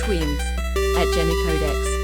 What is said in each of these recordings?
twins at Genocodex.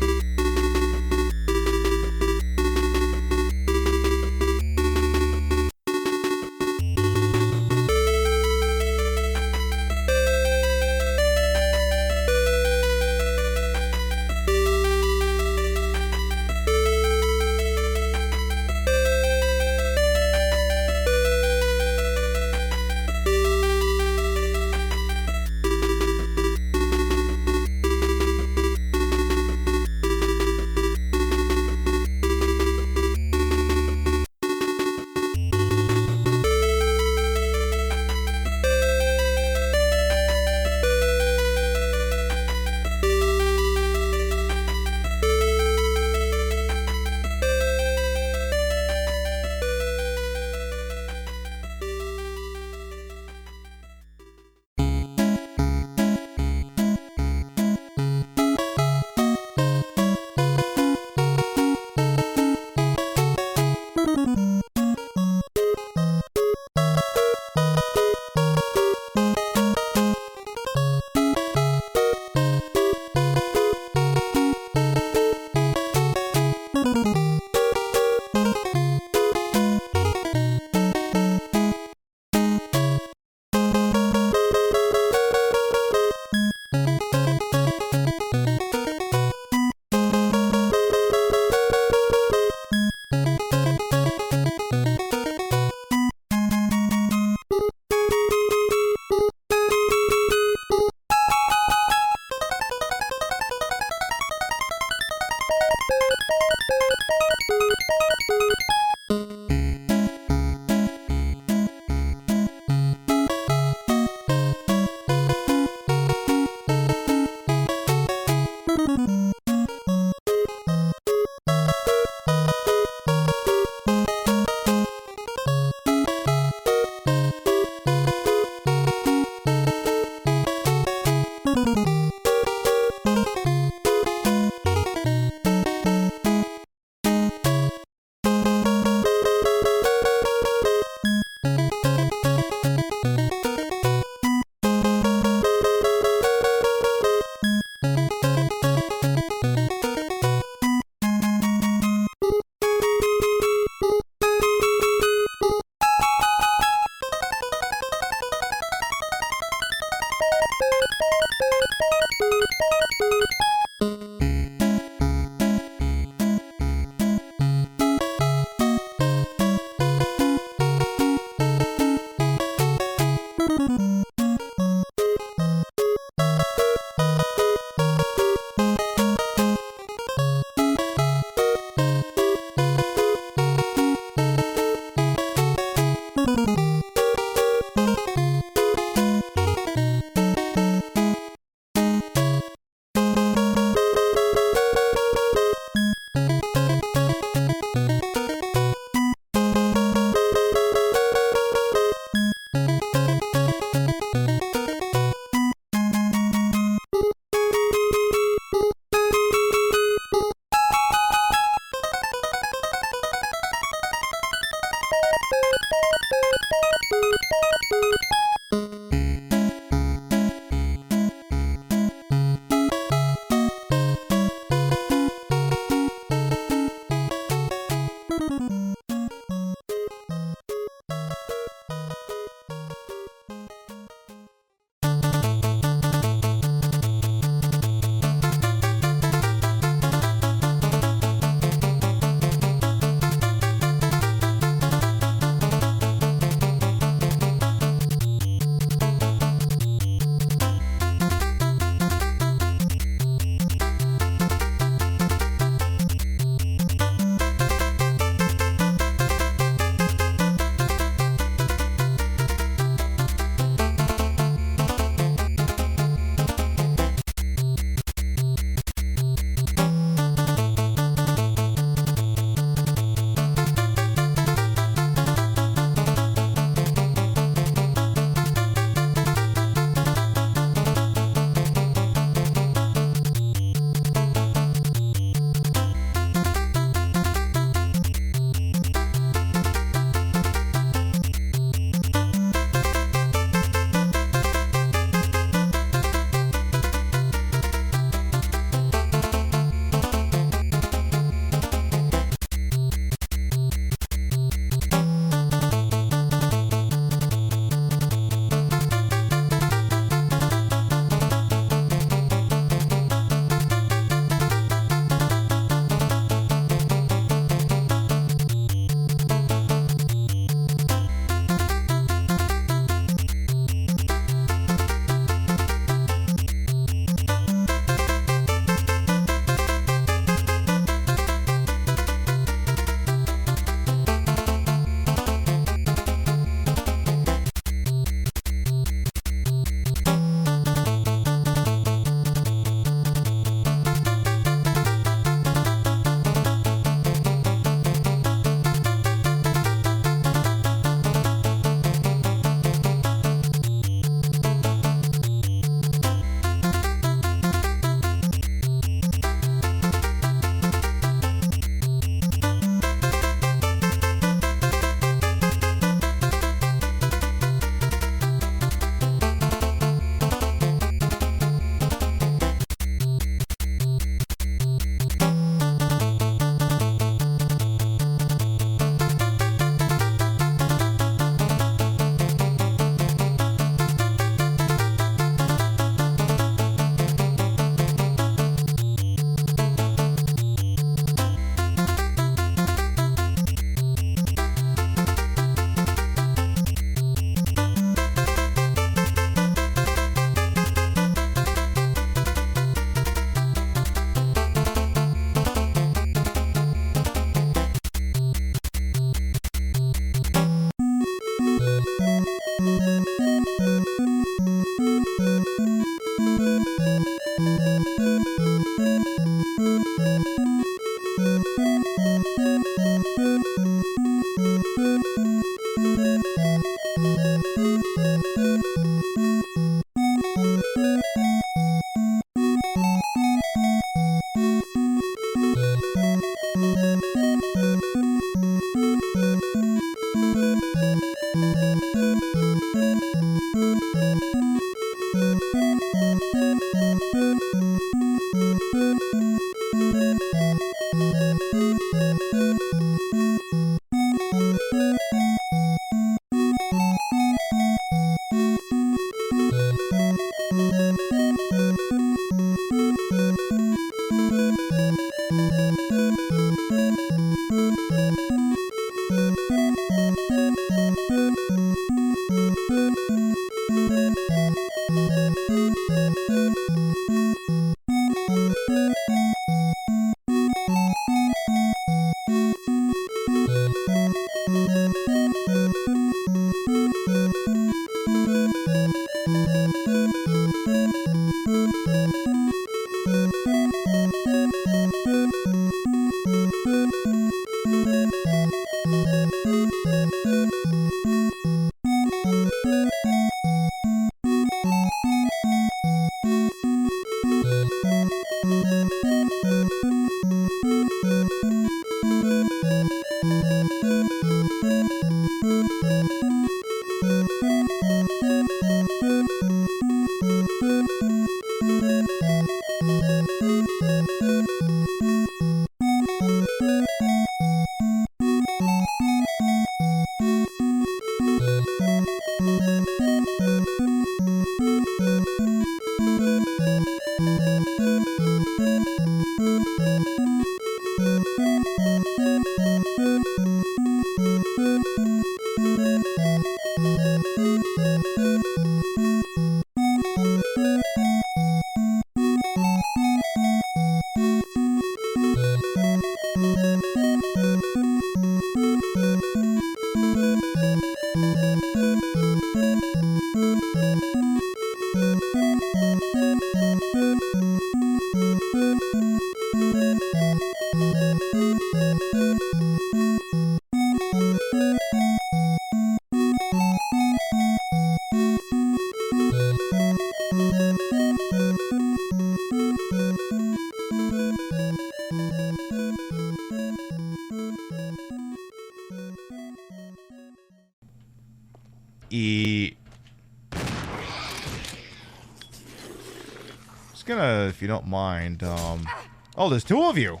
Just gonna, if you don't mind, oh, there's two of you.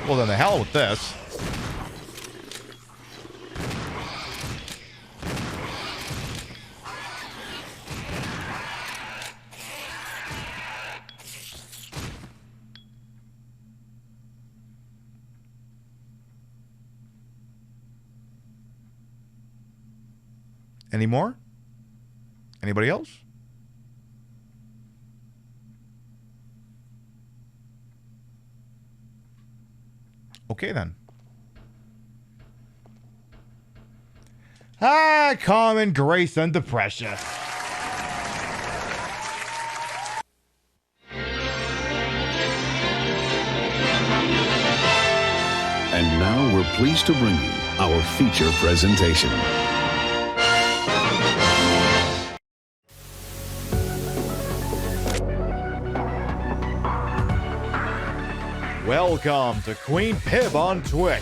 Well, then the hell with this. Any more? Anybody else? Okay, then. Common grace under pressure. And now we're pleased to bring you our feature presentation. Welcome to Queen Pib on Twitch,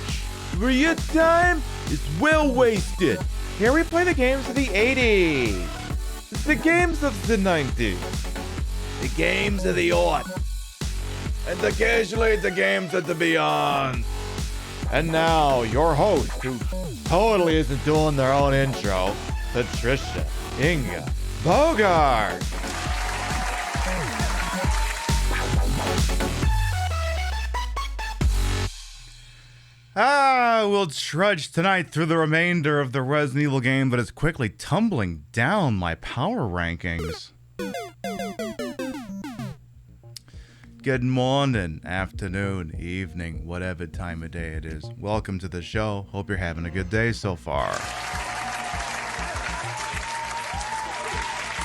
where your time is well wasted. Here we play the games of the 80s, the games of the 90s, the games of the aughts, and occasionally the games of the beyond. And now, your host, who totally isn't doing their own intro, Patricia Inga Bogart. We'll trudge tonight through the remainder of the Resident Evil game, but it's quickly tumbling down my power rankings. Good morning, afternoon, evening, whatever time of day it is. Welcome to the show. Hope you're having a good day so far.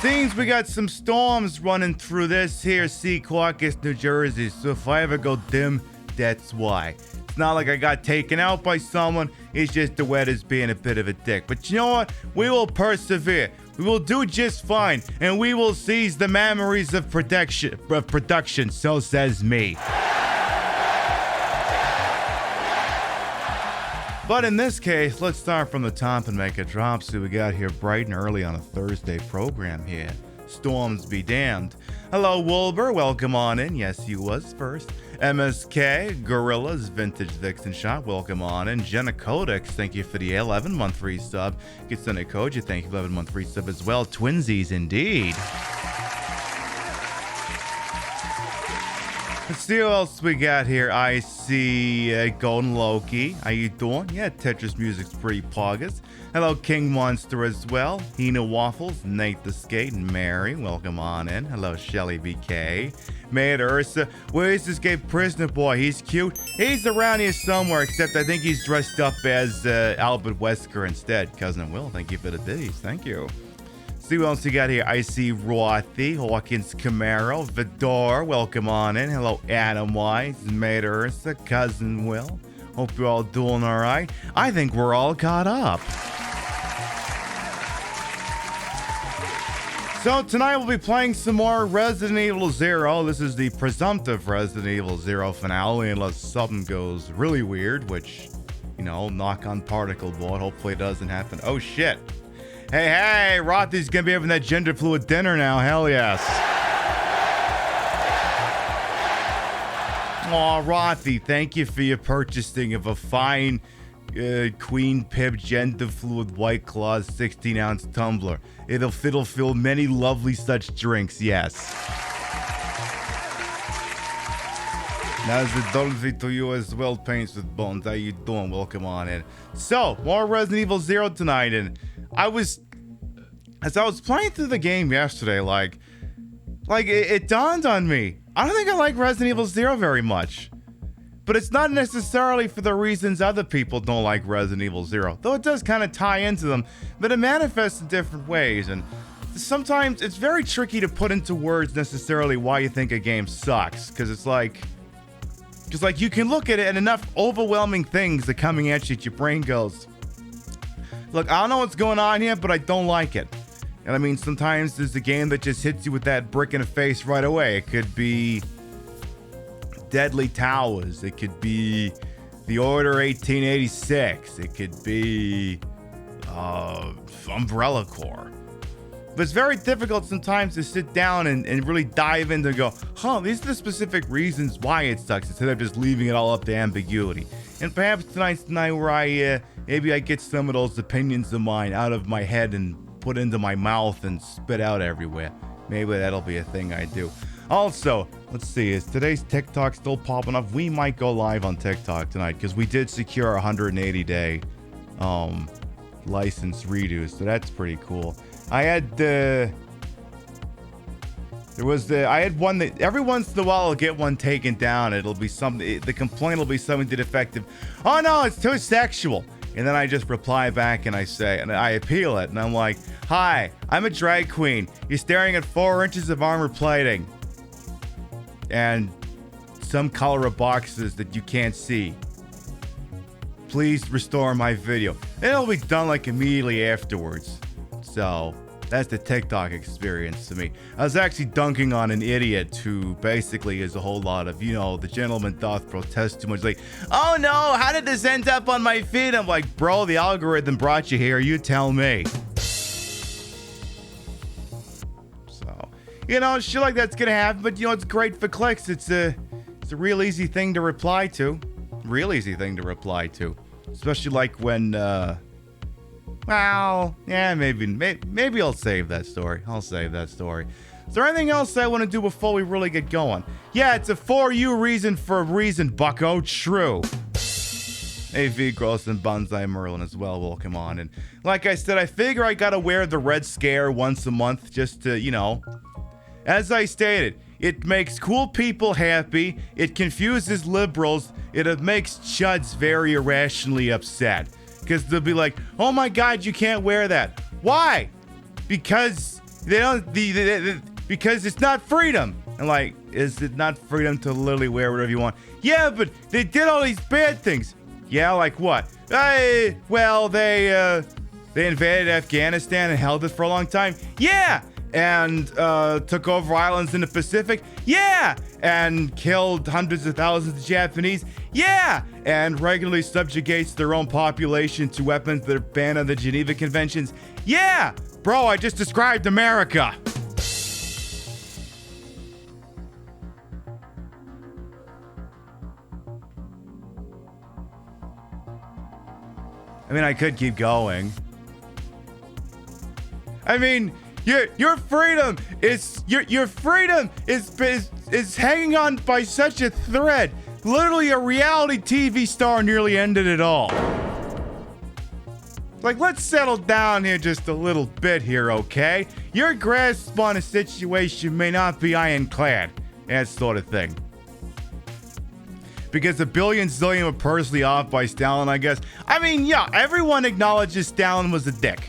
Seems we got some storms running through this here Secaucus, New Jersey, so if I ever go dim, that's why. It's not like I got taken out by someone, it's just the weather's being a bit of a dick. But you know what? We will persevere. We will do just fine, and we will seize the memories of production, so says me. But in this case, let's start from the top and make it drop. So we got here bright and early on a Thursday program here. Storms be damned. Hello, Wilbur. Welcome on in. Yes, you was first. MSK, Gorillas, Vintage Vixen Shot. Welcome on in. Jenna Codex, thank you for the 11-month free sub. Kitsune Koji, thank you for 11-month free sub as well. Twinsies, indeed. Let's see what else we got here. I see Golden Loki. How you doing? Yeah, Tetris music's pretty poggers. Hello, King Monster as well. Hina Waffles, Nate the Skate, and Mary. Welcome on in. Hello, Shelly BK. Maid Ursa. Where's this gay prisoner boy? He's cute. He's around here somewhere, except I think he's dressed up as Albert Wesker instead. Cousin Will, thank you for the ditties. Thank you. See what else you got here. I see Rothy, Hawkins Camaro, Vidor, welcome on in. Hello, Adam Wise, Maid Ursa, Cousin Will. Hope you're all doing all right. I think we're all caught up. So tonight we'll be playing some more Resident Evil 0. This is the presumptive Resident Evil 0 finale, unless something goes really weird, which, you know, knock on particle board. Hopefully it doesn't happen. Oh, shit. Hey, Rothy's gonna be having that gender fluid dinner now. Hell yes. Aw, Rothy, thank you for your purchasing of a fine Queen Pip gender fluid White Claw 16-ounce tumbler. It'll fill many lovely such drinks, yes. Now's the Dolphy to you as well, Paints with Bones. How you doing? Welcome on in. So, more Resident Evil 0 tonight, and as I was playing through the game yesterday, like it dawned on me. I don't think I like Resident Evil 0 very much. But it's not necessarily for the reasons other people don't like Resident Evil 0. Though it does kind of tie into them, but it manifests in different ways. And sometimes it's very tricky to put into words necessarily why you think a game sucks. Because you can look at it and enough overwhelming things are coming at you that your brain goes, look, I don't know what's going on here, but I don't like it. And I mean, sometimes there's a game that just hits you with that brick in the face right away. It could be Deadly Towers. It could be The Order 1886. It could be Umbrella Corps. But it's very difficult sometimes to sit down and really dive into and go, these are the specific reasons why it sucks, instead of just leaving it all up to ambiguity. And perhaps tonight's the night where maybe I get some of those opinions of mine out of my head and put into my mouth and spit out everywhere. Maybe that'll be a thing I do. Also, let's see, is today's TikTok still popping up? We might go live on TikTok tonight because we did secure a 180-day license redo, so that's pretty cool. I had I had one that every once in a while I'll get one taken down. It'll be something, the complaint will be something to the effect of, oh no, it's too sexual. And then I just reply back and I say, and I appeal it, and I'm like, hi, I'm a drag queen. You're staring at 4 inches of armor plating and some color of boxes that you can't see. Please restore my video. And it'll be done like immediately afterwards. So that's the TikTok experience to me. I was actually dunking on an idiot who basically is a whole lot of, the gentleman doth protest too much. Like, oh no, how did this end up on my feed? I'm like, bro, the algorithm brought you here. You tell me. So, shit like that's gonna happen. But it's great for clicks. It's a real easy thing to reply to. Real easy thing to reply to. Especially like when, well, yeah, maybe I'll save that story. Is there anything else I want to do before we really get going? Yeah, it's a for you reason for a reason, bucko. True. AV Gross and Bonsai Merlin as well. Welcome on. And like I said, I figure I gotta wear the Red Scare once a month just to, as I stated, it makes cool people happy. It confuses liberals. It makes chuds very irrationally upset. Because they'll be like, oh my God, you can't wear that. Why? Because they don't. Because it's not freedom. And like, is it not freedom to literally wear whatever you want? Yeah, but they did all these bad things. Yeah, like what? Well, they invaded Afghanistan and held it for a long time. Yeah, and took over islands in the Pacific? Yeah. And killed hundreds of thousands of Japanese? Yeah. And regularly subjugates their own population to weapons that are banned on the Geneva Conventions? Yeah. Bro, I just described America. I mean, I could keep going. I mean, your freedom is your freedom is hanging on by such a thread. Literally, a reality TV star nearly ended it all. Like, let's settle down here just a little bit here, okay? Your grasp on a situation may not be ironclad, that sort of thing. Because a billion zillion were personally off by Stalin, I guess. I mean, yeah, everyone acknowledges Stalin was a dick.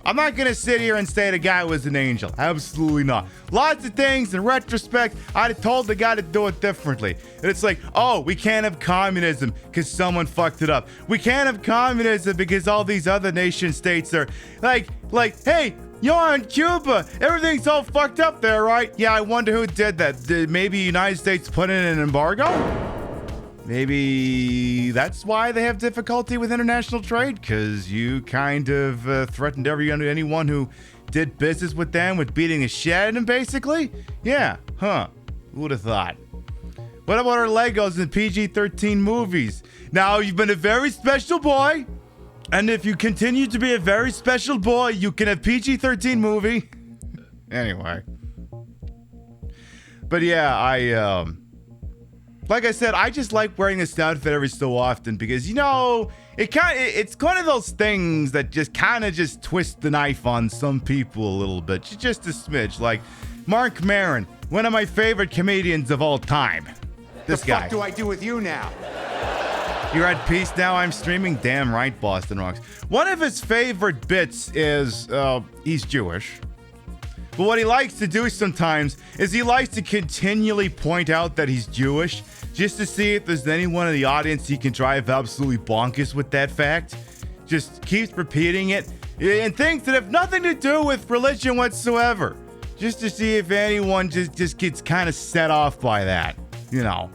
I'm not gonna sit here and say the guy was an angel. Absolutely not. Lots of things, in retrospect, I'd have told the guy to do it differently. And it's like, oh, we can't have communism because someone fucked it up. We can't have communism because all these other nation states are like, hey, you're in Cuba. Everything's all fucked up there, right? Yeah, I wonder who did that. Did maybe the United States put in an embargo? Maybe that's why they have difficulty with international trade, because you kind of threatened anyone who did business with them with beating the shit out of them, basically? Yeah, huh. Who would have thought? What about our Legos and PG-13 movies? Now, you've been a very special boy. And if you continue to be a very special boy, you can have PG-13 movie. Anyway. But yeah, like I said, I just like wearing this outfit every so often because, you know, it's kind of those things that just kind of just twist the knife on some people a little bit. Just a smidge. Like Mark Maron, one of my favorite comedians of all time. This guy. What do I do with you now? You're at peace now? I'm streaming? Damn right, Boston Rocks. One of his favorite bits is, he's Jewish. But what he likes to do sometimes is he likes to continually point out that he's Jewish just to see if there's anyone in the audience he can drive absolutely bonkers with that fact. Just keeps repeating it and things that have nothing to do with religion whatsoever. Just to see if anyone just gets kind of set off by that, you know.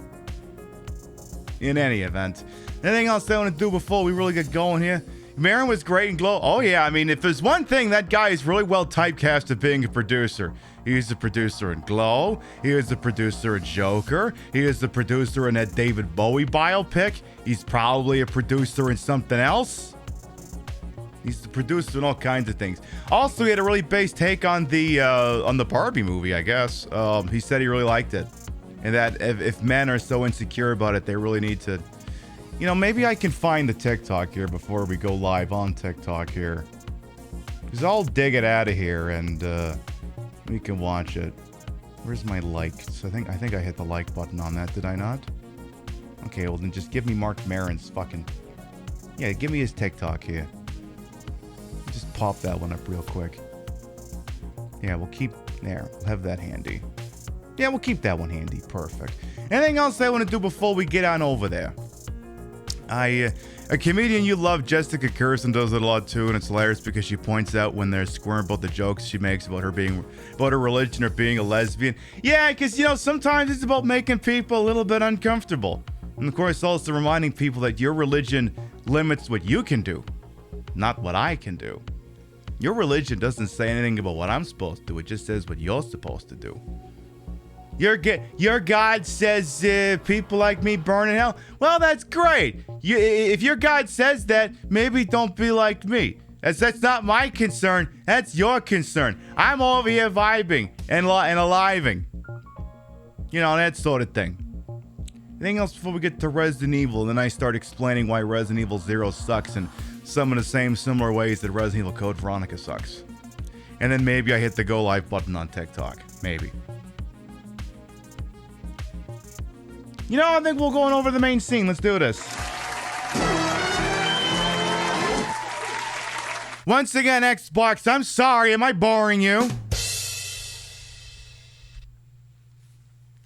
In any event. Anything else I want to do before we really get going here? Maron was great in Glow. Oh yeah, I mean, if there's one thing, that guy is really well typecast at being a producer. He was a producer in Glow. He was a producer in Joker. He was a producer in that David Bowie biopic. He's probably a producer in something else. He's the producer in all kinds of things. Also, he had a really base take on the Barbie movie, I guess. He said he really liked it. And that if men are so insecure about it, they really need to... You know, maybe I can find the TikTok here before we go live on TikTok here. Because I'll dig it out of here and we can watch it. Where's my likes? I think I hit the like button on that, did I not? Okay, well then just give me Mark Maron's fucking... Yeah, give me his TikTok here. Just pop that one up real quick. Yeah, we'll keep... There, we'll have that handy. Yeah, we'll keep that one handy. Perfect. Anything else I want to do before we get on over there? A comedian you love, Jessica Kirsten, does it a lot too, and it's hilarious because she points out when they're squirming about the jokes she makes about her religion or being a lesbian. Yeah, because, you know, sometimes it's about making people a little bit uncomfortable. And of course, also reminding people that your religion limits what you can do, not what I can do. Your religion doesn't say anything about what I'm supposed to do. It just says what you're supposed to do. Your God says people like me burn in hell. Well, that's great. If your God says that, maybe don't be like me. That's not my concern. That's your concern. I'm over here vibing and aliving. You know, that sort of thing. Anything else before we get to Resident Evil? And then I start explaining why Resident Evil 0 sucks in some of the same similar ways that Resident Evil Code Veronica sucks. And then maybe I hit the go live button on TikTok. Maybe. You know, I think we'll go on over the main scene. Let's do this. Once again, Xbox, I'm sorry. Am I boring you?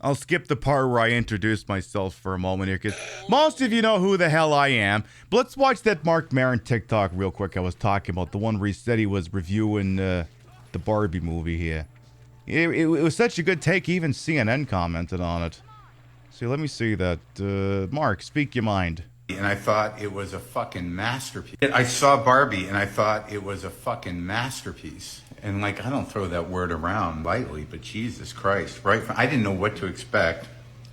I'll skip the part where I introduce myself for a moment here, because most of you know who the hell I am. But let's watch that Mark Maron TikTok real quick I was talking about. The one where he said he was reviewing the Barbie movie here. It was such a good take, even CNN commented on it. So let me see that. Mark, speak your mind. And I thought it was a fucking masterpiece. I saw Barbie and I thought it was a fucking masterpiece. And like, I don't throw that word around lightly, but Jesus Christ, right? I didn't know what to expect.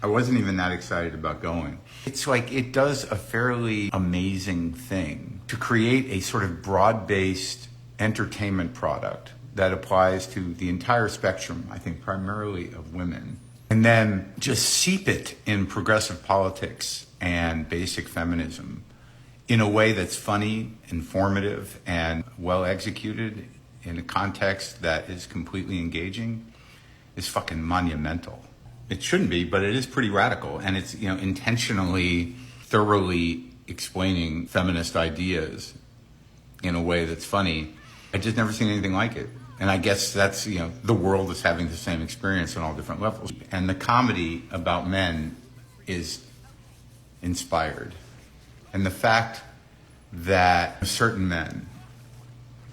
I wasn't even that excited about going. It's like, it does a fairly amazing thing to create a sort of broad-based entertainment product that applies to the entire spectrum, I think primarily of women, and then just seep it in progressive politics and basic feminism in a way that's funny, informative, and well executed in a context that is completely engaging is fucking monumental. It shouldn't be, but it is pretty radical, and it's, you know, intentionally, thoroughly explaining feminist ideas in a way that's funny. I've just never seen anything like it. And I guess that's, you know, the world is having the same experience on all different levels. And the comedy about men is inspired. And the fact that certain men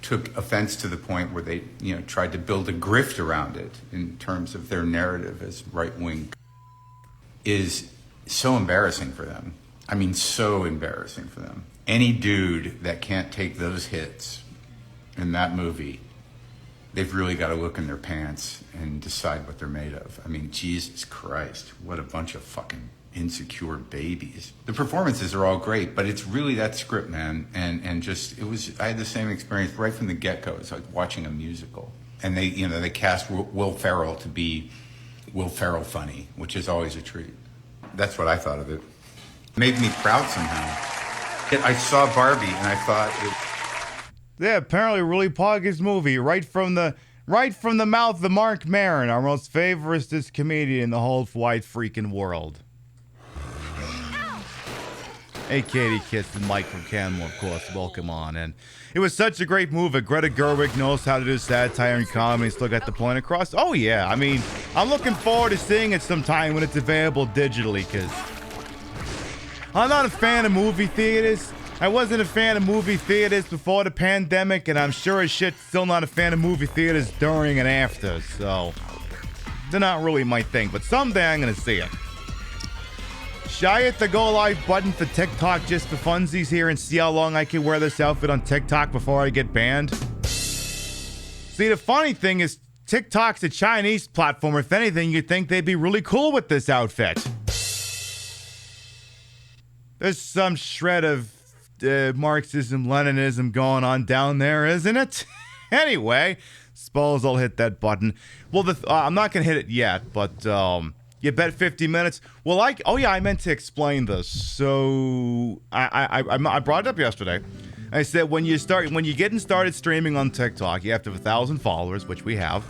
took offense to the point where they, you know, tried to build a grift around it in terms of their narrative as right-wing is so embarrassing for them. I mean, so embarrassing for them. Any dude that can't take those hits in that movie, they've really got to look in their pants and decide what they're made of. I mean, Jesus Christ, what a bunch of fucking insecure babies. The performances are all great, but it's really that script, man. And just, it was, I had the same experience right from the get-go. It's like watching a musical. And they, you know, they cast Will Ferrell to be Will Ferrell funny, which is always a treat. That's what I thought of it. It made me proud somehow. I saw Barbie and I thought it... Yeah, apparently really pog his movie right from the mouth of Mark Maron, our most favoritist comedian in the whole wide freaking world. Hey, Katie Kiss and Mike from Canmore, of course, welcome on. And it was such a great movie. Greta Gerwig knows how to do satire and comedy, still got the point across. Oh, yeah, I mean, I'm looking forward to seeing it sometime when it's available digitally, because I'm not a fan of movie theaters. I wasn't a fan of movie theaters before the pandemic, and I'm sure as shit still not a fan of movie theaters during and after, so they're not really my thing, but someday I'm gonna see it. Should I hit the go live button for TikTok just for funsies here and see how long I can wear this outfit on TikTok before I get banned? See, the funny thing is TikTok's a Chinese platform. If anything, you'd think they'd be really cool with this outfit. There's some shred of Marxism, Leninism going on down there, isn't it? Anyway, suppose I'll hit that button. Well, I'm not going to hit it yet, but you bet 50 minutes. Well, I meant to explain this. So I brought it up yesterday. I said when you're getting started streaming on TikTok, you have to have 1,000 followers, which we have,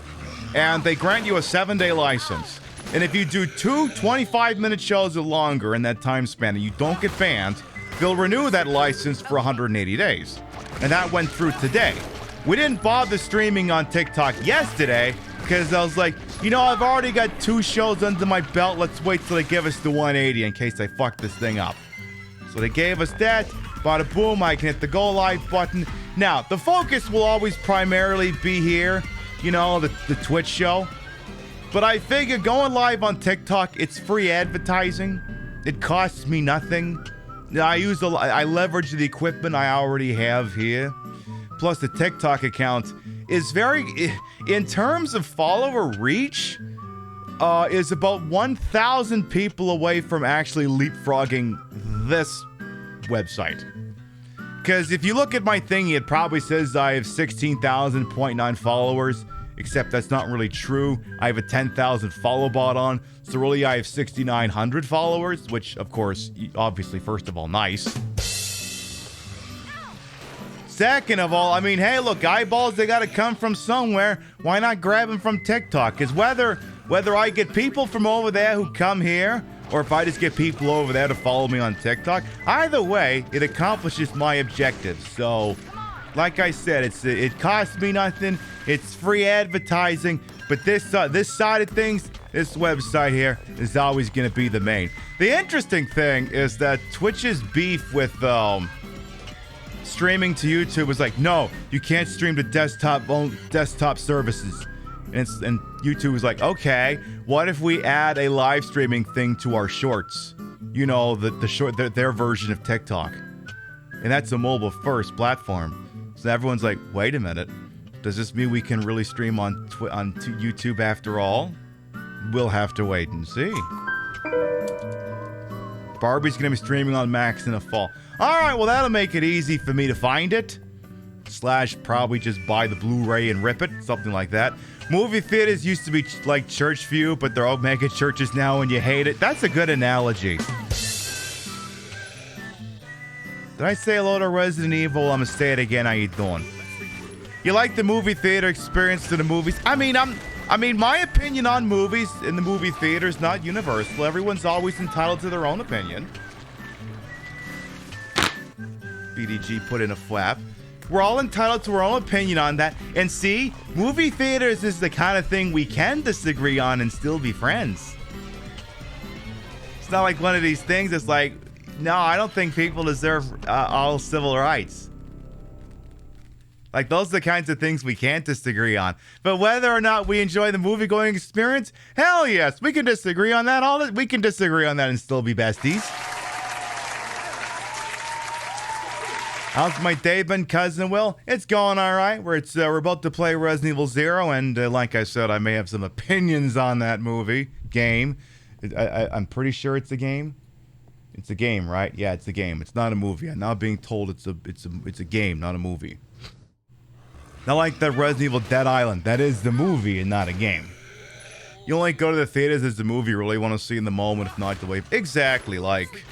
and they grant you a 7-day license. And if you do 2 25-minute shows or longer in that time span and you don't get banned, they'll renew that license for 180 days. And that went through today. We didn't bother streaming on TikTok yesterday because I was like, you know, I've already got 2 shows under my belt. Let's wait till they give us the 180 in case I fuck this thing up. So they gave us that. Bada boom, I can hit the go live button. Now, the focus will always primarily be here, you know, the Twitch show. But I figure going live on TikTok, it's free advertising. It costs me nothing. I leverage the equipment I already have here. Plus, the TikTok account is very, in terms of follower reach, is about 1,000 people away from actually leapfrogging this website. Because if you look at my thingy, it probably says I have 16,000.9 followers. Except that's not really true. I have a 10,000 follow bot on, so really I have 6,900 followers, which, of course, obviously, first of all, nice. Second of all, I mean, hey, look, eyeballs, they gotta come from somewhere. Why not grab them from TikTok? Because whether I get people from over there who come here, or if I just get people over there to follow me on TikTok, either way, it accomplishes my objectives. So, like I said, it costs me nothing. It's free advertising, but this side of things, this website here, is always going to be the main. The interesting thing is that Twitch's beef with streaming to YouTube was like, no, you can't stream to desktop services. And YouTube was like, okay, what if we add a live streaming thing to our shorts? You know, their version of TikTok. And that's a mobile first platform. So everyone's like, wait a minute. Does this mean we can really stream on YouTube after all? We'll have to wait and see. Barbie's gonna be streaming on Max in the fall. Alright, well that'll make it easy for me to find it. / probably just buy the Blu-ray and rip it. Something like that. Movie theaters used to be like church view, but they're all mega churches now and you hate it. That's a good analogy. Did I say hello to Resident Evil? I'm gonna say it again. How you doing? You like the movie theater experience to the movies? I mean, my opinion on movies in the movie theater is not universal. Everyone's always entitled to their own opinion. BDG put in a flap. We're all entitled to our own opinion on that. And see, movie theaters is the kind of thing we can disagree on and still be friends. It's not like one of these things that's like, no, I don't think people deserve all civil rights. Like, those are the kinds of things we can't disagree on. But whether or not we enjoy the movie-going experience, hell yes, we can disagree on that. We can disagree on that and still be besties. How's my day been, Cousin Will? It's going all right. We're about to play Resident Evil 0, and like I said, I may have some opinions on that game. I'm pretty sure it's a game. It's a game, right? Yeah, it's a game. It's not a movie. I'm now being told it's a game, not a movie. Not like the Resident Evil Dead Island. That is the movie and not a game. You only go to the theaters as the movie you really want to see in the moment, if not the way. Exactly, like,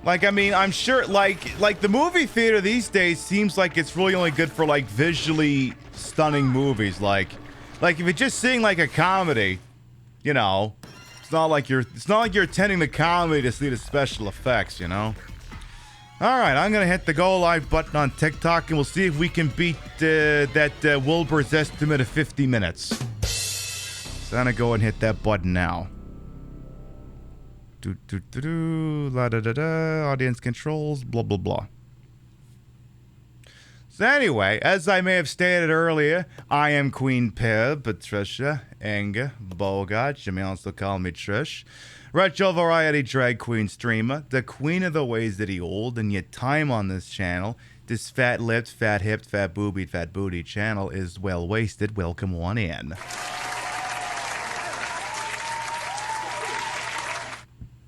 I mean, I'm sure, like the movie theater these days seems like it's really only good for, like, visually stunning movies. Like if you're just seeing, like, a comedy, you know, it's not like you're attending the comedy to see the special effects, you know? Alright, I'm gonna hit the go live button on TikTok and we'll see if we can beat that Wilbur's estimate of 50 minutes. So I'm gonna go and hit that button now. La da da da, audience controls, blah blah blah. So anyway, as I may have stated earlier, I am Queen Pib, Patricia, Enga, Bogart, you may also call me Trish. Retro variety drag queen streamer, the queen of the ways that he old, and yet time on this channel, this fat-lipped, fat-hipped, fat-boobied, fat-booty channel is well-wasted. Welcome on in.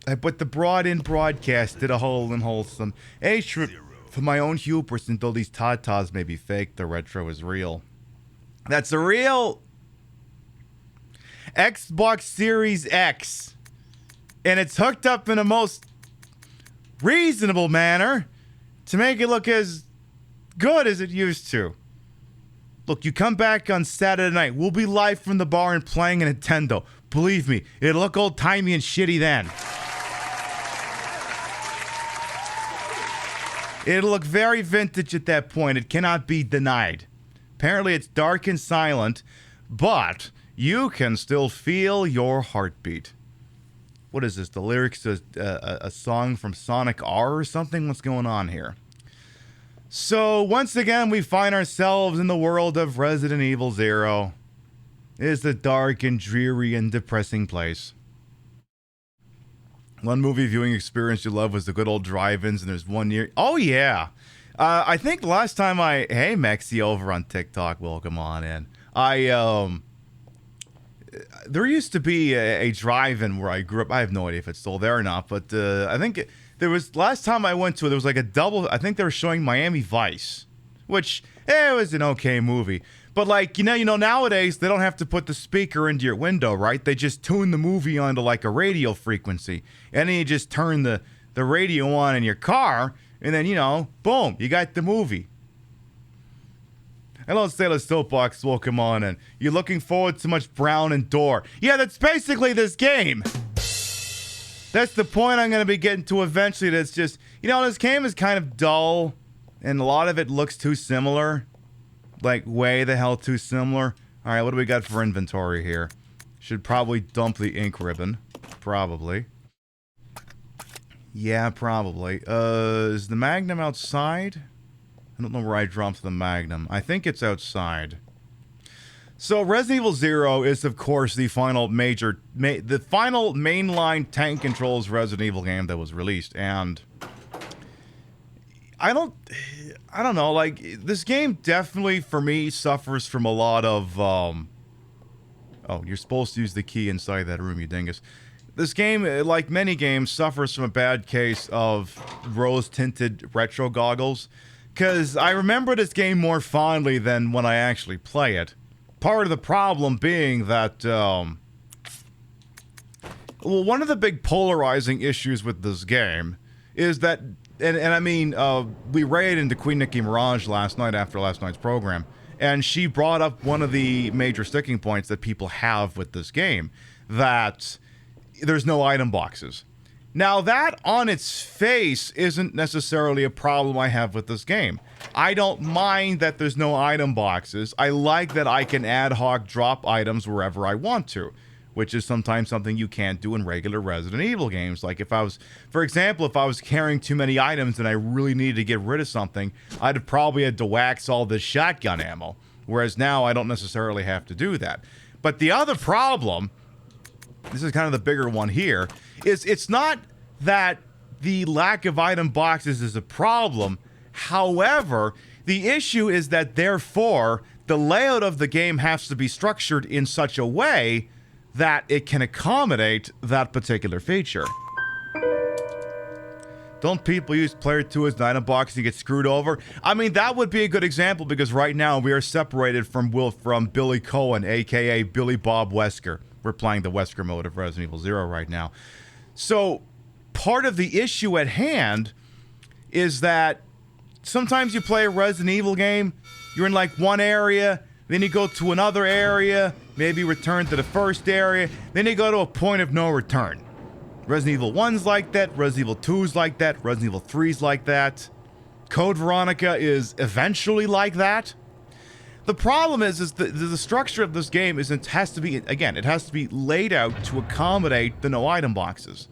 I put the broad-in broadcast to the whole and wholesome. For my own hubris, and though these tatas may be fake, the retro is real. That's a real Xbox Series X. And it's hooked up in a most reasonable manner to make it look as good as it used to. Look, you come back on Saturday night. We'll be live from the bar and playing a Nintendo. Believe me, it'll look old-timey and shitty then. It'll look very vintage at that point. It cannot be denied. Apparently, it's dark and silent, but you can still feel your heartbeat. What is this? The lyrics to a song from Sonic R or something? What's going on here? So, once again, we find ourselves in the world of Resident Evil 0. It is a dark and dreary and depressing place. One movie viewing experience you love was the good old drive-ins, and there's one near... Oh, yeah. I think last time Hey, Mexi over on TikTok, welcome on in. There used to be a drive-in where I grew up. I have no idea if it's still there or not, but I think there was, last time I went to it, there was like a double, I think they were showing Miami Vice, which, it was an okay movie. But like, you know, nowadays, they don't have to put the speaker into your window, right? They just tune the movie onto like a radio frequency, and then you just turn the radio on in your car, and then, you know, boom, you got the movie. Hello, Sailor Soapbox, welcome on in. You're looking forward to much Brown and Door. Yeah, that's basically this game. That's the point I'm going to be getting to eventually. That's just, you know, this game is kind of dull, and a lot of it looks too similar. Like, way the hell too similar. Alright, what do we got for inventory here? Should probably dump the ink ribbon. Probably. Yeah, probably. Is the Magnum outside? I don't know where I dropped the Magnum. I think it's outside. So Resident Evil 0 is, of course, the final the final mainline tank controls Resident Evil game that was released, and I don't know, like, this game definitely, for me, suffers from a lot of, oh, you're supposed to use the key inside that room, you dingus. This game, like many games, suffers from a bad case of rose-tinted retro goggles, because I remember this game more fondly than when I actually play it. Part of the problem being that, well, one of the big polarizing issues with this game is that, and I mean, we raided into Queen Nicki Mirage last night after last night's program, and she brought up one of the major sticking points that people have with this game, that there's no item boxes. Now, that on its face isn't necessarily a problem I have with this game. I don't mind that there's no item boxes. I like that I can ad hoc drop items wherever I want to, which is sometimes something you can't do in regular Resident Evil games. Like if I was, for example, if I was carrying too many items and I really needed to get rid of something, I'd have probably had to wax all this shotgun ammo. Whereas now I don't necessarily have to do that. But the other problem, this is kind of the bigger one here, is it's not that the lack of item boxes is a problem. However, the issue is that therefore the layout of the game has to be structured in such a way that it can accommodate that particular feature. Don't people use player 2 as an item box and get screwed over? I mean, that would be a good example because right now we are separated from Billy Cohen, aka Billy Bob Wesker. We're playing the Wesker mode of Resident Evil 0 right now. So, part of the issue at hand is that sometimes you play a Resident Evil game, you're in like one area, then you go to another area, maybe return to the first area, then you go to a point of no return. Resident Evil 1's like that, Resident Evil 2's like that, Resident Evil 3's like that. Code Veronica is eventually like that. The problem is the structure of this game has to be laid out to accommodate the no item boxes.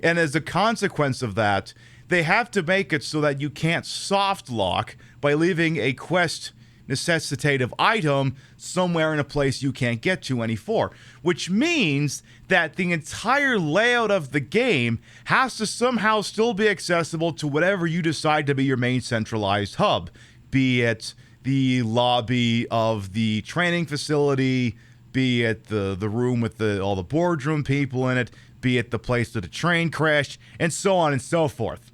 And as a consequence of that, they have to make it so that you can't soft lock by leaving a quest necessitative item somewhere in a place you can't get to anymore. Which means that the entire layout of the game has to somehow still be accessible to whatever you decide to be your main centralized hub. Be it the lobby of the training facility, be it the room with all the boardroom people in it, be it the place that the train crashed, and so on and so forth.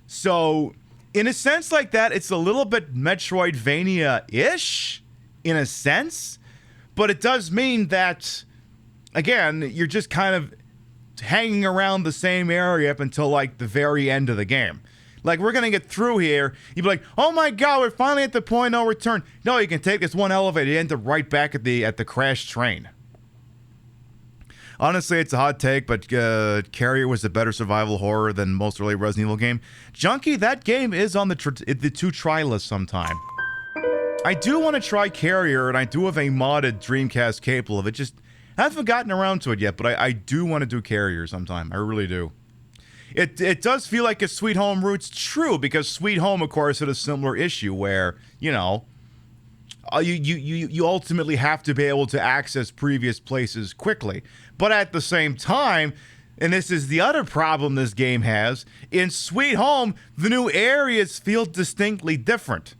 So, in a sense like that, it's a little bit Metroidvania-ish, in a sense, but it does mean that, again, you're just kind of hanging around the same area up until, like, the very end of the game. Like, we're gonna get through here, you'd be like, oh my god, we're finally at the point of no return. No, you can take this one elevator, you end up right back at the crashed train. Honestly, it's a hot take, but Carrier was a better survival horror than most early Resident Evil game. Junkie, that game is on the to-try list sometime. I do want to try Carrier, and I do have a modded Dreamcast capable of it. Just haven't gotten around to it yet, but I do want to do Carrier sometime. I really do. It does feel like a Sweet Home roots true, because Sweet Home, of course, had a similar issue where, you know, you ultimately have to be able to access previous places quickly. But at the same time, and this is the other problem this game has, in Sweet Home, the new areas feel distinctly different.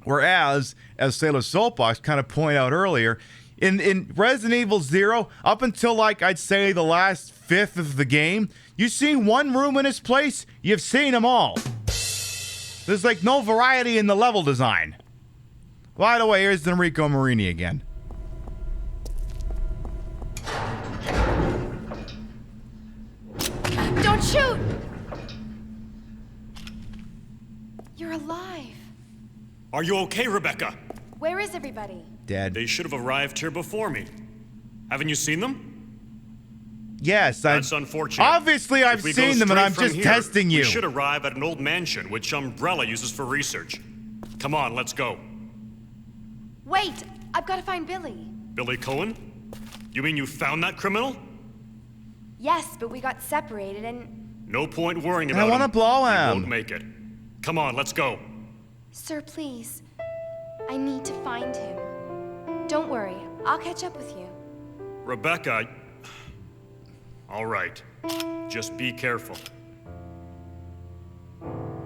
Whereas, as Sailor Soapbox kind of pointed out earlier, in Resident Evil 0, up until, like, I'd say the last fifth of the game, you've seen one room in its place, you've seen them all. There's, like, no variety in the level design. By the way, here's Enrico Marini again. Don't shoot! You're alive. Are you okay, Rebecca? Where is everybody? Dead. They should have arrived here before me. Haven't you seen them? Yes, That's unfortunate. Obviously, I've If we go seen them, and straight I'm from just here, testing you. We should arrive at an old mansion, which Umbrella uses for research. Come on, let's go. Wait! I've got to find Billy. Billy Cohen? You mean you found that criminal? Yes, but we got separated and... No point worrying And I about want to him. blow He him. won't make it. Come on, let's go. Sir, please. I need to find him. Don't worry, I'll catch up with you. Rebecca... All right. Just be careful.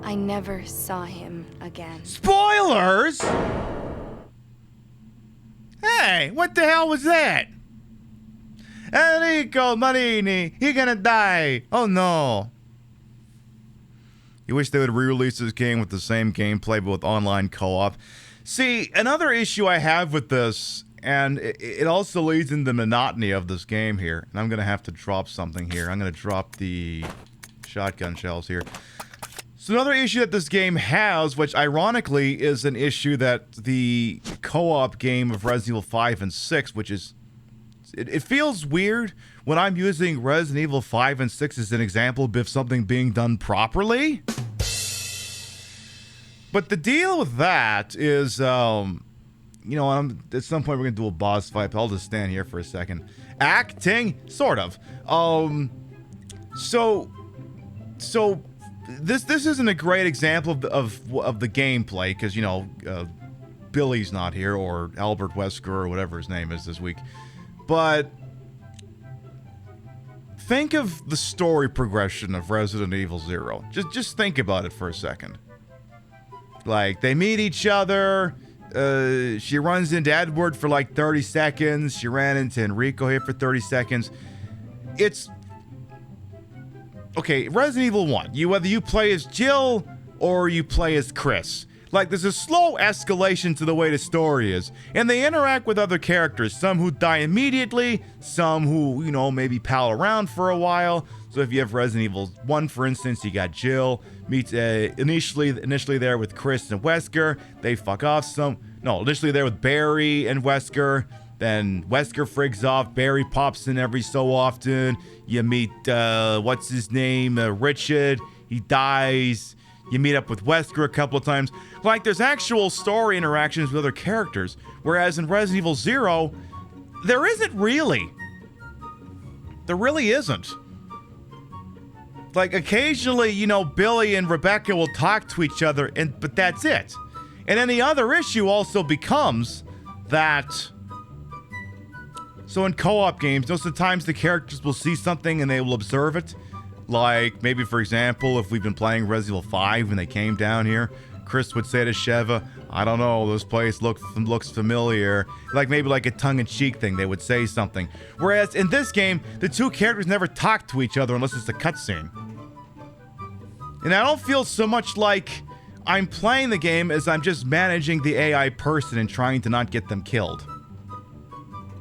I never saw him again. Spoilers! Hey, what the hell was that? Enrico Marini, he gonna die. Oh no. You wish they would re-release this game with the same gameplay but with online co-op. See, another issue I have with this, and it also leads into the monotony of this game here, and I'm gonna have to drop something here. I'm gonna drop the shotgun shells here. So another issue that this game has, which ironically is an issue that the co-op game of Resident Evil 5 and 6, which is... It feels weird when I'm using Resident Evil 5 and 6 as an example of something being done properly. But the deal with that is, you know, at some point we're going to do a boss fight, but I'll just stand here for a second. Acting? Sort of. So this isn't a great example of the gameplay, because, you know, Billy's not here, or Albert Wesker, or whatever his name is this week. But think of the story progression of Resident Evil 0. Just think about it for a second. Like, they meet each other. She runs into Edward for like 30 seconds. She ran into Enrico here for 30 seconds. It's... Okay, Resident Evil 1. Whether you play as Jill or you play as Chris. Like, there's a slow escalation to the way the story is. And they interact with other characters. Some who die immediately. Some who, you know, maybe pal around for a while. So if you have Resident Evil 1, for instance, you got Jill. Meets initially there with Chris and Wesker. They fuck off initially there with Barry and Wesker. Then Wesker frigs off. Barry pops in every so often. You meet, what's his name? Richard. He dies. You meet up with Wesker a couple of times. Like, there's actual story interactions with other characters. Whereas in Resident Evil 0, there isn't really. There really isn't. Like, occasionally, you know, Billy and Rebecca will talk to each other, but that's it. And then the other issue also becomes that... So in co-op games, most of the times the characters will see something and they will observe it. Like, maybe, for example, if we've been playing Resident Evil 5 and they came down here, Chris would say to Sheva, I don't know, this place looks familiar. Like, maybe like a tongue-in-cheek thing, they would say something. Whereas in this game, the two characters never talk to each other unless it's a cutscene. And I don't feel so much like I'm playing the game as I'm just managing the AI person and trying to not get them killed.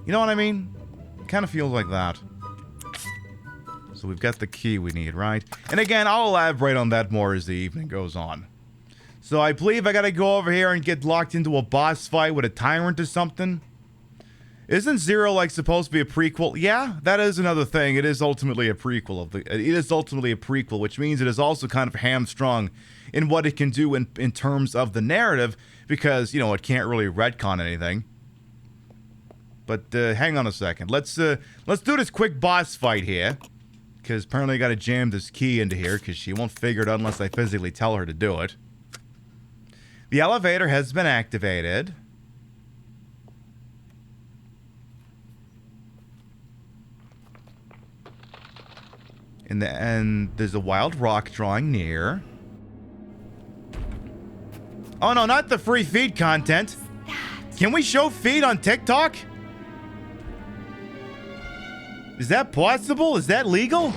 You know what I mean? It kind of feels like that. So we've got the key we need, right? And again, I'll elaborate on that more as the evening goes on. So I believe I gotta go over here and get locked into a boss fight with a tyrant or something. Isn't Zero, like, supposed to be a prequel? Yeah, that is another thing. It is ultimately a prequel. It is ultimately a prequel, which means it is also kind of hamstrung in what it can do in terms of the narrative, because, you know, it can't really retcon anything. But hang on a second. Let's do this quick boss fight here. Because apparently I gotta jam this key into here, because she won't figure it out unless I physically tell her to do it. The elevator has been activated. And there's a wild rock drawing near. Oh no, not the free feed content. Can we show feed on TikTok? Is that possible? Is that legal?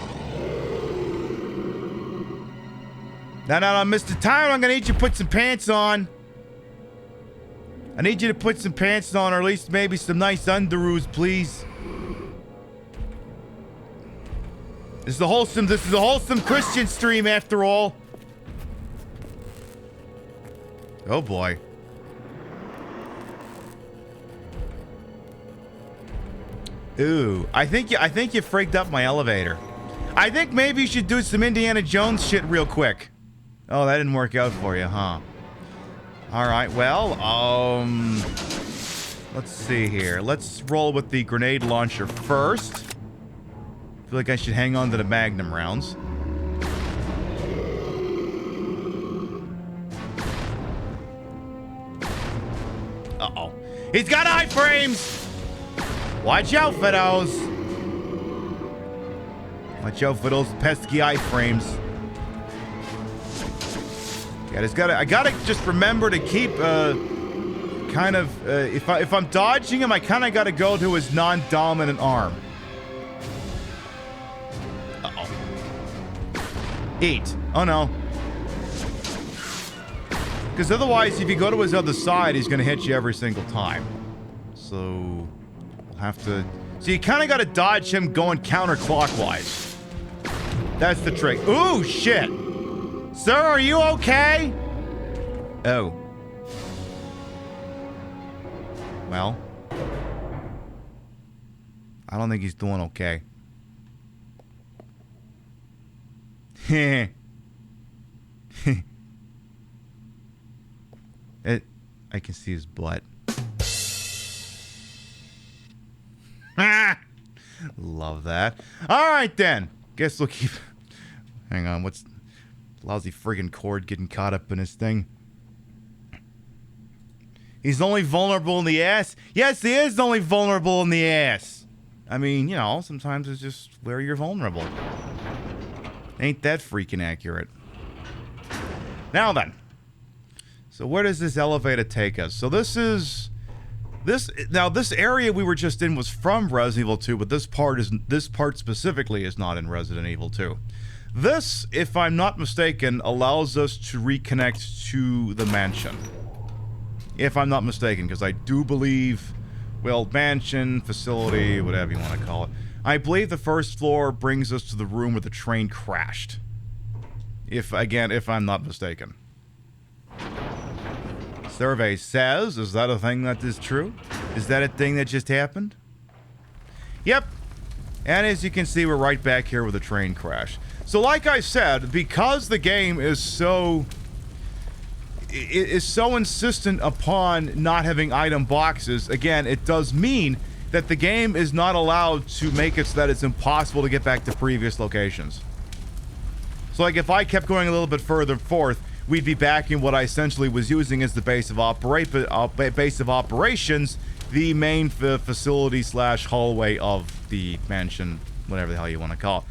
No, Mr. Tyrant, I'm gonna need you to put some pants on. I need you to put some pants on, or at least maybe some nice underoos, please. This is a wholesome Christian stream, after all. Oh boy. Ooh, I think you frigged up my elevator. I think maybe you should do some Indiana Jones shit real quick. Oh, that didn't work out for you, huh? Alright, well, let's see here. Let's roll with the grenade launcher first. feel like I should hang on to the Magnum rounds. Uh-oh. He's got iframes! Watch out for those. Watch out for those pesky iframes. I gotta just remember to keep, if I'm dodging him, I kind of gotta go to his non-dominant arm. Uh-oh. Eat. Oh, no. Because otherwise, if you go to his other side, he's gonna hit you every single time. So, we'll have to... So you kind of gotta dodge him going counterclockwise. That's the trick. Ooh, shit! Sir, are you okay? Oh. Well. I don't think he's doing okay. Heh. I can see his butt. Love that. Alright then. Guess we'll keep... Hang on, what's... Lousy friggin' cord getting caught up in his thing. He's only vulnerable in the ass? Yes, he is only vulnerable in the ass. I mean, you know, sometimes it's just where you're vulnerable. Ain't that freaking accurate. Now then. So where does this elevator take us? So this is... This area we were just in was from Resident Evil 2, but this part specifically is not in Resident Evil 2. This, if I'm not mistaken, allows us to reconnect to the mansion. If I'm not mistaken, because I do believe, well, mansion, facility, whatever you want to call it. I believe the first floor brings us to the room where the train crashed. If I'm not mistaken. Survey says, is that a thing that is true? Is that a thing that just happened? Yep. And as you can see, we're right back here with the train crash. So like I said, because the game is so insistent upon not having item boxes, again, it does mean that the game is not allowed to make it so that it's impossible to get back to previous locations. So like if I kept going a little bit further forth, we'd be back in what I essentially was using as the base of operations, the main facility / hallway of the mansion, whatever the hell you want to call it.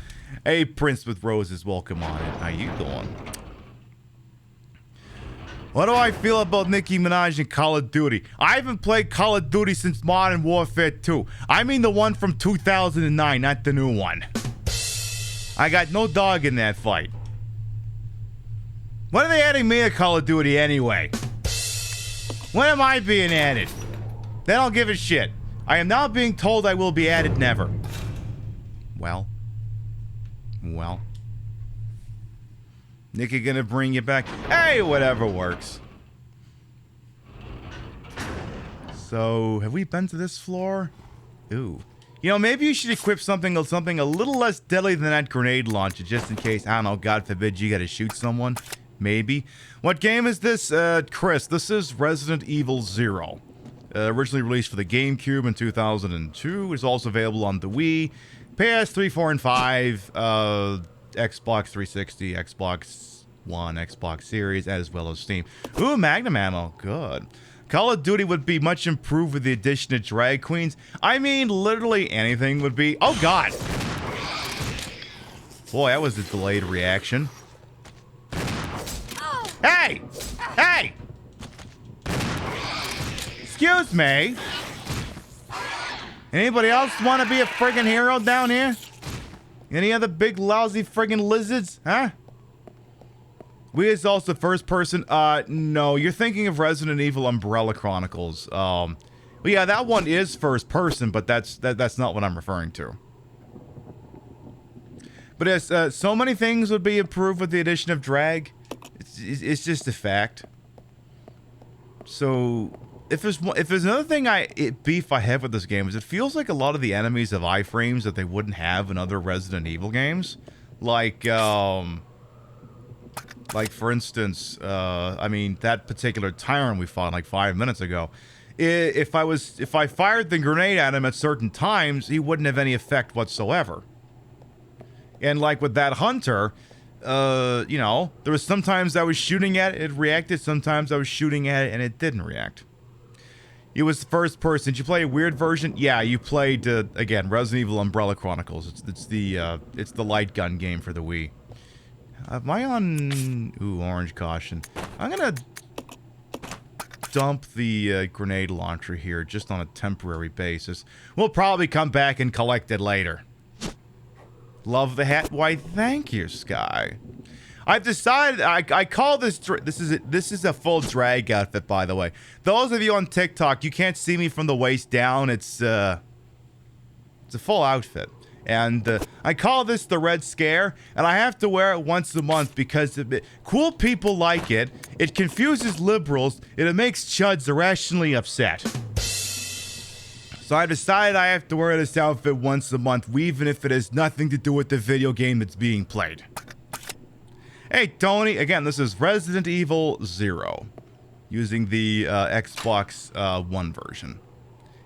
Hey, Prince with Roses, welcome on in. How you doing? What do I feel about Nicki Minaj and Call of Duty? I haven't played Call of Duty since Modern Warfare 2. I mean the one from 2009, not the new one. I got no dog in that fight. When are they adding me to Call of Duty anyway? When am I being added? They don't give a shit. I am now being told I will be added never. Well. Nicky gonna bring you back? Hey, whatever works. So, have we been to this floor? Ooh. You know, maybe you should equip something a little less deadly than that grenade launcher, just in case, I don't know, God forbid you gotta shoot someone. Maybe. What game is this, Chris? This is Resident Evil 0. Originally released for the GameCube in 2002. It's also available on the Wii, PS3, 4, and 5, Xbox 360, Xbox One, Xbox Series, as well as Steam. Ooh, Magnum ammo. Good. Call of Duty would be much improved with the addition of drag queens. I mean, literally anything would be... Oh, God! Boy, that was a delayed reaction. Hey! Hey! Excuse me. Anybody else want to be a friggin' hero down here? Any other big lousy friggin' lizards? Huh? We is also first person. No, you're thinking of Resident Evil Umbrella Chronicles. Well, yeah, that one is first person, but that's not what I'm referring to. But yes, so many things would be improved with the addition of drag. It's just a fact. So, if there's another thing beef I have with this game is it feels like a lot of the enemies have iframes that they wouldn't have in other Resident Evil games. Like for instance, I mean that particular tyrant we fought like 5 minutes ago. If I fired the grenade at him at certain times, he wouldn't have any effect whatsoever. And like with that hunter, you know, there was sometimes I was shooting at it, it reacted. Sometimes I was shooting at it and it didn't react. It was first person. Did you play a weird version? Yeah, you played again Resident Evil Umbrella Chronicles. It's the light gun game for the Wii. Am I on? Ooh, orange caution. I'm gonna dump the grenade launcher here just on a temporary basis. We'll probably come back and collect it later. Love the hat. Why, thank you, Sky. I've decided I call this this is a full drag outfit, by the way. Those of you on TikTok, you can't see me from the waist down. It's a full outfit, and I call this the Red Scare, and I have to wear it once a month because cool people like it. It confuses liberals, and it makes chuds irrationally upset. So I decided I have to wear this outfit once a month, even if it has nothing to do with the video game that's being played. Hey, Tony. Again, this is Resident Evil 0, using the Xbox One version.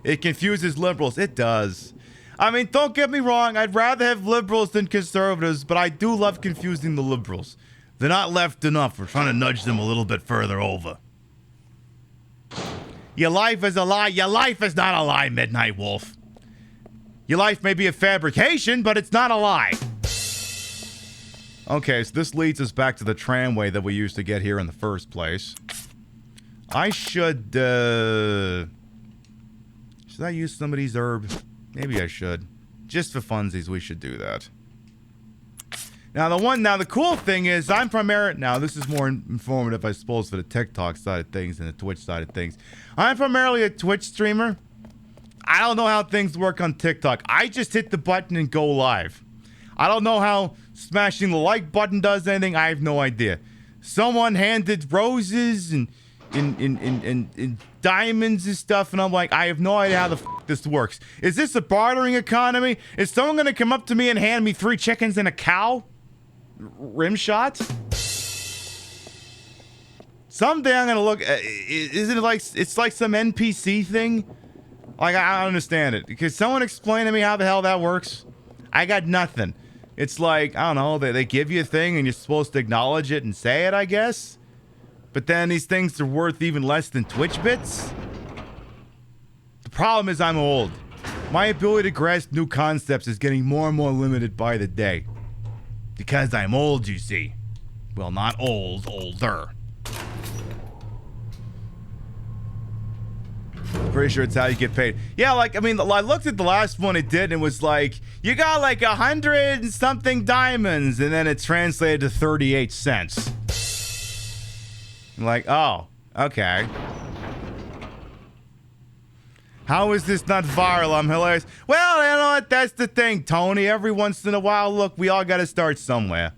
It confuses liberals. It does. I mean, don't get me wrong. I'd rather have liberals than conservatives, but I do love confusing the liberals. They're not left enough. We're trying to nudge them a little bit further over. Your life is a lie. Your life is not a lie, Midnight Wolf. Your life may be a fabrication, but it's not a lie. Okay, so this leads us back to the tramway that we used to get here in the first place. I should I use somebody's herb? Maybe I should. Just for funsies, we should do that. Now the cool thing is now this is more informative, I suppose, for the TikTok side of things than the Twitch side of things. I'm primarily a Twitch streamer. I don't know how things work on TikTok. I just hit the button and go live. I don't know how smashing the like button does anything. I have no idea. Someone handed roses and diamonds and stuff, and I'm like, I have no idea how the f this works. Is this a bartering economy? Is someone gonna come up to me and hand me 3 chickens and a cow? Rim shot? Someday I'm gonna look. Isn't it like it's like some NPC thing? Like, I don't understand it. Could someone explain to me how the hell that works? I got nothing. It's like, I don't know, they give you a thing and you're supposed to acknowledge it and say it, I guess. But then these things are worth even less than Twitch bits. The problem is I'm old. My ability to grasp new concepts is getting more and more limited by the day. Because I'm old, you see. Well, not old, older. Pretty sure it's how you get paid. Yeah, like, I mean, I looked at the last one it did, and it was like, you got like 100 and something diamonds, and then it translated to 38 cents. I'm like, oh, okay. How is this not viral? I'm hilarious. Well, you know what? That's the thing, Tony. Every once in a while, look, we all got to start somewhere.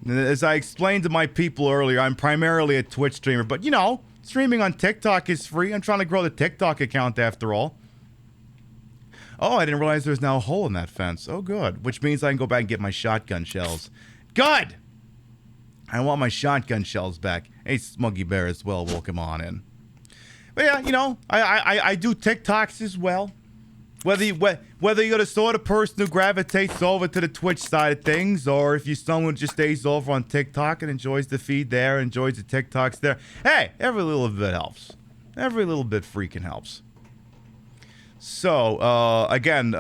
As I explained to my people earlier, I'm primarily a Twitch streamer, but you know, streaming on TikTok is free. I'm trying to grow the TikTok account after all. Oh, I didn't realize there's now a hole in that fence. Oh, good. Which means I can go back and get my shotgun shells. Good! I want my shotgun shells back. Hey, Smuggy Bear as well. Welcome on in. But yeah, you know, I do TikToks as well. Whether you're the sort of person who gravitates over to the Twitch side of things, or if you're someone who just stays over on TikTok and enjoys the feed there, enjoys the TikToks there. Hey, every little bit helps. Every little bit freaking helps. So, again,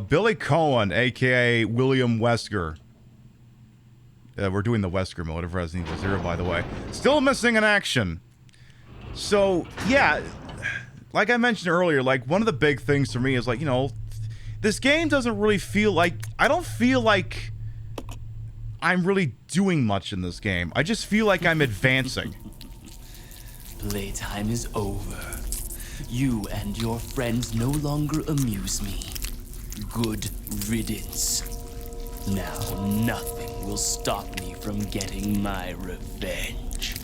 Billy Cohen, a.k.a. William Wesker. We're doing the Wesker mode of Resident Evil 0, by the way. Still missing in action. So, yeah, like I mentioned earlier, like, one of the big things for me is, like, you know, this game doesn't really feel like... I don't feel like I'm really doing much in this game. I just feel like I'm advancing. Playtime is over. You and your friends no longer amuse me. Good riddance. Now nothing will stop me from getting my revenge.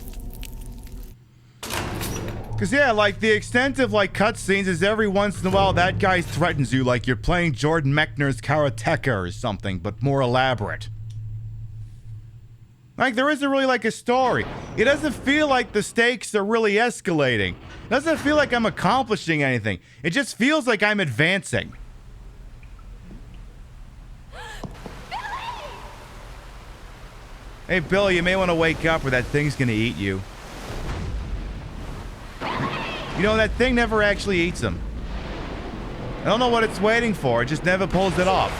Because, yeah, like, the extent of, like, cutscenes is every once in a while that guy threatens you like you're playing Jordan Mechner's Karateka or something, but more elaborate. Like, there isn't really, like, a story. It doesn't feel like the stakes are really escalating. It doesn't feel like I'm accomplishing anything. It just feels like I'm advancing. Hey, Billy, you may want to wake up or that thing's gonna eat you. You know, that thing never actually eats him. I don't know what it's waiting for. It just never pulls it off.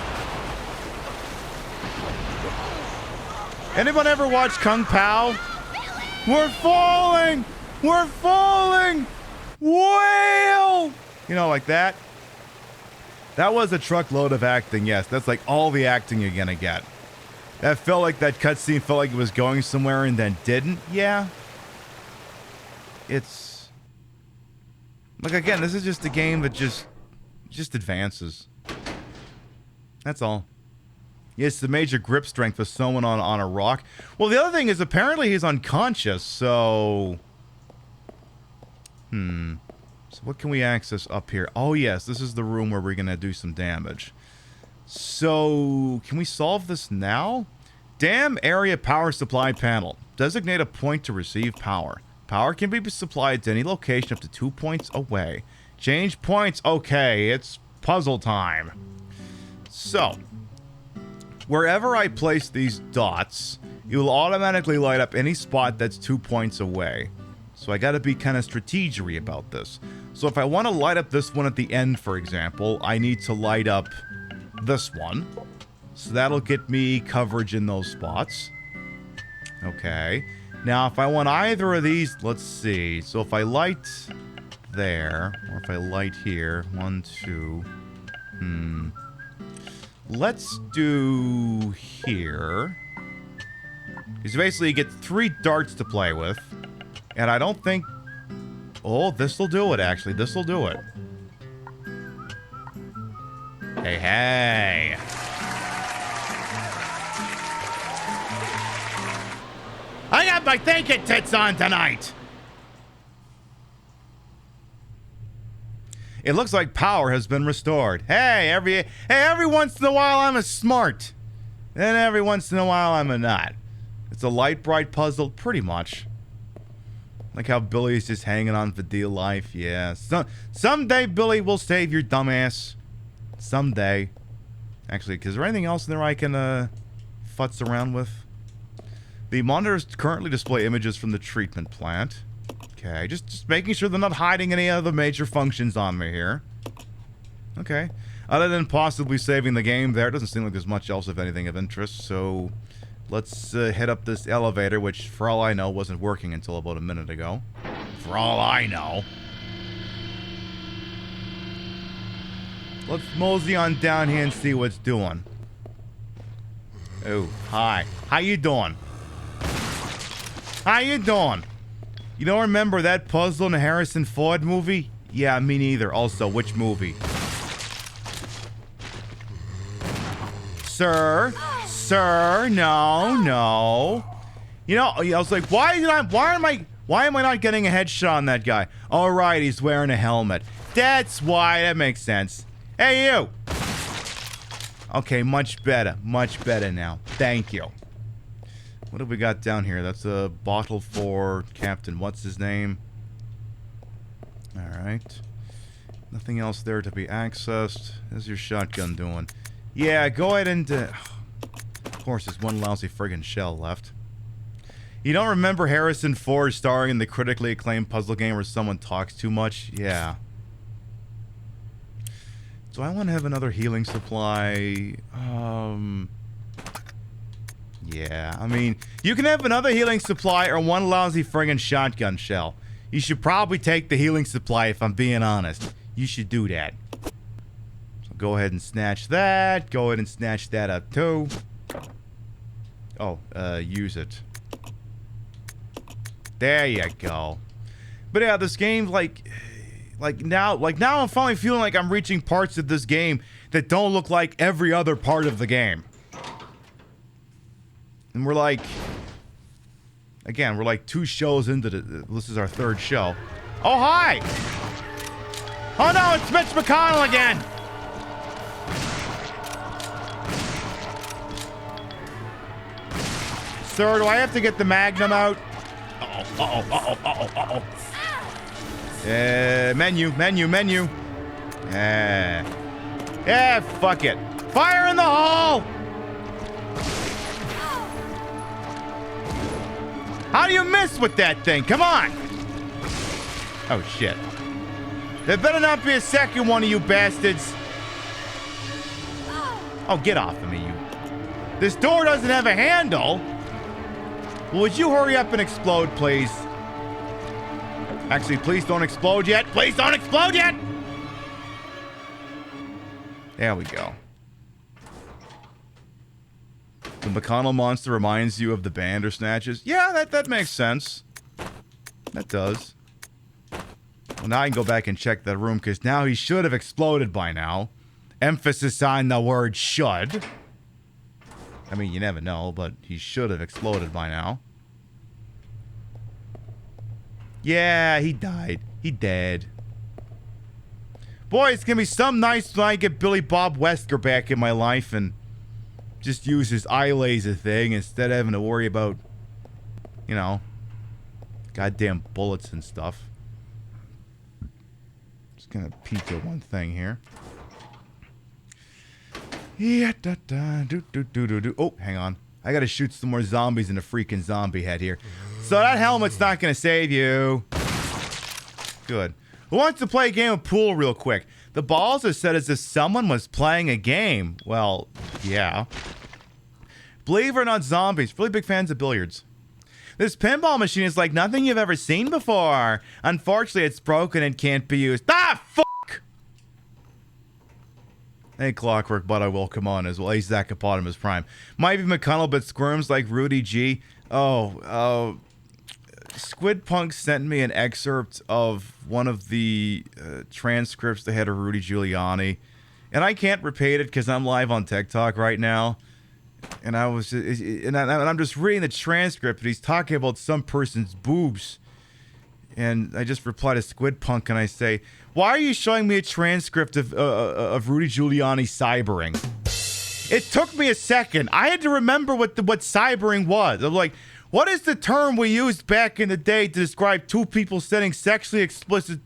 Anyone ever watch Kung Pao? We're falling! We're falling! Whale! You know, like that. That was a truckload of acting, yes. That's like all the acting you're gonna get. That felt like that cutscene felt like it was going somewhere and then didn't. Yeah. It's... Like, again, this is just a game that just advances. That's all. Yes, the major grip strength with someone on a rock. Well, the other thing is apparently he's unconscious, so... So what can we access up here? Oh, yes, this is the room where we're going to do some damage. So, can we solve this now? Dam area power supply panel. Designate a point to receive power. Power can be supplied to any location up to 2 points away. Change points. Okay, it's puzzle time. So, wherever I place these dots, it will automatically light up any spot that's 2 points away. So I gotta be kind of strategery about this. So if I want to light up this one at the end, for example, I need to light up this one. So that'll get me coverage in those spots. Okay. Now, if I want either of these, let's see. So if I light there, or if I light here, 1, 2, let's do here. Because basically you get 3 darts to play with. And I don't think... Oh, this'll do it, actually. This'll do it. Hey, hey. I got my thinking tits on tonight. It looks like power has been restored. Hey, every once in a while I'm a smart. And every once in a while I'm a not. It's a light, bright puzzle, pretty much. Like how Billy is just hanging on for dear life. Yeah. Someday Billy will save your dumbass. Someday. Actually, is there anything else in there I can futz around with? The monitors currently display images from the treatment plant. Okay, just making sure they're not hiding any other major functions on me here. Okay. Other than possibly saving the game there, it doesn't seem like there's much else of anything of interest, so... Let's head up this elevator, which, for all I know, wasn't working until about a minute ago. For all I know. Let's mosey on down here and see what's doing. Oh, hi. How you doing? How you doing? You don't remember that puzzle in the Harrison Ford movie? Yeah, me neither. Also, which movie? Sir? Sir, no. You know, I was like, why am I not getting a headshot on that guy? All right, he's wearing a helmet. That's why. That makes sense. Hey, you. Okay, much better now. Thank you. What have we got down here? That's a bottle for Captain. What's his name? All right. Nothing else there to be accessed. How's your shotgun doing? Yeah, go ahead and... Of course, there's one lousy friggin' shell left. You don't remember Harrison Ford starring in the critically acclaimed puzzle game where someone talks too much? Yeah. Do I want to have another healing supply? Yeah, I mean, you can have another healing supply or one lousy friggin' shotgun shell. You should probably take the healing supply if I'm being honest. You should do that. So go ahead and snatch that. Go ahead and snatch that up too. Oh, use it. There you go. But yeah, this game, like now I'm finally feeling like I'm reaching parts of this game that don't look like every other part of the game. And we're like, again, we're like 2 shows into this is our 3rd show. Oh, hi! Oh no, it's Mitch McConnell again! Sir, do I have to get the Magnum out? Uh-oh. Menu. Yeah, fuck it. Fire in the hole! How do you miss with that thing? Come on! Oh, shit. There better not be a second one of you bastards. Oh, get off of me, you. This door doesn't have a handle. Well, would you hurry up and explode, please? Actually, please don't explode yet. Please don't explode yet! There we go. The McConnell monster reminds you of the Bandersnatches. Yeah, that makes sense. That does. Well, now I can go back and check that room, because now he should have exploded by now. Emphasis on the word should. I mean, you never know, but he should have exploded by now. Yeah, he died. He dead. Boy, it's gonna be some nice when I get Billy Bob Wesker back in my life and just use his eye laser thing instead of having to worry about, you know, goddamn bullets and stuff. Just gonna peek at one thing here. Yeah, da da do do do do do. Oh, hang on. I gotta shoot some more zombies in the freaking zombie head here. So that helmet's not gonna save you. Good. Who wants to play a game of pool real quick? The balls are set as if someone was playing a game. Well, yeah. Believe it or not, zombies. Really big fans of billiards. This pinball machine is like nothing you've ever seen before. Unfortunately, it's broken and can't be used. Ah, fuck! Hey, Clockwork, but I will come on as well. Ace Zachapotamus Prime. Might be McConnell, but squirms like Rudy G. Squid Punk sent me an excerpt of one of the transcripts they had of Rudy Giuliani, and I can't repeat it because I'm live on TikTok right now. And I'm just reading the transcript, and he's talking about some person's boobs. And I just reply to Squid Punk, and I say, "Why are you showing me a transcript of Rudy Giuliani cybering?" It took me a second. I had to remember what cybering was. I'm like, what is the term we used back in the day to describe two people sending sexually explicit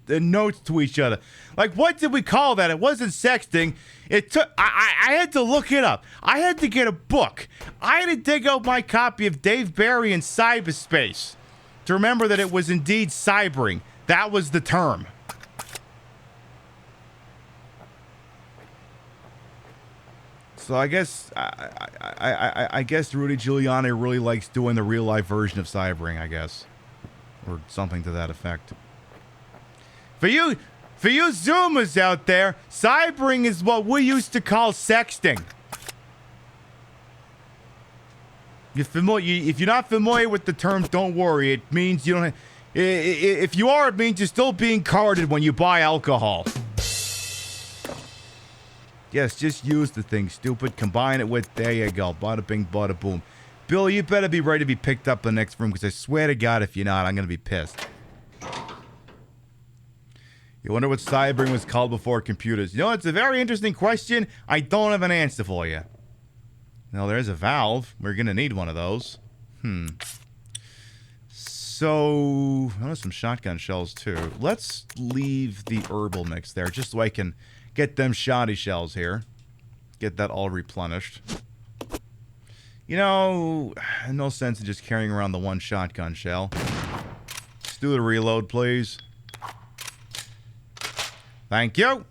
notes to each other? Like, what did we call that? It wasn't sexting. It took. I had to look it up. I had to get a book. I had to dig out my copy of Dave Barry in Cyberspace to remember that it was indeed cybering. That was the term. So I guess I guess Rudy Giuliani really likes doing the real life version of cybering, I guess, or something to that effect. For you Zoomers out there, cybering is what we used to call sexting. If you're not familiar with the term, don't worry. It means you don't. If you are, it means you're still being carded when you buy alcohol. Yes, just use the thing, stupid. Combine it with, there you go. Bada bing, bada boom. Bill, you better be ready to be picked up in the next room, because I swear to God, if you're not, I'm going to be pissed. You wonder what cybering was called before computers. You know, it's a very interesting question. I don't have an answer for you. Now, there's a valve. We're going to need one of those. So, I want some shotgun shells, too. Let's leave the herbal mix there, just so I can get them shoddy shells here. Get that all replenished. You know, no sense in just carrying around the one shotgun shell. Let's do the reload, please. Thank you.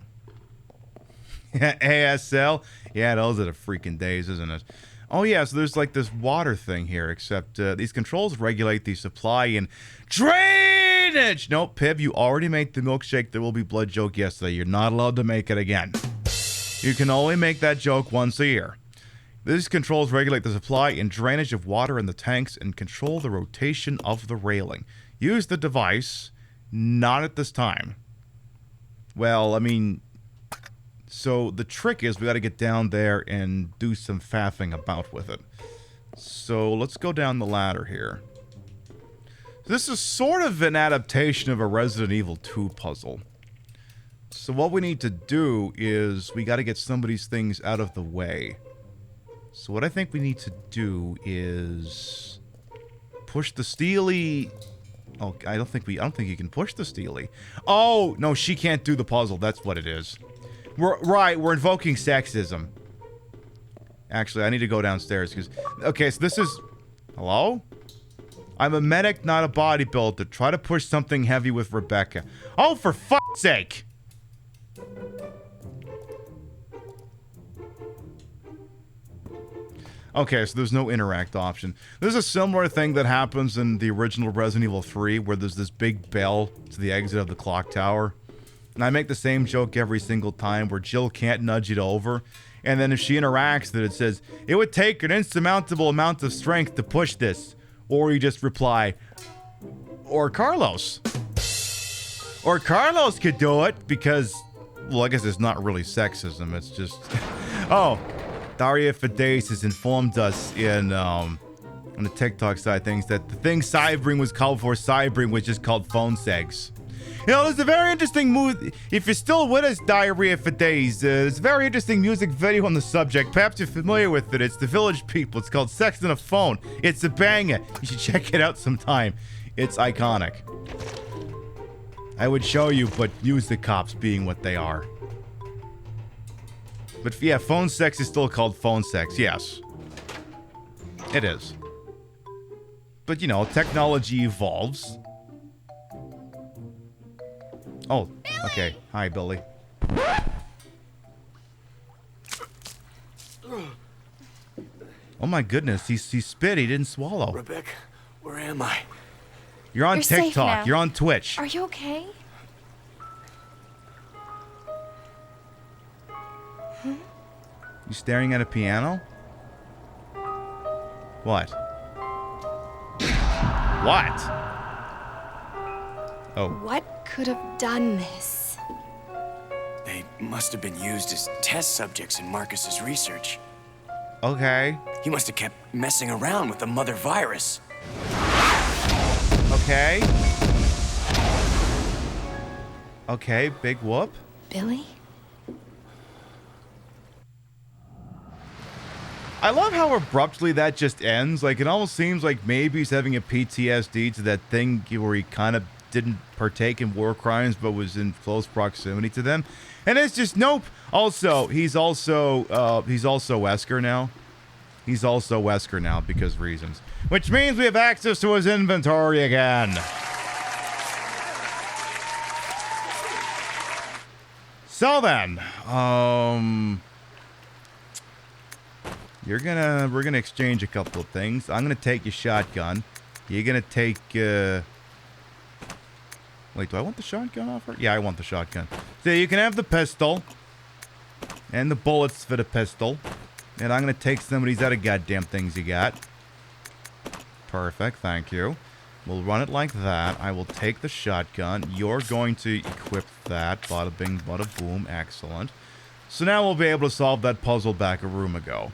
ASL. Yeah, those are the freaking days, isn't it? Oh, yeah, so there's like this water thing here, except these controls regulate the supply and drainage. Nope, Pib, you already made the milkshake There Will Be Blood joke yesterday. You're not allowed to make it again. You can only make that joke once a year. These controls regulate the supply and drainage of water in the tanks and control the rotation of the railing. Use the device, not at this time. Well, I mean, so the trick is we got to get down there and do some faffing about with it. So let's go down the ladder here. This is sort of an adaptation of a Resident Evil 2 puzzle. So what we need to do is we got to get some of these things out of the way. So what I think we need to do is push the Steely. Oh, I don't think you can push the Steely. Oh, no, she can't do the puzzle. That's what it is. We're invoking sexism. Actually, I need to go downstairs because okay, so this is hello? I'm a medic, not a bodybuilder. Try to push something heavy with Rebecca. Oh, for fuck's sake! Okay, so there's no interact option. There's a similar thing that happens in the original Resident Evil 3 where there's this big bell to the exit of the clock tower. And I make the same joke every single time where Jill can't nudge it over. And then if she interacts with it, it says, it would take an insurmountable amount of strength to push this. Or you just reply, or Carlos. Or Carlos could do it because, well, I guess it's not really sexism. It's just, oh, Daria Fides has informed us in, on the TikTok side of things that the thing cybering was called for cybering was just called phone sex. You know, there's a very interesting if you're still with us, Diarrhea for Days, there's a very interesting music video on the subject. Perhaps you're familiar with it. It's the Village People. It's called Sex on a Phone. It's a banger. You should check it out sometime. It's iconic. I would show you, but use the cops being what they are. But yeah, phone sex is still called phone sex, yes. It is. But you know, technology evolves. Oh, okay. Hi, Billy. Oh my goodness, he spit, he didn't swallow. Rebecca, where am I? You're on You're safe TikTok, now. you're on Twitch. Are you okay? You staring at a piano? What? What? Oh. What could have done this? They must have been used as test subjects in Marcus's research. Okay. He must have kept messing around with the mother virus. Okay. Okay, big whoop. Billy? I love how abruptly that just ends. Like, it almost seems like maybe he's having a PTSD to that thing where he kind of didn't partake in war crimes but was in close proximity to them. And it's just, nope. Also, he's also Wesker now. He's also Wesker now because reasons. Which means we have access to his inventory again. So then, we're gonna exchange a couple of things. I'm gonna take your shotgun. You're gonna take, wait, do I want the shotgun offer? Yeah, I want the shotgun. So you can have the pistol. And the bullets for the pistol. And I'm gonna take some of these other goddamn things you got. Perfect, thank you. We'll run it like that. I will take the shotgun. You're going to equip that. Bada bing, bada boom. Excellent. So now we'll be able to solve that puzzle back a room ago.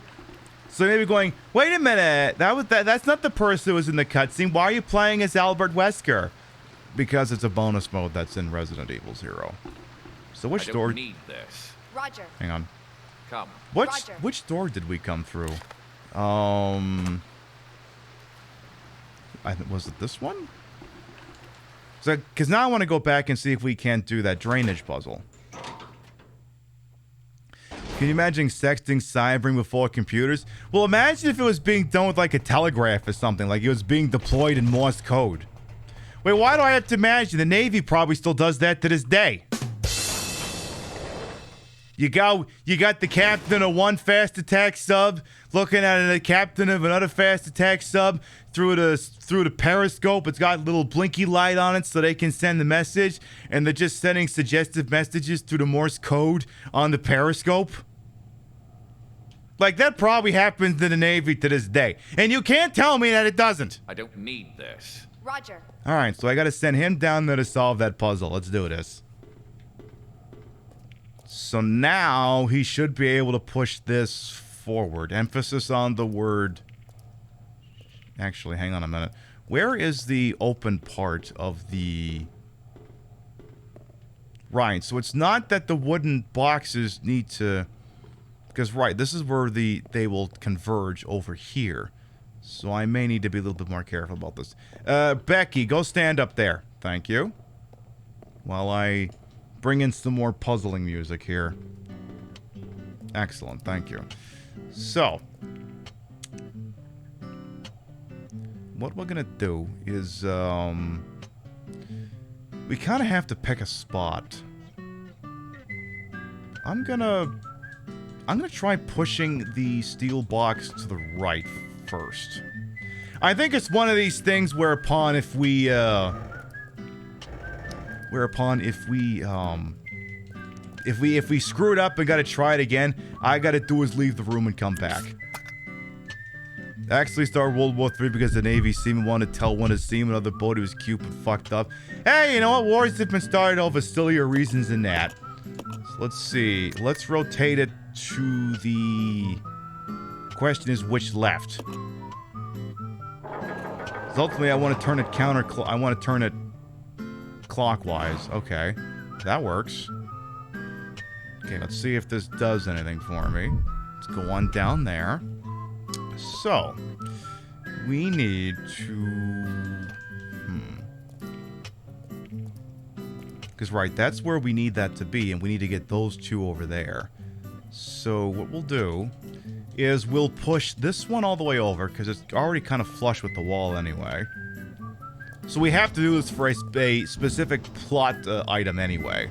So maybe going, wait a minute. That's not the person who was in the cutscene. Why are you playing as Albert Wesker? Because it's a bonus mode that's in Resident Evil 0. So which door? I don't need this. Roger. Hang on. Come. Which door did we come through? Was it this one? So, because now I want to go back and see if we can't do that drainage puzzle. Can you imagine sexting, cybering before computers? Well, imagine if it was being done with like a telegraph or something, like it was being deployed in Morse code. Wait, why do I have to imagine? The Navy probably still does that to this day. You got the captain of one fast attack sub looking at the captain of another fast attack sub through the periscope. It's got a little blinky light on it so they can send the message, and they're just sending suggestive messages through the Morse code on the periscope. Like, that probably happens in the Navy to this day. And you can't tell me that it doesn't. I don't need this. Roger. Alright, so I gotta send him down there to solve that puzzle. Let's do this. So now he should be able to push this forward. Emphasis on the word. Actually, hang on a minute. Where is the open part of the... Right, so it's not that the wooden boxes need to... Because, right, this is where they will converge over here. So I may need to be a little bit more careful about this. Becky, go stand up there. Thank you. While I bring in some more puzzling music here. Excellent, thank you. So, what we're gonna do is, we kind of have to pick a spot. I'm gonna try pushing the steel box to the right first. I think it's one of these things whereupon if we screw it up and gotta try it again, I gotta do is leave the room and come back. Actually started World War III because the Navy seaman wanted to tell one of his seamen other boat he was cute and fucked up. Hey, you know what? Wars have been started over sillier reasons than that. So let's see. Let's rotate it to the... Question is which left. 'Cause ultimately, I want to turn it I want to turn it clockwise. Okay, that works. Okay, let's see if this does anything for me. Let's go on down there. So, we need to... Because, right, that's where we need that to be, and we need to get those two over there. So, what we'll do is we'll push this one all the way over, because it's already kind of flush with the wall anyway. So we have to do this for a specific plot item anyway.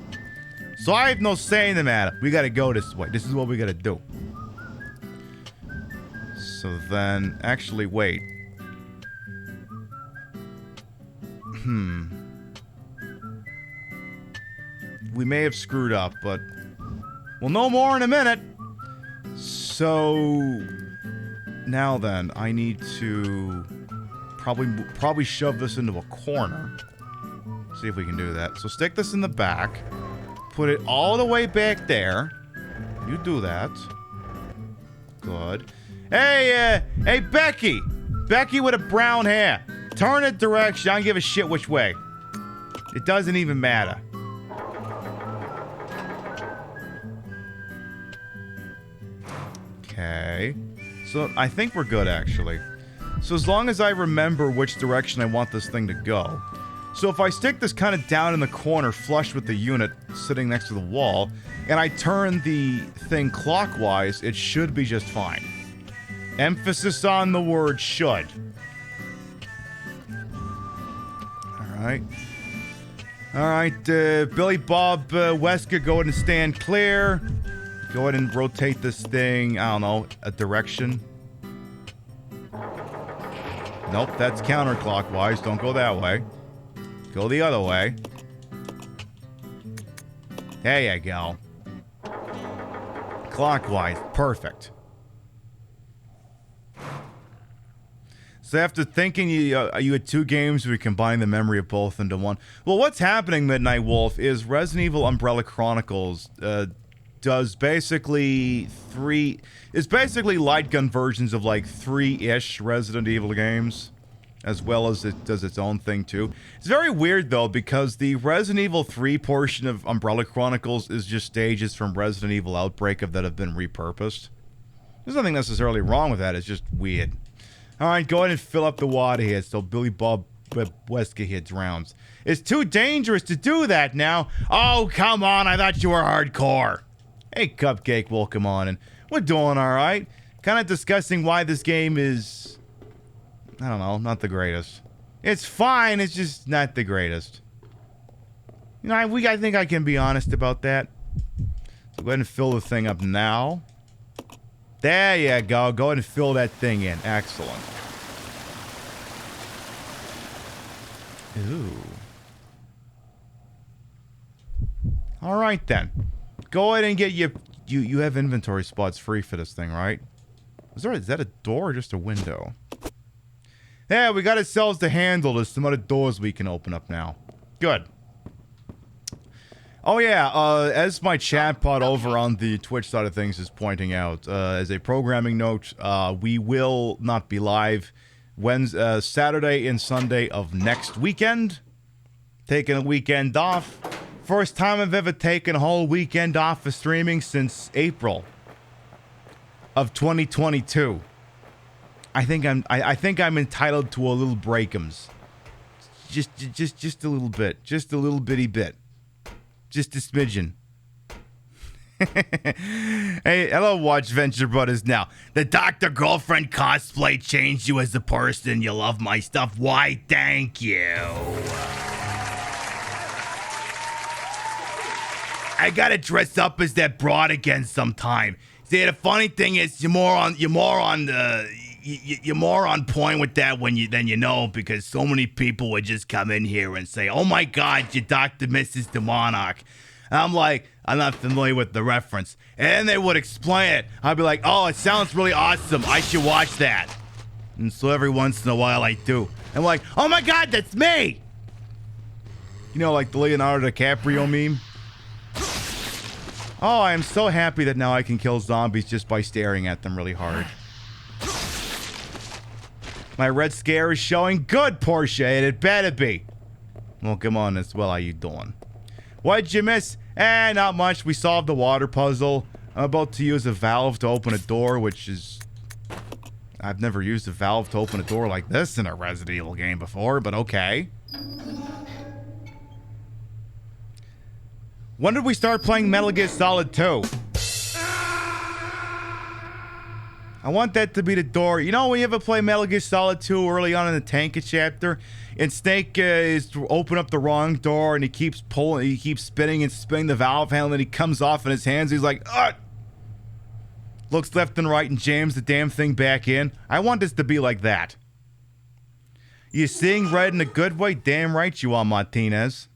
So I have no say in the matter. We gotta go this way. This is what we gotta do. So then, actually, wait. We may have screwed up, but we'll know more in a minute. So now then, I need to probably shove this into a corner. See if we can do that. So stick this in the back. Put it all the way back there. You do that. Good. Hey, hey, Becky! Becky with a brown hair. Turn it direction. I don't give a shit which way. It doesn't even matter. Okay. So, I think we're good, actually. So, as long as I remember which direction I want this thing to go. So, if I stick this kind of down in the corner, flush with the unit sitting next to the wall, and I turn the thing clockwise, it should be just fine. Emphasis on the word should. Alright. Alright, Billy Bob Wesker, go ahead and stand clear. Go ahead and rotate this thing, I don't know, a direction. Nope, that's counterclockwise. Don't go that way. Go the other way. There you go. Clockwise. Perfect. So after thinking you had two games, we combined the memory of both into one. Well, what's happening, Midnight Wolf, is Resident Evil Umbrella Chronicles does basically it's basically light gun versions of like 3-ish Resident Evil games, as well as it does its own thing too. It's very weird though, because the Resident Evil 3 portion of Umbrella Chronicles is just stages from Resident Evil Outbreak that have been repurposed. There's nothing necessarily wrong with that, it's just weird. Alright, go ahead and fill up the water here so Billy Bob Wesker here drowns. It's too dangerous to do that now. Oh, come on, I thought you were hardcore. Hey, Cupcake, welcome on, and we're doing alright. Kind of discussing why this game is, I don't know, not the greatest. It's fine, it's just not the greatest. You know, I think I can be honest about that. So go ahead and fill the thing up now. There you go. Go ahead and fill that thing in. Excellent. Ooh. Alright then. Go ahead and get you have inventory spots free for this thing, right? Is that a door or just a window? Yeah, we got ourselves the handle. There's some other doors we can open up now. Good. Oh yeah, as my chat pod over on the Twitch side of things is pointing out, as a programming note, we will not be live Saturday and Sunday of next weekend. Taking a weekend off. First time I've ever taken a whole weekend off for streaming since April of 2022. I think I'm entitled to a little breakums. Just a little bit. Just a little bitty bit. Just a smidgen. Hey, hello, Watch Venture Brothers. Now, the Dr. Girlfriend cosplay changed you as a person. You love my stuff. Why, thank you. I gotta dress up as that broad again sometime. See, the funny thing is, you're more on point with that than you know, because so many people would just come in here and say, "Oh my God, you're Dr. Mrs. the Monarch." And I'm like, I'm not familiar with the reference. And then they would explain it. I'd be like, "Oh, it sounds really awesome. I should watch that." And so every once in a while I do. I'm like, "Oh my God, that's me!" You know, like the Leonardo DiCaprio meme. Oh, I am so happy that now I can kill zombies just by staring at them really hard. My red scare is showing good, Portia, and it better be. Well, come on as well. How you doing? What'd you miss? Not much. We solved the water puzzle. I'm about to use a valve to open a door, which is... I've never used a valve to open a door like this in a Resident Evil game before, but okay. When did we start playing Metal Gear Solid 2? I want that to be the door. You know when you ever play Metal Gear Solid 2 early on in the Tanka chapter? And Snake is to open up the wrong door and he keeps spinning and spinning the valve handle and he comes off in his hands. He's like, ugh! Looks left and right and jams the damn thing back in. I want this to be like that. You seeing red in a good way? Damn right you are, Martinez.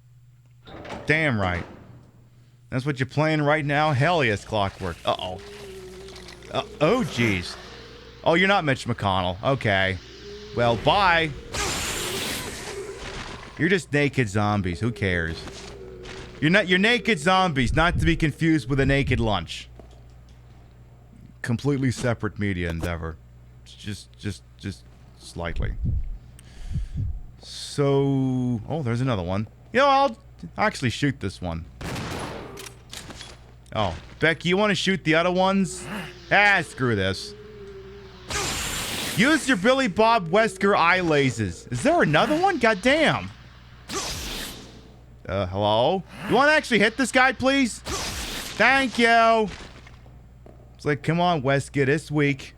Damn right. That's what you're playing right now? Hell yes, Clockwork. Uh-oh. Oh, jeez. Oh, you're not Mitch McConnell. Okay. Well, bye. You're just naked zombies. Who cares? You're naked zombies, not to be confused with a naked lunch. Completely separate media endeavor. Just slightly. So... Oh, there's another one. You know, I'll actually shoot this one. Oh, Becky, you want to shoot the other ones? Ah, screw this. Use your Billy Bob Wesker eye lasers. Is there another one? Goddamn. Hello? You want to actually hit this guy, please? Thank you. It's like, come on, Wesker, this week.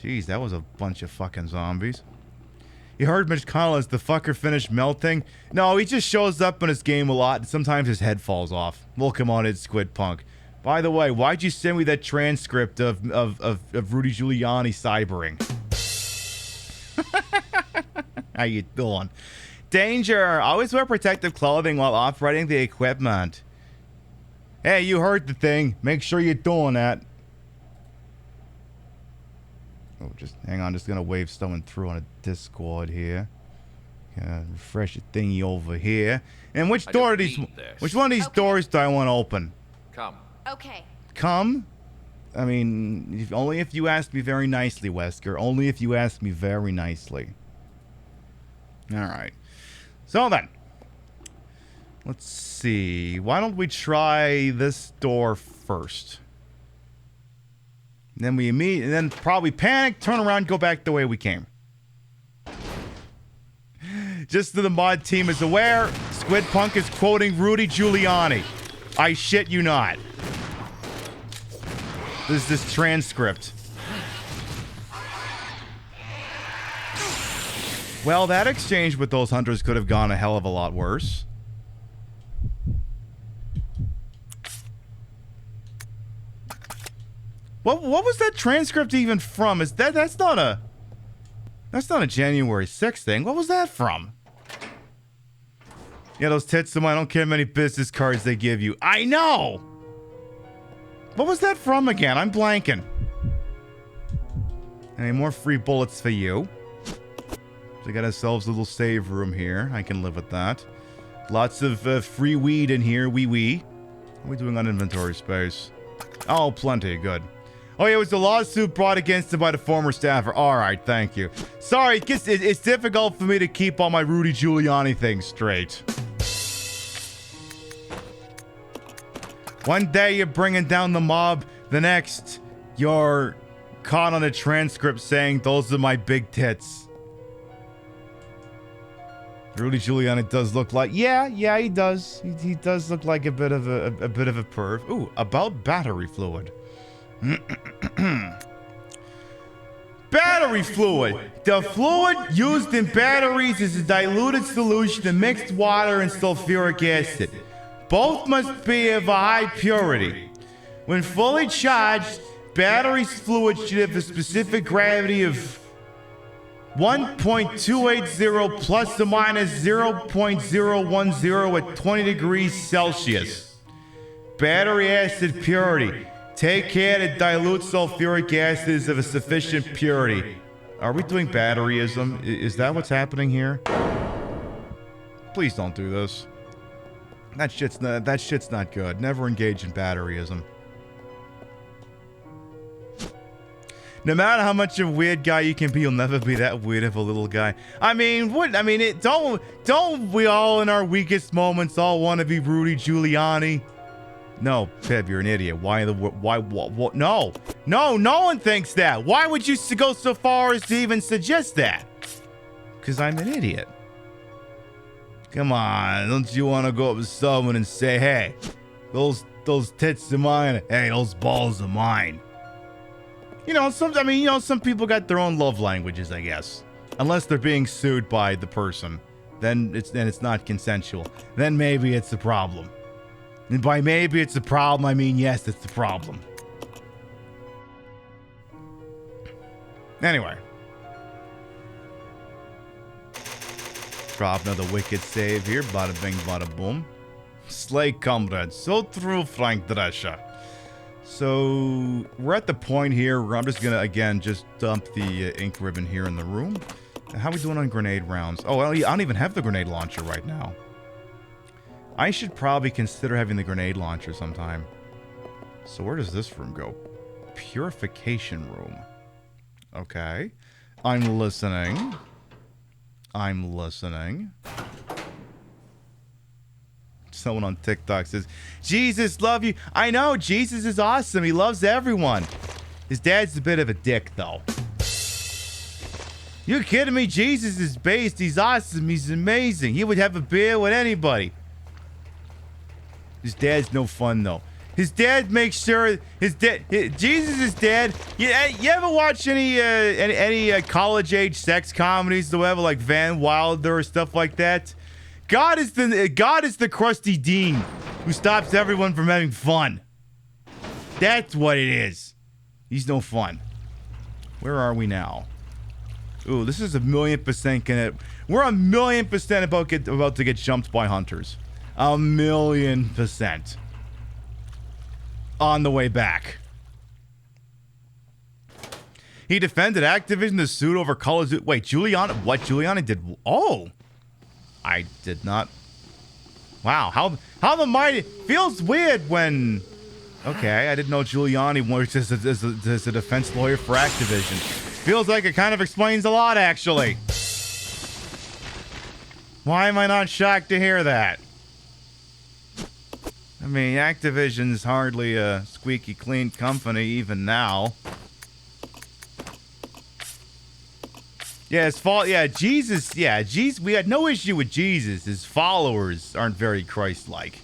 Jeez, that was a bunch of fucking zombies. You heard Mitch Connell as the fucker finished melting? No, he just shows up in his game a lot, and sometimes his head falls off. Well, come on, it's Squid Punk. By the way, why'd you send me that transcript of Rudy Giuliani cybering? How you doing? Danger! Always wear protective clothing while operating the equipment. Hey, you heard the thing. Make sure you're doing that. Oh, just hang on. Just gonna wave someone through on a Discord here. Refresh the thingy over here. And which door are these? Which one of these doors do I want to open? Come. Okay. Come? I mean, only if you ask me very nicely, Wesker. Only if you ask me very nicely. All right. So then, let's see. Why don't we try this door first? Then we and then probably panic, turn around, go back the way we came. Just so the mod team is aware, Squid Punk is quoting Rudy Giuliani. I shit you not. This is this transcript. Well, that exchange with those hunters could have gone a hell of a lot worse. What was that transcript even from? That's not a January 6th thing. What was that from? Yeah, those tits of mine, I don't care how many business cards they give you. I know! What was that from again? I'm blanking. Any more free bullets for you? So we got ourselves a little save room here. I can live with that. Lots of free weed in here. Wee. What are we doing on inventory space? Oh, plenty. Good. Oh, yeah, it was a lawsuit brought against him by the former staffer. All right, thank you. Sorry, it's difficult for me to keep all my Rudy Giuliani things straight. One day you're bringing down the mob, the next you're caught on a transcript saying those are my big tits. Rudy Giuliani does look like, yeah, he does. He does look like a bit of a perv. Ooh, about battery fluid. Battery fluid. The fluid used in batteries is a diluted solution of mixed water and sulfuric acid. Both must be of a high purity. When fully charged, battery fluid should have a specific gravity of 1.280 plus or minus 0.010 at 20 degrees Celsius. Battery acid purity. Take care to dilute sulfuric acid is of a sufficient purity. Are we doing batteryism? Is that what's happening here? Please don't do this. That shit's not good. Never engage in batteryism. No matter how much of a weird guy you can be, you'll never be that weird of a little guy. I mean, don't we all in our weakest moments all want to be Rudy Giuliani? No, Pib, you're an idiot. Why? No, no one thinks that. Why would you go so far as to even suggest that? Because I'm an idiot. Come on, don't you want to go up to someone and say, hey, those tits are mine. Hey, those balls are mine. Some people got their own love languages, I guess. Unless they're being sued by the person, then it's not consensual. Then maybe it's a problem. And by maybe it's a problem, I mean yes, it's a problem. Anyway. Drop another wicked save here. Bada bing, bada boom. Slay comrade. So true, Frank Drescher. So, we're at the point here where I'm just gonna, again, just dump the ink ribbon here in the room. How are we doing on grenade rounds? Oh, I don't even have the grenade launcher right now. I should probably consider having the grenade launcher sometime. So where does this room go? Purification room. Okay. I'm listening. Someone on TikTok says, Jesus, love you. I know, Jesus is awesome. He loves everyone. His dad's a bit of a dick, though. You kidding me? Jesus is based. He's awesome. He's amazing. He would have a beer with anybody. His dad's no fun, though. His dad makes sure Jesus' dad. You ever watch any college-age sex comedies, or whatever, like Van Wilder or stuff like that? God is the crusty dean who stops everyone from having fun. That's what it is. He's no fun. Where are we now? Ooh, this is 1,000,000% we're 1,000,000% about to get jumped by hunters. 1,000,000%. On the way back. He defended Activision the suit over Call of Duty. Wait, Giuliani? What Giuliani did? Oh, I did not. Wow, how the mighty feels weird when. Okay, I didn't know Giuliani works as a defense lawyer for Activision. Feels like it kind of explains a lot, actually. Why am I not shocked to hear that? I mean, Activision's hardly a squeaky clean company even now. Yeah, his fault. Yeah, Jesus. Yeah, Jesus. We had no issue with Jesus. His followers aren't very Christ-like.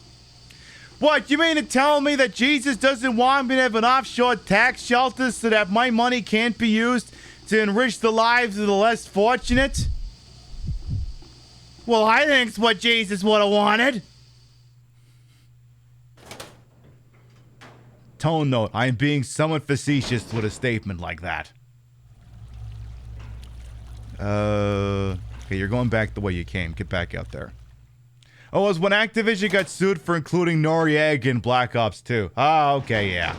What, you mean to tell me that Jesus doesn't want me to have an offshore tax shelter so that my money can't be used to enrich the lives of the less fortunate? Well, I think it's what Jesus would have wanted. Tone note, I'm being somewhat facetious with a statement like that. Okay, you're going back the way you came. Get back out there. Oh, it was when Activision got sued for including Noriega in Black Ops 2. Oh, okay, yeah.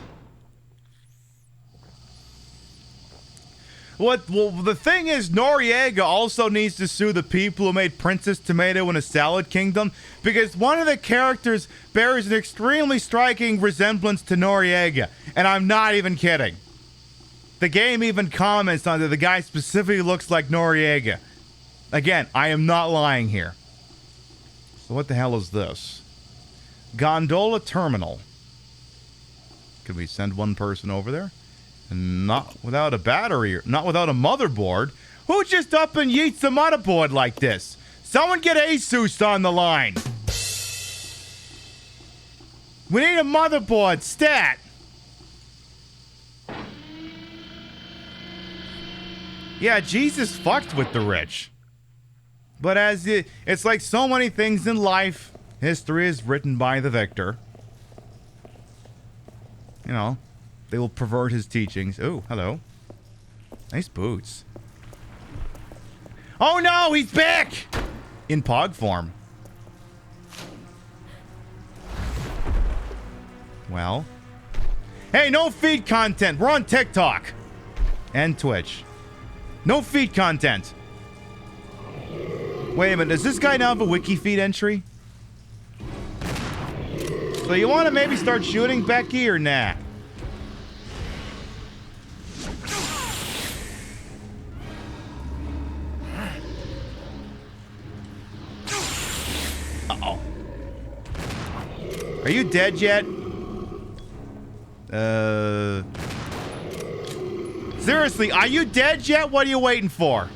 Well, the thing is, Noriega also needs to sue the people who made Princess Tomato in a Salad Kingdom, because one of the characters bears an extremely striking resemblance to Noriega, and I'm not even kidding. The game even comments on that the guy specifically looks like Noriega. Again, I am not lying here. So what the hell is this? Gondola Terminal. Could we send one person over there? Not without a battery, not without a motherboard. Who just up and yeets a motherboard like this? Someone get Asus on the line. We need a motherboard. Stat. Yeah, Jesus fucked with the rich. But it's like so many things in life, history is written by the victor. You know, they will pervert his teachings. Ooh, hello. Nice boots. Oh no, he's back! In Pog form. Well. Hey, no feed content. We're on TikTok. And Twitch. No feed content. Wait a minute, does this guy now have a wiki feed entry? So you want to maybe start shooting Becky or nah? Uh-oh. Are you dead yet? Seriously, are you dead yet? What are you waiting for?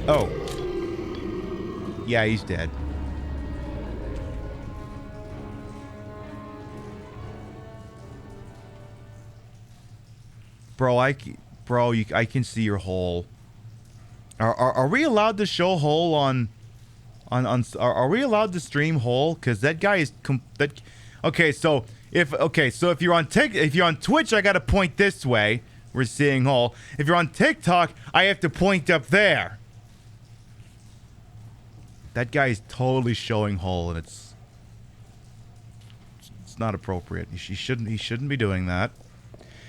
Oh. Yeah, he's dead. Bro, I can see your hole. Are we allowed to show hole on are we allowed to stream hole? Cause that guy is okay. So if you're on Twitch, I gotta point this way. We're seeing hole. If you're on TikTok, I have to point up there. That guy is totally showing hole, and it's not appropriate. He shouldn't be doing that.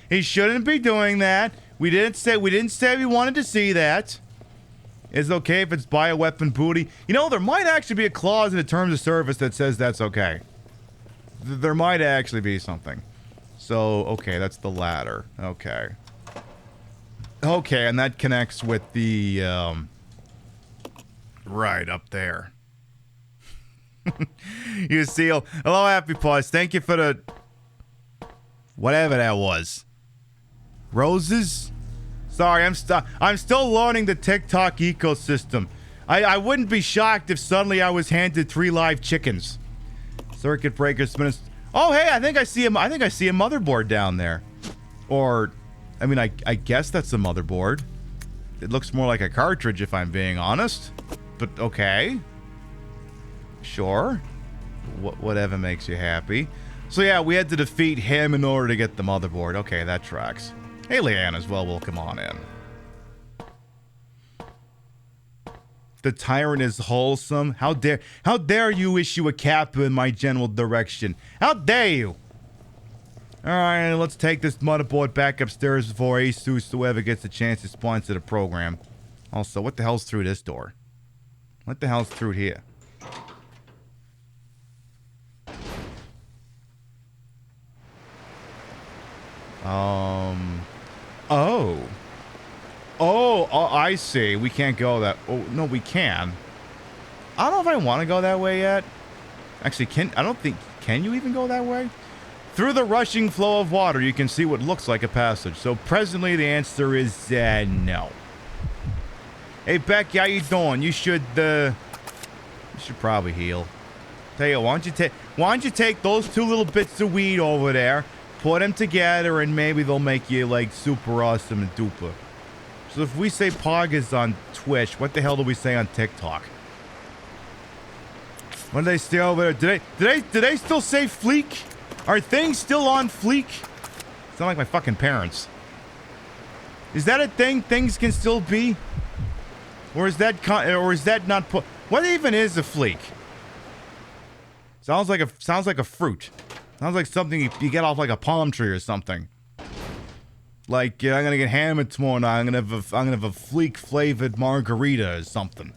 He shouldn't be doing that. We didn't say we wanted to see that. It's okay if it's bioweapon booty. You know, there might actually be a clause in the terms of service that says that's okay. There might actually be something. So, okay, that's the ladder. Okay. Okay, and that connects with the, right up there. You see, hello, Happy Paws. Thank you for the, whatever that was. Roses? Sorry, I'm still learning the TikTok ecosystem. I wouldn't be shocked if suddenly I was handed 3 live chickens. Circuit breaker spinning. Oh, hey, I think I see a motherboard down there. Or, I mean, I guess that's a motherboard. It looks more like a cartridge if I'm being honest. But okay. Sure. Whatever makes you happy. So yeah, we had to defeat him in order to get the motherboard. Okay, that tracks. Hey, Leanne as well. Well, come on in. The tyrant is wholesome. How dare you issue a kappa in my general direction? How dare you? Alright, let's take this motherboard back upstairs before Asus whoever gets a chance to sponsor the program. Also, what the hell's through this door? What the hell's through here? Oh, I see. We can't go that... Oh, no, we can. I don't know if I want to go that way yet. Actually, I don't think... Can you even go that way? Through the rushing flow of water, you can see what looks like a passage. So, presently, the answer is, no. Hey, Becky, how you doing? You should probably heal. Tell you, why don't you take those 2 little bits of weed over there, put them together, and maybe they'll make you, like, super awesome and duper. So if we say Pog is on Twitch, what the hell do we say on TikTok? When they stay over there, did they still say fleek? Are things still on fleek? Sound like my fucking parents. Is that a thing? Things can still be? Or is that not what even is a fleek? Sounds like a fruit. Sounds like something you get off like a palm tree or something. Like, I'm gonna get hammered tomorrow night. I'm gonna have a fleek flavored margarita or something.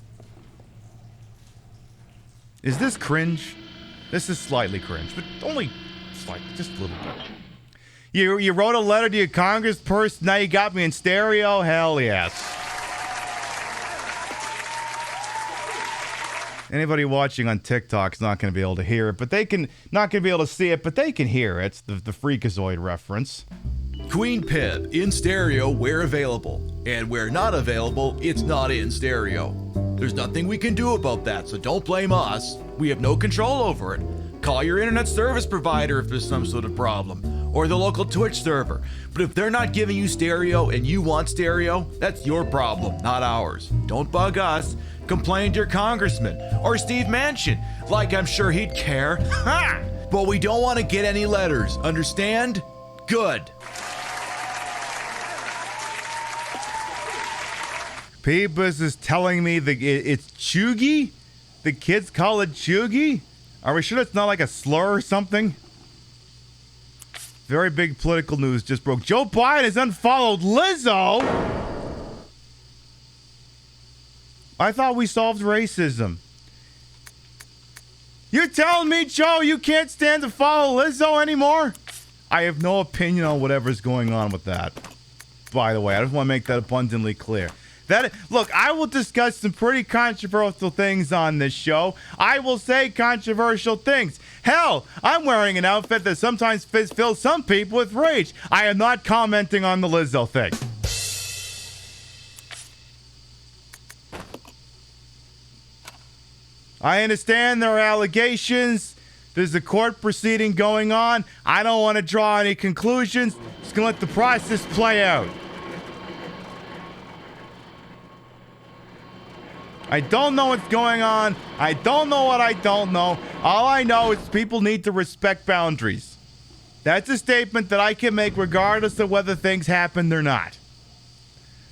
Is this cringe? This is slightly cringe, but only slightly, just a little bit. You wrote a letter to your congressperson. Now you got me in stereo. Hell yes. Anybody watching on TikTok is not going to be able to hear it, but they can not going to be able to see it, but they can hear it. It's the Freakazoid reference. Queen Pib in stereo where available. And where not available, it's not in stereo. There's nothing we can do about that, so don't blame us. We have no control over it. Call your internet service provider if there's some sort of problem, or the local Twitch server. But if they're not giving you stereo and you want stereo, that's your problem, not ours. Don't bug us. Complain to your congressman or Steve Manchin, like I'm sure he'd care. Ha! But we don't want to get any letters, understand? Good. Peebus is telling me that it's chuggy? The kids call it chuggy? Are we sure it's not like a slur or something? Very big political news just broke. Joe Biden has unfollowed Lizzo? I thought we solved racism. You're telling me, Joe, you can't stand to follow Lizzo anymore? I have no opinion on whatever's going on with that. By the way, I just want to make that abundantly clear. Look, I will discuss some pretty controversial things on this show. I will say controversial things. Hell, I'm wearing an outfit that sometimes fills some people with rage. I am not commenting on the Lizzo thing. I understand there are allegations. There's a court proceeding going on. I don't want to draw any conclusions. Just gonna let the process play out. I don't know what's going on. I don't know what I don't know. All I know is people need to respect boundaries. That's a statement that I can make regardless of whether things happened or not.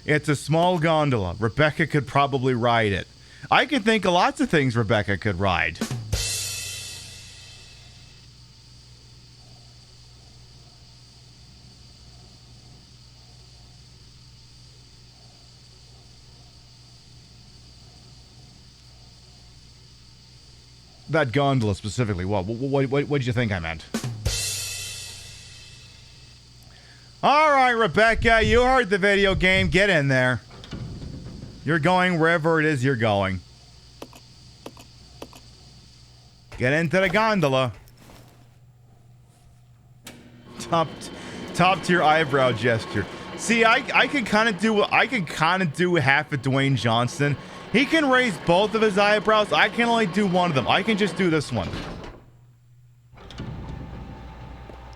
It's a small gondola. Rebecca could probably ride it. I can think of lots of things Rebecca could ride. That gondola specifically. What did you think I meant? All right, Rebecca, you heard the video game. Get in there. You're going wherever it is you're going. Get into the gondola. Top tier eyebrow gesture. See, I can kind of do half of Dwayne Johnson. He can raise both of his eyebrows. I can only do one of them. I can just do this one.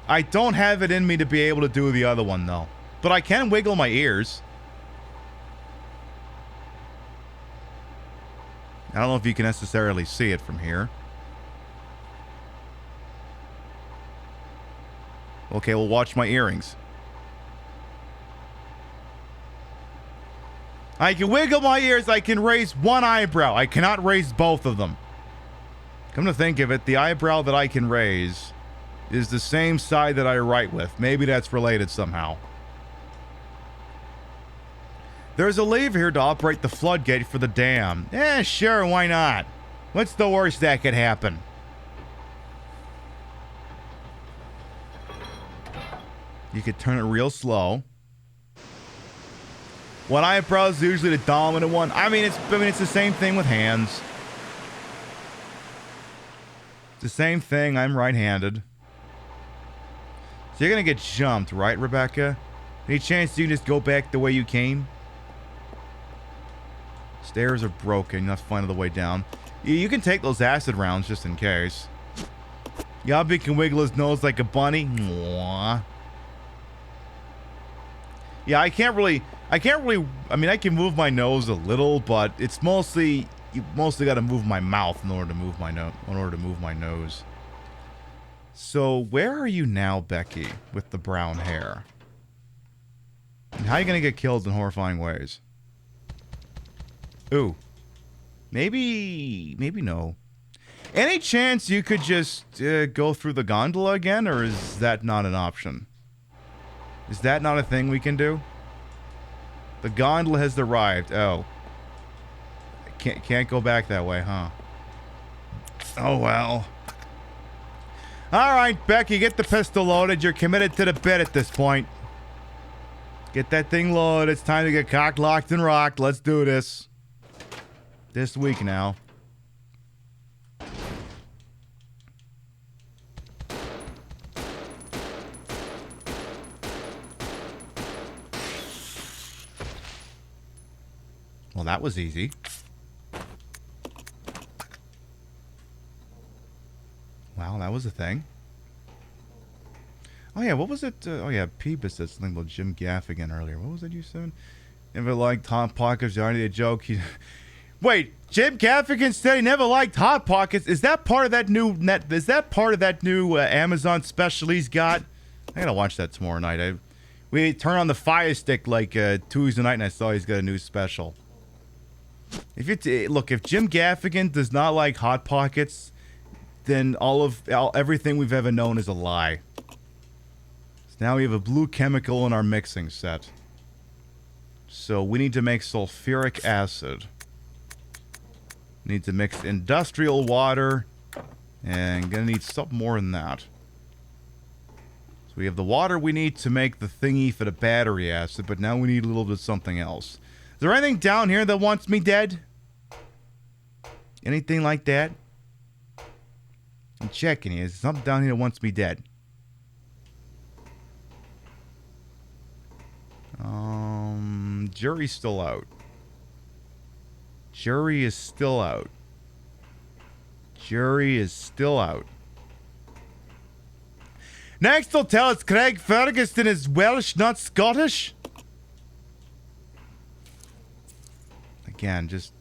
I don't have it in me to be able to do the other one, though. But I can wiggle my ears. I don't know if you can necessarily see it from here. Okay, well, watch my earrings. I can wiggle my ears. I can raise one eyebrow. I cannot raise both of them. Come to think of it, the eyebrow that I can raise is the same side that I write with. Maybe that's related somehow. There's a lever here to operate the floodgate for the dam. Sure, why not? What's the worst that could happen? You could turn it real slow. One eyebrow is usually the dominant one. I mean, it's the same thing with hands. It's the same thing. I'm right-handed. So you're gonna get jumped, right, Rebecca? Any chance you can just go back the way you came? Stairs are broken. Let's find the way down. You can take those acid rounds just in case. Yabby can wiggle his nose like a bunny. Mwah. Yeah, I can't really, I mean, I can move my nose a little, but it's mostly, you mostly got to move my mouth in order to move my nose. So, where are you now, Becky, with the brown hair? And how are you going to get killed in horrifying ways? Ooh. Maybe no. Any chance you could just go through the gondola again, or is that not an option? Is that not a thing we can do? The gondola has arrived. Oh. Can't go back that way, huh? Oh, well. Alright, Becky, get the pistol loaded. You're committed to the bit at this point. Get that thing loaded. It's time to get cock locked and rocked. Let's do this. This week now. Well, that was easy. Wow, that was a thing. Oh yeah, what was it? Oh yeah, PiBcast said something about Jim Gaffigan earlier. What was it you said? Never liked Hot Pockets. Already a joke. Wait, Jim Gaffigan said he never liked Hot Pockets. Is that part of that new Amazon special he's got? I gotta watch that tomorrow night. We turn on the Fire Stick like Tuesday night, and I saw he's got a new special. If Jim Gaffigan does not like Hot Pockets, then everything we've ever known is a lie. So now we have a blue chemical in our mixing set. So we need to make sulfuric acid. Need to mix industrial water, and gonna need something more than that. So we have the water we need to make the thingy for the battery acid, but now we need a little bit of something else. Is there anything down here that wants me dead? Anything like that? I'm checking here. Is there something down here that wants me dead? Jury's still out. Jury is still out. Jury is still out. Next, they'll tell us Craig Ferguson is Welsh, not Scottish. Again, just...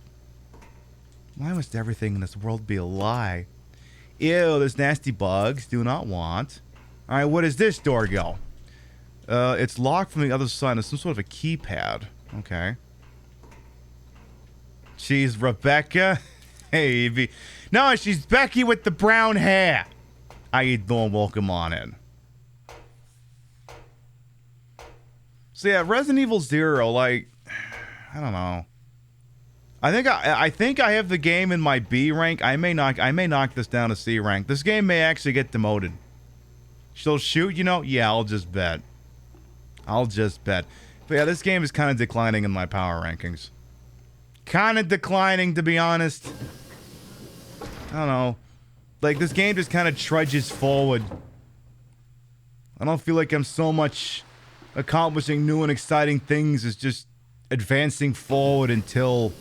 why must everything in this world be a lie? Ew, there's nasty bugs. Do not want. Alright, where does this door go? It's locked from the other side. There's some sort of a keypad. Okay. She's Rebecca. Hey, Evie. No, she's Becky with the brown hair. How you doing? Welcome on in. So yeah, Resident Evil 0, like, I don't know. I think I have the game in my B rank. I may knock this down to C rank. This game may actually get demoted. She'll shoot, you know? Yeah, I'll just bet. But yeah, this game is kind of declining in my power rankings. Kind of declining, to be honest. I don't know. Like, this game just kind of trudges forward. I don't feel like I'm so much accomplishing new and exciting things as just advancing forward until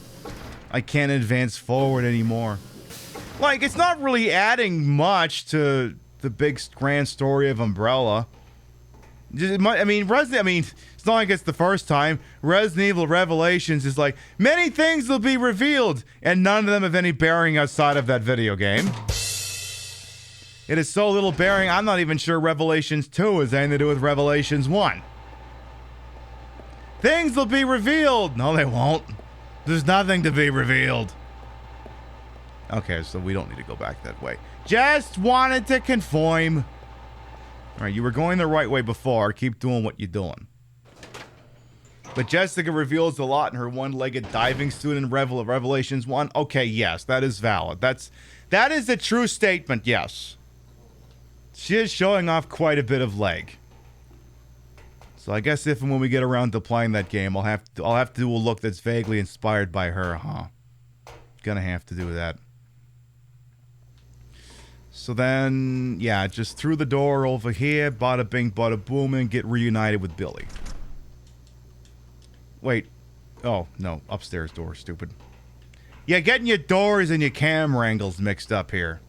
I can't advance forward anymore. Like, it's not really adding much to the big grand story of Umbrella. It's not like it's the first time. Resident Evil Revelations is like, many things will be revealed, and none of them have any bearing outside of that video game. It is so little bearing, I'm not even sure Revelations 2 has anything to do with Revelations 1. Things will be revealed! No, they won't. There's nothing to be revealed. Okay, so we don't need to go back that way. Just wanted to conform. Alright, you were going the right way before. Keep doing what you're doing. But Jessica reveals a lot in her one-legged diving suit in Revelations 1. Okay, yes, that is valid. That is a true statement, yes. She is showing off quite a bit of leg. So I guess if and when we get around to playing that game, I'll have to do a look that's vaguely inspired by her, huh? Gonna have to do that. So then, yeah, just through the door over here, bada bing, bada boom, and get reunited with Billy. Wait. Oh, no. Upstairs door, stupid. Yeah, getting your doors and your camera angles mixed up here.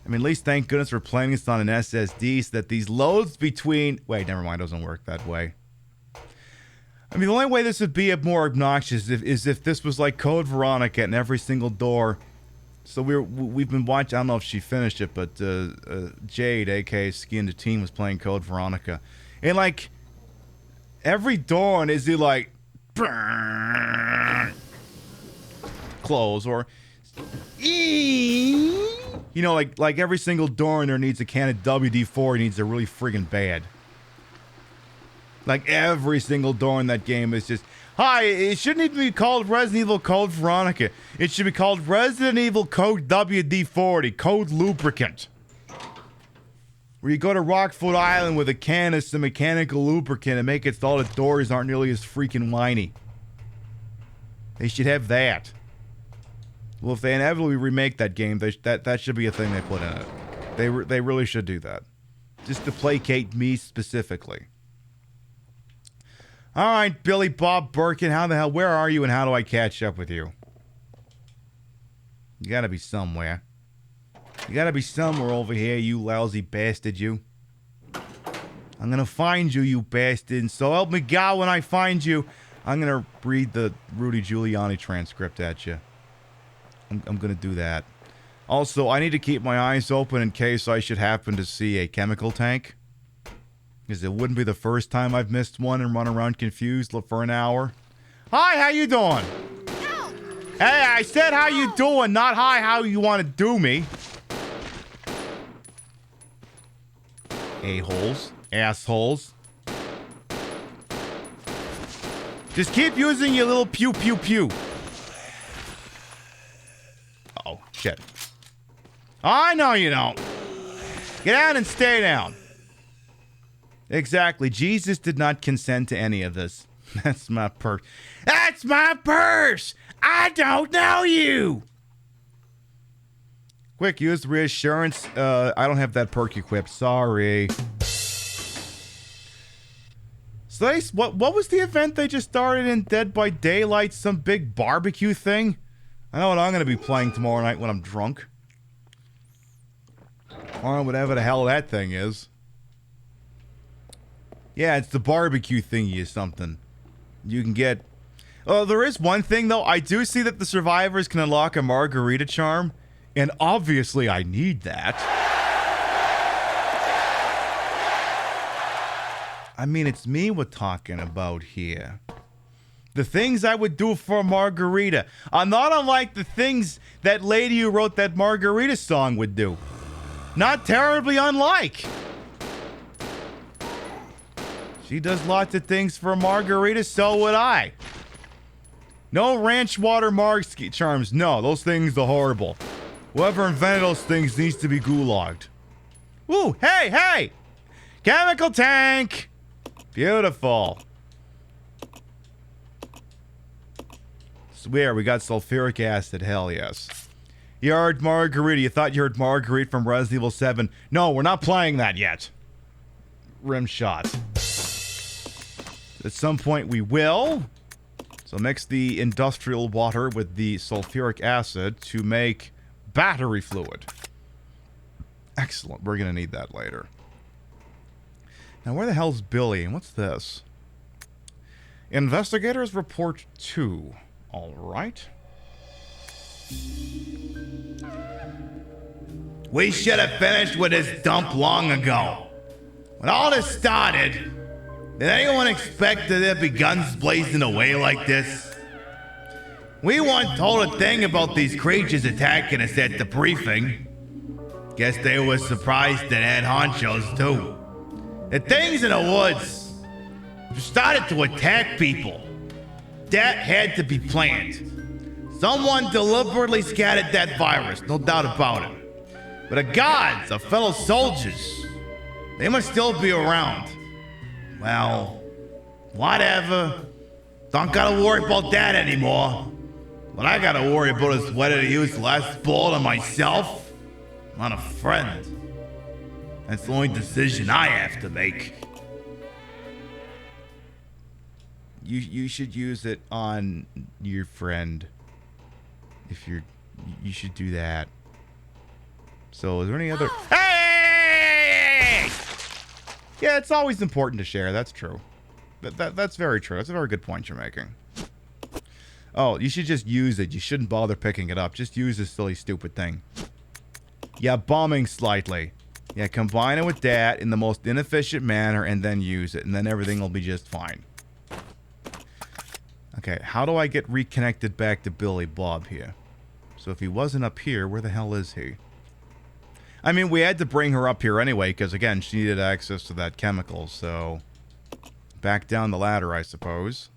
I mean, at least thank goodness we're playing this on an SSD so that these loads between... Wait, never mind. It doesn't work that way. I mean, the only way this would be more obnoxious is if this was like Code Veronica and every single door... So we've been watching, I don't know if she finished it, but Jade, aka Ski and the Team, was playing Code Veronica. And like, every door on is like, close, or, you know, like every single door in there needs a can of WD-40, needs a really friggin' bad. Like every single door in that game is just, hi, it shouldn't even be called Resident Evil Code Veronica. It should be called Resident Evil Code WD-40, Code Lubricant. Where you go to Rockfoot Island with a can of some mechanical lubricant and make it so all the doors aren't nearly as freaking whiny. They should have that. Well, if they inevitably remake that game, that should be a thing they put in it. They really should do that. Just to placate me specifically. All right, Billy Bob Birkin, how the hell, where are you and how do I catch up with you? You gotta be somewhere. You gotta be somewhere over here, you lousy bastard, you. I'm gonna find you, you bastard. And so help me God, when I find you, I'm gonna read the Rudy Giuliani transcript at you. I'm gonna do that. Also, I need to keep my eyes open in case I should happen to see a chemical tank. Because it wouldn't be the first time I've missed one and run around confused for an hour. Hi, how you doing? No. Hey, I said how you doing, not hi, how you want to do me. A-holes. Assholes. Just keep using your little pew pew pew. Oh, shit. I know you don't. Get down and stay down. Exactly. Jesus did not consent to any of this. That's my purse. That's my purse! I don't know you! Quick, use reassurance. I don't have that perk equipped. Sorry. So what was the event they just started in Dead by Daylight? Some big barbecue thing? I know what I'm going to be playing tomorrow night when I'm drunk. Or whatever the hell that thing is. Yeah, it's the barbecue thingy or something. You can get... Oh, there is one thing, though. I do see that the survivors can unlock a margarita charm. And obviously, I need that. I mean, it's me we're talking about here. The things I would do for a margarita are not unlike the things that lady who wrote that margarita song would do. Not terribly unlike. She does lots of things for a margarita, so would I. No ranch water marg charms. No, those things are horrible. Whoever invented those things needs to be gulagged. Woo, hey, hey! Chemical tank! Beautiful. Swear, we got sulfuric acid, hell yes. You heard Marguerite. You thought you heard Marguerite from Resident Evil 7. No, we're not playing that yet. Rim shot. At some point we will. So mix the industrial water with the sulfuric acid to make battery fluid. Excellent. We're going to need that later. Now, where the hell's Billy? And what's this? Investigators report 2. All right. We should have finished with this dump long ago. When all this started, did anyone expect that there'd be guns blazing away like this? We weren't told a thing about these creatures attacking us at the briefing. Guess they were surprised that had honchos too. The things in the woods started to attack people. That had to be planned. Someone deliberately scattered that virus, no doubt about it. But the gods, our fellow soldiers, they must still be around. Well, whatever. Don't gotta worry about that anymore. What I gotta worry about is whether to use the last bullet on myself, on a friend. That's the only decision I have to make. You should use it on your friend. If you should do that. So is there any other... Hey! Yeah, it's always important to share. That's true. That's very true. That's a very good point you're making. Oh, you should just use it. You shouldn't bother picking it up. Just use this silly, stupid thing. Yeah, bombing slightly. Yeah, combine it with that in the most inefficient manner and then use it. And then everything will be just fine. Okay, how do I get reconnected back to Billy Bob here? So if he wasn't up here, where the hell is he? I mean, we had to bring her up here anyway, because again, she needed access to that chemical, so... Back down the ladder, I suppose.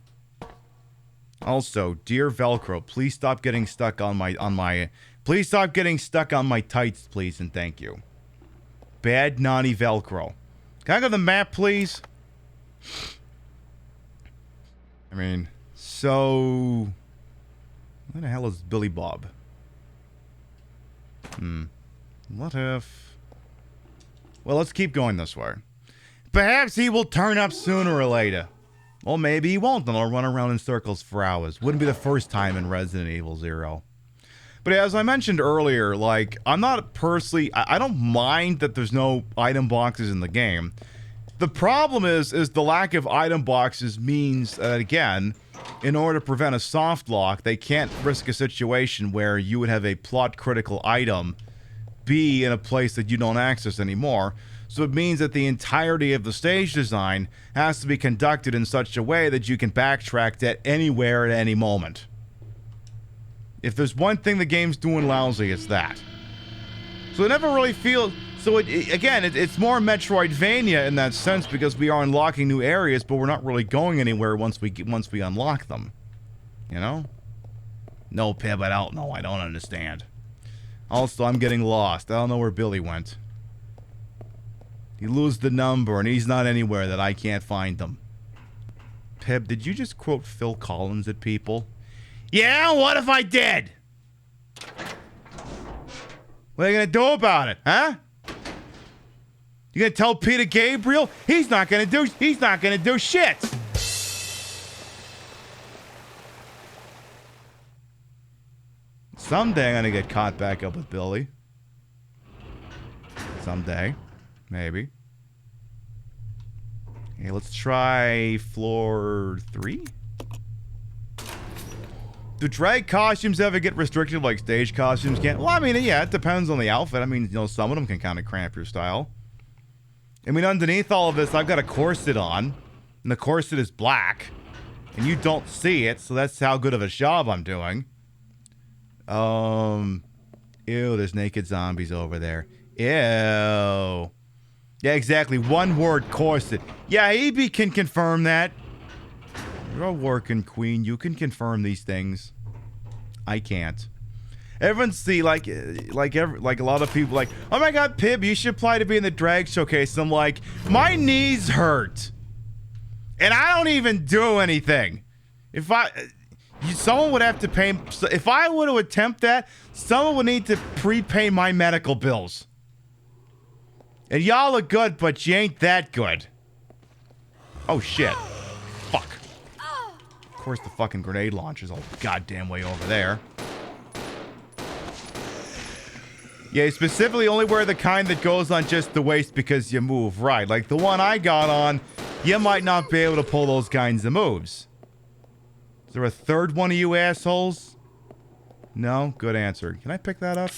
Also, dear Velcro, please stop getting stuck on my... Please stop getting stuck on my tights, please, and thank you. Bad, naughty Velcro. Can I go to the map, please? I mean, so... Where the hell is Billy Bob? What if... Well, let's keep going this way. Perhaps he will turn up sooner or later. Well, maybe he won't, then I'll run around in circles for hours. Wouldn't be the first time in Resident Evil 0. But as I mentioned earlier, like, I'm not personally... I don't mind that there's no item boxes in the game. The problem is the lack of item boxes means that, again, in order to prevent a soft lock, they can't risk a situation where you would have a plot-critical item be in a place that you don't access anymore. So it means that the entirety of the stage design has to be conducted in such a way that you can backtrack to anywhere at any moment. If there's one thing the game's doing lousy, it's that. So it never really feels... So it's more Metroidvania in that sense because we are unlocking new areas, but we're not really going anywhere once we unlock them. You know? No, Pib, I don't know. I don't understand. Also, I'm getting lost. I don't know where Billy went. You lose the number, and he's not anywhere that I can't find them. Pib, did you just quote Phil Collins at people? Yeah, what if I did? What are you gonna do about it, huh? You gonna tell Peter Gabriel? He's not gonna do shit. Someday I'm gonna get caught back up with Billy. Someday. Maybe. Okay, let's try floor 3. Do drag costumes ever get restricted like stage costumes can? Well, I mean, yeah, it depends on the outfit. I mean, you know, some of them can kind of cramp your style. I mean, underneath all of this, I've got a corset on, and the corset is black, and you don't see it, so that's how good of a job I'm doing. Ew, there's naked zombies over there. Ew. Yeah, exactly. One word, corset. Yeah, EB can confirm that. You're a working queen. You can confirm these things. I can't. Everyone see, like a lot of people like, oh my god, Pib, you should apply to be in the drag showcase. I'm like, my knees hurt. And I don't even do anything. Someone would have to pay, if I were to attempt that, someone would need to prepay my medical bills. And y'all are good, but you ain't that good. Oh, shit. Fuck. Of course, the fucking grenade launcher's all goddamn way over there. Yeah, specifically only wear the kind that goes on just the waist because you move. Right, like the one I got on, you might not be able to pull those kinds of moves. Is there a third one of you assholes? No? Good answer. Can I pick that up?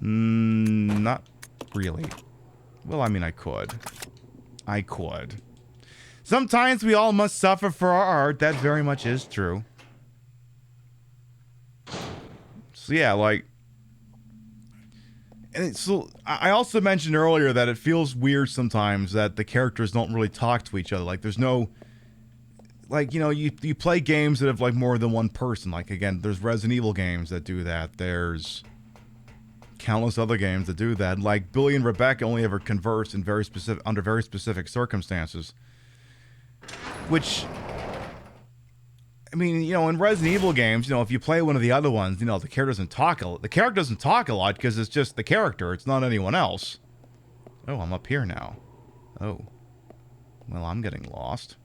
Not really. Well, I mean, I could. Sometimes we all must suffer for our art. That very much is true. So yeah, like... And so I also mentioned earlier that it feels weird sometimes that the characters don't really talk to each other. Like, there's no... Like, you know, you play games that have, like, more than one person. Like, again, there's Resident Evil games that do that. There's countless other games that do that. Like, Billy and Rebecca only ever converse in under very specific circumstances. Which... I mean, you know, in Resident Evil games, you know, if you play one of the other ones, you know, the character doesn't talk a lot because it's just the character. It's not anyone else. Oh, I'm up here now. Oh. Well, I'm getting lost.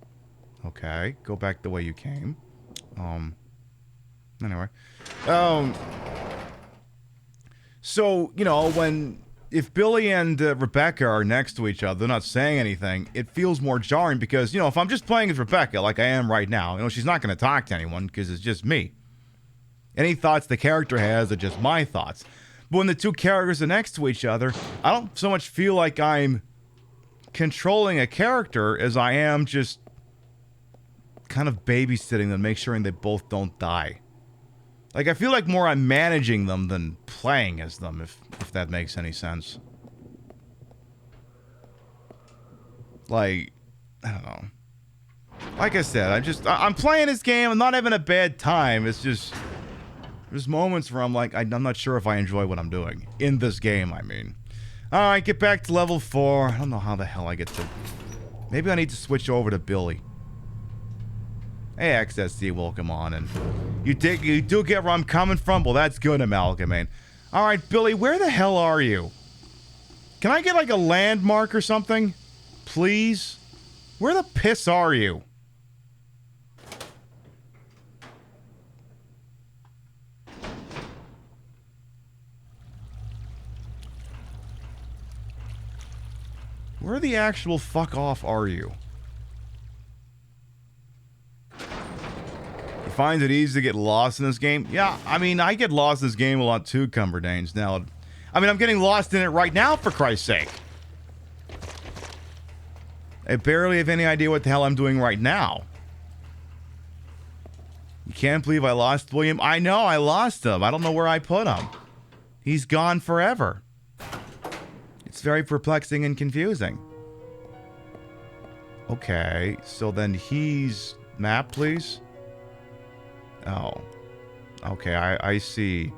Okay. Go back the way you came. Anyway. So, you know, if Billy and Rebecca are next to each other, they're not saying anything, it feels more jarring because, you know, if I'm just playing as Rebecca, like I am right now, you know, she's not going to talk to anyone because it's just me. Any thoughts the character has are just my thoughts. But when the two characters are next to each other, I don't so much feel like I'm controlling a character as I am just kind of babysitting them, make sure they both don't die. Like, I feel like more I'm managing them than playing as them, if that makes any sense. Like, I don't know. Like I said, I'm playing this game, I'm not having a bad time, it's just... There's moments where I'm like, I'm not sure if I enjoy what I'm doing. In this game, I mean. Alright, get back to level 4. I don't know how the hell I get to... Maybe I need to switch over to Billy. Hey, XSC, welcome on, and you do get where I'm coming from? Well, that's good, Amalgamate. Alright, Billy, where the hell are you? Can I get, like, a landmark or something? Please? Where the piss are you? Where the actual fuck off are you? You find it easy to get lost in this game? Yeah, I mean, I get lost in this game a lot too, Cumberdanes. Now, I mean, I'm getting lost in it right now, for Christ's sake. I barely have any idea what the hell I'm doing right now. You can't believe I lost William? I know, I lost him. I don't know where I put him. He's gone forever. It's very perplexing and confusing. Okay, so then he's... Map, please? Oh. Okay, I see.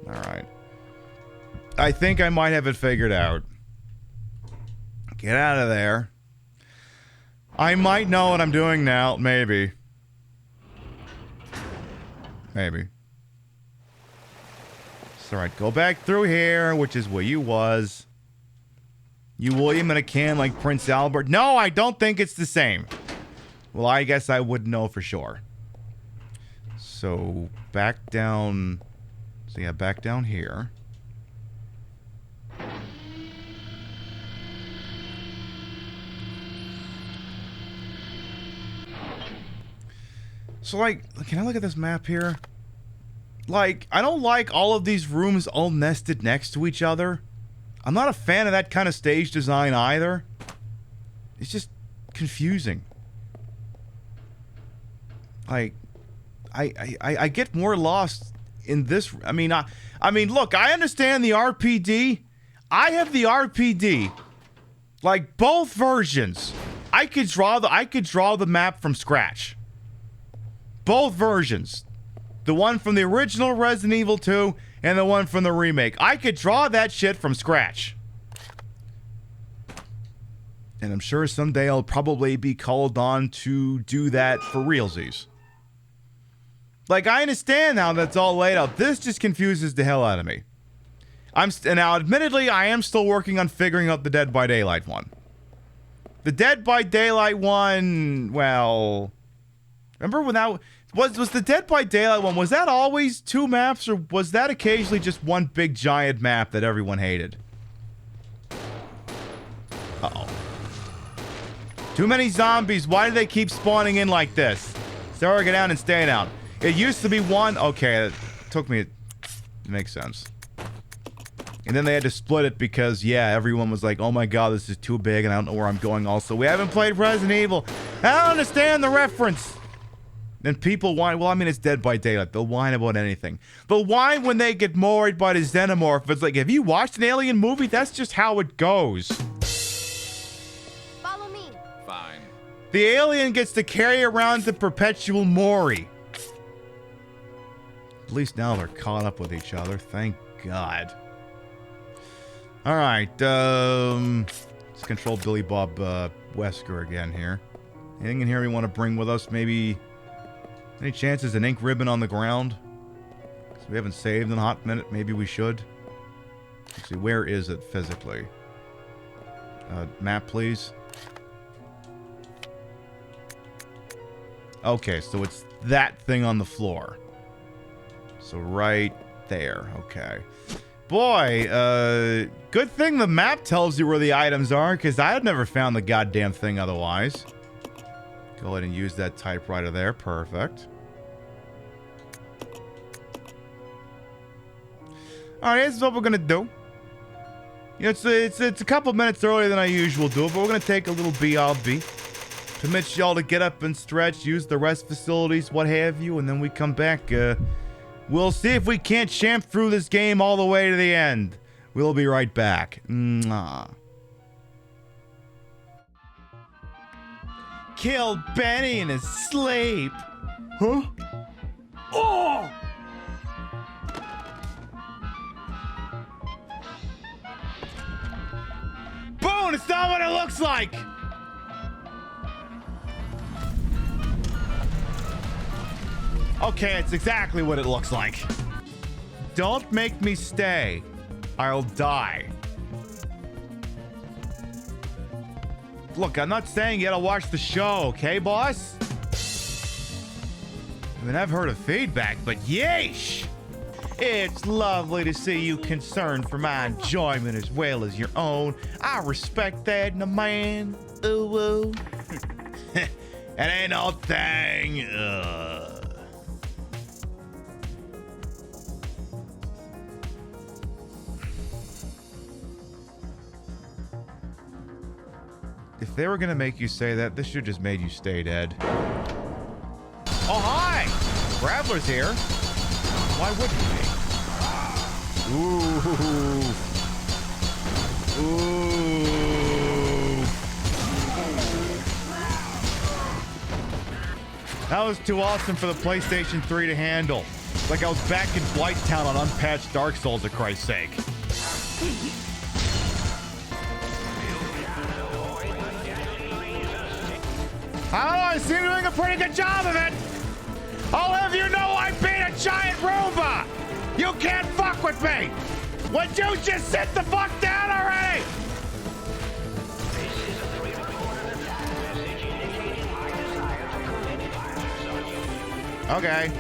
Alright. I think I might have it figured out. Get out of there. I might know what I'm doing now. Maybe. Maybe. It's alright. Go back through here, which is where you was. You William in a can like Prince Albert. No, I don't think it's the same. Well, I guess I wouldn't know for sure. So, back down... So, yeah, back down here. So, like, can I look at this map here? Like, I don't like all of these rooms all nested next to each other. I'm not a fan of that kind of stage design either. It's just confusing. Like, I get more lost in this. I mean, look, I understand the RPD. I have the RPD. Like, both versions. I could draw the map from scratch. Both versions. The one from the original Resident Evil 2 and the one from the remake. I could draw that shit from scratch. And I'm sure someday I'll probably be called on to do that for realsies. Like, I understand now that's all laid out. This just confuses the hell out of me. Now, admittedly, I am still working on figuring out the Dead by Daylight one. The Dead by Daylight one, well... Remember when that... Was the Dead by Daylight one, was that always 2 maps, or was that occasionally just one big giant map that everyone hated? Uh-oh. Too many zombies. Why do they keep spawning in like this? Sarah, get down and stay down. It used to be 1. Okay, it took me... It makes sense. And then they had to split it because, yeah, everyone was like, oh my god, this is too big and I don't know where I'm going also. We haven't played Resident Evil. I don't understand the reference. Then people whine. Well, I mean, it's Dead by Daylight. They'll whine about anything. They'll whine when they get worried by the xenomorph. It's like, have you watched an alien movie? That's just how it goes. Follow me. Fine. The alien gets to carry around the perpetual Mori. At least now they're caught up with each other. Thank God. Alright, let's control Billy Bob Wesker again here. Anything in here we want to bring with us? Maybe... Any chances an ink ribbon on the ground? So we haven't saved in a hot minute. Maybe we should. Let's see, where is it physically? Map, please. Okay, so it's that thing on the floor. So right there. Okay. Boy, good thing the map tells you where the items are, because I'd never found the goddamn thing otherwise. Go ahead and use that typewriter there. Perfect. Alright, this is what we're going to do. You know, it's a couple minutes earlier than I usually do, but we're going to take a little BRB. Permits y'all to get up and stretch, use the rest facilities, what have you, and then we come back. We'll see if we can't champ through this game all the way to the end. We'll be right back. Mwah. Killed Benny in his sleep. Huh? Oh! Boom! It's not what it looks like! Okay, it's exactly what it looks like. Don't make me stay. I'll die. Look, I'm not saying you gotta watch the show, okay, boss? I mean, I've heard of feedback, but yeesh! It's lovely to see you concerned for my enjoyment as well as your own. I respect that in a man. Ooh, ooh. It ain't no thing. If they were gonna make you say that, this should just made you stay dead. Oh, hi! Graveler's here. Why wouldn't he? Ooh. Ooh. That was too awesome for the PlayStation 3 to handle. Like I was back in Blighttown on unpatched Dark Souls, for Christ's sake. I don't know, I seem to be doing a pretty good job of it. I'll have you know I beat a giant Roomba. You can't fuck with me. Would you just sit the fuck down already? Okay.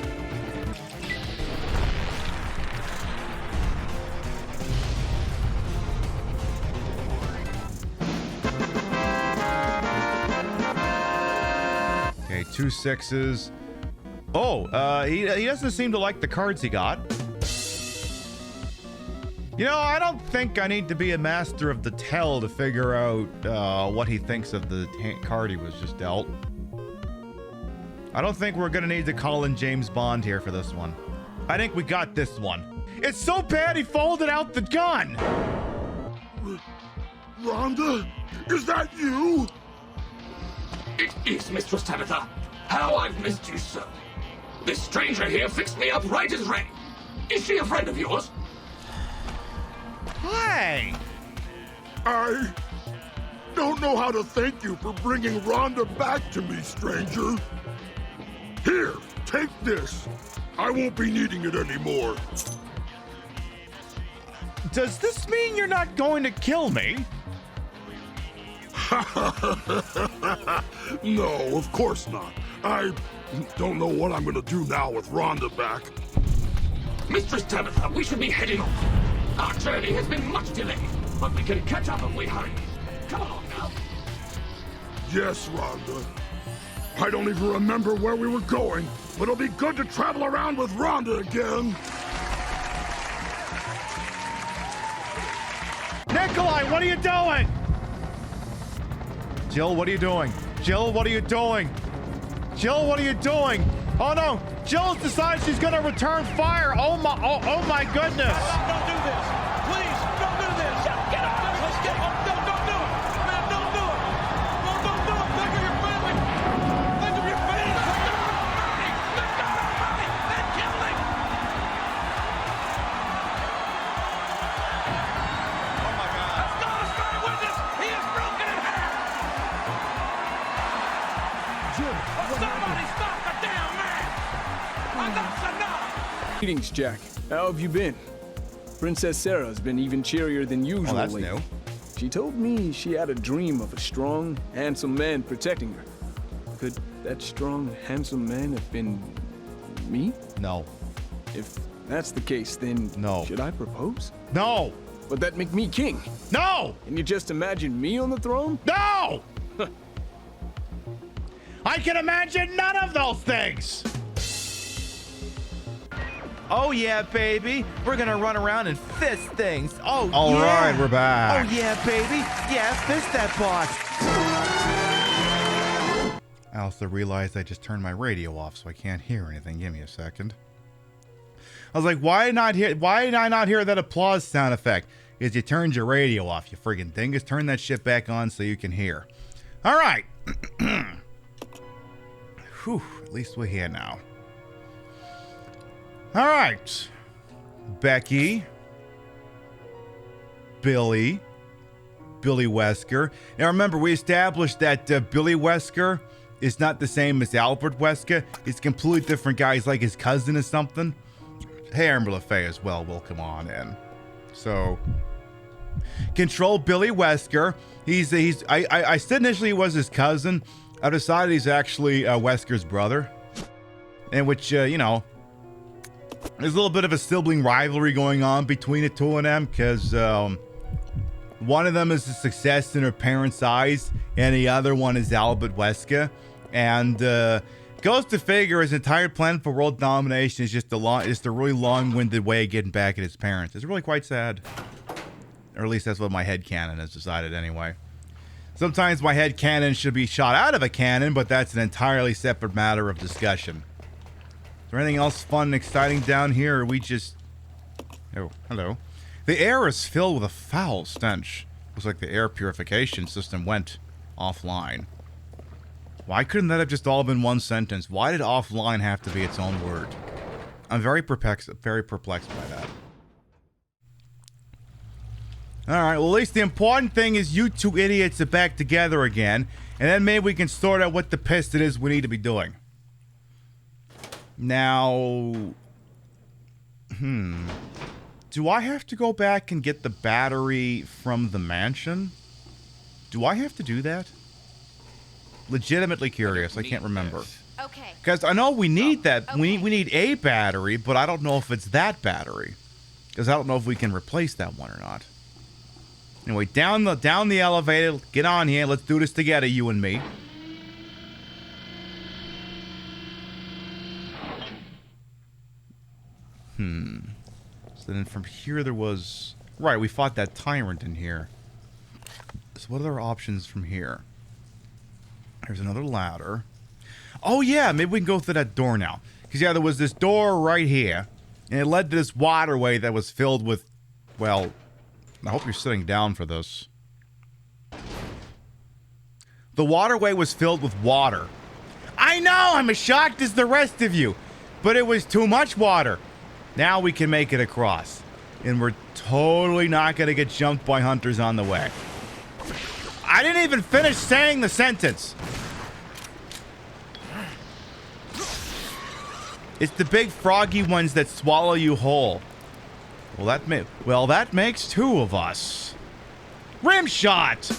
Okay, 2 6s. Oh, he doesn't seem to like the cards he got. You know, I don't think I need to be a master of the tell to figure out what he thinks of the card he was just dealt. I don't think we're gonna need to call in James Bond here for this one. I think we got this one. It's so bad he folded out the gun! Rhonda, is that you? It is, Mistress Tabitha. How I've missed you so. This stranger here fixed me up right as rain. Is she a friend of yours? Hi! I don't know how to thank you for bringing Rhonda back to me, stranger. Here, take this. I won't be needing it anymore. Does this mean you're not going to kill me? No, of course not. I don't know what I'm gonna do now with Rhonda back. Mistress Tabitha, we should be heading off. Our journey has been much delayed, but we can catch up if we hurry. Come along now. Yes, Rhonda. I don't even remember where we were going, but it'll be good to travel around with Rhonda again. Nikolai, what are you doing? Jill, what are you doing? Jill, what are you doing? Jill, what are you doing? Oh no, Jill's decided she's gonna return fire. Oh my goodness. Don't do this. Please, don't do this. Get up. Let's get up. Don't do it. Man, don't do it. No, don't do it. Think of your family. Think of your family. Let go of money. Then kill him. Oh my God. Let's go. Let's try to witness. He is broken in half. Jill, Somebody stop the damn man. Enough's enough. Greetings, Jack. How have you been? Princess Sarah's been even cheerier than usual that's lately. new. She told me she had a dream of a strong, handsome man protecting her. Could that strong, handsome man have been me? No. If that's the case, then no. Should I propose? No. Would that make me king? No. Can you just imagine me on the throne? No. I can imagine none of those things. Oh yeah, baby. We're gonna run around and fist things. Oh, All yeah. right, we're back. Oh yeah, baby. Yeah, fist that boss. I also realized I just turned my radio off, so I can't hear anything. Give me a second. I was like, why did I not hear that applause sound effect? Because you turned your radio off, you friggin' dingus. Turn that shit back on so you can hear. All right. Whew, at least we're here now. All right. Becky. Billy Wesker. Now remember, we established that Billy Wesker is not the same as Albert Wesker. He's a completely different guy. He's like his cousin or something. Hey, Amber LaFay as well will come on in. So, control Billy Wesker. I said initially he was his cousin. I decided he's actually Wesker's brother. And which, you know, There's a little bit of a sibling rivalry going on between the two of them because one of them is a success in her parents' eyes, and the other one is Albert Wesker. And goes to figure his entire plan for world domination is just a really long-winded way of getting back at his parents. It's really quite sad. Or at least that's what my headcanon has decided anyway. Sometimes my headcanon should be shot out of a cannon, but that's an entirely separate matter of discussion. Is there anything else fun and exciting down here, or we just... Oh, hello. The air is filled with a foul stench. Looks like the air purification system went offline. Why couldn't that have just all been one sentence? Why did offline have to be its own word? I'm very perplexed by that. Alright, well at least the important thing is you two idiots are back together again, and then maybe we can sort out what the piss it is we need to be doing. Now... Do I have to go back and get the battery from the mansion? Do I have to do that? Legitimately curious. I can't remember. Okay. Because I know we need that. Okay. We need a battery, but I don't know if it's that battery. Because I don't know if we can replace that one or not. Anyway, down the elevator. Get on here. Let's do this together, you and me. So then from here there was... Right, we fought that tyrant in here. So what are our options from here? There's another ladder. Oh yeah, maybe we can go through that door now. Because yeah, there was this door right here. And it led to this waterway that was filled with... Well, I hope you're sitting down for this. The waterway was filled with water. I know, I'm as shocked as the rest of you. But it was too much water. Now we can make it across. And we're totally not going to get jumped by hunters on the way. I didn't even finish saying the sentence. It's the big froggy ones that swallow you whole. Well, that makes two of us. Rim shot!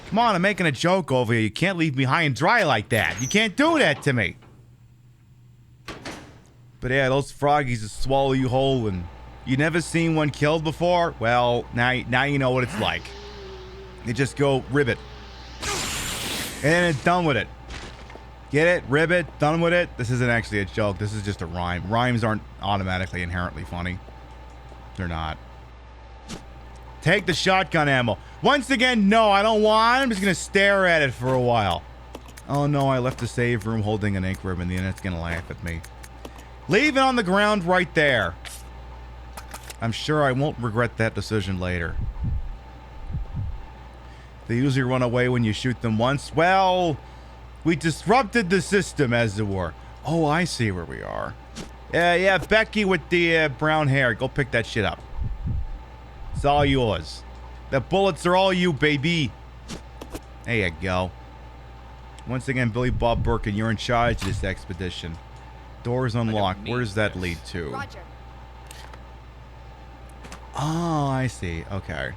Come on, I'm making a joke over here. You can't leave me high and dry like that. You can't do that to me. But yeah, those froggies that swallow you whole, and you never seen one killed before? Well, now you know what it's like. They just go ribbit. And then it's done with it. Get it? Ribbit? Done with it? This isn't actually a joke. This is just a rhyme. Rhymes aren't automatically inherently funny. They're not. Take the shotgun ammo. Once again, no, I don't want it. I'm just going to stare at it for a while. Oh no, I left the save room holding an ink ribbon. The internet's going to laugh at me. Leave it on the ground right there. I'm sure I won't regret that decision later. They usually run away when you shoot them once. Well, we disrupted the system, as it were. Oh, I see where we are. Yeah, Becky with the brown hair. Go pick that shit up. It's all yours. The bullets are all you, baby. There you go. Once again, Billy Bob Birkin, you're in charge of this expedition. Doors unlocked. Where does that lead to? Roger. Oh, I see. Okay.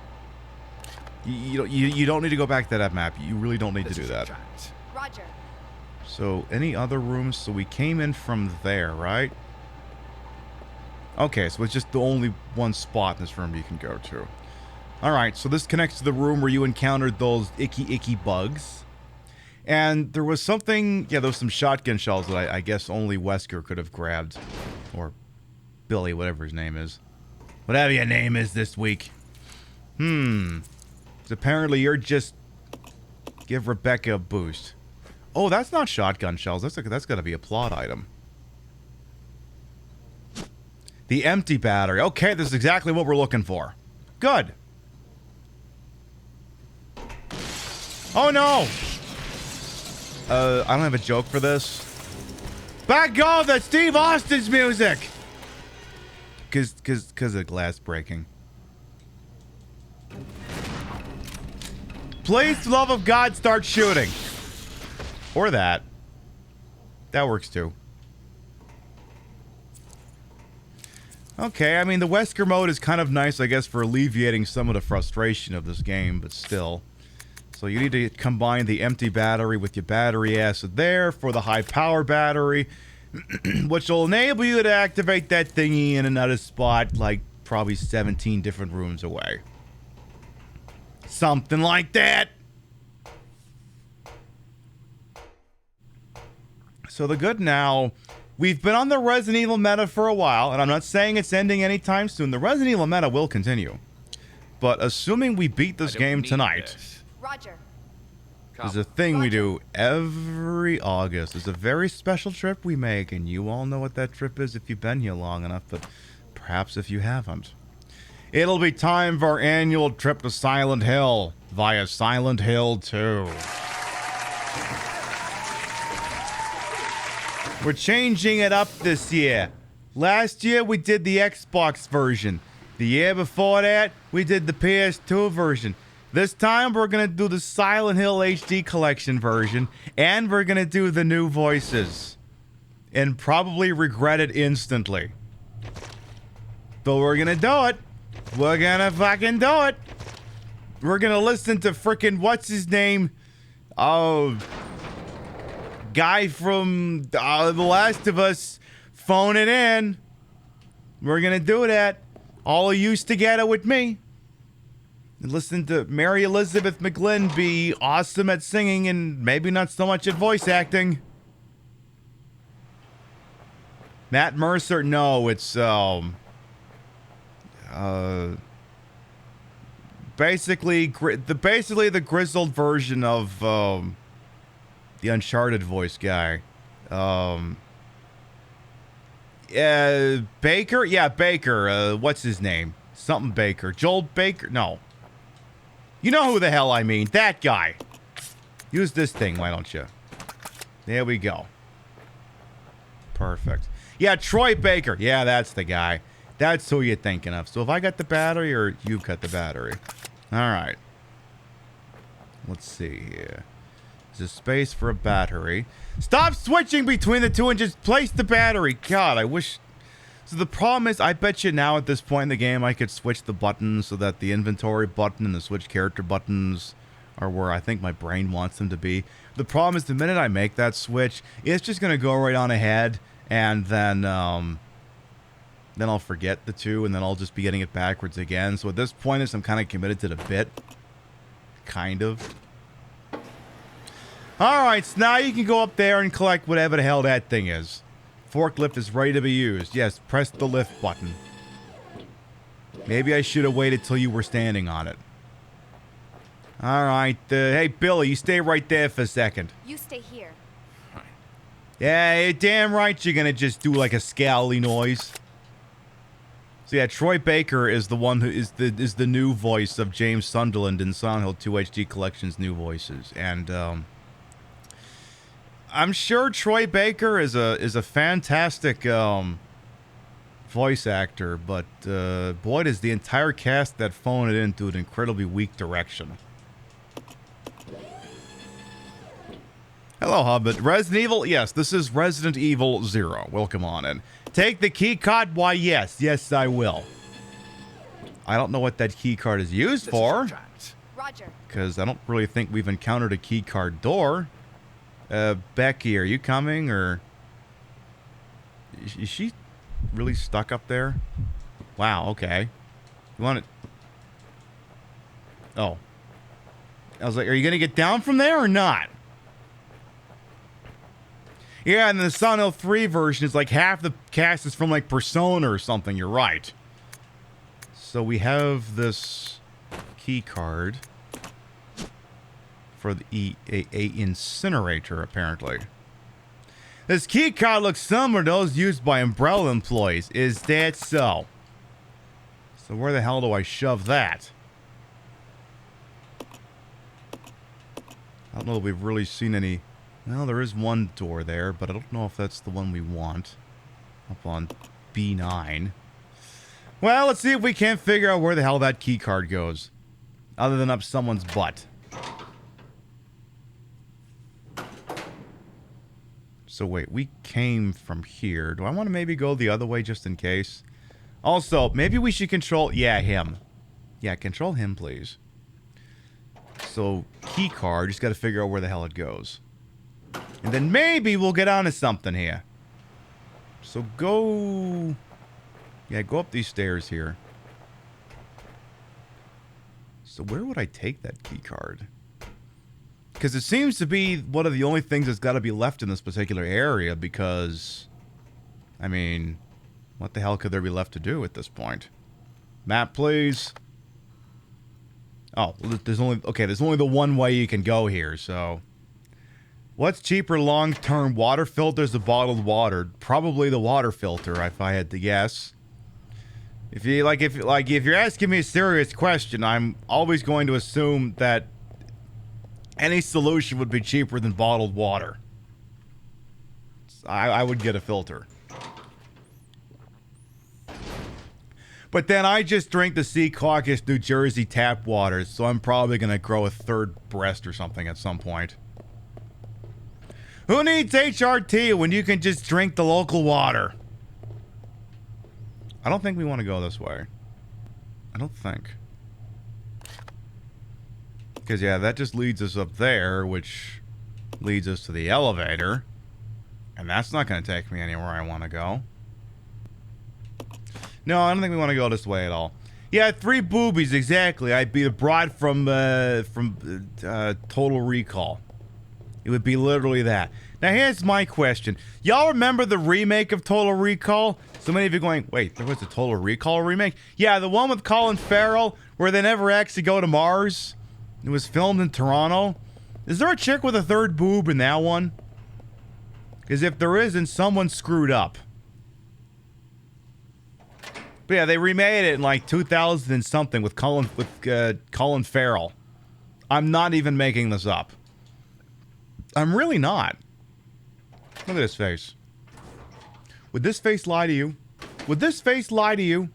You don't need to go back to that map. You really don't need to do that. Roger. So, any other rooms? So we came in from there, right? Okay, so it's just the only one spot in this room you can go to. Alright, so this connects to the room where you encountered those icky bugs. And there was something... Yeah, there was some shotgun shells that I guess only Wesker could have grabbed. Or Billy, whatever his name is. Whatever your name is this week. So apparently you're just... Give Rebecca a boost. Oh, that's not shotgun shells. That's got to be a plot item. The empty battery. Okay, this is exactly what we're looking for. Good. Oh, no! I don't have a joke for this. Back off! That's Steve Austin's music! Cause of glass breaking. Please, for the love of God, start shooting. Or that. That works too. Okay, I mean, the Wesker mode is kind of nice, I guess, for alleviating some of the frustration of this game, but still. So you need to combine the empty battery with your battery acid there for the high power battery. which will enable you to activate that thingy in another spot, like probably 17 different rooms away. Something like that. So the good now, we've been on the Resident Evil meta for a while, and I'm not saying it's ending anytime soon. The Resident Evil meta will continue. But assuming we beat this game tonight, Roger. there's a thing we do every August. There's a very special trip we make, and you all know what that trip is if you've been here long enough, but perhaps if you haven't. It'll be time for our annual trip to Silent Hill via Silent Hill 2. We're changing it up this year. Last year we did the Xbox version. The year before that, we did the PS2 version. This time we're going to do the Silent Hill HD Collection version, and we're going to do the new voices. And probably regret it instantly. But we're going to do it. We're going to fucking do it. We're going to listen to frickin' what's his name? Oh, guy from The Last of Us, phone it in. We're gonna do that. All used together with me. And listen to Mary Elizabeth McGlynn be awesome at singing and maybe not so much at voice acting. Matt Mercer, no, it's basically the grizzled version of the Uncharted voice guy. Baker? Yeah, Baker. What's his name? Something Baker. Joel Baker? No. You know who the hell I mean. That guy. Use this thing, why don't you? There we go. Perfect. Yeah, Troy Baker. Yeah, that's the guy. That's who you're thinking of. So if I got the battery or you've got the battery? Alright. Let's see here. There's a space for a battery. Stop switching between the two and just place the battery. God, I wish... So the problem is, I bet you now at this point in the game, I could switch the buttons so that the inventory button and the switch character buttons are where I think my brain wants them to be. The problem is, the minute I make that switch, it's just going to go right on ahead, and then I'll forget the two, and then I'll just be getting it backwards again. So at this point, I'm kind of committed to the bit. Kind of. Alright, so now you can go up there and collect whatever the hell that thing is. Forklift is ready to be used. Yes, press the lift button. Maybe I should have waited till you were standing on it. Alright, hey Billy, you stay right there for a second. You stay here. Yeah, you're damn right you're gonna just do like a scowly noise. So yeah, Troy Baker is the one who is the new voice of James Sunderland in Silent Hill 2 HD Collection's new voices. And I'm sure Troy Baker is a fantastic voice actor, but boy, does the entire cast that phone it into an incredibly weak direction. Hello, Hobbit. Resident Evil? Yes, this is Resident Evil 0. Welcome on in. Take the key card? Why, yes. Yes, I will. I don't know what that key card is used for. Roger. Because I don't really think we've encountered a key card door. Becky, are you coming, or... Is she really stuck up there? Wow, okay. You want it... Oh. I was like, are you going to get down from there or not? Yeah, and the Silent Hill 3 version is like half the cast is from like Persona or something. You're right. So we have this key card for the a incinerator, apparently. This key card looks similar to those used by Umbrella employees. Is that so? So where the hell do I shove that? I don't know if we've really seen any... Well, there is one door there, but I don't know if that's the one we want. Up on B9. Well, let's see if we can't figure out where the hell that key card goes. Other than up someone's butt. So wait, we came from here. Do I want to maybe go the other way just in case? Also, maybe we should control... Yeah, him. Yeah, control him, please. So, key card. Just got to figure out where the hell it goes. And then maybe we'll get onto something here. So go... Yeah, go up these stairs here. So where would I take that key card? Because it seems to be one of the only things that's got to be left in this particular area because... I mean, what the hell could there be left to do at this point? Map, please. Oh, there's only the one way you can go here, so... What's cheaper long-term, water filters or bottled water? Probably the water filter, if I had to guess. If you're asking me a serious question, I'm always going to assume that any solution would be cheaper than bottled water. I would get a filter. But then I just drink the Sea Caucus, New Jersey tap water, so I'm probably going to grow a third breast or something at some point. Who needs HRT when you can just drink the local water? I don't think we want to go this way. I don't think. Because, yeah, that just leads us up there, which leads us to the elevator. And that's not going to take me anywhere I want to go. No, I don't think we want to go this way at all. Yeah, 3 boobies, exactly. I'd be the broad from Total Recall. It would be literally that. Now, here's my question. Y'all remember the remake of Total Recall? So many of you going, wait, there was a Total Recall remake? Yeah, the one with Colin Farrell, where they never actually go to Mars. It was filmed in Toronto. Is there a chick with a 3rd boob in that one? Because if there isn't, someone screwed up. But yeah, they remade it in like 2000 and something with Colin Farrell. I'm not even making this up. I'm really not. Look at this face. Would this face lie to you? Would this face lie to you?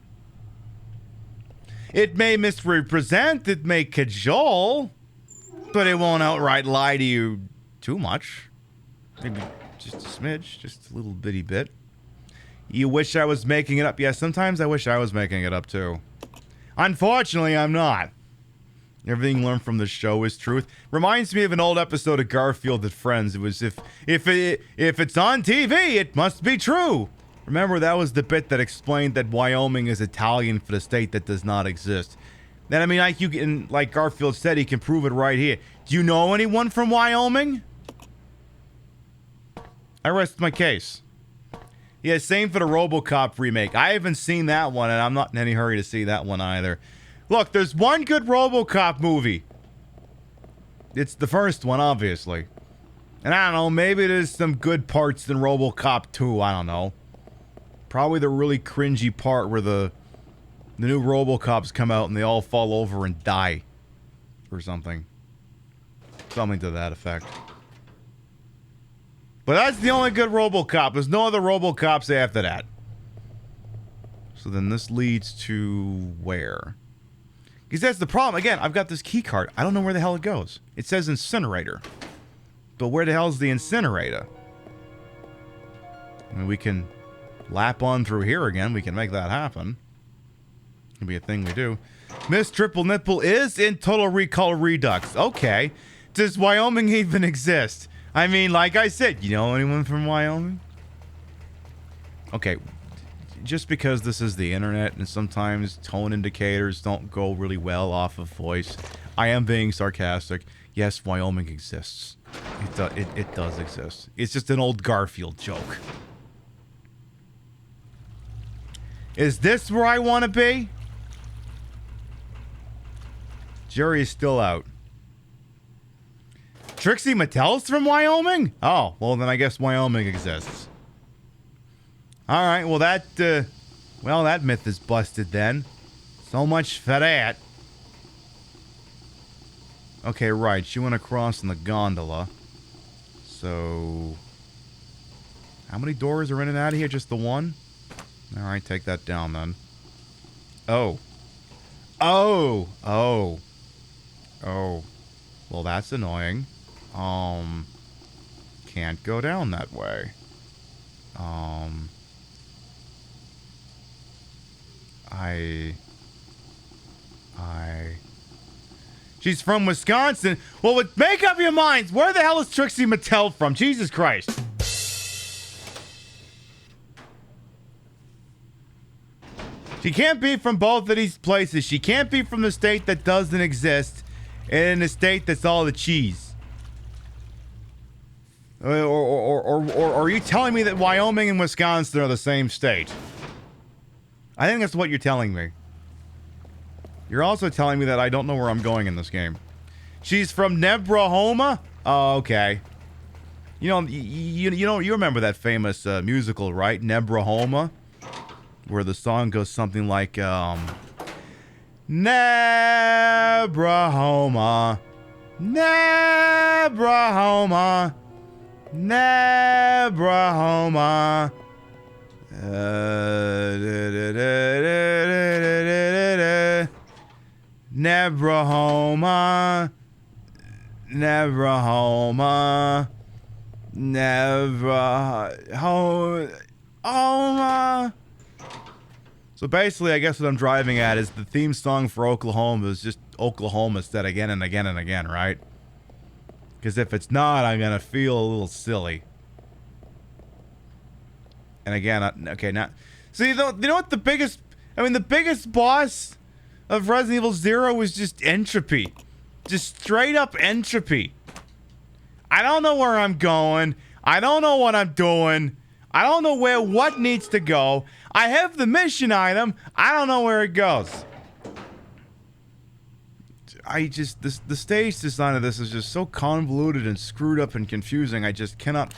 It may misrepresent, it may cajole, but it won't outright lie to you too much. Maybe just a smidge, just a little bitty bit. You wish I was making it up? Yeah, sometimes I wish I was making it up too. Unfortunately, I'm not. Everything learned from the show is truth. Reminds me of an old episode of Garfield at Friends. It was if it's on TV, it must be true. Remember, that was the bit that explained that Wyoming is Italian for the state that does not exist. Then I mean, like Garfield said, he can prove it right here. Do you know anyone from Wyoming? I rest my case. Yeah, same for the RoboCop remake. I haven't seen that one, and I'm not in any hurry to see that one either. Look, there's one good RoboCop movie. It's the first one, obviously. And I don't know, maybe there's some good parts in RoboCop 2, I don't know. Probably the really cringy part where the new RoboCops come out and they all fall over and die. Or something. Something to that effect. But that's the only good RoboCop. There's no other RoboCops after that. So then this leads to where? Because that's the problem. Again, I've got this key card. I don't know where the hell it goes. It says incinerator. But where the hell's the incinerator? I mean, we can lap on through here again. We can make that happen. Can be a thing we do. Miss Triple Nipple is in Total Recall Redux. Okay. Does Wyoming even exist? I mean, like I said, you know anyone from Wyoming? Okay, just because this is the internet and sometimes tone indicators don't go really well off of voice, I am being sarcastic. Yes, Wyoming exists. It does exist. It's just an old Garfield joke. Is this where I want to be? Jury is still out. Trixie Mattel's from Wyoming? Oh, well then I guess Wyoming exists. Alright, well that myth is busted then. So much for that. Okay, right, she went across in the gondola. So... how many doors are in and out of here? Just the one? Alright, take that down then. Oh. Oh! Oh. Oh. Well, that's annoying. Can't go down that way. She's from Wisconsin. Well, make up your minds. Where the hell is Trixie Mattel from? Jesus Christ. She can't be from both of these places. She can't be from the state that doesn't exist and a state that's all the cheese. Or are you telling me that Wyoming and Wisconsin are the same state? I think that's what you're telling me. You're also telling me that I don't know where I'm going in this game. She's from Nebrahoma? Oh, okay. You know, you remember that famous musical, right? Nebrahoma? Where the song goes something like, Nebrahoma, Nebrahoma, Nebrahoma. Nebrahoma, Nebrahoma, Nebrahoma. So basically, I guess what I'm driving at is the theme song for Oklahoma is just Oklahoma said again and again and again, right? Because if it's not, I'm going to feel a little silly. And again, okay, now... See, you know what the biggest... I mean, the biggest boss of Resident Evil 0 was just entropy. Just straight up entropy. I don't know where I'm going. I don't know what I'm doing. I don't know what needs to go. I have the mission item. I don't know where it goes. The stage design of this is just so convoluted and screwed up and confusing. I just cannot...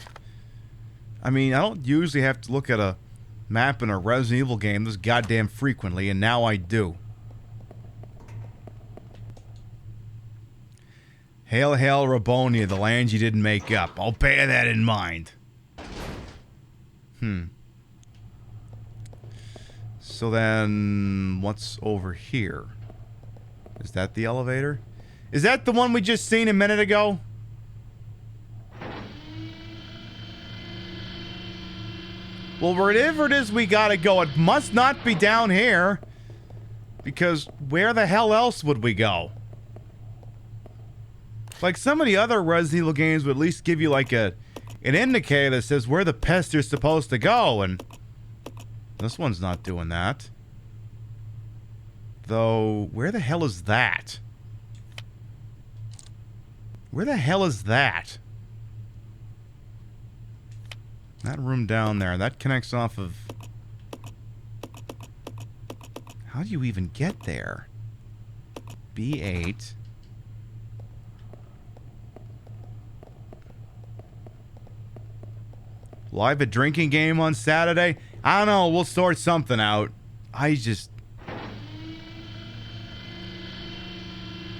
I mean, I don't usually have to look at a map in a Resident Evil game this goddamn frequently, and now I do. Hail, hail, Rabonia, the land you didn't make up. I'll bear that in mind. So then, what's over here? Is that the elevator? Is that the one we just seen a minute ago? Well, wherever it is we gotta go, it must not be down here. Because where the hell else would we go? Like some of the other Resident Evil games would at least give you like an indicator that says where the pest is supposed to go, and this one's not doing that. Though, where the hell is that? Where the hell is that? That room down there, that connects off of... How do you even get there? B8. Live a drinking game on Saturday? I don't know, we'll sort something out. I just...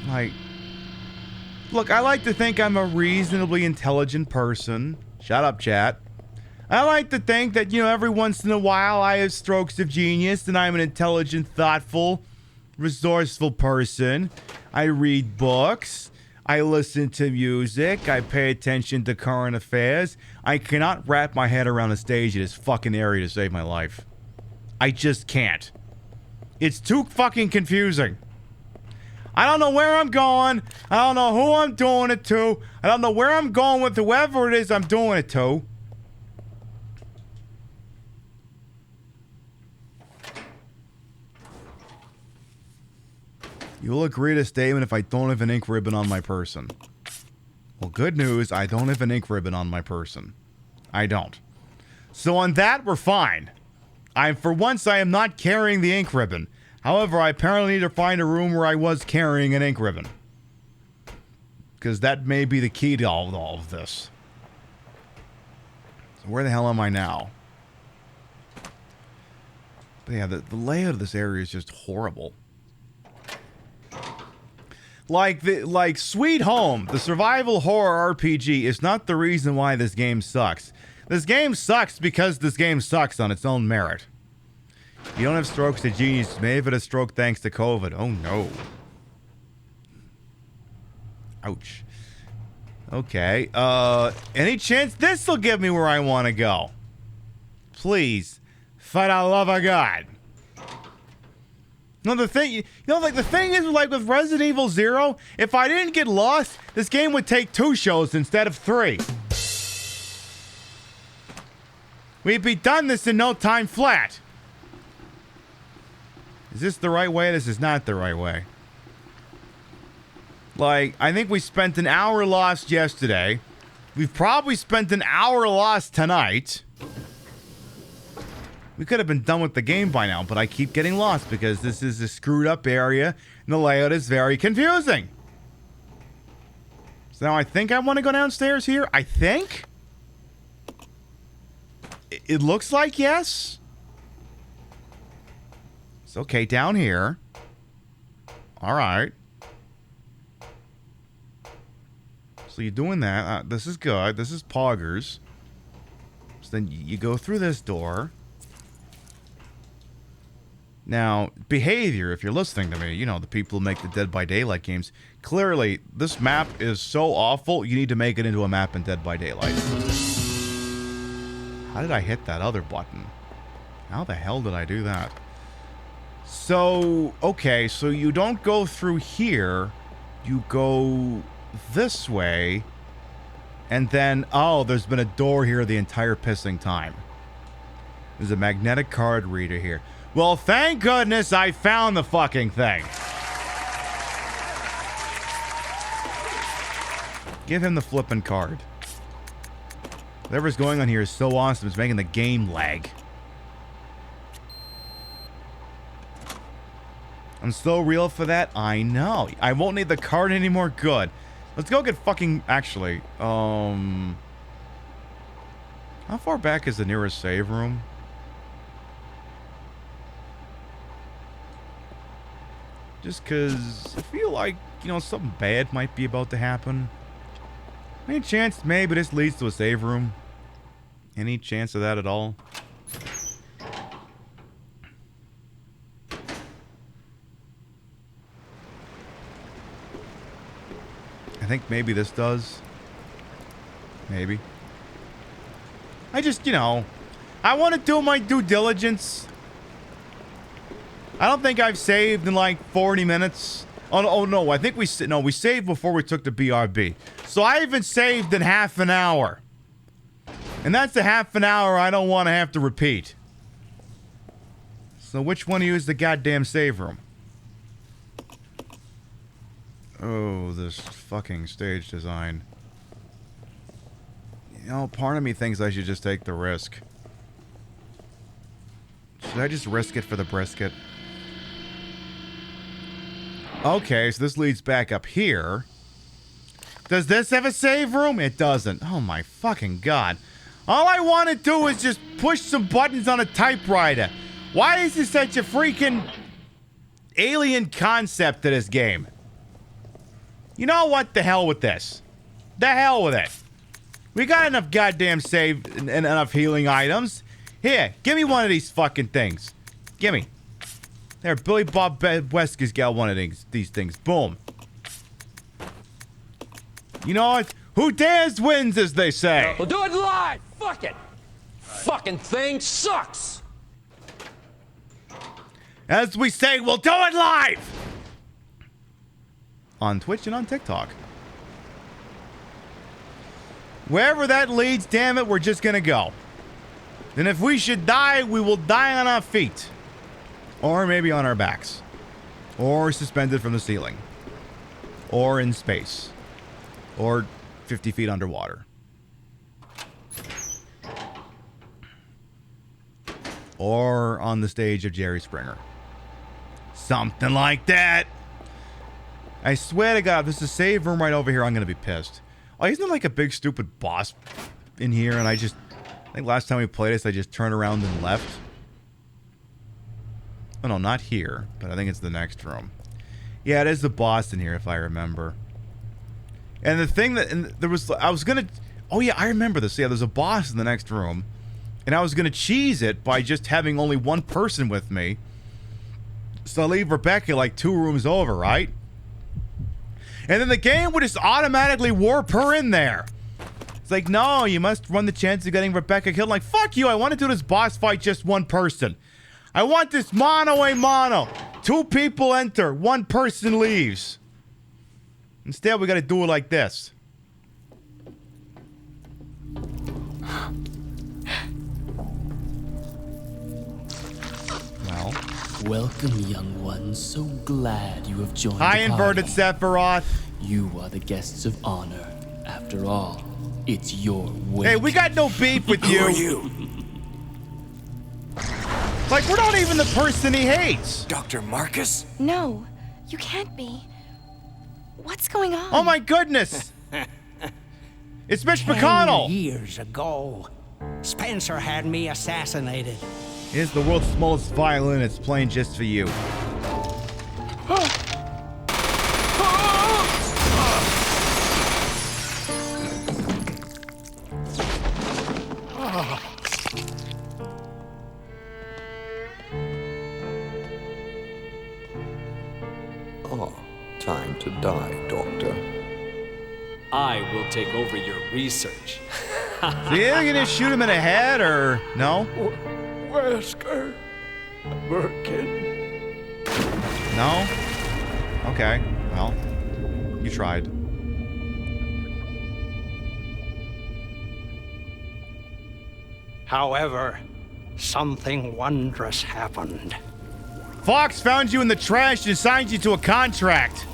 Like... Look, I like to think I'm a reasonably intelligent person. Shut up, chat. I like to think that, you know, every once in a while I have strokes of genius and I'm an intelligent, thoughtful, resourceful person. I read books. I listen to music. I pay attention to current affairs. I cannot wrap my head around a stage in this fucking area to save my life. I just can't. It's too fucking confusing. I don't know where I'm going. I don't know who I'm doing it to. I don't know where I'm going with whoever it is I'm doing it to. You'll agree to statement if I don't have an ink ribbon on my person. Well, good news, I don't have an ink ribbon on my person. I don't. So on that, we're fine. For once, I am not carrying the ink ribbon. However, I apparently need to find a room where I was carrying an ink ribbon. Because that may be the key to all of this. So where the hell am I now? But yeah, the layout of this area is just horrible. Like Sweet Home, the survival horror RPG, is not the reason why this game sucks. This game sucks because this game sucks on its own merit. You don't have strokes of genius. You may have had a stroke thanks to COVID. Oh no. Ouch. Okay. Any chance this'll get me where I want to go? Please. For the love of God. No, the thing, the thing is, like with Resident Evil 0, if I didn't get lost, this game would take 2 shows instead of 3. We'd be done this in no time flat. Is this the right way? This is not the right way. Like, I think we spent an hour lost yesterday. We've probably spent an hour lost tonight. We could have been done with the game by now, but I keep getting lost because this is a screwed up area and the layout is very confusing. So now I think I want to go downstairs here. I think. It looks like yes. It's okay down here. All right. So you're doing that. This is good. This is poggers. So then you go through this door. Now, behavior, if you're listening to me, you know, the people who make the Dead by Daylight games, clearly, this map is so awful, you need to make it into a map in Dead by Daylight. How did I hit that other button? How the hell did I do that? So, okay, so you don't go through here. You go this way. And then, oh, there's been a door here the entire pissing time. There's a magnetic card reader here. Well, thank goodness I found the fucking thing. Give him the flippin' card. Whatever's going on here is so awesome, it's making the game lag. I'm so real for that? I know. I won't need the card anymore. Good. Let's go get fucking... Actually, how far back is the nearest save room? Just because I feel like, you know, something bad might be about to happen. Any chance maybe this leads to a save room? Any chance of that at all? I think maybe this does. Maybe. I just, you know, I want to do my due diligence. I don't think I've saved in like 40 minutes. Oh no, I think we saved before we took the BRB. So I haven't saved in half an hour. And that's a half an hour I don't want to have to repeat. So which one of you is the goddamn save room? Oh, this fucking stage design. You know, part of me thinks I should just take the risk. Should I just risk it for the brisket? Okay, so this leads back up here. Does this have a save room? It doesn't. Oh my fucking god. All I want to do is just push some buttons on a typewriter. Why is this such a freaking alien concept to this game? You know what? The hell with this. The hell with it. We got enough goddamn save and enough healing items. Here, give me one of these fucking things. Give me. There, Billy Bob Wesker's got one of these things. Boom. You know what? Who dares wins, as they say. We'll do it live. Fuck it. Fucking thing sucks. As we say, we'll do it live. On Twitch and on TikTok. Wherever that leads, damn it, we're just gonna go. And if we should die, we will die on our feet. Or maybe on our backs. Or suspended from the ceiling. Or in space. Or 50 feet underwater. Or on the stage of Jerry Springer. Something like that. I swear to God, if there's a save room right over here, I'm going to be pissed. Oh, isn't there like a big stupid boss in here? And I think last time we played this, I just turned around and left. Oh no, not here, but I think it's the next room. Yeah, it is the boss in here, if I remember. And the thing that, oh yeah, I remember this. Yeah, there's a boss in the next room. And I was gonna cheese it by just having only one person with me. So I leave Rebecca like 2 rooms over, right? And then the game would just automatically warp her in there. It's like, no, you must run the chance of getting Rebecca killed. I'm like, fuck you, I want to do this boss fight just one person. I want this mono a mono. 2 people enter, 1 person leaves. Instead, we gotta do it like this. Well, Welcome, young ones. So glad you have joined Hi, the inverted party. Sephiroth. You are the guests of honor. After all, it's your wake. Hey, we got no beef with you. Who are you? Like, we're not even the person he hates. Dr. Marcus? No, you can't be. What's going on? Oh my goodness. It's Mitch 10 McConnell. years ago, Spencer had me assassinated. It's the world's smallest violin. It's playing just for you. Time to die, Doctor. I will take over your research. So you're gonna shoot him in the head, or no? Wesker. Birkin. No? Okay, well, you tried. However, something wondrous happened. Fox found you in the trash and signed you to a contract.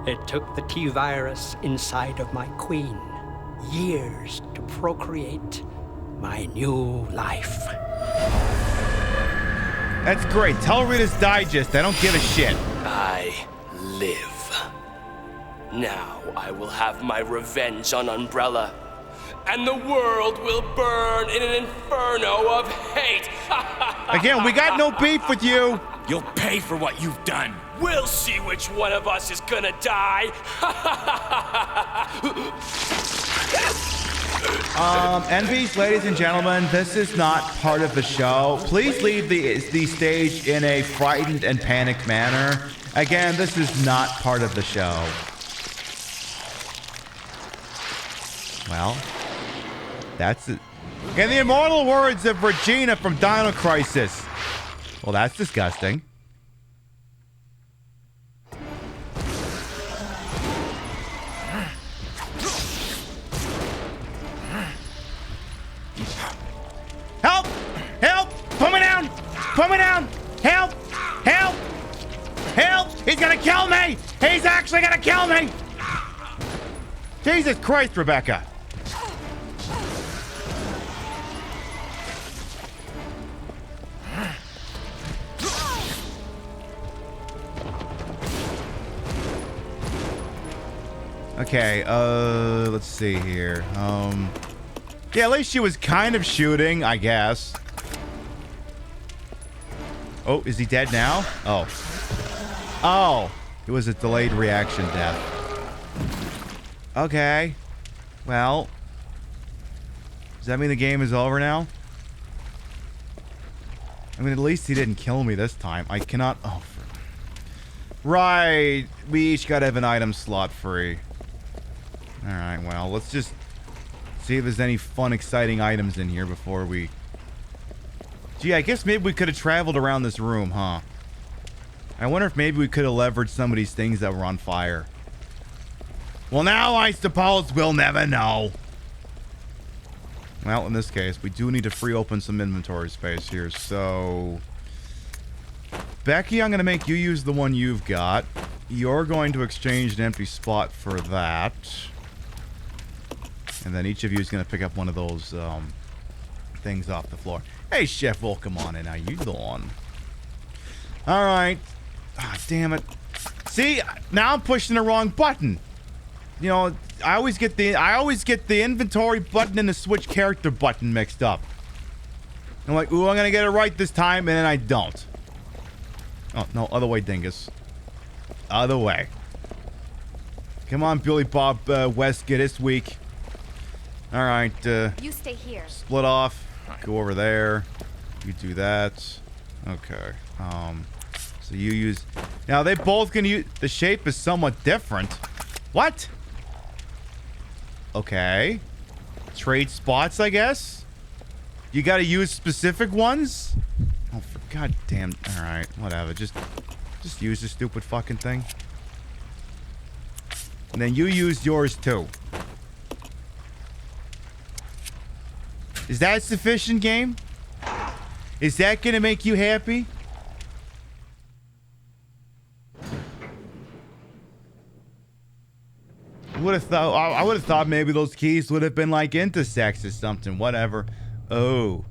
It took the T-virus inside of my queen years to procreate my new life. That's great. Tell Reader's Digest. I don't give a shit. I live. Now I will have my revenge on Umbrella, and the world will burn in an inferno of hate. Again, we got no beef with you. You'll pay for what you've done. We'll see which one of us is gonna die. Envies, ladies and gentlemen, this is not part of the show. Please leave the stage in a frightened and panicked manner. Again, this is not part of the show. Well, that's it. In the immortal words of Regina from Dino Crisis. Well, that's disgusting. Help! Help! Put me down! Put me down! Help! Help! Help! He's gonna kill me! He's actually gonna kill me! Jesus Christ, Rebecca! Okay, let's see here. Yeah, at least she was kind of shooting, I guess. Oh, is he dead now? Oh. Oh, it was a delayed reaction death. Okay. Well. Does that mean the game is over now? I mean, at least he didn't kill me this time. I cannot... Oh, right. We each gotta have an item slot free. Alright, well, let's just see if there's any fun, exciting items in here before we... Gee, I guess maybe we could have traveled around this room, huh? I wonder if maybe we could have leveraged some of these things that were on fire. Well, now I suppose we'll never know. Well, in this case, we do need to free open some inventory space here, so... Becky, I'm going to make you use the one you've got. You're going to exchange an empty spot for that. And then each of you is going to pick up one of those things off the floor. Hey, Chef, well, come on in. How you doing? All right. Ah, damn it. See, now I'm pushing the wrong button. You know, I always get the inventory button and the switch character button mixed up. I'm like, ooh, I'm going to get it right this time, and then I don't. Oh, no, other way, dingus. Other way. Come on, Billy Bob Wesker this week. All right. You stay here. Split off. Go over there. You do that. Okay. So you use... Now, they both can use... The shape is somewhat different. What? Okay. Trade spots, I guess? You gotta use specific ones? Oh, for goddamn... Alright, whatever. Just use the stupid fucking thing. And then you used yours, too. Is that sufficient, game? Is that gonna make you happy? I would have thought maybe those keys would have been like intersex or something. Whatever. Oh.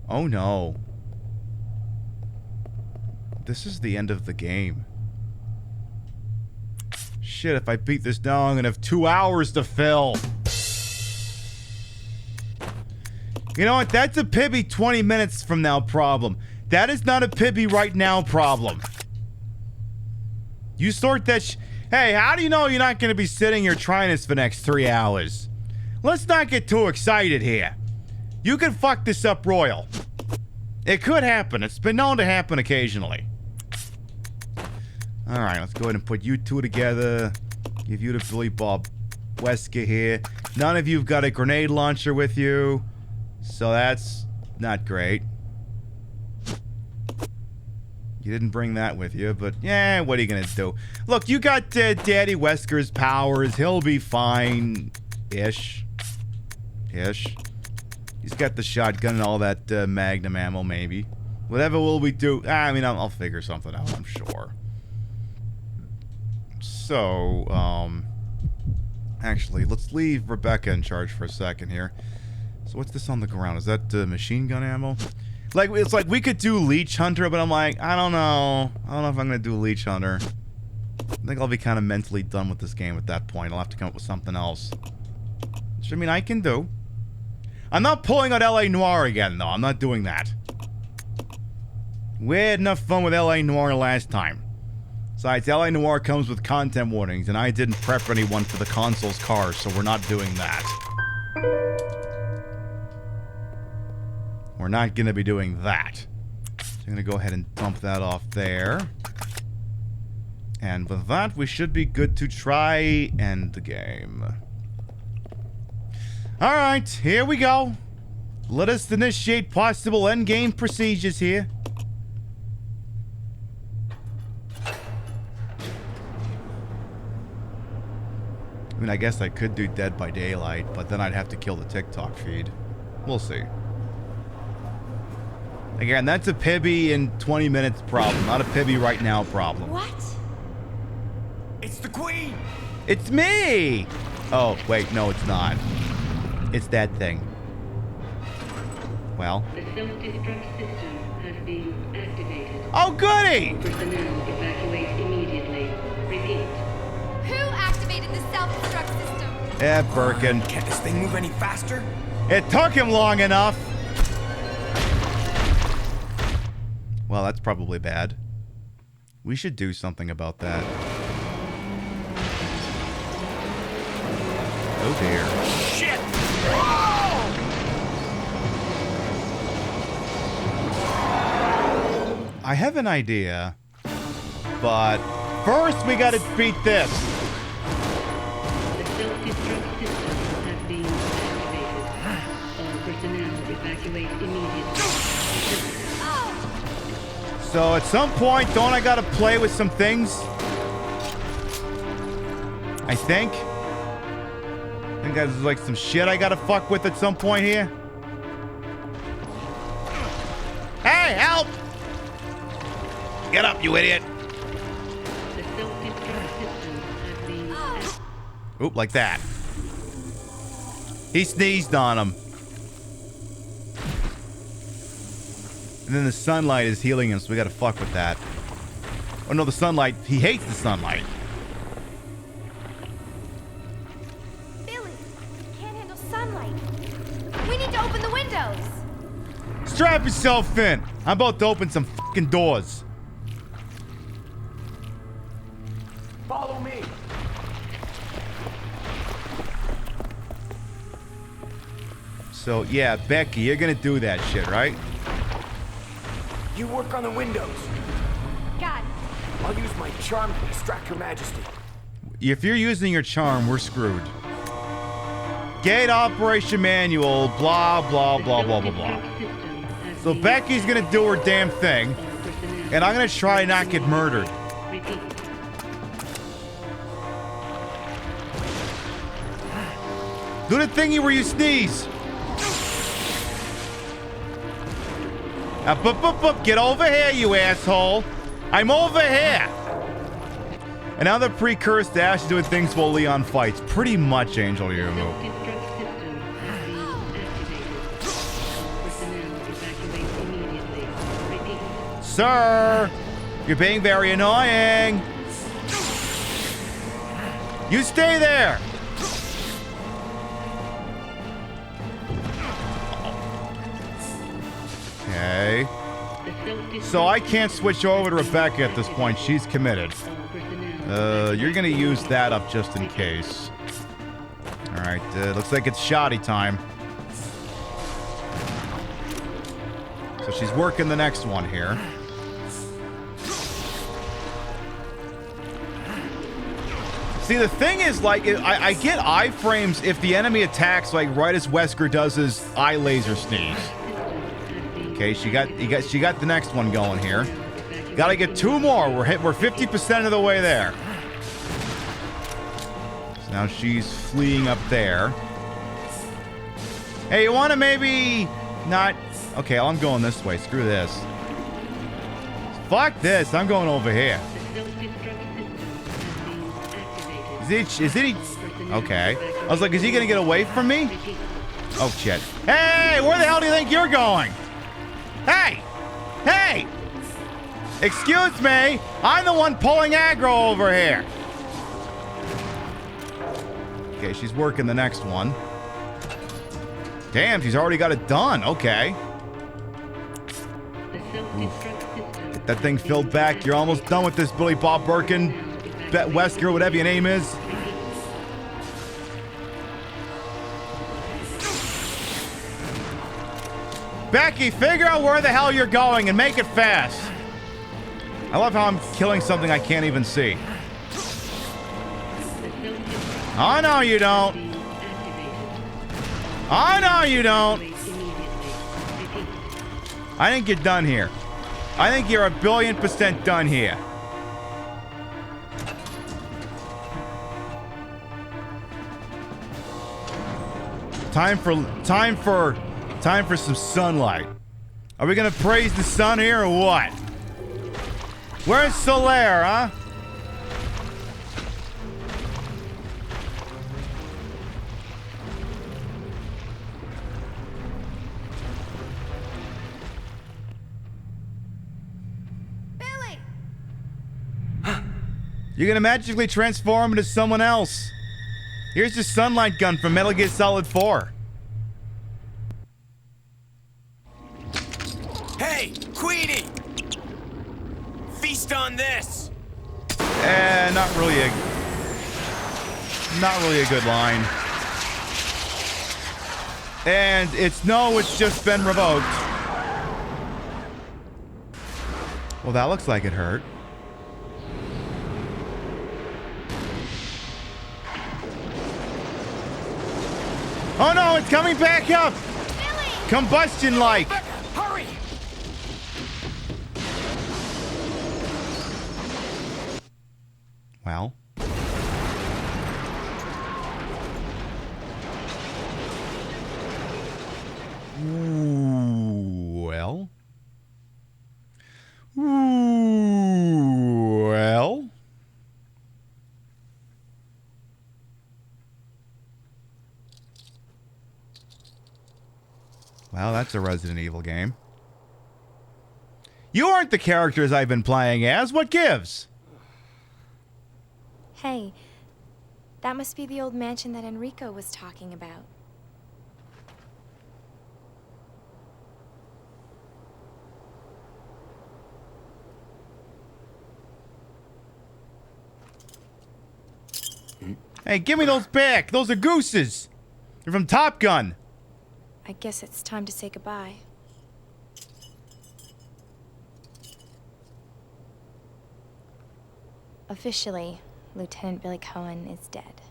Oh no. This is the end of the game. Shit, if I beat this now, I'm gonna have 2 hours to fill. You know what? That's a Pibby 20 minutes from now problem. That is not a Pibby right now problem. You sort that Hey, how do you know you're not gonna be sitting here trying this for the next 3 hours? Let's not get too excited here. You can fuck this up royal. It could happen. It's been known to happen occasionally. Alright, let's go ahead and put you two together. Give you the Billy Bob Wesker here. None of you've got a grenade launcher with you. So that's not great. You didn't bring that with you, but yeah, what are you gonna do? Look, you got Daddy Wesker's powers. He'll be fine. Ish. He's got the shotgun and all that magnum ammo, maybe. Whatever will we do? I mean, I'll figure something out, I'm sure. So, actually, let's leave Rebecca in charge for a second here. So what's this on the ground? Is that machine gun ammo? Like, it's like we could do Leech Hunter, but I'm like, I don't know. I don't know if I'm going to do Leech Hunter. I think I'll be kind of mentally done with this game at that point. I'll have to come up with something else. Which, I mean, I can do. I'm not pulling out L.A. Noire again, though. I'm not doing that. We had enough fun with L.A. Noire last time. Besides, L.A. Noire comes with content warnings, and I didn't prep anyone for the console's cars, so we're not doing that. We're not going to be doing that. So I'm going to go ahead and dump that off there. And with that, we should be good to try end the game. Alright, here we go. Let us initiate possible endgame procedures here. I mean, I guess I could do Dead by Daylight, but then I'd have to kill the TikTok feed. We'll see. Again, that's a Pibby in 20 minutes problem, not a Pibby right now problem. What? It's the Queen! It's me! Oh, wait, no, it's not. It's that thing. Well. The self-destruct system has been activated. Oh, goody! Personnel evacuate immediately. Repeat. Who activated the self-destruct system? Yeah, Birkin. Can't this thing move any faster? It took him long enough. Well, that's probably bad. We should do something about that. Oh dear. Shit! I have an idea, but first we gotta beat this. The self-destruct system has been activated. All personnel evacuate immediately. So at some point, don't I gotta play with some things? I think there's like some shit I gotta fuck with at some point here. Hey, help! Get up, you idiot! The self-destruct system has been activated. Oop, like that. He sneezed on him. And then the sunlight is healing him, so we gotta fuck with that. Oh no, the sunlight, he hates the sunlight. Billy, you can't handle sunlight. We need to open the windows. Strap yourself in. I'm about to open some fucking doors. Follow me! So yeah, Becky, you're gonna do that shit, right? You work on the windows. God. I'll use my charm to distract Her Majesty. If you're using your charm, we're screwed. Gate operation manual, blah, blah, blah, blah, blah, blah. So Becky's gonna do her damn thing, and I'm gonna try to not get murdered. Do the thingy where you sneeze. Get over here, you asshole. I'm over here. Another precursor to Ash doing things while Leon fights. Pretty much, Angel Yumu. Sir, you're being very annoying. You stay there. Okay. So I can't switch over to Rebecca at this point. She's committed. You're gonna use that up just in case. Alright, looks like it's shoddy time. So she's working the next one here. See, the thing is, like, I get iframes if the enemy attacks, like, right as Wesker does his eye laser sneeze. Okay, she got the next one going here. Gotta get 2 more. We're 50% of the way there. So now she's fleeing up there. Hey, you wanna maybe not... Okay, I'm going this way. Screw this. Fuck this. I'm going over here. Is it? Okay. I was like, is he gonna get away from me? Oh, shit. Hey, where the hell do you think you're going? Hey! Hey! Excuse me! I'm the one pulling aggro over here! Okay, she's working the next one. Damn, she's already got it done. Okay. Oof. Get that thing filled back. You're almost done with this, Billy Bob Birkin. Wesker, whatever your name is. Becky, figure out where the hell you're going and make it fast. I love how I'm killing something I can't even see. Oh, no, you don't. Oh, no, you don't. I think you're done here. I think you're 1,000,000,000% done here. Time for some sunlight. Are we gonna praise the sun here or what? Where's Solaire, huh? Billy! You're gonna magically transform into someone else. Here's the sunlight gun from Metal Gear Solid 4. Hey, Queenie! Feast on this! Not really a good line. And it's just been revoked. Well, that looks like it hurt. Oh no, it's coming back up! Billy! Combustion-like! Hurry! Well. Ooh, well. Ooh, well. Well, that's a Resident Evil game. You aren't the characters I've been playing as. What gives? Hey, that must be the old mansion that Enrico was talking about. Hey, give me those back. Those are gooses. They're from Top Gun. I guess it's time to say goodbye. Officially, Lieutenant Billy Cohen is dead.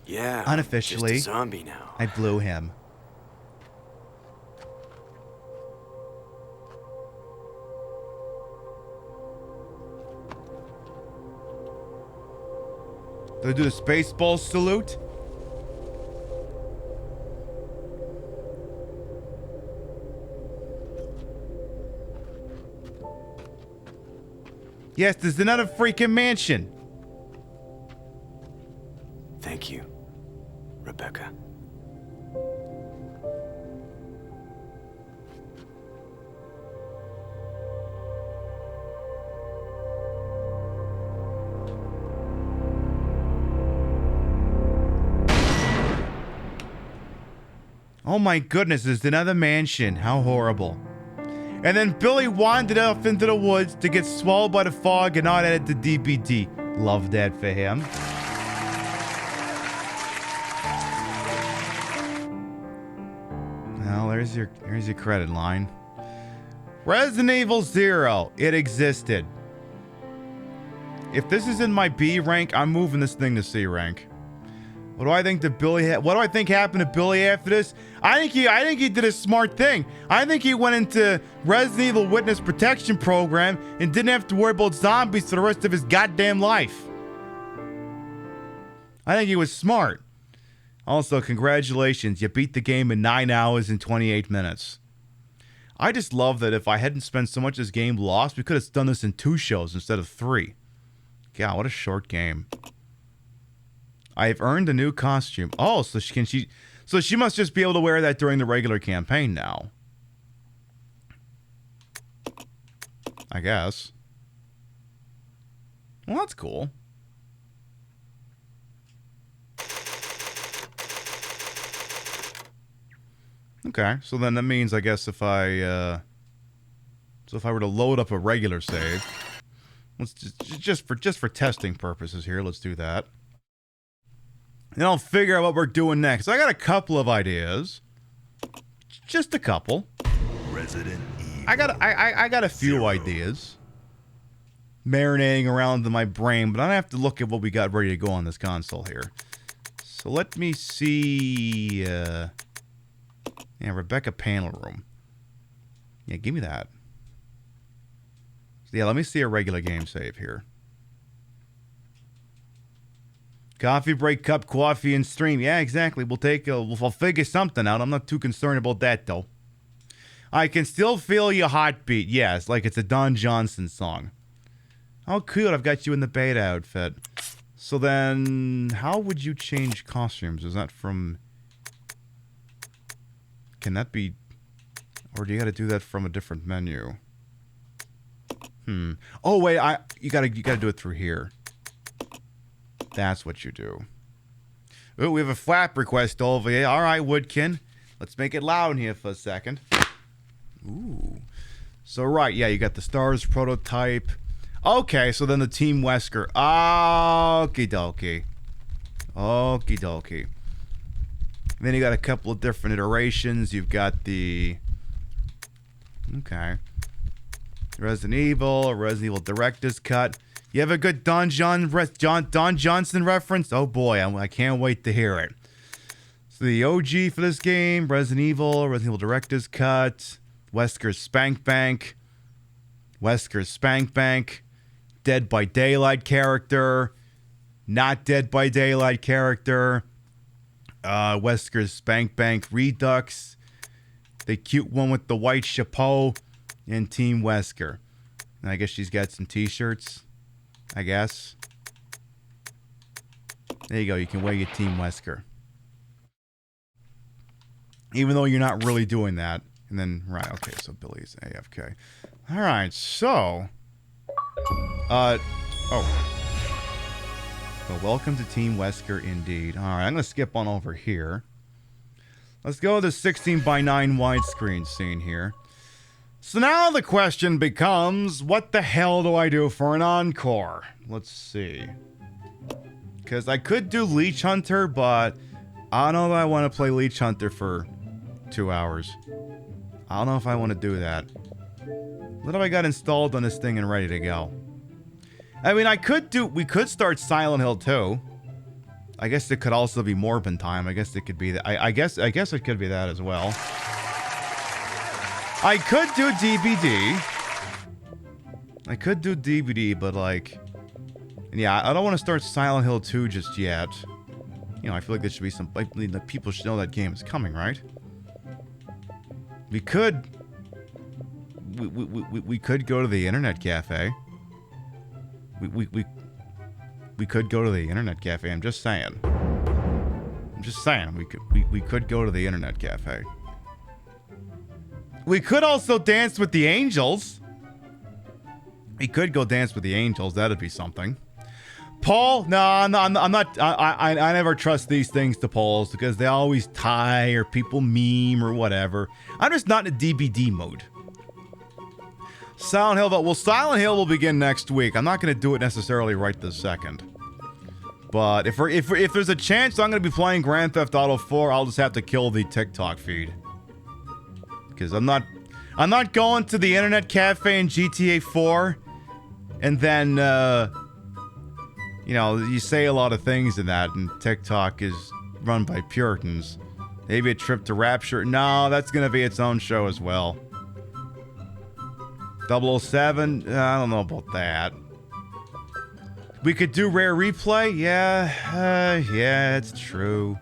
Yeah. Unofficially. Just a zombie now. I blew him. Do I do the Spaceball salute? Yes, there's another freaking mansion. Thank you, Rebecca. Oh my goodness, there's another mansion. How horrible. And then Billy wandered off into the woods to get swallowed by the fog and not added to DBD. Love that for him. Well, here's your credit line. Resident Evil 0. It existed. If this is in my B rank, I'm moving this thing to C rank. What do I think that what do I think happened to Billy after this? I think he did a smart thing. I think he went into Resident Evil Witness Protection Program and didn't have to worry about zombies for the rest of his goddamn life. I think he was smart. Also, congratulations, you beat the game in 9 hours and 28 minutes. I just love that if I hadn't spent so much of this game lost, we could have done this in 2 shows instead of 3. God, what a short game. I've earned a new costume. Oh, so she must just be able to wear that during the regular campaign now. I guess. Well, that's cool. Okay, so then that means, I guess, if I were to load up a regular save, let's just for testing purposes here, let's do that. And I'll figure out what we're doing next. I got a couple of ideas. Just a couple. Resident Evil. I got a few ideas. Marinating around in my brain, but I have to look at what we got ready to go on this console here. So let me see. Yeah, Rebecca panel room. Yeah, give me that. So yeah, let me see a regular game save here. Coffee break, cup, coffee, and stream. Yeah, exactly. We'll figure something out. I'm not too concerned about that, though. I can still feel your heartbeat. Yes, like it's a Don Johnson song. Oh, cool. I've got you in the beta outfit. So then, how would you change costumes? Is that from... Can that be... Or do you gotta do that from a different menu? Oh, wait. You gotta do it through here. That's what you do. Ooh, we have a flap request over here. All right, Woodkin. Let's make it loud in here for a second. Ooh. So, right, yeah, you got the Stars prototype. Okay, so then the Team Wesker. Okie dokie. Okie dokie. Then you got a couple of different iterations. You've got the... Okay. Resident Evil Director's Cut. You have a good Don Johnson reference? Oh boy, I can't wait to hear it. So the OG for this game, Resident Evil Director's Cut, Wesker's Spank Bank, Dead by Daylight character, not Dead by Daylight character, Wesker's Spank Bank Redux, the cute one with the white chapeau, and Team Wesker. And I guess she's got some t-shirts. I guess. There you go. You can wear your Team Wesker. Even though you're not really doing that. And then, right, okay, so Billy's AFK. Alright, so... So welcome to Team Wesker, indeed. Alright, I'm going to skip on over here. Let's go to the 16:9 widescreen scene here. So now the question becomes, what the hell do I do for an encore? Let's see. Because I could do Leech Hunter, but I don't know if I want to play Leech Hunter for 2 hours. I don't know if I want to do that. What have I got installed on this thing and ready to go? I mean, we could start Silent Hill 2. I guess it could also be Morbin Time. I guess it could be that. I guess it could be that as well. I could do DVD. But like, yeah, I don't want to start Silent Hill 2 just yet. You know, I feel like there should be some, like, people should know that game is coming, right? We could go to the internet cafe. We could go to the internet cafe. I'm just saying. We could go to the internet cafe. We could also dance with the angels. We could go dance with the angels. That'd be something. Paul? No, I'm not. I never trust these things to polls because they always tie or people meme or whatever. I'm just not in a DBD mode. Silent Hill, well, Silent Hill will begin next week. I'm not going to do it necessarily right this second. But if there's a chance I'm going to be playing Grand Theft Auto 4, I'll just have to kill the TikTok feed. Because I'm not going to the internet cafe in GTA 4 and then, you know, you say a lot of things in that, and TikTok is run by Puritans. Maybe a trip to Rapture. No, that's going to be its own show as well. 007, I don't know about that. We could do Rare Replay? Yeah, it's true.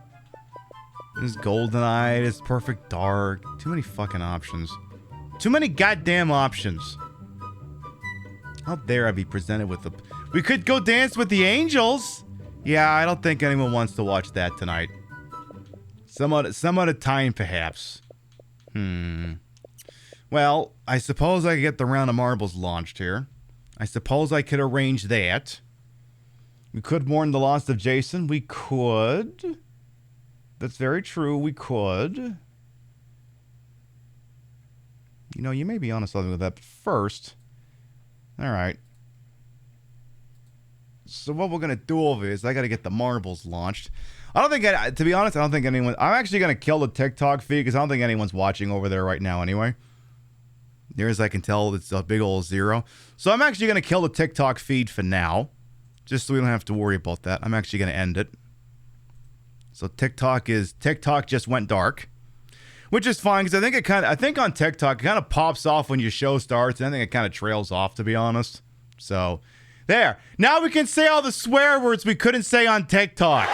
There's GoldenEye, there's Perfect Dark. Too many fucking options. Too many goddamn options. How dare I be presented with the... We could go dance with the angels? Yeah, I don't think anyone wants to watch that tonight. Some other time, perhaps. Well, I suppose I could get the round of marbles launched here. I suppose I could arrange that. We could mourn the loss of Jason. We could. That's very true. We could. You know, you may be honest with that, but first... Alright. So what we're going to do over is I got to get the marbles launched. To be honest, I don't think anyone... I'm actually going to kill the TikTok feed because I don't think anyone's watching over there right now anyway. Near as I can tell, it's a big old 0. So I'm actually going to kill the TikTok feed for now. Just so we don't have to worry about that. I'm actually going to end it. So TikTok just went dark. Which is fine, because I think on TikTok, it kind of pops off when your show starts, and I think it kind of trails off, to be honest. So, there. Now we can say all the swear words we couldn't say on TikTok.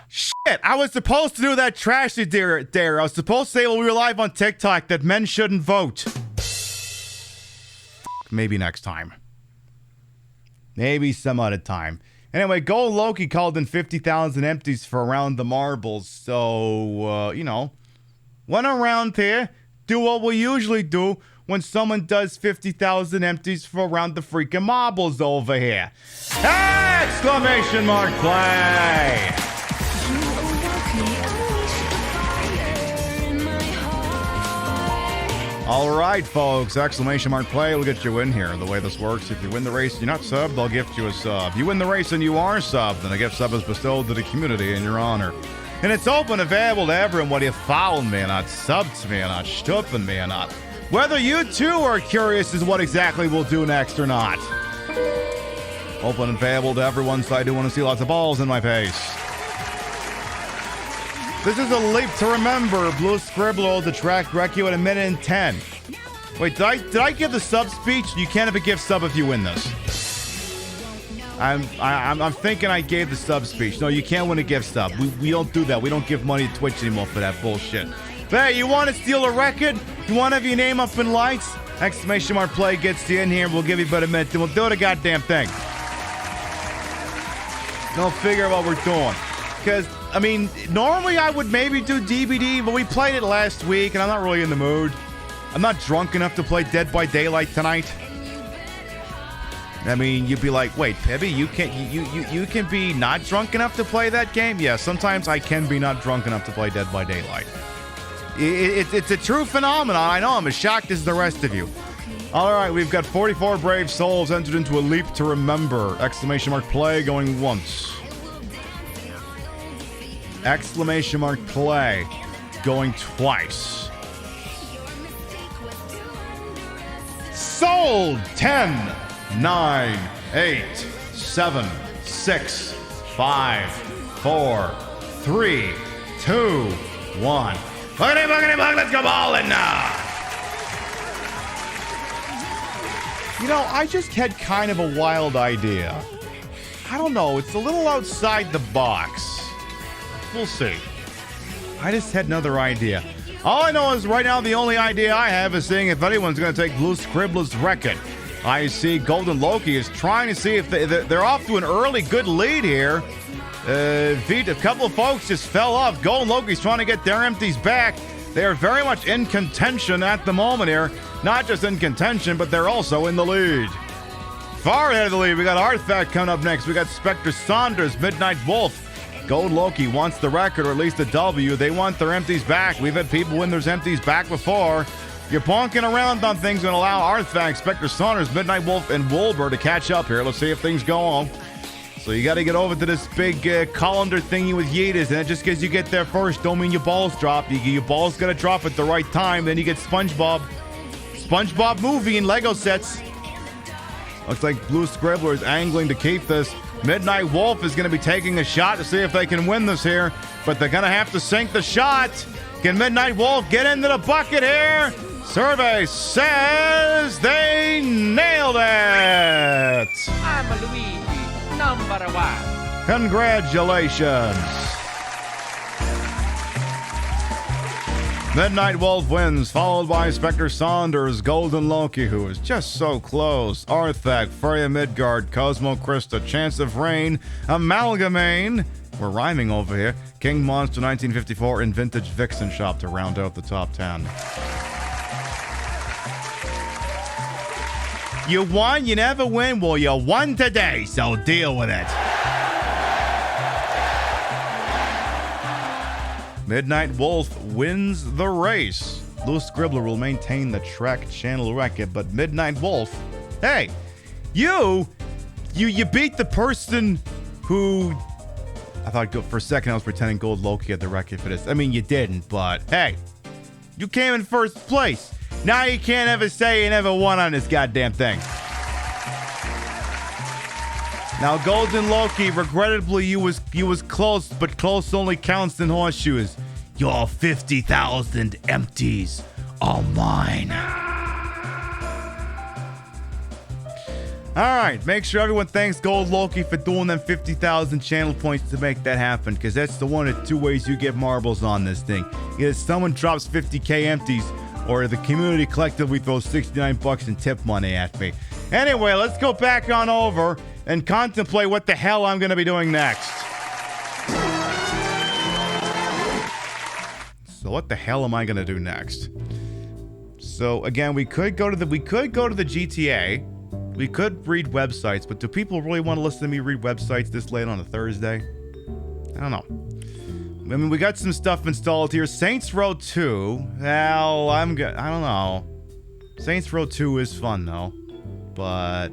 Shit, I was supposed to do that trashy dare. I was supposed to say while we were live on TikTok that men shouldn't vote. Maybe next time. Maybe some other time. Anyway, Gold Loki called in 50,000 empties for Around the Marbles. So, you know, went around here, do what we usually do when someone does 50,000 empties for Around the freaking Marbles over here. Exclamation mark play! All right, folks. Exclamation mark play. We'll get you in here. The way this works, if you win the race and you're not subbed, they'll gift you a sub. You win the race and you are subbed, then a gift sub is bestowed to the community in your honor. And it's open and available to everyone, whether you followed me or not, subbed to me or not, stuffing me or not. Whether you too are curious as what exactly we'll do next or not. Open and available to everyone, so I do want to see lots of balls in my face. This is a leap to remember. Blue Scribbler, the track wreck you at 1 minute and 10. Wait, did I give the sub speech? You can't have a gift sub if you win this. I'm thinking I gave the sub speech. No, you can't win a gift sub. We don't do that. We don't give money to Twitch anymore for that bullshit. But hey, you want to steal a record? You want to have your name up in lights? Exclamation mark play gets you in here, and we'll give you about a minute, and we'll do the goddamn thing. Don't figure out what we're doing. Because, I mean, normally I would maybe do DBD, but we played it last week, and I'm not really in the mood. I'm not drunk enough to play Dead by Daylight tonight. I mean, you'd be like, wait, Pibby, you can be not drunk enough to play that game? Yeah, sometimes I can be not drunk enough to play Dead by Daylight. It's a true phenomenon. I know, I'm as shocked as the rest of you. All right, we've got 44 brave souls entered into a leap to remember. Exclamation mark play going once. Exclamation mark play going twice. Sold! 10, 9, 8, 7, 6, 5, 4, 3, 2, 1. Boogity, let's go ballin' now! You know, I just had kind of a wild idea. I don't know, it's a little outside the box. We'll see. I just had another idea. All I know is right now the only idea I have is seeing if anyone's going to take Blue Scribbler's record. I see Golden Loki is trying to see if they're off to an early good lead here. A couple of folks just fell off. Golden Loki's trying to get their empties back. They are very much in contention at the moment here. Not just in contention, but they're also in the lead. Far ahead of the lead, we got Artifact coming up next. We got Spectre Saunders, Midnight Wolf. Gold Loki wants the record, or at least the W. They want their empties back. We've had people win their empties back before. You're bonking around on things and allow Artifact, Spectre Saunders, Midnight Wolf, and Wolver to catch up here. Let's see if things go on. So you got to get over to this big colander thingy with Yeetus, and just because you get there first don't mean your balls drop. Your balls got to drop at the right time. Then you get SpongeBob movie and Lego sets. Looks like Blue Scribbler is angling to keep this. Midnight Wolf is going to be taking a shot to see if they can win this here, but they're going to have to sink the shot. Can Midnight Wolf get into the bucket here? Survey says they nailed it. I'm Luigi, number one. Congratulations. Midnight Wolf wins, followed by Spectre Saunders, Golden Loki, who is just so close, Arthak, Freya Midgard, Cosmo Krista, Chance of Rain, Amalgamane, we're rhyming over here, King Monster 1954, and Vintage Vixen Shop to round out the top 10. You won, you never win, well, you won today, so deal with it. Midnight Wolf wins the race. Blue Scribbler will maintain the track channel record, but Midnight Wolf, hey, you beat the person who, I thought for a second I was pretending Gold Loki had the record for this. I mean, you didn't, but hey, you came in first place. Now you can't ever say you never won on this goddamn thing. Now, Golden Loki, regrettably, you was close, but close only counts in horseshoes. Your 50,000 empties are mine. All right, make sure everyone thanks Gold Loki for doing them 50,000 channel points to make that happen, because that's the one of two ways you get marbles on this thing. Either someone drops 50k empties, or the community collectively throws $69 in tip money at me. Anyway, let's go back on over and contemplate what the hell I'm going to be doing next. So what the hell am I going to do next? So again, we could go to the GTA. We could read websites, but do people really want to listen to me read websites this late on a Thursday? I don't know. I mean, we got some stuff installed here. Saints Row 2. Well, I don't know. Saints Row 2 is fun though, but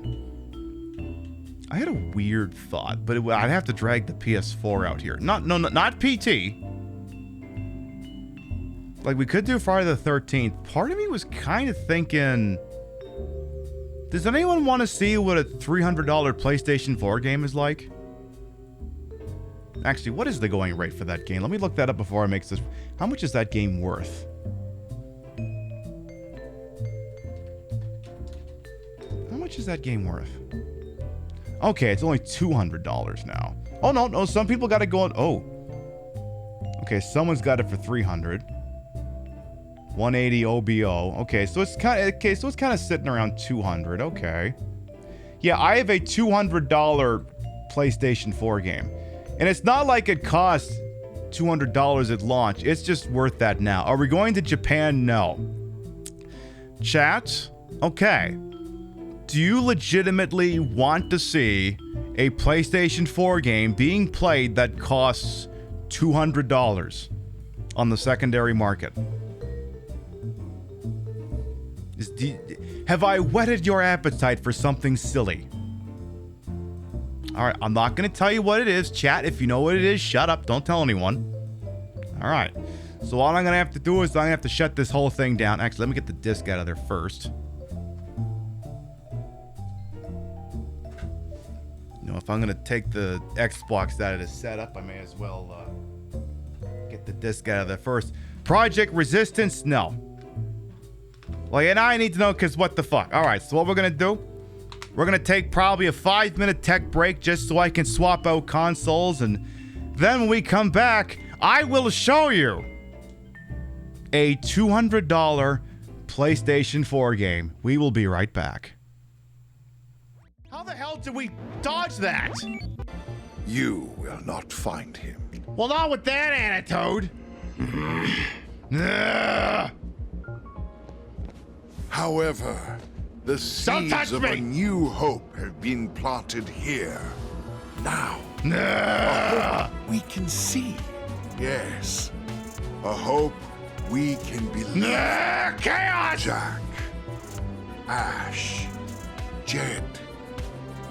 I had a weird thought, but I'd have to drag the PS4 out here. Not PT. Like, we could do Friday the 13th. Part of me was kind of thinking, does anyone want to see what a $300 PlayStation 4 game is like? Actually, what is the going rate for that game? Let me look that up before I make this. How much is that game worth? How much is that game worth? Okay, it's only $200 now. Oh, no, some people got it going. Oh. Okay, someone's got it for $300. 180 OBO. Okay, so it's kind of sitting around $200. Okay. Yeah, I have a $200 PlayStation 4 game. And it's not like it costs $200 at launch. It's just worth that now. Are we going to Japan? No. Chat? Okay. Do you legitimately want to see a PlayStation 4 game being played that costs $200 on the secondary market? Have I whetted your appetite for something silly? Alright, I'm not going to tell you what it is. Chat, if you know what it is, shut up. Don't tell anyone. Alright. So all I'm going to have to do is I'm going to have to shut this whole thing down. Actually, let me get the disc out of there first. You know, if I'm going to take the Xbox out of the setup, I may as well get the disc out of there first. Project Resistance? No. Well, yeah, now I need to know, because what the fuck? Alright, so what we're going to do, we're going to take probably a 5-minute tech break just so I can swap out consoles, and then when we come back, I will show you a $200 PlayStation 4 game. We will be right back. How the hell did we dodge that? You will not find him. Well, not with that attitude. However, the seeds of a new hope have been planted here. Now, a hope we can see. Yes, a hope we can believe. Chaos! Jack, Ash, Jed,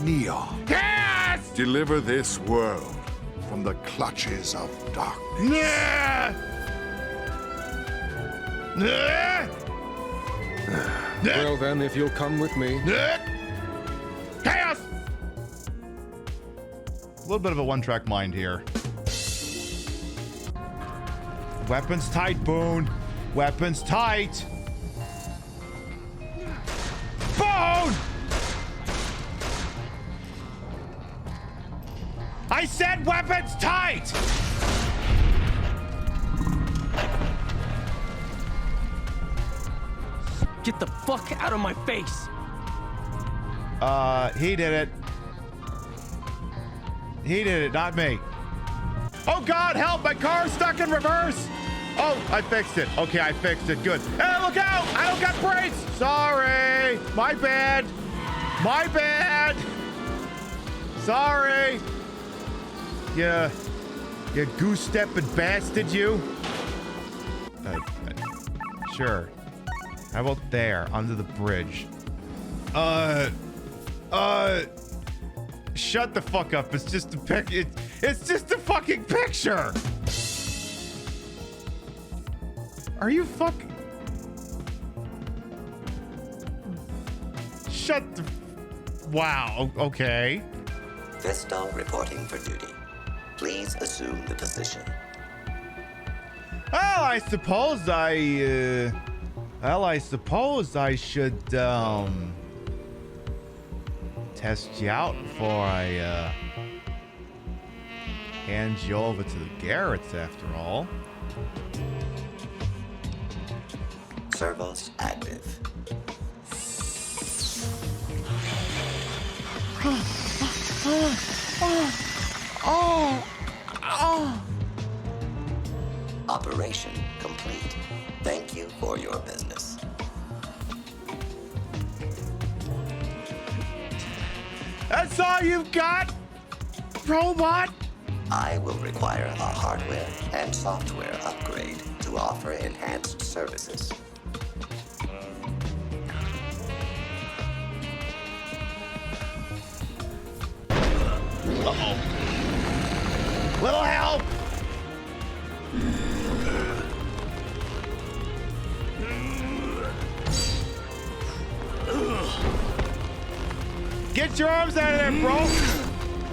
Neon. Chaos! Deliver this world from the clutches of darkness. Well then, if you'll come with me. Chaos! A little bit of a one-track mind here. Weapons tight, Boone. Weapons tight. Boone! I said weapons tight! Get the fuck out of my face! He did it. He did it, not me. Oh God, help! My car's stuck in reverse! Oh, I fixed it. Okay, I fixed it. Good. Hey, look out! I don't got brakes! Sorry! My bad! My bad! Sorry! You goose-stepping bastard, you. Sure. How about there, under the bridge? Shut the fuck up. It's just a it's just a fucking picture. Are you fucking... Shut the... Wow, okay. Vestal reporting for duty. Please assume the position. Well, I suppose I should, test you out before I, hand you over to the Garretts, after all. Servos active. Operation complete. Thank you for your business. That's all you've got, robot? I will require a hardware and software upgrade to offer enhanced services. Uh-oh. Little help! Get your arms out of there, bro!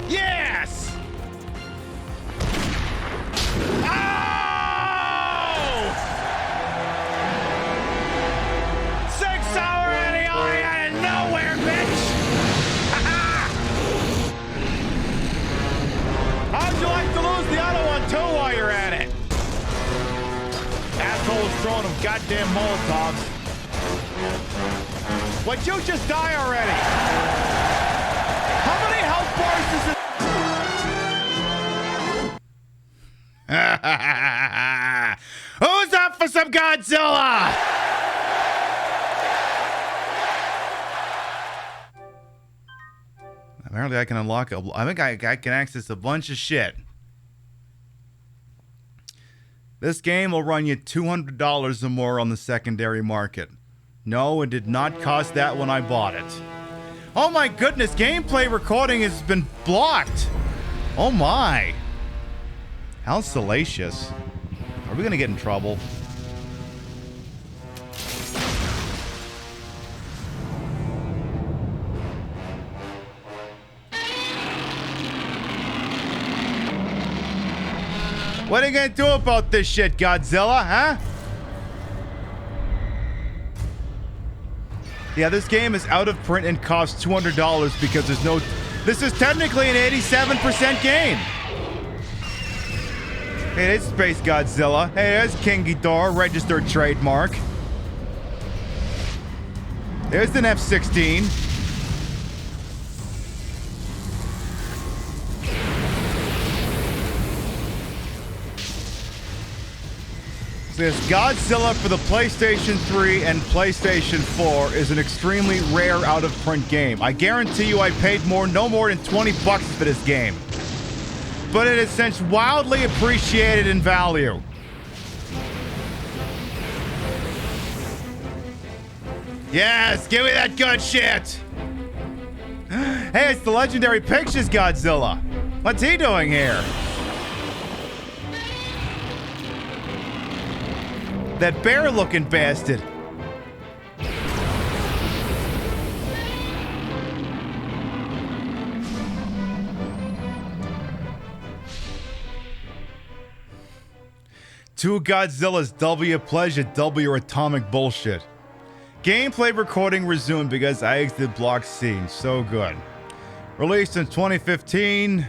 Yes! Oh! 6-hour anti-eye out of nowhere, bitch! How'd you like to lose the other one, too, while you're at it? Asshole's throwing them goddamn Molotovs. Would you just die already? How many health bars does it... Who's up for some Godzilla? Apparently I can unlock I think I can access a bunch of shit. This game will run you $200 or more on the secondary market. No, it did not cost that when I bought it. Oh my goodness, gameplay recording has been blocked. Oh my. How salacious. Are we gonna get in trouble? What are you gonna do about this shit, Godzilla, huh? Yeah, this game is out of print and costs $200 because there's no... This is technically an 87% game. Hey, it's Space Godzilla. Hey, there's King Ghidorah, registered trademark. There's an F-16. This Godzilla for the PlayStation 3 and PlayStation 4 is an extremely rare out-of-print game. I guarantee you I paid no more than $20 for this game. But it is since wildly appreciated in value. Yes, give me that good shit! Hey, it's the Legendary Pictures Godzilla. What's he doing here? That bear-looking bastard. Two Godzillas, double your pleasure, double your atomic bullshit. Gameplay recording resumed because I exited block scene. So good. Released in 2015.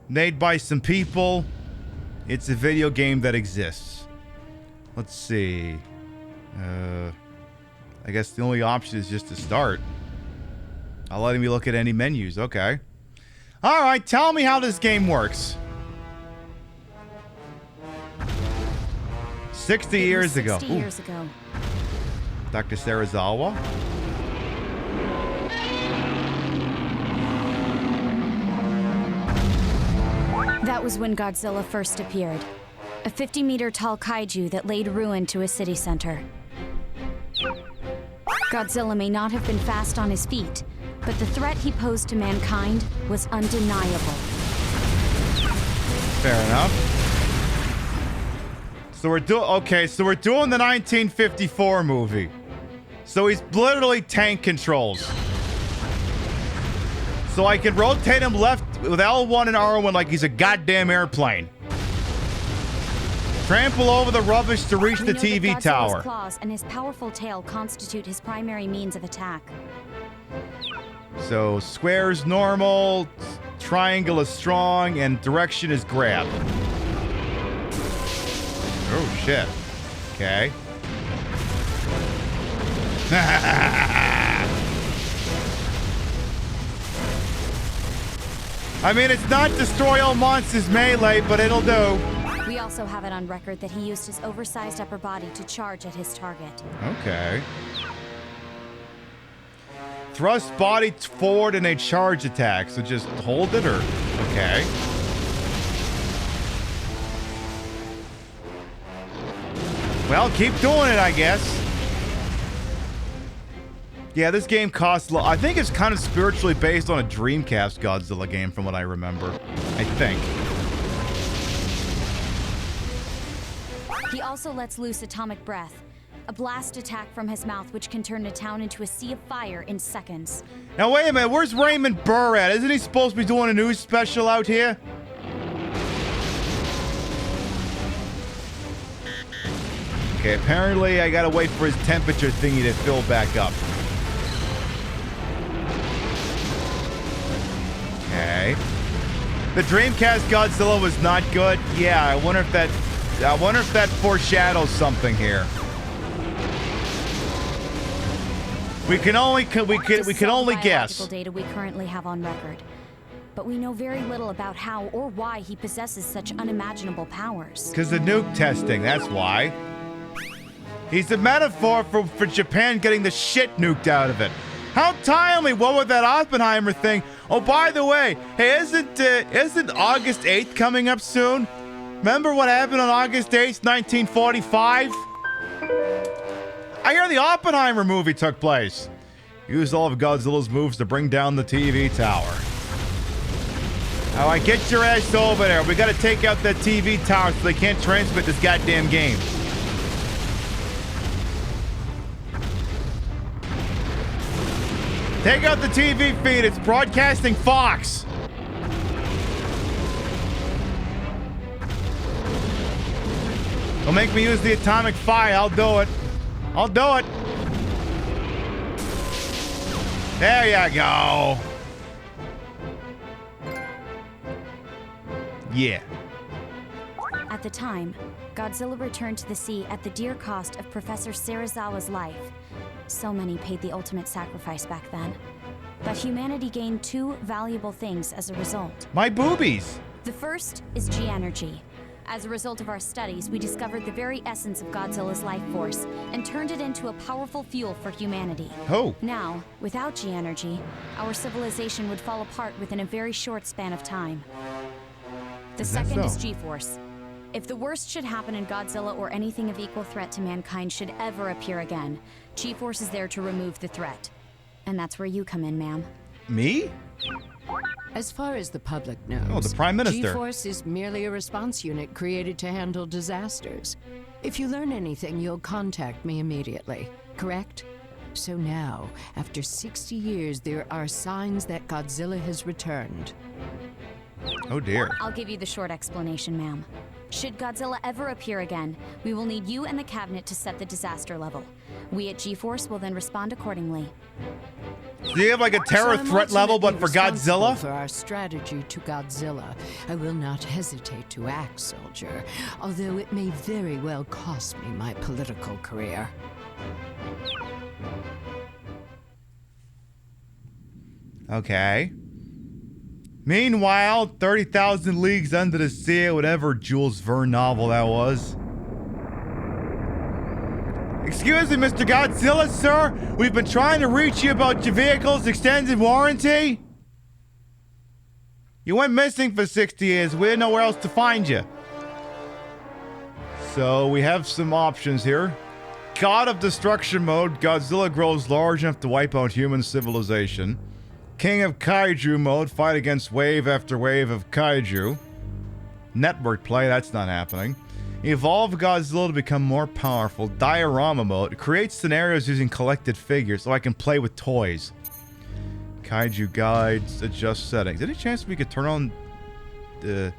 Made by some people. It's a video game that exists. Let's see. I guess the only option is just to start. Not letting me look at any menus. Okay. Alright, tell me how this game works. 60 years ago. 60 years ago. Dr. Serizawa? That was when Godzilla first appeared. A 50-meter tall kaiju that laid ruin to a city center. Godzilla may not have been fast on his feet, but the threat he posed to mankind was undeniable. Fair enough. So we're doing the 1954 movie. So he's literally tank controls. So I can rotate him left with L1 and R1 like he's a goddamn airplane. Trample over the rubbish to reach the TV tower. His claws and his powerful tail constitute his primary means of attack. So square's normal, triangle is strong, and direction is grab. Oh shit. Okay. I mean, it's not destroy all monsters melee, but it'll do. We also have it on record that he used his oversized upper body to charge at his target. Okay. Thrust body forward in a charge attack. So just hold it or... Okay. Well, keep doing it, I guess. Yeah, this game costs... I think it's kind of spiritually based on a Dreamcast Godzilla game from what I remember. I think. He also lets loose atomic breath, a blast attack from his mouth which can turn a town into a sea of fire in seconds. Now, wait a minute. Where's Raymond Burr at? Isn't he supposed to be doing a news special out here? Okay, apparently I gotta wait for his temperature thingy to fill back up. Okay. The Dreamcast Godzilla was not good. Yeah, I wonder if that foreshadows something here. We can only guess. Data we currently have on record, but we know very little about how or why he possesses such unimaginable powers. Because the nuke testing, that's why. He's a metaphor for Japan getting the shit nuked out of it. How timely! What with that Oppenheimer thing? Oh, by the way, hey, isn't August 8th coming up soon? Remember what happened on August 8th, 1945? I hear the Oppenheimer movie took place. Used all of Godzilla's moves to bring down the TV tower. All right, get your ass over there. We gotta take out that TV tower so they can't transmit this goddamn game. Take out the TV feed. It's broadcasting Fox. Don't make me use the atomic fire. I'll do it. I'll do it. There you go. Yeah. At the time, Godzilla returned to the sea at the dear cost of Professor Serizawa's life. So many paid the ultimate sacrifice back then. But humanity gained two valuable things as a result. My boobies! The first is G-energy. As a result of our studies, we discovered the very essence of Godzilla's life force and turned it into a powerful fuel for humanity. Oh. Now, without G-energy, our civilization would fall apart within a very short span of time. The second is G-force. If the worst should happen and Godzilla or anything of equal threat to mankind should ever appear again, G-force is there to remove the threat. And that's where you come in, ma'am. Me? As far as the public knows, oh, the Prime Minister. G-Force is merely a response unit created to handle disasters. If you learn anything, you'll contact me immediately, correct? So now, after 60 years, there are signs that Godzilla has returned. Oh dear. I'll give you the short explanation, ma'am. Should Godzilla ever appear again, we will need you and the cabinet to set the disaster level. We at G-Force will then respond accordingly. Do you have like a terror threat level, but for Godzilla? For our strategy to Godzilla, I will not hesitate to act, soldier, although it may very well cost me my political career. Okay. Meanwhile, 30,000 Leagues Under the Sea, whatever Jules Verne novel that was. Excuse me, Mr. Godzilla, sir. We've been trying to reach you about your vehicle's extended warranty. You went missing for 60 years. We had nowhere else to find you. So we have some options here. God of Destruction mode. Godzilla grows large enough to wipe out human civilization. King of Kaiju mode. Fight against wave after wave of Kaiju. Network play. That's not happening. Evolve Godzilla to become more powerful. Diorama mode. Create scenarios using collected figures so I can play with toys. Kaiju guides. Adjust settings. Any chance we could turn on the...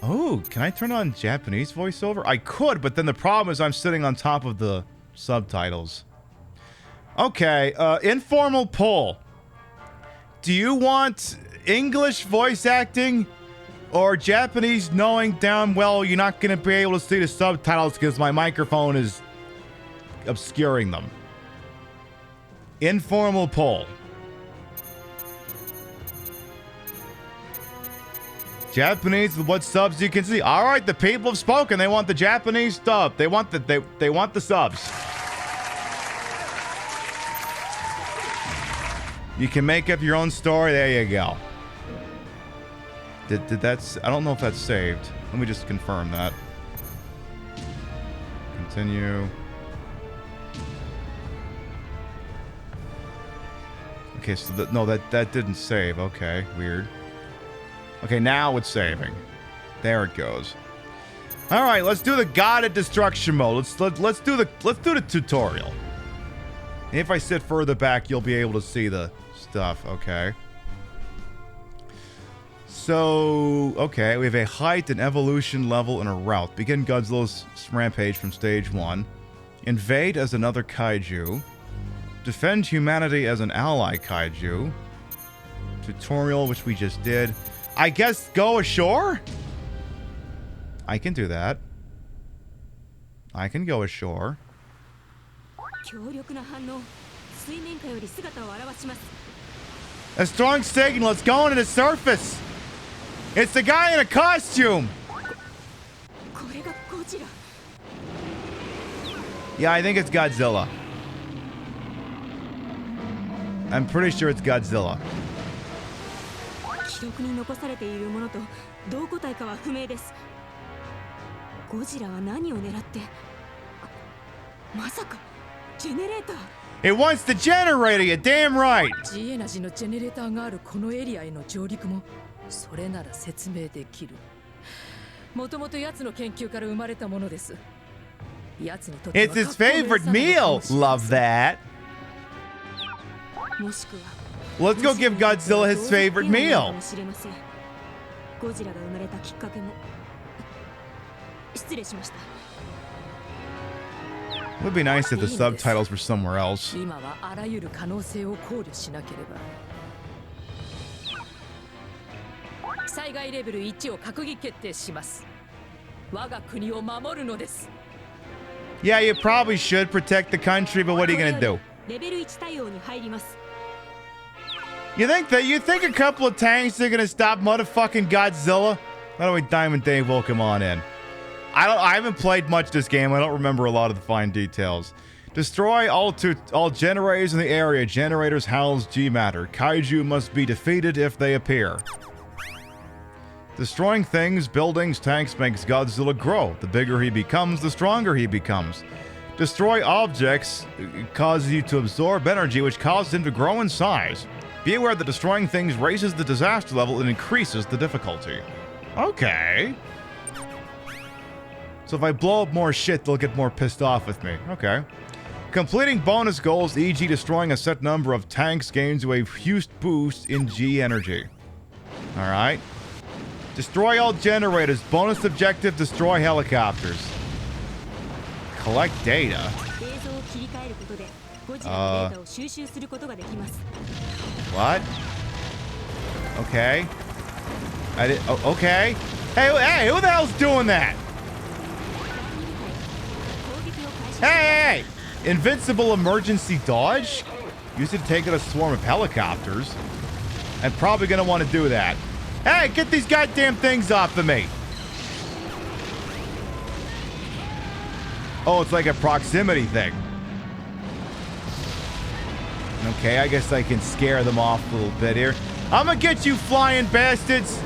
Oh, can I turn on Japanese voiceover? I could, but then the problem is I'm sitting on top of the subtitles. Okay, informal poll. Do you want English voice acting or Japanese, knowing damn well you're not going to be able to see the subtitles because my microphone is obscuring them? Informal poll. Japanese with what subs you can see. All right, the people have spoken. They want the Japanese dub. They want they want the subs. You can make up your own story. There you go. Did that's... I don't know if that's saved. Let me just confirm that. Continue. Okay, so no, that didn't save. Okay, weird. Okay, now it's saving. There it goes. All right, let's do the God of Destruction mode. Let's do the tutorial. If I sit further back, you'll be able to see the stuff. Okay. So, okay, we have a height, an evolution level, and a route. Begin Godzilla's rampage from stage 1. Invade as another kaiju. Defend humanity as an ally kaiju. Tutorial, which we just did. I guess go ashore? I can do that. I can go ashore. A strong signal. Let's go into the surface. It's the guy in a costume. Yeah, I think it's Godzilla. I'm pretty sure it's Godzilla. It wants the generator, you're damn right. それなら説明できる。もともと奴の研究から生まれたものです。奴にとっては It's his favorite meal. Love that. Let's go give Godzilla his favorite meal. ゴジラが生まれたきっかけも失礼しました。 It would be nice if the subtitles were somewhere else. 今はあらゆる可能性を考慮しなければ。災害レベル1を閣議決定します。我が国を守るのです。 Yeah, you probably should protect the country, but what are you gonna do? レベル1対応に入ります。 You think a couple of tanks are gonna stop motherfucking Godzilla? By the way, Diamond Dave, welcome on in. I haven't played much this game. I don't remember a lot of the fine details. Destroy all generators in the area. Generators house G-matter. Kaiju must be defeated if they appear. Destroying things, buildings, tanks makes Godzilla grow. The bigger he becomes, the stronger he becomes. Destroy objects causes you to absorb energy, which causes him to grow in size. Be aware that destroying things raises the disaster level and increases the difficulty. Okay. So if I blow up more shit, they'll get more pissed off with me. Okay. Completing bonus goals, e.g. destroying a set number of tanks, gains you a huge boost in G energy. Alright. Destroy all generators. Bonus objective, destroy helicopters. Collect data. What? Okay. Okay. Hey, who the hell's doing that? Hey! Invincible emergency dodge? Use it to take out a swarm of helicopters. I'm probably gonna want to do that. Hey, get these goddamn things off of me! Oh, it's like a proximity thing. Okay, I guess I can scare them off a little bit here. I'm gonna get you, flying bastards!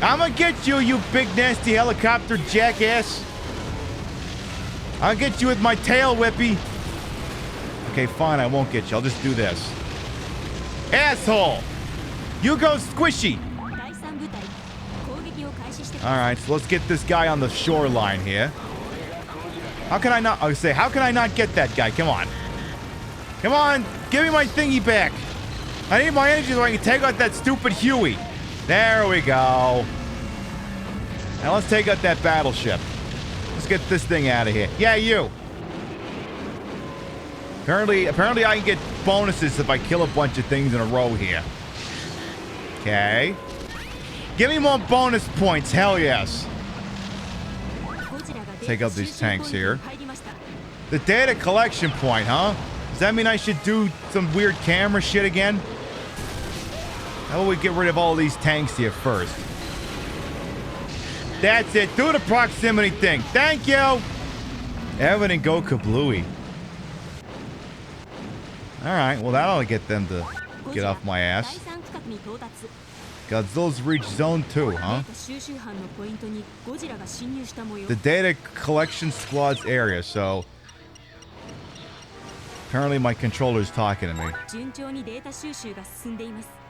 I'm gonna get you, you big nasty helicopter jackass! I'll get you with my tail whippy! Okay, fine, I won't get you. I'll just do this. Asshole! You go squishy! Alright, so let's get this guy on the shoreline here. How can I not... I would say, how can I not get that guy? Come on. Come on! Give me my thingy back! I need my energy so I can take out that stupid Huey. There we go. Now let's take out that battleship. Let's get this thing out of here. Yeah, you! Apparently I can get bonuses if I kill a bunch of things in a row here. Okay. Give me more bonus points, hell yes. Take out these tanks here. The data collection point, huh? Does that mean I should do some weird camera shit again? How about we get rid of all these tanks here first? That's it. Do the proximity thing. Thank you. Evan and go kablooey. Alright, well that'll get them to get off my ass. Godzilla's reached zone 2, huh? The data collection squad's area, so... Apparently my controller's talking to me.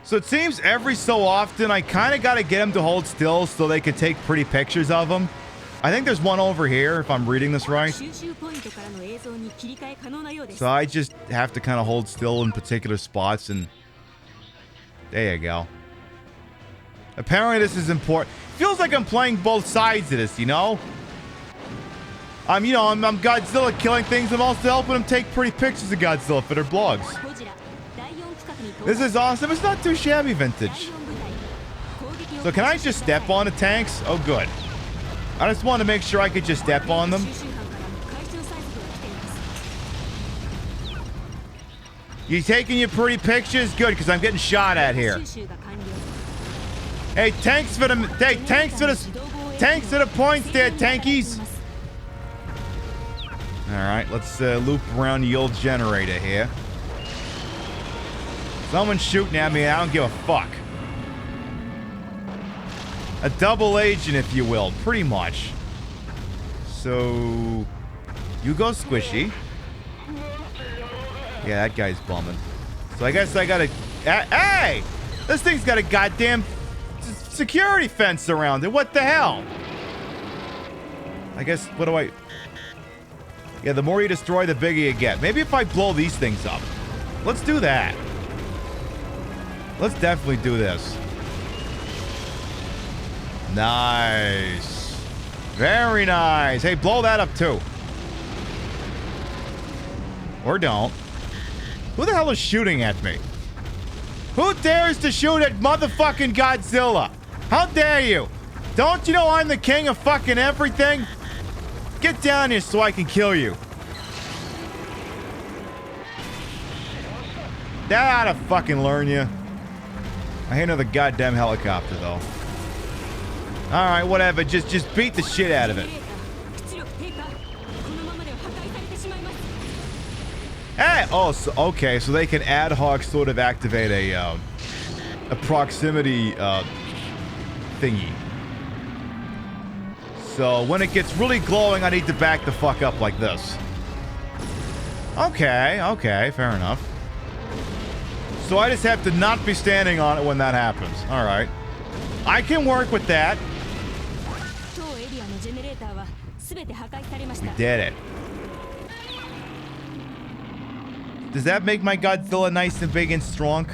So it seems every so often I kind of got to get them to hold still so they can take pretty pictures of them. I think there's one over here, if I'm reading this right. So I just have to kind of hold still in particular spots and... There you go. Apparently this is important. Feels like I'm playing both sides of this, you know? I'm Godzilla killing things. I'm also helping them take pretty pictures of Godzilla for their blogs. This is awesome. It's not too shabby vintage. So can I just step on the tanks? Oh, good. I just wanted to make sure I could just step on them. You taking your pretty pictures? Good, because I'm getting shot at here. Hey, tanks for the points there, tankies. All right, let's loop around the old generator here. Someone's shooting at me. I don't give a fuck. A double agent, if you will, pretty much. So, you go squishy. Yeah, that guy's bumming. So I guess I gotta... Hey! This thing's got a goddamn security fence around it. What the hell? I guess, what do I... Yeah, the more you destroy, the bigger you get. Maybe if I blow these things up. Let's do that. Let's definitely do this. Nice. Very nice. Hey, blow that up too. Or don't. Who the hell is shooting at me? Who dares to shoot at motherfucking Godzilla? How dare you? Don't you know I'm the king of fucking everything? Get down here so I can kill you. That ought to fucking learn you. I hate another goddamn helicopter, though. Alright, whatever. Just beat the shit out of it. Hey! Oh, so, okay. So they can ad hoc sort of activate a proximity thingy. So when it gets really glowing, I need to back the fuck up like this. Okay, fair enough. So I just have to not be standing on it when that happens. Alright. I can work with that. We did it. Does that make my Godzilla nice and big and strong?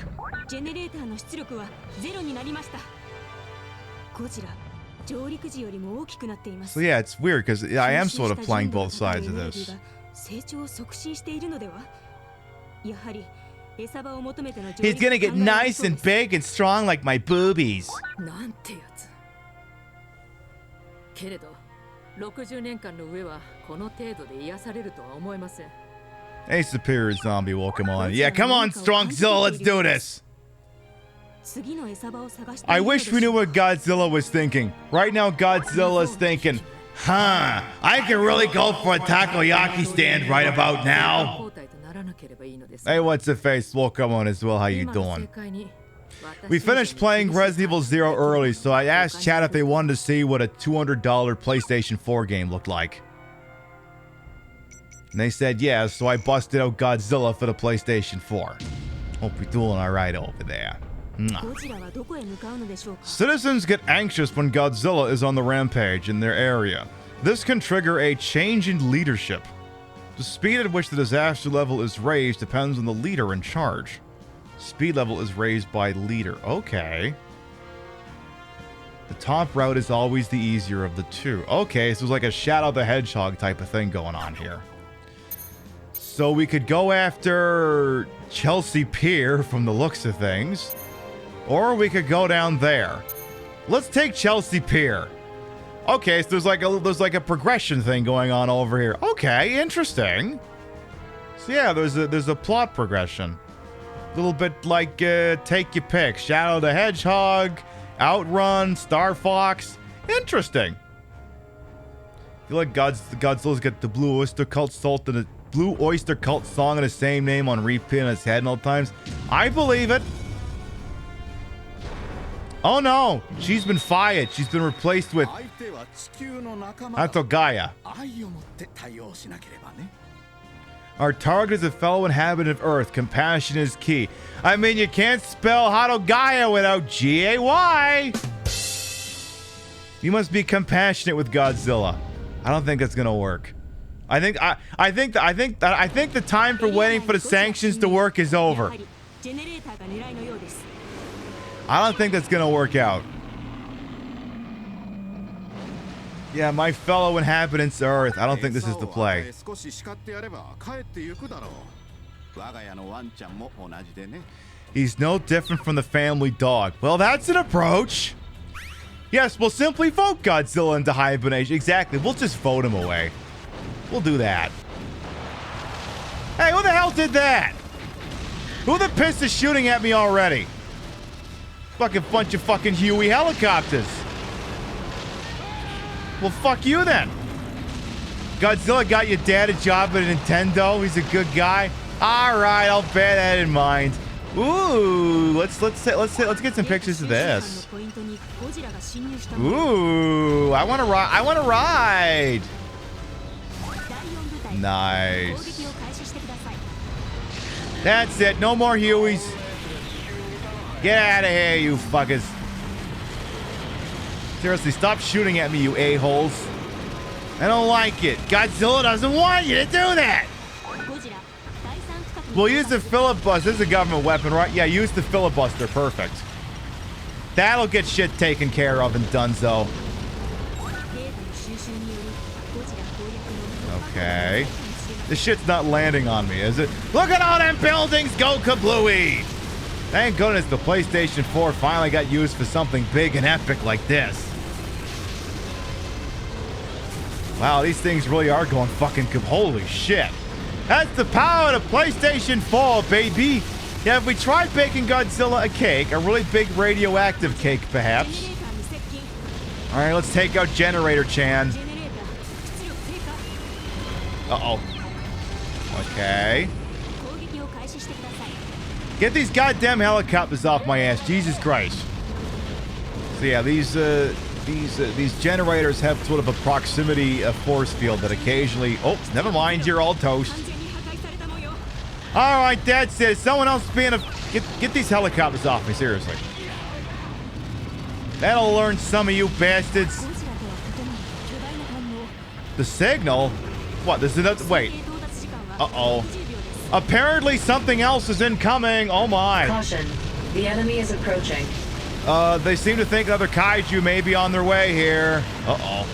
So yeah, it's weird because I am sort of playing both sides of this. He's gonna get nice and big and strong like my boobies. Hey, superior zombie, welcome on. Yeah, come on, Strongzilla, let's do this. I wish we knew what Godzilla was thinking. Right now, Godzilla's thinking, huh, I can really go for a takoyaki stand right about now. Hey, what's the face? Welcome on as well, how you doing? We finished playing Resident Evil 0 early, so I asked chat if they wanted to see what a $200 PlayStation 4 game looked like. And they said yes, so I busted out Godzilla for the PlayStation 4. Hope you're doing alright over there. Citizens get anxious when Godzilla is on the rampage in their area. This can trigger a change in leadership. The speed at which the disaster level is raised depends on the leader in charge. Speed level is raised by leader. Okay. The top route is always the easier of the two. Okay, so it's like a Shadow the Hedgehog type of thing going on here. So we could go after Chelsea Pier from the looks of things. Or we could go down there. Let's take Chelsea Pier. Okay, so there's like a progression thing going on over here. Okay, interesting. So yeah, there's a plot progression. A little bit like take your pick. Shadow the Hedgehog, Outrun, Star Fox. Interesting. I feel like Godzilla's got the Blue Oyster Cult song in the same name on repeat on his head all the times. I believe it. Oh no, she's been fired. She's been replaced with Gaia. Our target is a fellow inhabitant of Earth. Compassion is key. I mean, you can't spell Gaia without G-A-Y. You must be compassionate with Godzilla. I don't think that's gonna work. I think the time for waiting for the sanctions to work is over. I don't think that's gonna work out. Yeah, my fellow inhabitants of Earth. I don't think this is the play. He's no different from the family dog. Well, that's an approach. Yes, we'll simply vote Godzilla into hibernation. Exactly. We'll just vote him away. We'll do that. Hey, who the hell did that? Who the piss is shooting at me already? Fucking bunch of fucking Huey helicopters. Well, fuck you then. Godzilla got your dad a job at Nintendo. He's a good guy. All right, I'll bear that in mind. Ooh, let's get some pictures of this. Ooh, I want to ride. I want to ride. Nice. That's it. No more Hueys. Get out of here, you fuckers. Seriously, stop shooting at me, you a-holes. I don't like it. Godzilla doesn't want you to do that. We'll use the filibuster. This is a government weapon, right? Yeah, use the filibuster. Perfect. That'll get shit taken care of and donezo. Okay. This shit's not landing on me, is it? Look at all them buildings go kablooey! Thank goodness the PlayStation 4 finally got used for something big and epic like this. Wow, these things really are going fucking holy shit. That's the power of the PlayStation 4, baby. Yeah, if we tried baking Godzilla a cake, a really big radioactive cake, perhaps. All right, let's take out Generator Chan. Uh-oh. Okay. Get these goddamn helicopters off my ass, Jesus Christ. So yeah, these generators have sort of a proximity force field that occasionally... Oh, never mind, you're all toast. All right, that's it. Someone else being a... Get these helicopters off me, seriously. That'll learn some of you bastards. The signal? What, this is another... Wait. Uh-oh. Apparently something else is incoming. Oh my. Caution. The enemy is approaching. They seem to think another kaiju may be on their way here. Uh-oh.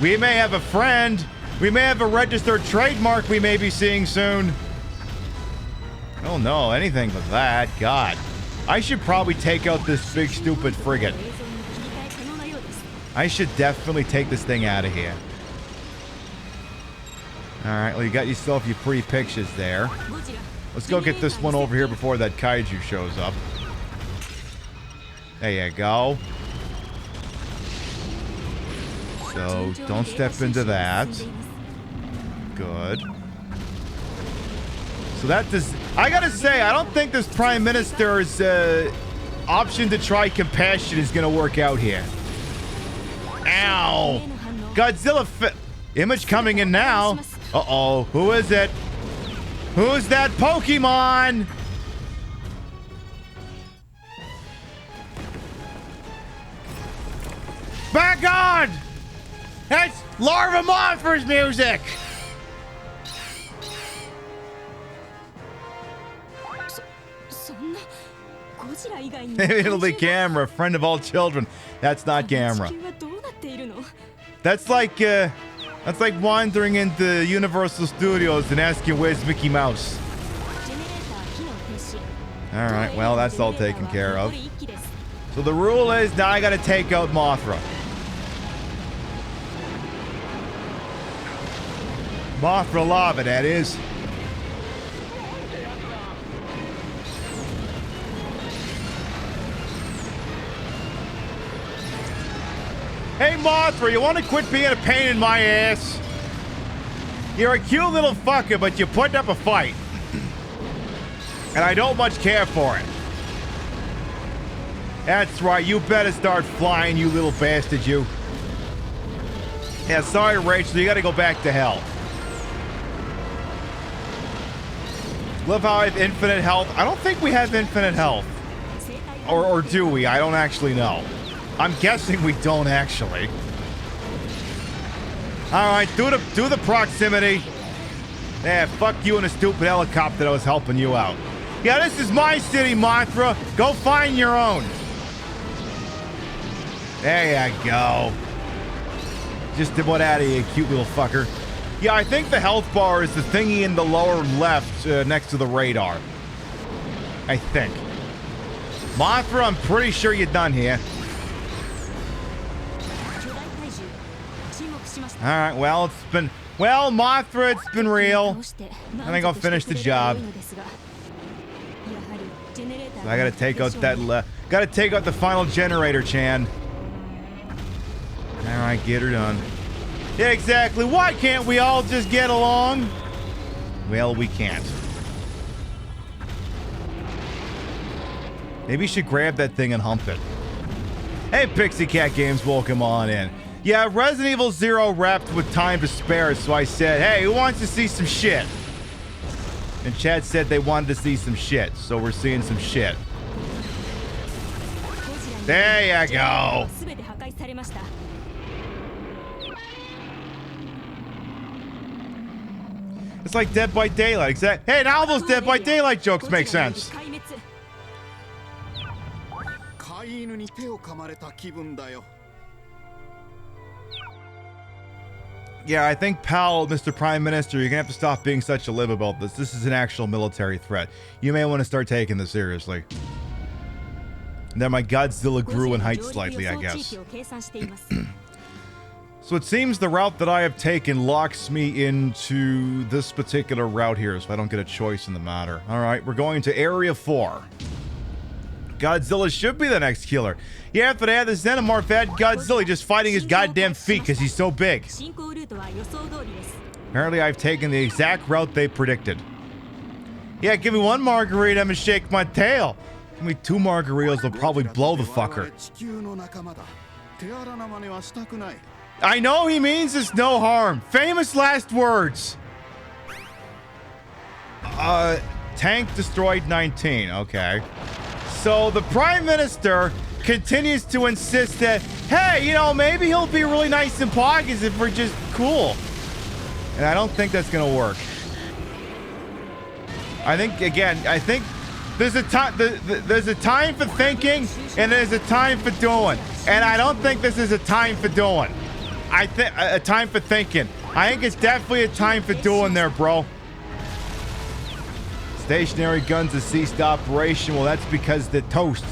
We may have a friend. We may have a registered trademark we may be seeing soon. Oh no, anything but that. God. I should probably take out this big stupid frigate. I should definitely take this thing out of here. Alright, well you got yourself your pretty pictures there. Let's go get this one over here before that kaiju shows up. There you go. So, don't step into that. Good. So that does... I gotta say, I don't think this Prime Minister's option to try compassion is gonna work out here. Ow! Godzilla image coming in now. Uh-oh. Who is it? Who's that Pokemon? Back on! That's Larva Mothra's music! It'll be Camera, friend of all children. That's not Camera. That's like wandering into Universal Studios and asking where's Mickey Mouse. Alright, well, that's all taken care of. So the rule is now I gotta take out Mothra. Mothra Lava, that is. Hey Mothra, you wanna quit being a pain in my ass? You're a cute little fucker, but you put up a fight. And I don't much care for it. That's right, you better start flying, you little bastard, you. Yeah, sorry, Rachel, you gotta go back to hell. Love how I have infinite health. I don't think we have infinite health. Or do we? I don't actually know. I'm guessing we don't actually. Alright, do the proximity. Yeah, fuck you and a stupid helicopter that was helping you out. Yeah, this is my city, Mothra. Go find your own. There you go. Just did what out of you, cute little fucker. Yeah, I think the health bar is the thingy in the lower left next to the radar. I think. Mothra, I'm pretty sure you're done here. Alright, well, it's been... Well, Mothra, it's been real. I think I'll finish the job. So I gotta take out that... gotta take out the final generator, Chan. Alright, get her done. Yeah, exactly. Why can't we all just get along? Well, we can't. Maybe you should grab that thing and hump it. Hey, Pixie Cat Games, welcome on in. Yeah, Resident Evil 0 wrapped with time to spare, so I said, hey, who wants to see some shit? And Chad said they wanted to see some shit, so we're seeing some shit. There you go. It's like Dead by Daylight, exactly. Hey, now all those Dead by Daylight jokes make sense. Yeah, I think, pal, Mr. Prime Minister, you're gonna have to stop being such a lib about this. This is an actual military threat. You may want to start taking this seriously. And then my Godzilla grew in height slightly, I guess. So it seems the route that I have taken locks me into this particular route here, so I don't get a choice in the matter. Alright, we're going to Area 4. Godzilla should be the next killer. Yeah, after they had the Xenomorph at Godzilla just fighting his goddamn feet because he's so big. Apparently I've taken the exact route they predicted. Yeah, give me one margarita and shake my tail. Give me 2 margaritas, they'll probably blow the fucker. I know he means it's no harm. Famous last words. Tank destroyed 19. Okay. So the Prime Minister continues to insist that, hey, you know, maybe he'll be really nice in pockets if we're just cool. And I don't think that's going to work. I think there's a time for thinking and there's a time for doing. And I don't think this is a time for doing. I think a time for thinking. I think it's definitely a time for doing there, bro. Stationary guns have ceased operation. Well, that's because they're toast.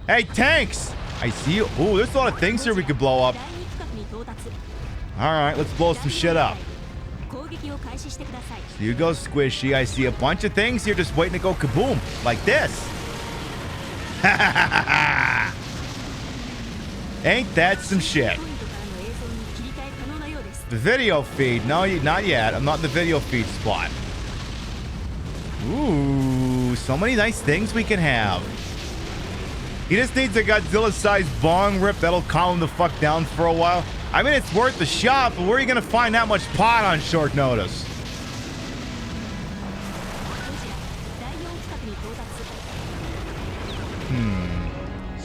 Hey, tanks! I see you. Ooh, there's a lot of things here we could blow up. Alright, let's blow some shit up. So you go, Squishy. I see a bunch of things here just waiting to go kaboom. Like this. Ain't that some shit? The video feed. No, not yet. I'm not in the video feed spot. Ooh, so many nice things we can have. He just needs a Godzilla-sized bong rip that'll calm him the fuck down for a while. I mean, it's worth the shot, but where are you gonna find that much pot on short notice?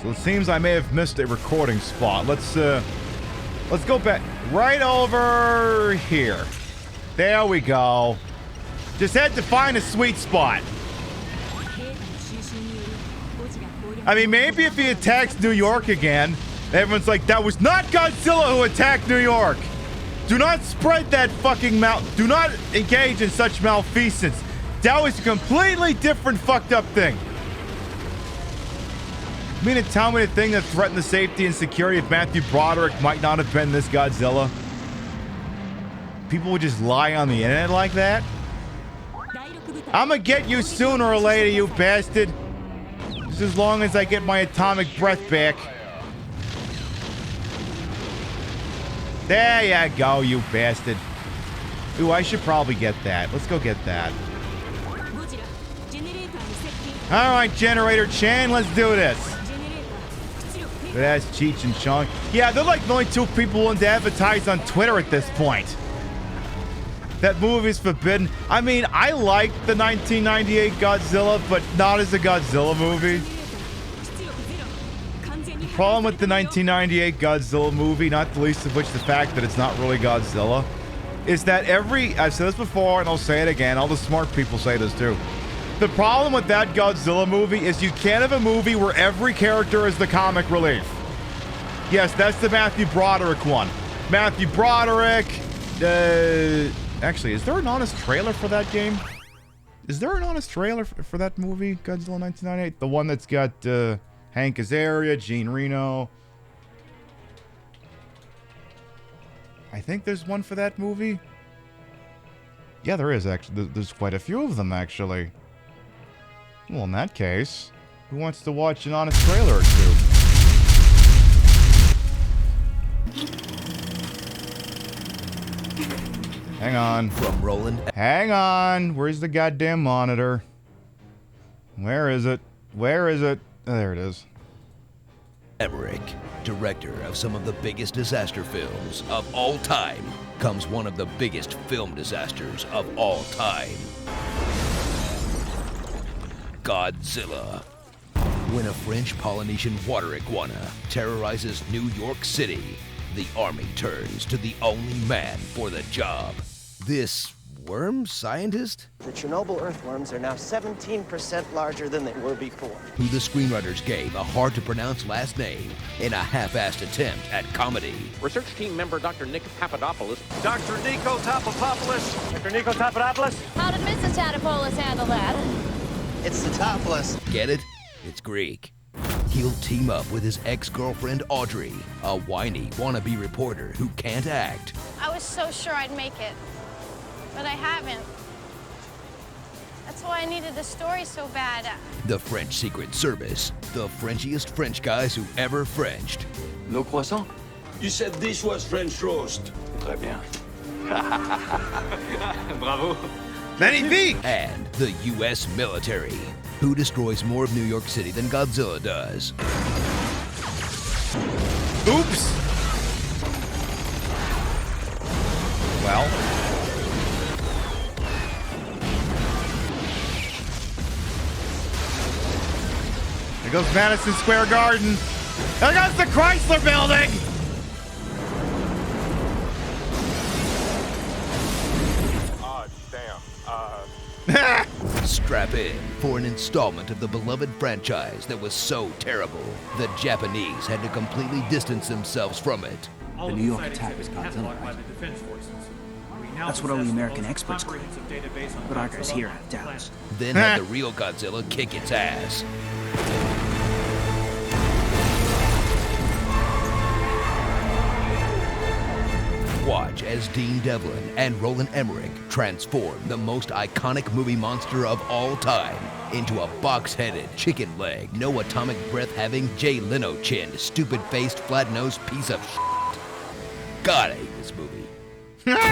So it seems I may have missed a recording spot. Let's go back right over here. There we go. Just had to find a sweet spot. I mean, maybe if he attacks New York again, everyone's like, that was not Godzilla who attacked New York. Do not spread that fucking do not engage in such malfeasance. That was a completely different fucked up thing. You mean to tell me the thing that threatened the safety and security of Matthew Broderick might not have been this Godzilla? People would just lie on the internet like that? I'ma get you sooner or later, you bastard. Just as long as I get my atomic breath back. There you go, you bastard. Ooh, I should probably get that. Let's go get that. Alright, Generator Chan, let's do this. That's Cheech and Chong. Yeah, they're like the only 2 people willing to advertise on Twitter at this point. That movie's forbidden. I mean, I like the 1998 Godzilla, but not as a Godzilla movie. The problem with the 1998 Godzilla movie, not the least of which the fact that it's not really Godzilla, is that I've said this before and I'll say it again, all the smart people say this too. The problem with that Godzilla movie is you can't have a movie where every character is the comic relief. Yes, that's the Matthew Broderick one. Matthew Broderick, actually, is there an honest trailer for that game? Is there an honest trailer for that movie, Godzilla 1998? The one that's got Hank Azaria, Gene Reno. I think there's one for that movie. Yeah, there is, actually. There's quite a few of them, actually. Well, in that case, who wants to watch an honest trailer or 2? Hang on. From Roland. Hang on. Where's the goddamn monitor? Where is it? Where is it? Oh, there it is. Emmerich, director of some of the biggest disaster films of all time, comes one of the biggest film disasters of all time. Godzilla. When a French Polynesian water iguana terrorizes New York City, the army turns to the only man for the job. This worm scientist? The Chernobyl earthworms are now 17% larger than they were before. Who the screenwriters gave a hard-to-pronounce last name in a half-assed attempt at comedy. Research team member Dr. Nick Papadopoulos. Dr. Nico Tapopoulos. Dr. Nico Tapopoulos. How did Mrs. Tadopoulos handle that? It's the topless. Get it? It's Greek. he'll team up with his ex-girlfriend Audrey, a whiny wannabe reporter who can't act. I was so sure I'd make it, but I haven't. That's why I needed the story so bad. The French Secret Service, the Frenchiest French guys who ever Frenched. No croissant? You said this was French roast. Très bien. Bravo. Magnifique! And the U.S. military, who destroys more of New York City than Godzilla does. Oops! Well. There goes Madison Square Garden. There goes the Chrysler Building! Strap in for an installment of the beloved franchise that was so terrible, the Japanese had to completely distance themselves from it. The New York attack was Godzilla, right? That's what all the American experts claim. But our guys here have doubts. Then had the real Godzilla kick its ass. Watch as Dean Devlin and Roland Emmerich transform the most iconic movie monster of all time into a box-headed, chicken leg, no atomic breath-having, Jay Leno-chinned, stupid-faced, flat-nosed piece of shit. God, I hate this movie.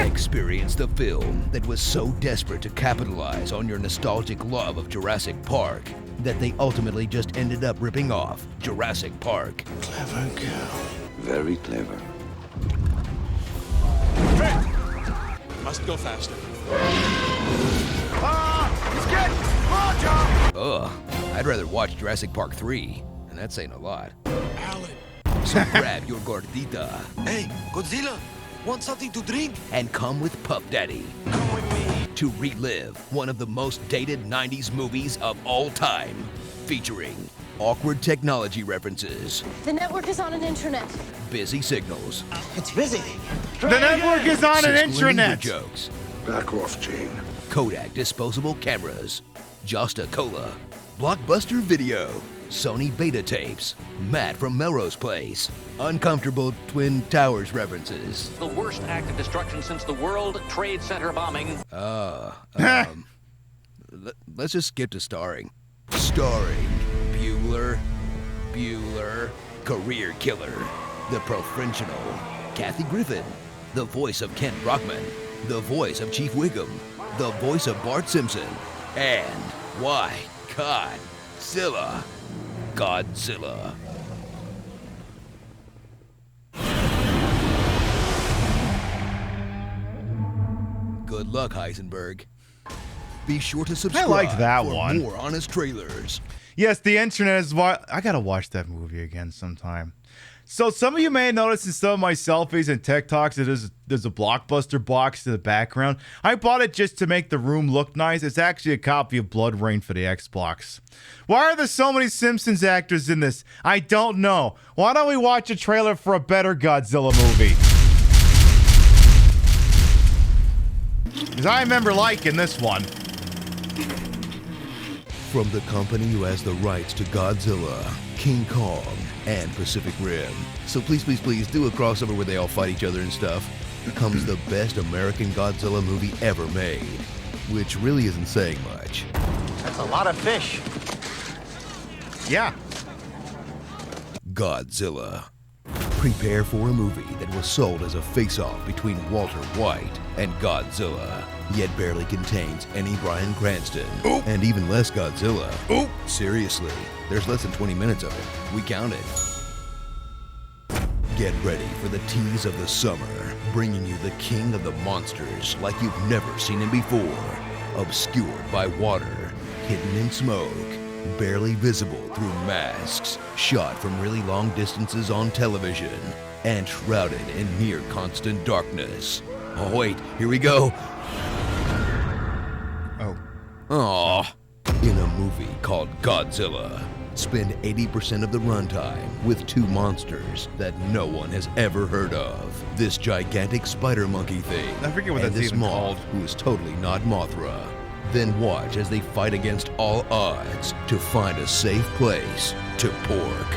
Experience the film that was so desperate to capitalize on your nostalgic love of Jurassic Park that they ultimately just ended up ripping off Jurassic Park. Clever girl. Very clever. Must go faster. He's getting larger! Ugh, I'd rather watch Jurassic Park 3, and that's saying a lot. Alan. So grab your gordita. Hey, Godzilla, want something to drink? And come with Puff Daddy. Come with me. To relive one of the most dated 90s movies of all time, featuring awkward technology references. The network is on an intranet. Busy signals. It's busy. The network is on an intranet. Jokes. Back off, Gene. Kodak disposable cameras. Josta Cola. Blockbuster Video. Sony beta tapes. Matt from Melrose Place. Uncomfortable Twin Towers references. The worst act of destruction since the World Trade Center bombing. Let's just skip to starring. Starring Bueller, Career Killer, The Professional, Kathy Griffin, the voice of Kent Brockman, the voice of Chief Wiggum, the voice of Bart Simpson, and why, Godzilla. Good luck, Heisenberg. Be sure to subscribe I liked that for one. more honest trailers. Yes, the internet is why I gotta watch that movie again sometime. So some of you may have noticed in some of my selfies and TikToks that there's a Blockbuster box in the background. I bought it just to make the room look nice. It's actually a copy of Blood Rain for the Xbox. Why are there so many Simpsons actors in this? I don't know. Why don't we watch a trailer for a better Godzilla movie? Because I remember liking this one. From the company who has the rights to Godzilla, King Kong, and Pacific Rim. So please do a crossover where they all fight each other and stuff. Comes the best American Godzilla movie ever made. Which really isn't saying much. That's a lot of fish. Yeah. Godzilla. Prepare for a movie that was sold as a face-off between Walter White and Godzilla, yet barely contains any Bryan Cranston, and even less Godzilla. Seriously, there's less than 20 minutes of it. We counted. Get ready for the tease of the summer, bringing you the king of the monsters like you've never seen him before. Obscured by water, hidden in smoke, barely visible through masks, shot from really long distances on television, and shrouded in near constant darkness. Oh wait, here we go. Aww. In a movie called Godzilla, spend 80% of the runtime with two monsters that no one has ever heard of. This gigantic spider monkey thing. I forget what and that's this even moth called. who is totally not Mothra. Then watch as they fight against all odds to find a safe place to pork.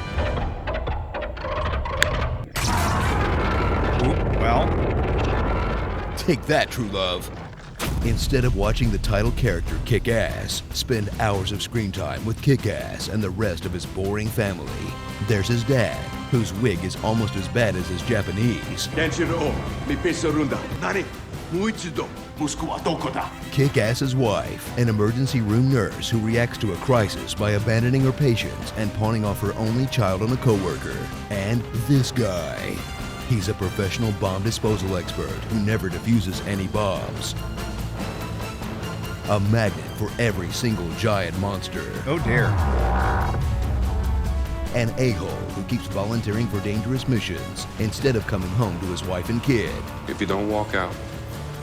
Well, take that, true love. Instead of watching the title character kick ass, spend hours of screen time with Kick-Ass and the rest of his boring family. There's his dad, whose wig is almost as bad as his Japanese. Kick-Ass's wife, an emergency room nurse who reacts to a crisis by abandoning her patients and pawning off her only child on a coworker. And this guy. He's a professional bomb disposal expert who never defuses any bombs. A magnet for every single giant monster. Oh dear. An a-hole who keeps volunteering for dangerous missions instead of coming home to his wife and kid. If you don't walk out,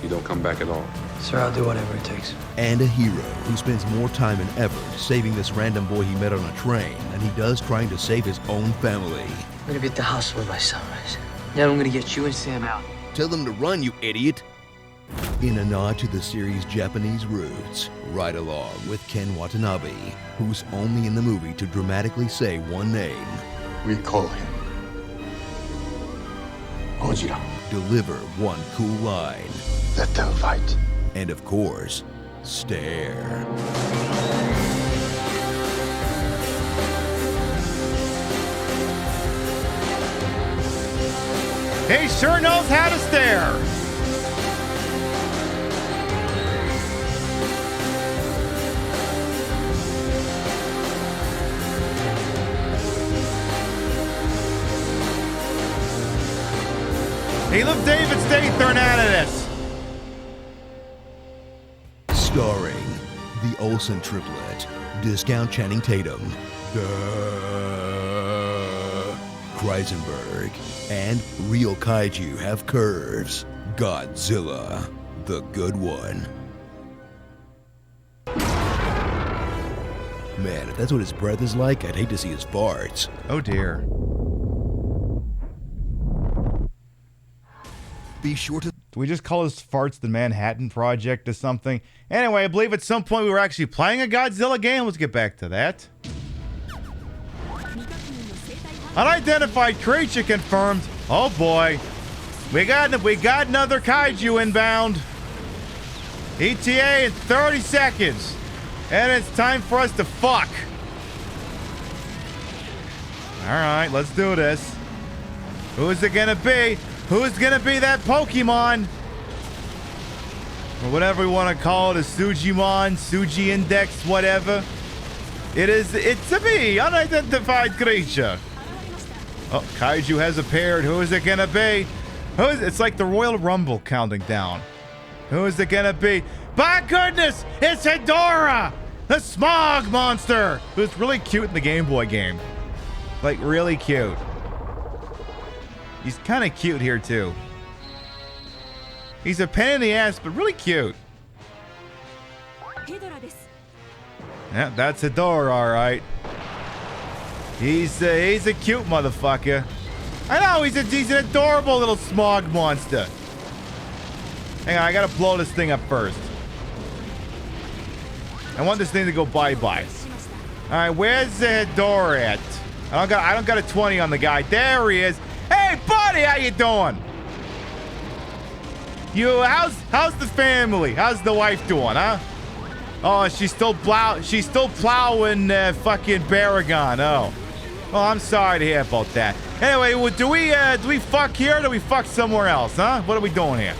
you don't come back at all. Sir, I'll do whatever it takes. And a hero who spends more time and effort saving this random boy he met on a train than he does trying to save his own family. I'm gonna be at the hospital by sunrise. Then I'm gonna get you and Sam out. Tell them to run, you idiot. In a nod to the series' Japanese roots, ride along with Ken Watanabe, who's only in the movie to dramatically say one name. We call him Godzilla. Deliver one cool line. Let them fight. And of course, stare. He sure knows how to stare. He loves David Statham out of this. Starring the Olsen triplet, Discount Channing Tatum, Kreisenberg, and Real Kaiju Have Curves, Godzilla, the good one. Man, if that's what his breath is like, I'd hate to see his farts. Oh dear. Be sure to... Do we just call his farts the Manhattan Project or something? Anyway, I believe at some point we were actually playing a Godzilla game. Let's get back to that. Unidentified creature confirmed. Oh boy. We got another kaiju inbound. ETA in 30 seconds. And it's time for us to fuck. Alright, let's do this. Who is it gonna be? Who's gonna be that Pokemon? Or whatever we want to call it, a Sujimon, Suji Index, whatever. It's a me, unidentified creature. Oh, Kaiju has appeared. Who is it gonna be? It's like the Royal Rumble counting down. Who is it gonna be? By goodness, it's Hedorah, the smog monster, who's really cute in the Game Boy game. Like, really cute. He's kind of cute here, too. He's a pain in the ass, but really cute. Yeah, that's Hedorah, all right. He's a cute motherfucker. I know, he's an adorable little smog monster. Hang on, I gotta blow this thing up first. I want this thing to go bye-bye. All right, where's the Hedorah at? I don't got a 20 on the guy. There he is. Hey, buddy, how you doing? How's the family? How's the wife doing, huh? Oh, she's still plowing fucking Baragon. Oh. Well, I'm sorry to hear about that. Anyway, well, do we fuck here or do we fuck somewhere else, huh? What are we doing here?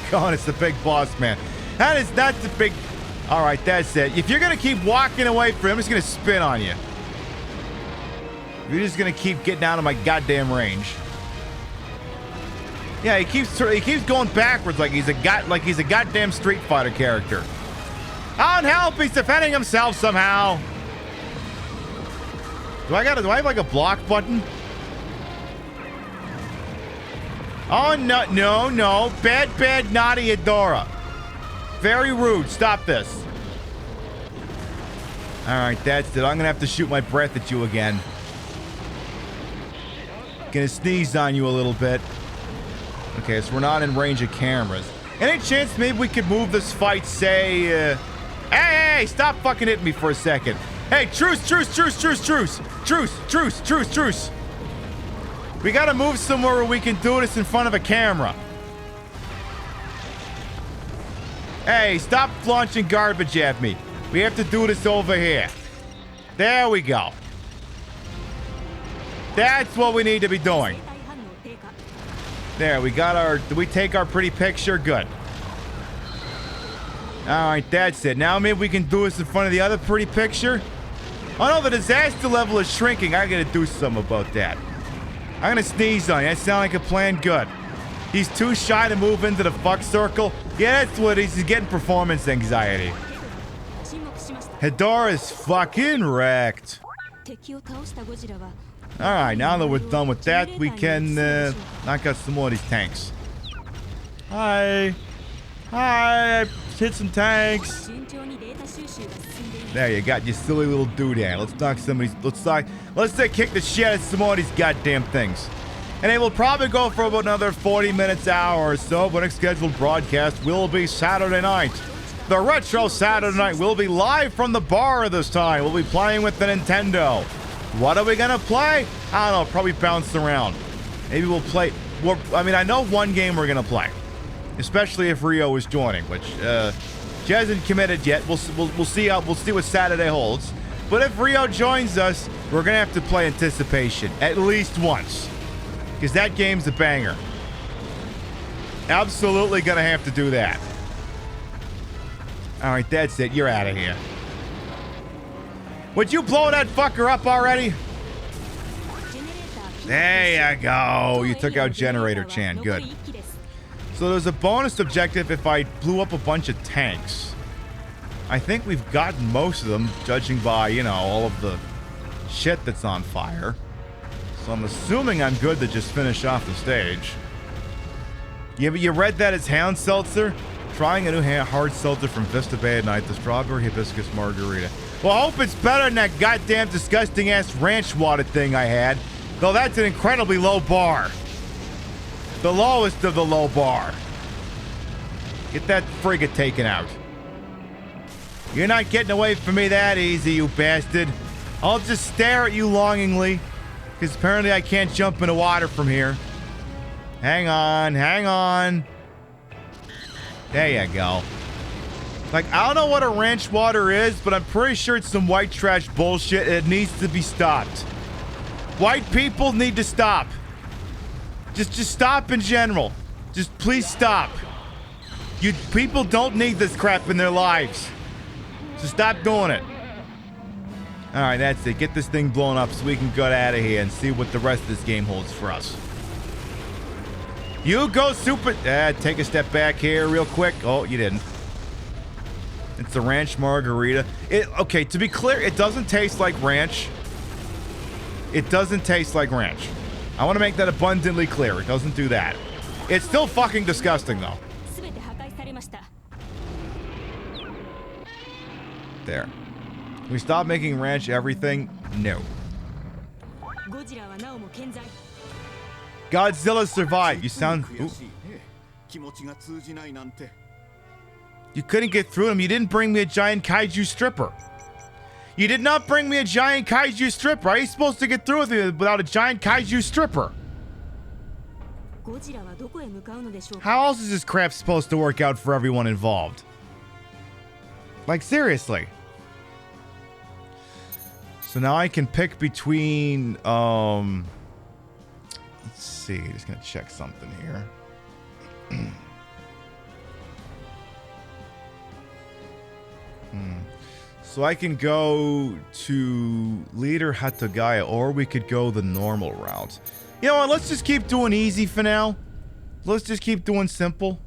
God, it's the big boss man. That's the big... All right, that's it. If you're going to keep walking away from him, I'm just going to spin on you. You're just going to keep getting out of my goddamn range. Yeah, he keeps going backwards like he's a goddamn Street Fighter character. On help, he's defending himself somehow. Do I have like a block button? Oh, no. Bad, naughty Hedorah. Very rude. Stop this. All right, that's it. I'm going to have to shoot my breath at you again. Gonna sneeze on you a little bit. Okay, so we're not in range of cameras. Any chance maybe we could move this fight, say, hey, stop fucking hitting me for a second. Hey, truce. We gotta move somewhere where we can do this in front of a camera. Hey, stop launching garbage at me. We have to do this over here. There we go. That's what we need to be doing. There, we got our... Did we take our pretty picture? Good. Alright, that's it. Now maybe we can do this in front of the other pretty picture. Oh no, the disaster level is shrinking. I gotta do something about that. I'm gonna sneeze on you. That sound like a plan? Good. He's too shy to move into the fuck circle. Yeah, that's what he's getting performance anxiety. Hedora is fucking wrecked. Alright, now that we're done with that, we can knock out some more of these tanks. Hi. Hit some tanks. There you got your silly little doodad. Let's knock some of these. Let's kick the shit out of some more of these goddamn things. And it will probably go for about another 40 minutes, hour or so, but next scheduled broadcast will be Saturday night. The Retro Saturday night will be live from the bar this time. We'll be playing with the Nintendo. What are we gonna play? I don't know, probably bounce around. Maybe we'll play, I mean, I know one game we're gonna play. Especially if Rio is joining, which she hasn't committed yet. We'll see what Saturday holds. But if Rio joins us, we're gonna have to play Anticipation at least once. Because that game's a banger. Absolutely gonna have to do that. Alright, that's it. You're out of here. Would you blow that fucker up already? There you go. You took out Generator Chan. Good. So there's a bonus objective if I blew up a bunch of tanks. I think we've gotten most of them, judging by, you know, all of the shit that's on fire. So I'm assuming I'm good to just finish off the stage. You read that as Hound Seltzer? Trying a new hard seltzer from Vista Bay at night, the strawberry hibiscus margarita. Well, I hope it's better than that goddamn disgusting-ass ranch water thing I had. Though that's an incredibly low bar. The lowest of the low bar. Get that frigate taken out. You're not getting away from me that easy, you bastard. I'll just stare at you longingly. Because apparently I can't jump in the water from here. Hang on. There you go. Like, I don't know what a ranch water is, but I'm pretty sure it's some white trash bullshit. It needs to be stopped. White people need to stop. Just stop in general. Just please stop. You people don't need this crap in their lives. So stop doing it. Alright, that's it. Get this thing blown up so we can get out of here and see what the rest of this game holds for us. You go super... take a step back here real quick. Oh, you didn't. It's the ranch margarita. Okay, to be clear, it doesn't taste like ranch. It doesn't taste like ranch. I want to make that abundantly clear. It doesn't do that. It's still fucking disgusting, though. There. Can we stop making ranch everything? No. Godzilla survived. You sound... Ooh. You couldn't get through him. You didn't bring me a giant kaiju stripper. You did not bring me a giant kaiju stripper. How are you supposed to get through with me without a giant kaiju stripper? How else is this crap supposed to work out for everyone involved? Like, seriously. So now I can pick between, let's see, just gonna check something here. So I can go to Leader Hatagaya, or we could go the normal route. You know what, let's just keep doing easy for now. Let's just keep doing simple.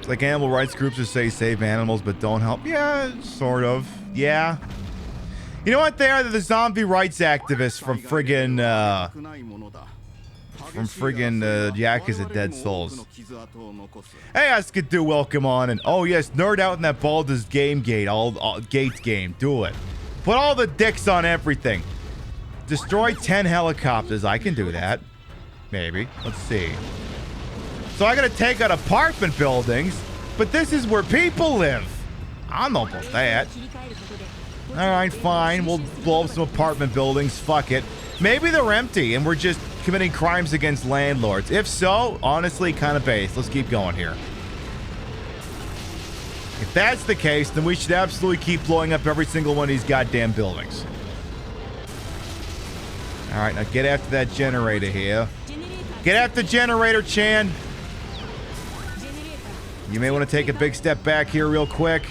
Like animal rights groups who say save animals but don't help. Yeah, sort of. Yeah. You know what? They are the zombie rights activists from friggin' Yakuza Dead Souls. Hey, Askadu, welcome on. And oh yes, nerd out in that Baldur's Gate game. Do it. Put all the dicks on everything. Destroy 10 helicopters. I can do that. maybe. Let's see. So I gotta take out apartment buildings, but this is where people live. I don't know about that. Alright, fine. We'll blow up some apartment buildings. Fuck it. Maybe they're empty and we're just committing crimes against landlords. If so, honestly, kind of base. Let's keep going here. If that's the case, then we should absolutely keep blowing up every single one of these goddamn buildings. Alright, now get after that generator here. Get after the generator, Chan. You may want to take a big step back here real quick.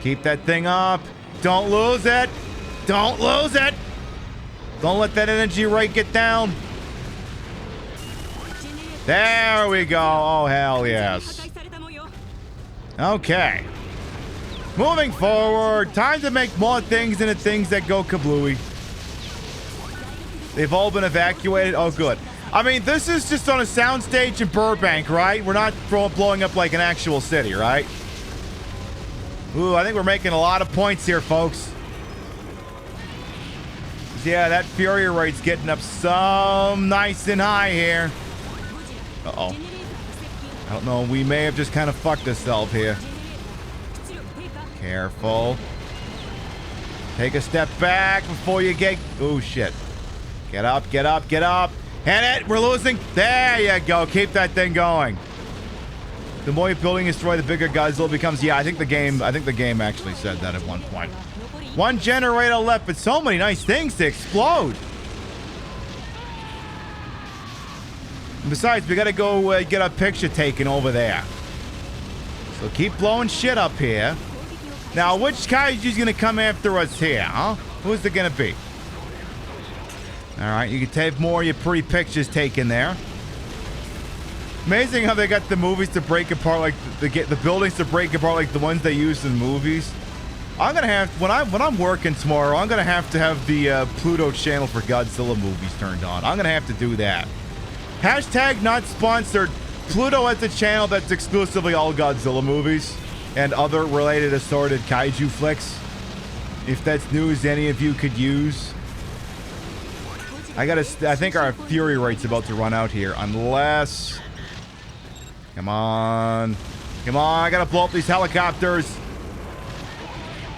Keep that thing up. Don't lose it. Don't lose it. Don't let that energy rate get down. There we go. Oh, hell yes. Okay. Moving forward. Time to make more things into things that go kablooey. They've all been evacuated. Oh, good. I mean, this is just on a soundstage in Burbank, right? We're not blowing up like an actual city, right? Ooh, I think we're making a lot of points here, folks. Yeah, that fury rate's getting up some nice and high here. Uh-oh. I don't know. We may have just kind of fucked ourselves here. Careful. Take a step back before you get... Oh, shit. Get up, get up, get up. Hit it. We're losing. There you go. Keep that thing going. The more your building is destroyed, the bigger Godzilla becomes. Yeah, I think the game actually said that at one point. One generator left, but so many nice things to explode. And besides, we gotta go get a picture taken over there. So keep blowing shit up here. Now, which kaiju's gonna come after us here, huh? Who's it gonna be? Alright, you can take more of your pretty pictures taken there. Amazing how they got the movies to break apart, like the buildings to break apart like the ones they used in movies. I'm gonna have when I'm working tomorrow, I'm gonna have to have the Pluto channel for Godzilla movies turned on. I'm gonna have to do that. Hashtag not sponsored. Pluto has a channel that's exclusively all Godzilla movies and other related assorted kaiju flicks. If that's news any of you could use. I think our fury rate's about to run out here, unless... Come on. Come on, I gotta blow up these helicopters.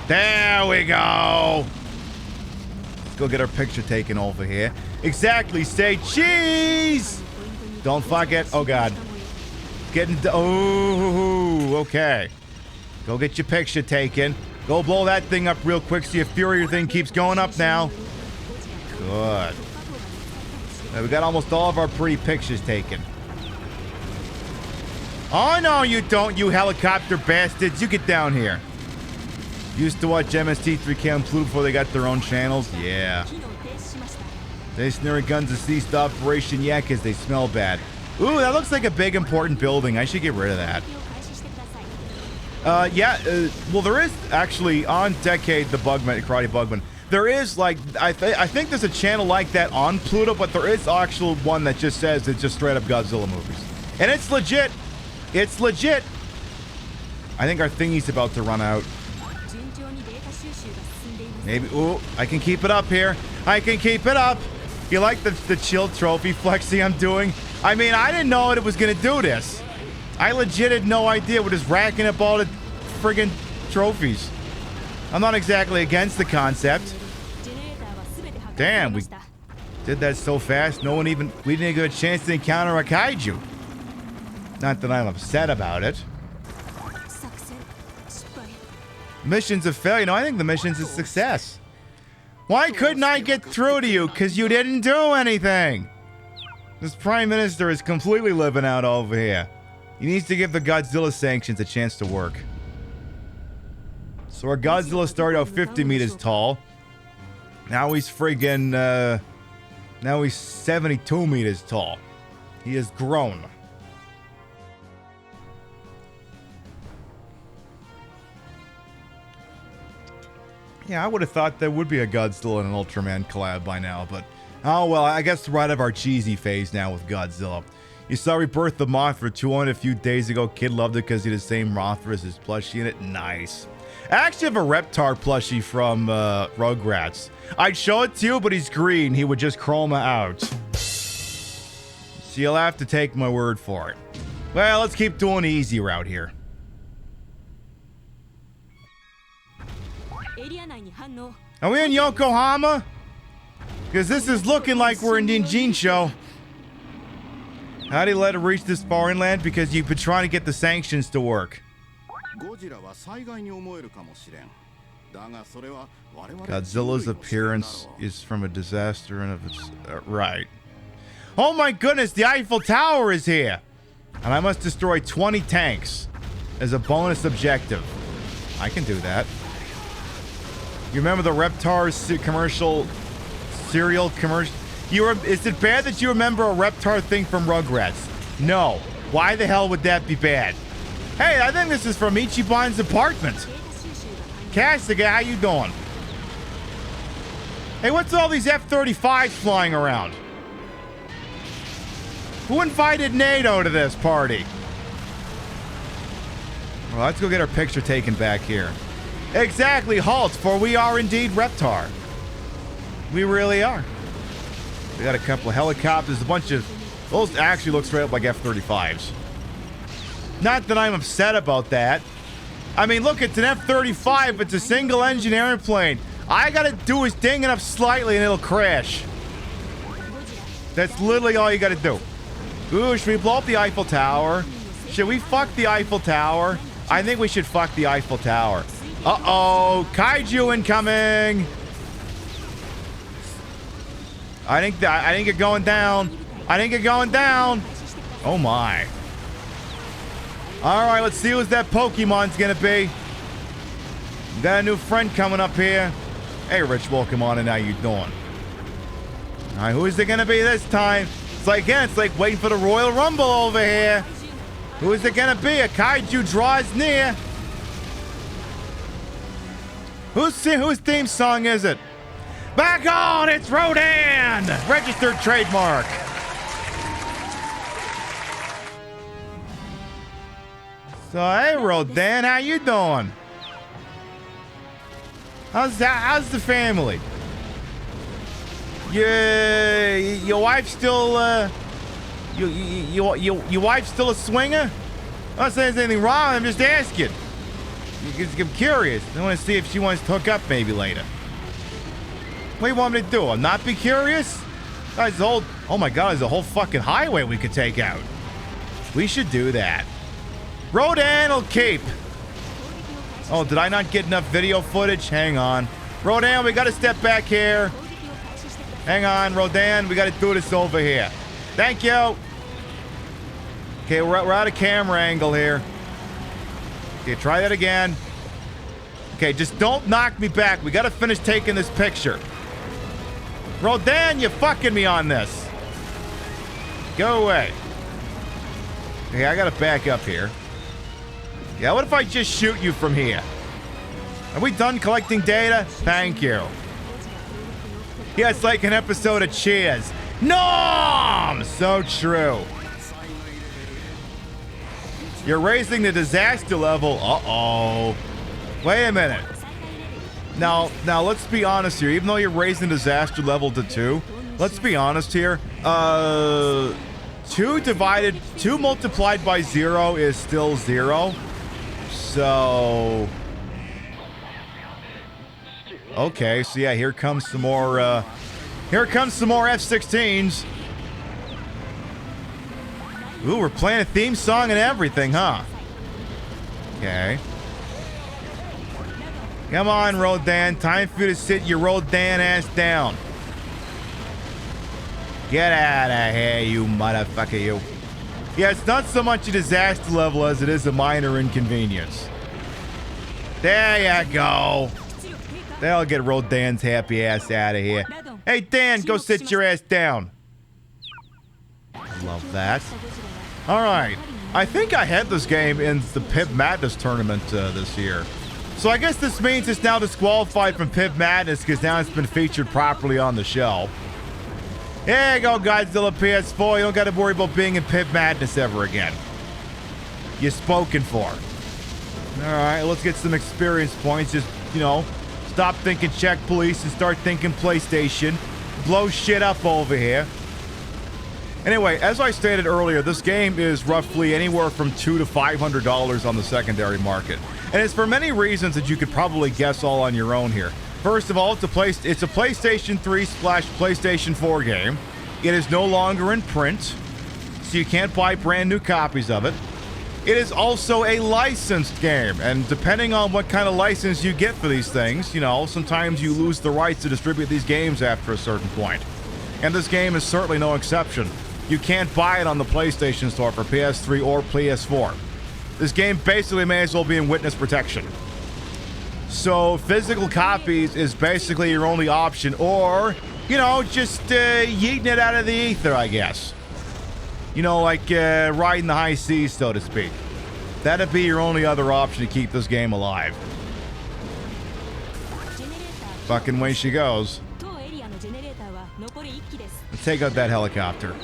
There we go. Let's go get our picture taken over here. Exactly, say cheese! Don't fuck it. Oh, God. Getting... Oh, okay. Go get your picture taken. Go blow that thing up real quick so your fury thing keeps going up now. Good. Now, we got almost all of our pretty pictures taken. Oh, no, you don't, you helicopter bastards. You get down here. Used to watch MST3K on Pluto before they got their own channels? Yeah. Stationary guns have ceased operation, yeah, because they smell bad. Ooh, that looks like a big, important building. I should get rid of that. Well, there is actually, on Decade, the Bugman, Karate Bugman, there is, like, I think there's a channel like that on Pluto, but there is actual one that just says it's just straight up Godzilla movies. And it's legit. It's legit. I think our thingy's about to run out. Maybe. Ooh, I can keep it up here. I can keep it up. You like the chill trophy flexing I'm doing? I mean, I didn't know it was going to do this. I legit had no idea. We're just racking up all the friggin' trophies. I'm not exactly against the concept. Damn, we did that so fast. We didn't even get a chance to encounter a kaiju. Not that I'm upset about it. Mission's a failure. No, I think the mission's a success. Why couldn't I get through to you? Because you didn't do anything. This Prime Minister is completely living out over here. He needs to give the Godzilla sanctions a chance to work. So our Godzilla started out 50 meters tall. Now he's friggin', now he's 72 meters tall. He has grown. Yeah, I would have thought there would be a Godzilla and an Ultraman collab by now, but... Oh, well, I guess we're out of our cheesy phase now with Godzilla. You saw Rebirth of Mothra 200 a few days ago. Kid loved it because he had the same Mothra as his plushie in it. Nice. I actually have a Reptar plushie from Rugrats. I'd show it to you, but he's green. He would just chroma out. So you'll have to take my word for it. Well, let's keep doing the easy route here. Are we in Yokohama? Because this is looking like we're in Ninjincho. How do you let it reach this far inland? Because you've been trying to get the sanctions to work. Godzilla's appearance is from a disaster and of its... right. Oh my goodness, the Eiffel Tower is here! And I must destroy 20 tanks as a bonus objective. I can do that. You remember the Reptar commercial... cereal commercial? Is it bad that you remember a Reptar thing from Rugrats? No. Why the hell would that be bad? Hey, I think this is from Ichiban's apartment. Kasuga, how you doing? Hey, what's all these F-35s flying around? Who invited NATO to this party? Well, let's go get our picture taken back here. Exactly, halt, for we are indeed Reptar. We really are. We got a couple of helicopters, a bunch of... those actually look straight up like F-35s. Not that I'm upset about that. I mean, look, it's an F-35. It's a single-engine airplane. I gotta do is ding it up slightly and it'll crash. That's literally all you gotta do. Ooh, should we blow up the Eiffel Tower? Should we fuck the Eiffel Tower? I think we should fuck the Eiffel Tower. Uh-oh, kaiju incoming! I think you're going down. I think you're going down. Oh my. All right, let's see who's that Pokemon's gonna be. We got a new friend coming up here. Hey, Rich, welcome on in. How you doing? All right, who is it gonna be this time? It's like, again, it's like waiting for the Royal Rumble over here. Who is it gonna be? A kaiju draws near. Whose theme song is it? Back on, it's Rodan! Registered trademark. So, hey, Rodan, how you doing? How's the family? Your wife's still, your wife's still a swinger? I'm not saying there's anything wrong, I'm just asking. I'm curious. I want to see if she wants to hook up maybe later. What do you want me to do? I'm not be curious? There's a whole, oh my god, there's a whole fucking highway we could take out. We should do that. Rodan will keep. Oh, did I not get enough video footage? Hang on. Rodan, we gotta step back here. Hang on, Rodan, we gotta do this over here. Thank you. Okay, we're out of camera angle here. Okay, try that again. Okay, just don't knock me back. We gotta finish taking this picture. Rodan, you're fucking me on this. Go away. Okay, I gotta back up here. Yeah, what if I just shoot you from here? Are we done collecting data? Thank you. Yeah, it's like an episode of Cheers. No! So true. You're raising the disaster level. Uh-oh. Wait a minute. Now, let's be honest here. Even though you're raising the disaster level to 2, let's be honest here. 2 multiplied by 0 is still 0. So... okay, so yeah, here comes some more F-16s. Ooh, we're playing a theme song and everything, huh? Okay. Come on, Rodan. Time for you to sit your Rodan ass down. Get out of here, you motherfucker, you. Yeah, it's not so much a disaster level as it is a minor inconvenience. There you go. That'll get Rodan's happy ass out of here. Hey, Dan, go sit your ass down. Love that. All right. I think I had this game in the Pib Madness tournament this year. So I guess this means it's now disqualified from Pib Madness because now it's been featured properly on the show. There you go, Godzilla PS4. You don't got to worry about being in Pib Madness ever again. You're spoken for. Alright, let's get some experience points. Just, you know, stop thinking Czech police and start thinking PlayStation. Blow shit up over here. Anyway, as I stated earlier, this game is roughly anywhere from $200 to $500 on the secondary market. And it's for many reasons that you could probably guess all on your own here. First of all, it's a PlayStation 3/PlayStation 4 game. It is no longer in print, so you can't buy brand new copies of it. It is also a licensed game, and depending on what kind of license you get for these things, you know, sometimes you lose the rights to distribute these games after a certain point. And this game is certainly no exception. You can't buy it on the PlayStation Store for PS3 or PS4. This game basically may as well be in witness protection. So physical copies is basically your only option, or, you know, just yeeting it out of the ether, I guess. You know, like riding the high seas, so to speak. That'd be your only other option to keep this game alive. Fucking way she goes. Let's take out that helicopter.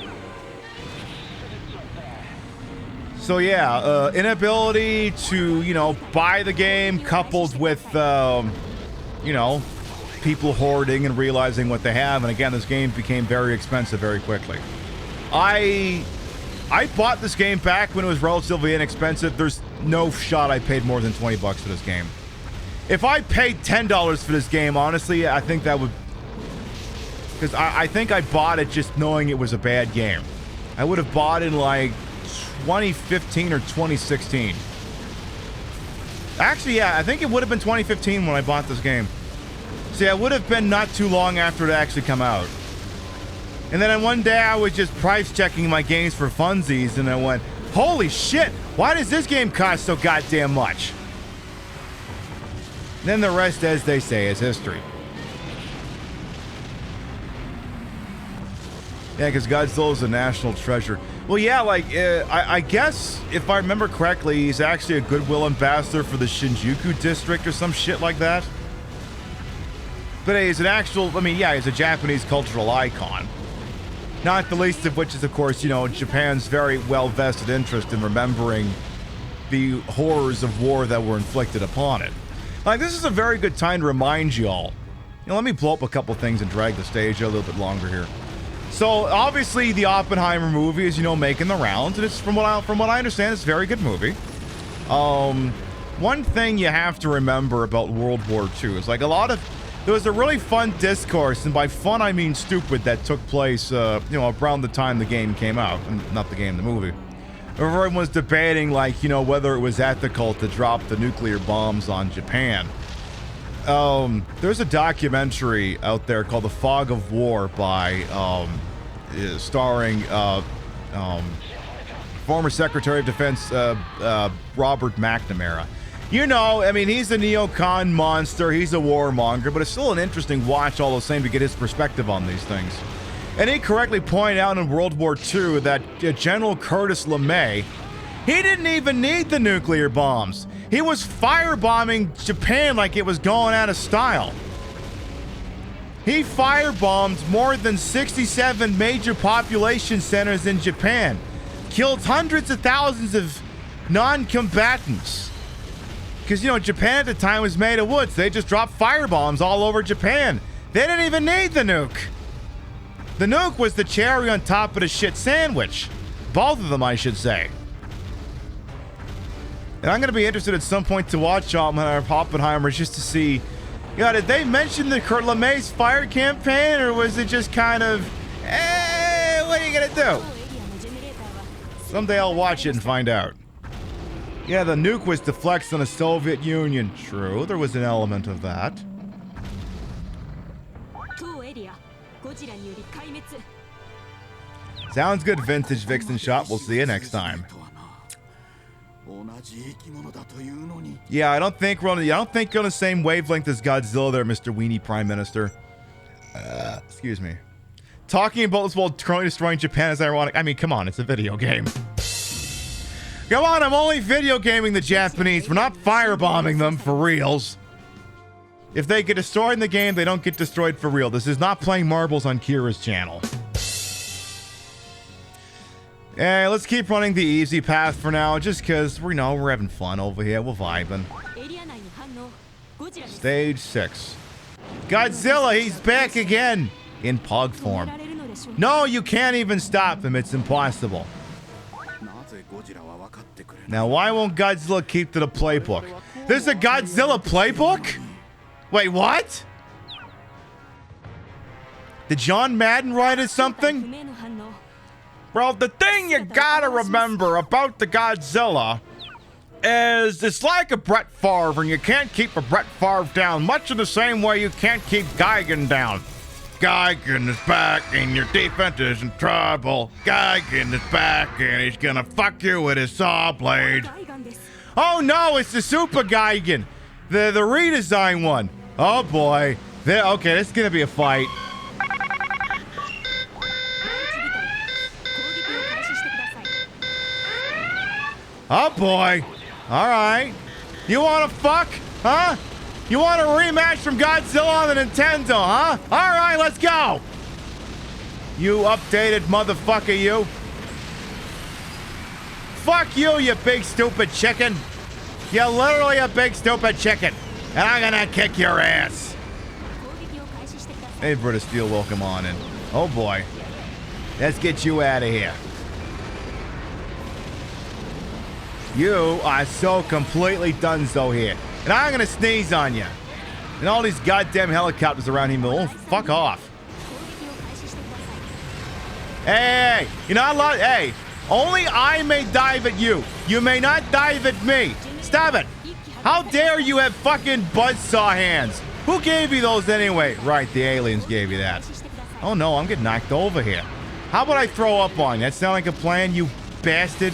So yeah, inability to, you know, buy the game coupled with, you know, people hoarding and realizing what they have. And again, this game became very expensive very quickly. I bought this game back when it was relatively inexpensive. There's no shot I paid more than 20 bucks for this game. If I paid $10 for this game, honestly, I think that would... Because I think I bought it just knowing it was a bad game. I would have bought it in like 2015 or 2016. Actually, yeah, I think it would have been 2015 when I bought this game. See, it would have been not too long after it actually come out. And then one day I was just price checking my games for funsies, and I went, holy shit, why does this game cost so goddamn much? And then the rest, as they say, is history. Yeah, because Godzilla's a national treasure. Well, yeah, like, I guess, if I remember correctly, he's actually a goodwill ambassador for the Shinjuku district or some shit like that. But hey, he's an actual, I mean, yeah, he's a Japanese cultural icon. Not the least of which is, of course, you know, Japan's very well-vested interest in remembering the horrors of war that were inflicted upon it. Like, this is a very good time to remind you all. You know, let me blow up a couple things and drag the stage a little bit longer here. So, obviously, the Oppenheimer movie is, you know, making the rounds, and it's, from what I understand, it's a very good movie. One thing you have to remember about World War II is, like, there was a really fun discourse, and by fun I mean stupid, that took place, you know, around the time the game came out. Not the game, the movie. Everyone was debating, like, you know, whether it was ethical to drop the nuclear bombs on Japan. There's a documentary out there called The Fog of War by, starring, former Secretary of Defense, Robert McNamara. You know, I mean, he's a neocon monster, he's a warmonger, but it's still an interesting watch all the same to get his perspective on these things. And he correctly pointed out in World War II that General Curtis LeMay, he didn't even need the nuclear bombs. He was firebombing Japan like it was going out of style. He firebombed more than 67 major population centers in Japan, killed hundreds of thousands of non-combatants. Because, you know, Japan at the time was made of wood, so they just dropped firebombs all over Japan. They didn't even need the nuke. The nuke was the cherry on top of the shit sandwich. Both of them, I should say. And I'm going to be interested at some point to watch Oppenheimer just to see, you know, did they mention the Kurt LeMay's fire campaign, or was it just kind of, what are you going to do? Someday I'll watch it and find out. Yeah, the nuke was deflected on the Soviet Union. True, there was an element of that. Sounds good, Vintage Vixen Shop. We'll see you next time. Yeah, I don't think we're on the same wavelength as Godzilla there, Mr. Weenie Prime Minister. Excuse me. Talking about this while currently destroying Japan is ironic. I mean, come on, it's a video game. Come on, I'm only video gaming the Japanese. We're not firebombing them for reals. If they get destroyed in the game, they don't get destroyed for real. This is not playing marbles on Kira's channel. Hey, let's keep running the easy path for now, just because we're having fun over here. We're vibing. Stage 6. Godzilla, he's back again in Pug form. No, you can't even stop him. It's impossible. Now, why won't Godzilla keep to the playbook? There's a Godzilla playbook? Wait, what? Did John Madden write it something? Well, the thing you gotta remember about the Godzilla is it's like a Brett Favre, and you can't keep a Brett Favre down, much in the same way you can't keep Gigan down. Gigan is back, and your defense is in trouble. Gigan is back, and he's gonna fuck you with his saw blade. Oh no, it's the Super Gigan, the redesigned one. Oh boy. Okay, this is gonna be a fight. Oh boy. Alright. You wanna fuck? Huh? You want a rematch from Godzilla on the Nintendo, huh? Alright, let's go! You updated motherfucker, you. Fuck you, you big stupid chicken. You're literally a big stupid chicken. And I'm gonna kick your ass. Hey, British Steel, welcome on in. Oh boy. Let's get you out of here. You are so completely donezo here. And I'm gonna sneeze on you. And all these goddamn helicopters around here. Oh, fuck off. Hey, you're not allowed. Hey, only I may dive at you. You may not dive at me. Stop it. How dare you have fucking buzzsaw hands? Who gave you those anyway? Right, the aliens gave you that. Oh no, I'm getting knocked over here. How about I throw up on you? That sound like a plan, you bastard?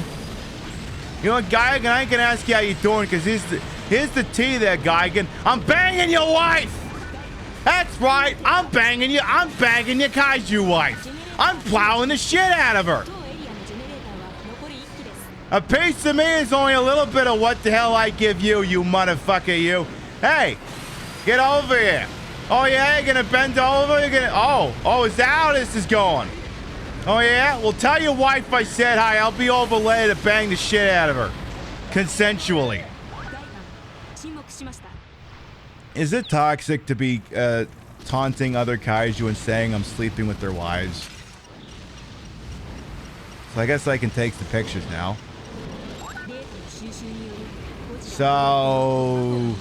You know what, Gigan, I ain't gonna ask you how you doing, because here's the tea there, Gigan. I'm banging your wife! That's right, I'm banging your kaiju wife. I'm plowing the shit out of her. A piece of me is only a little bit of what the hell I give you, you motherfucker, you. Hey, get over here. Oh yeah, you're gonna bend over? You're gonna, oh, is that how this is going? Oh yeah? Well, tell your wife I said hi. I'll be over later to bang the shit out of her. Consensually. Is it toxic to be taunting other kaiju and saying I'm sleeping with their wives? So I guess I can take the pictures now. So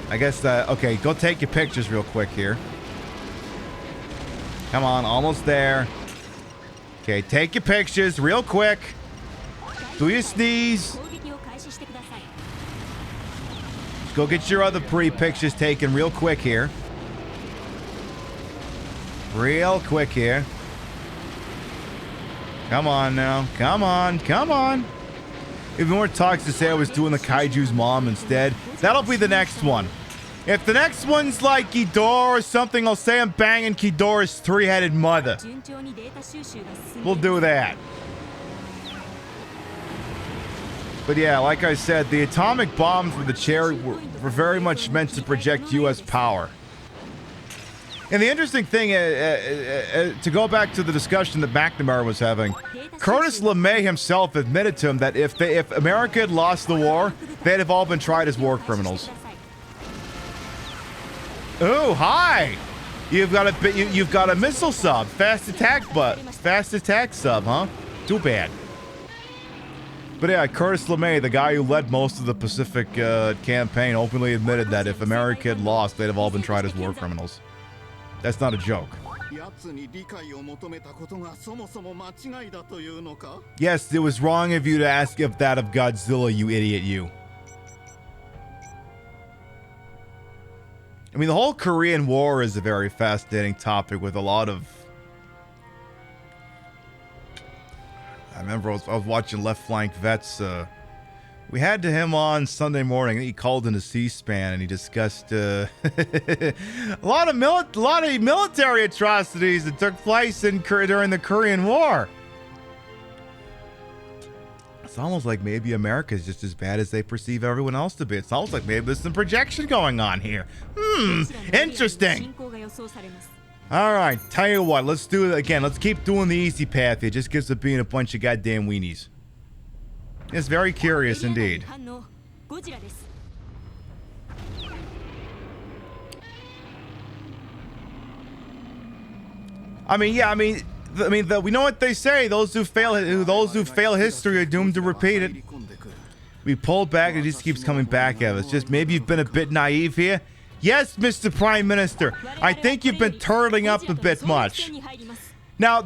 I guess okay, go take your pictures real quick here. Come on, almost there. Okay, take your pictures real quick. Do your sneeze. Go get your other pre-pictures taken real quick here. Real quick here. Come on now. Come on. Come on. If more talks to say I was doing the kaiju's mom instead, that'll be the next one. If the next one's like Ghidorah or something, I'll say I'm banging Ghidorah's three-headed mother. We'll do that. But yeah, like I said, the atomic bombs with the cherry were very much meant to project U.S. power. And the interesting thing, to go back to the discussion that McNamara was having, Curtis LeMay himself admitted to him that if America had lost the war, they'd have all been tried as war criminals. Oh, hi! You've got a missile sub, fast attack sub, huh? Too bad. But yeah, Curtis LeMay, the guy who led most of the Pacific campaign, openly admitted that if America had lost, they'd have all been tried as war criminals. That's not a joke. Yes, it was wrong of you to ask if that of Godzilla, you idiot, you. I mean, the whole Korean War is a very fascinating topic with a lot of... I remember I was watching Left Flank Vets. We had him on Sunday morning. He called into C-SPAN and he discussed a lot of military atrocities that took place during the Korean War. It's almost like maybe America is just as bad as they perceive everyone else to be. It's almost like maybe there's some projection going on here. Interesting. Alright, tell you what, let's do it again. Let's keep doing the easy path here. Just gives it being a bunch of goddamn weenies. It's very curious indeed. I mean, yeah, we know what they say. Those who fail history are doomed to repeat it. We pulled back, and it just keeps coming back at us. Just maybe you've been a bit naive here. Yes, Mr. Prime Minister, I think you've been turtling up a bit much. Now,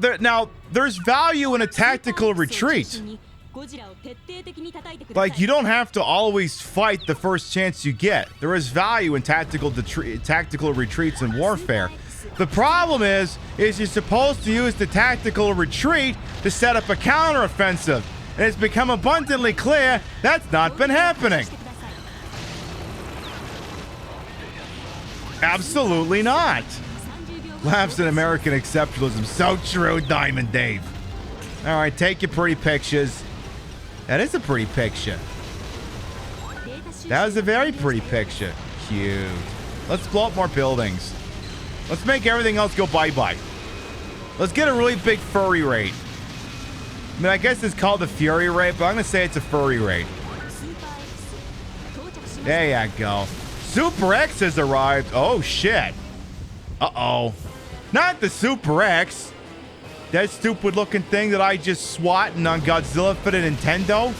there's value in a tactical retreat. Like, you don't have to always fight the first chance you get. There is value in tactical retreats in warfare. The problem is you're supposed to use the tactical retreat to set up a counteroffensive. And it's become abundantly clear that's not been happening. Absolutely not. Laughs at American exceptionalism. So true, Diamond Dave. All right, take your pretty pictures. That is a pretty picture. That was a very pretty picture. Cute. Let's blow up more buildings. Let's make everything else go bye-bye. Let's get a really big furry raid. I mean, I guess it's called the Fury raid, but I'm going to say it's a furry raid. There you go. Super X has arrived. Oh, shit. Uh-oh. Not the Super X. That stupid-looking thing that I just swatted on Godzilla for the Nintendo.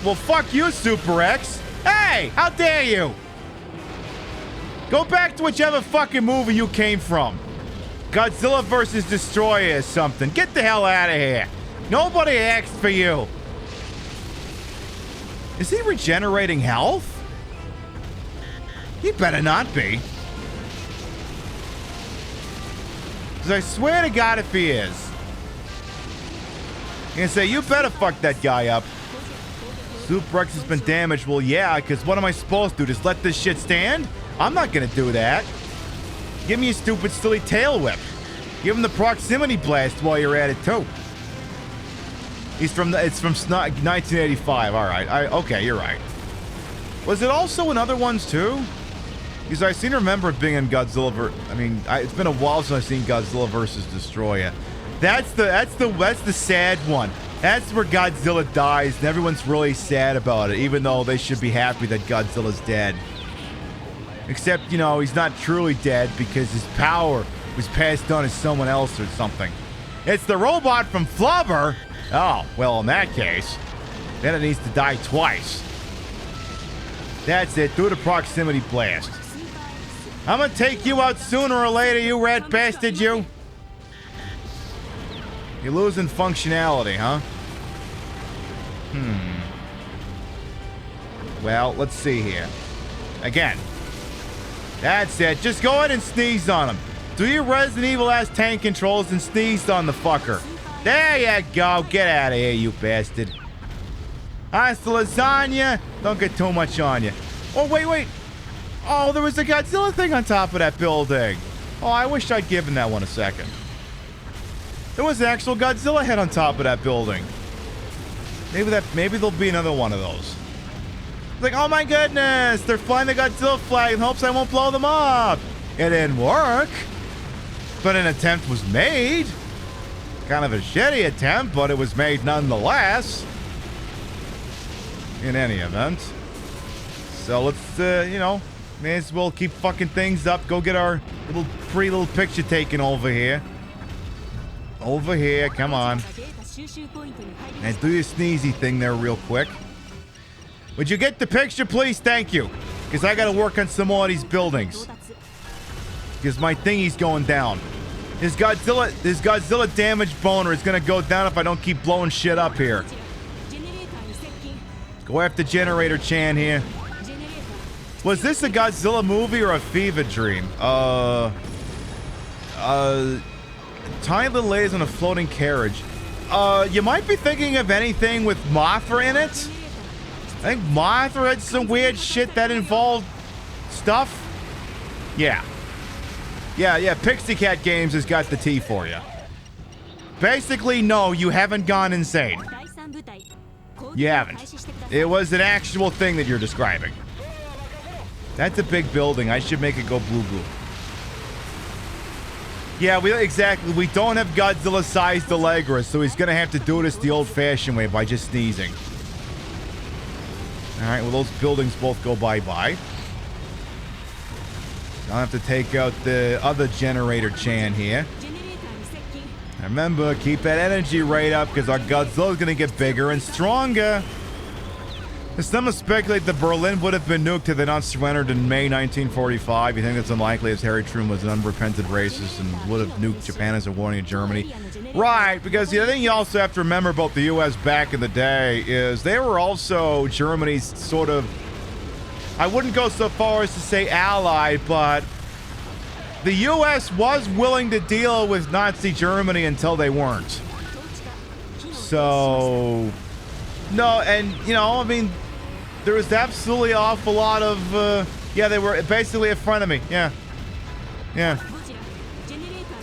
Well, fuck you, Super X. Hey, how dare you? Go back to whichever fucking movie you came from. Godzilla vs. Destroyer or something. Get the hell out of here. Nobody asked for you. Is he regenerating health? He better not be. Because I swear to God if he is. I'm gonna say, you better fuck that guy up. Super X has been damaged. Well, yeah, because what am I supposed to do? Just let this shit stand? I'm not gonna do that. Give me a stupid, silly tail whip. Give him the proximity blast while you're at it, too. It's from 1985. All right. Okay, you're right. Was it also in other ones, too? Because I seem to remember it being in Godzilla. It's been a while since I've seen Godzilla vs. Destroyer. That's the sad one. That's where Godzilla dies, and everyone's really sad about it, even though they should be happy that Godzilla's dead. Except, you know, he's not truly dead because his power was passed on to someone else or something. It's the robot from Flubber. Oh, well, in that case, then it needs to die twice. That's it. Do the proximity blast. I'm gonna take you out sooner or later, you rat bastard, you. You're losing functionality, huh? Well, let's see here. Again. That's it. Just go ahead and sneeze on him. Do your Resident Evil-ass tank controls and sneeze on the fucker. There you go. Get out of here, you bastard. Hasta lasagna. Don't get too much on you. Oh, wait. Oh, there was a Godzilla thing on top of that building. Oh, I wish I'd given that one a second. There was an actual Godzilla head on top of that building. Maybe there'll be another one of those. Like, oh my goodness, they're flying the Godzilla flag in hopes I won't blow them up. It didn't work, but an attempt was made. Kind of a shitty attempt, but it was made nonetheless. In any event. So let's, may as well keep fucking things up. Go get our pretty little picture taken over here. Over here, come on. And do your sneezy thing there real quick. Would you get the picture, please? Thank you. Because I gotta work on some more of these buildings. Because my thingy's going down. This Godzilla damage boner is gonna go down if I don't keep blowing shit up here. Go after Generator Chan here. Was this a Godzilla movie or a fever dream? Tiny little ladies on a floating carriage. You might be thinking of anything with Mothra in it. I think Mothra had some weird shit that involved stuff. Yeah. Pixie Cat Games has got the tea for you. Basically, no, you haven't gone insane. You haven't. It was an actual thing that you're describing. That's a big building. I should make it go blue. Yeah, exactly. We don't have Godzilla-sized Allegra, so he's gonna have to do this the old-fashioned way by just sneezing. Alright, well, those buildings both go bye-bye. I'll have to take out the other generator Chan here. Remember, keep that energy rate up, because our Godzilla's gonna get bigger and stronger. Some speculate that Berlin would have been nuked if they not surrendered in May 1945. You think that's unlikely, as Harry Truman was an unrepentant racist and would have nuked Japan as a warning of Germany? Right, because the other thing you also have to remember about the U.S. back in the day is they were also Germany's sort of, I wouldn't go so far as to say ally, but the U.S. was willing to deal with Nazi Germany until they weren't. So, no, and, you know, I mean, there was absolutely an awful lot of, yeah, they were basically a friend of me. Yeah. Yeah.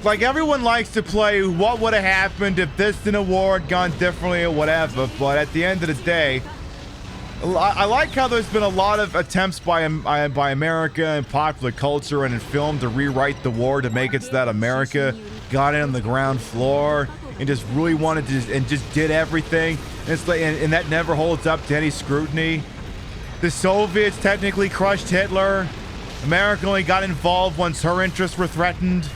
Like, everyone likes to play what would have happened if this in a war had gone differently or whatever, but at the end of the day, I like how there's been a lot of attempts by America and popular culture and in film to rewrite the war to make it so that America got in on the ground floor and just really wanted to, and just did everything. And it's like, and that never holds up to any scrutiny. The Soviets technically crushed Hitler. America only got involved once her interests were threatened.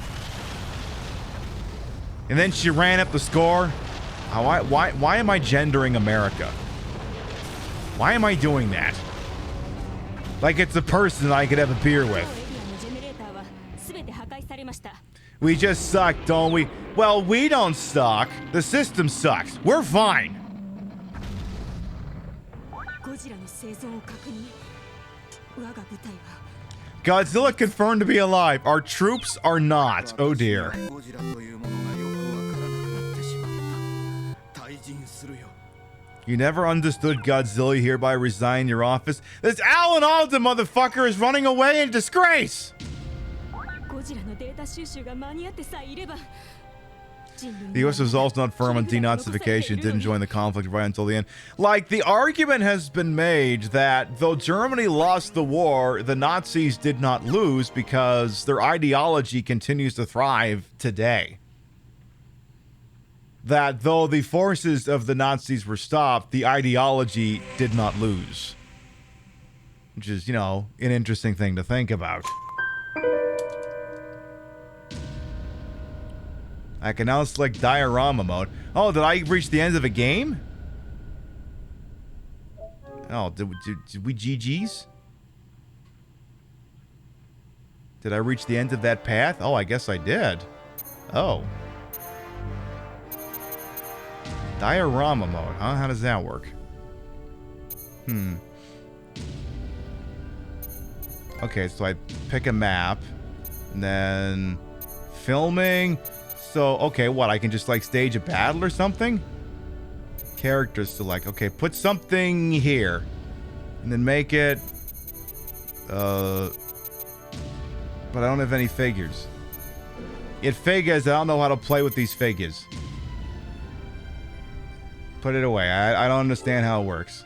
And then she ran up the score. Why am I gendering America? Why am I doing that? Like it's a person I could have a beer with. We just suck, don't we? Well, we don't suck. The system sucks. We're fine. Godzilla confirmed to be alive. Our troops are not. Oh dear. You never understood Godzilla, hereby resign your office. This Alan Alda motherfucker is running away in disgrace! The US was also not firm on denazification, didn't join the conflict right until the end. Like, the argument has been made that though Germany lost the war, the Nazis did not lose because their ideology continues to thrive today. That though the forces of the Nazis were stopped, the ideology did not lose. Which is, you know, an interesting thing to think about. I can now select diorama mode. Oh, did I reach the end of a game? Oh, did we GG's? Did I reach the end of that path? Oh, I guess I did. Oh. Diorama mode, huh? How does that work? Okay, so I pick a map, and then filming. So, okay, what? I can just like stage a battle or something? Characters select. Okay, put something here, and then make it. But I don't have any figures. It figures. I don't know how to play with these figures. Put it away. I don't understand how it works.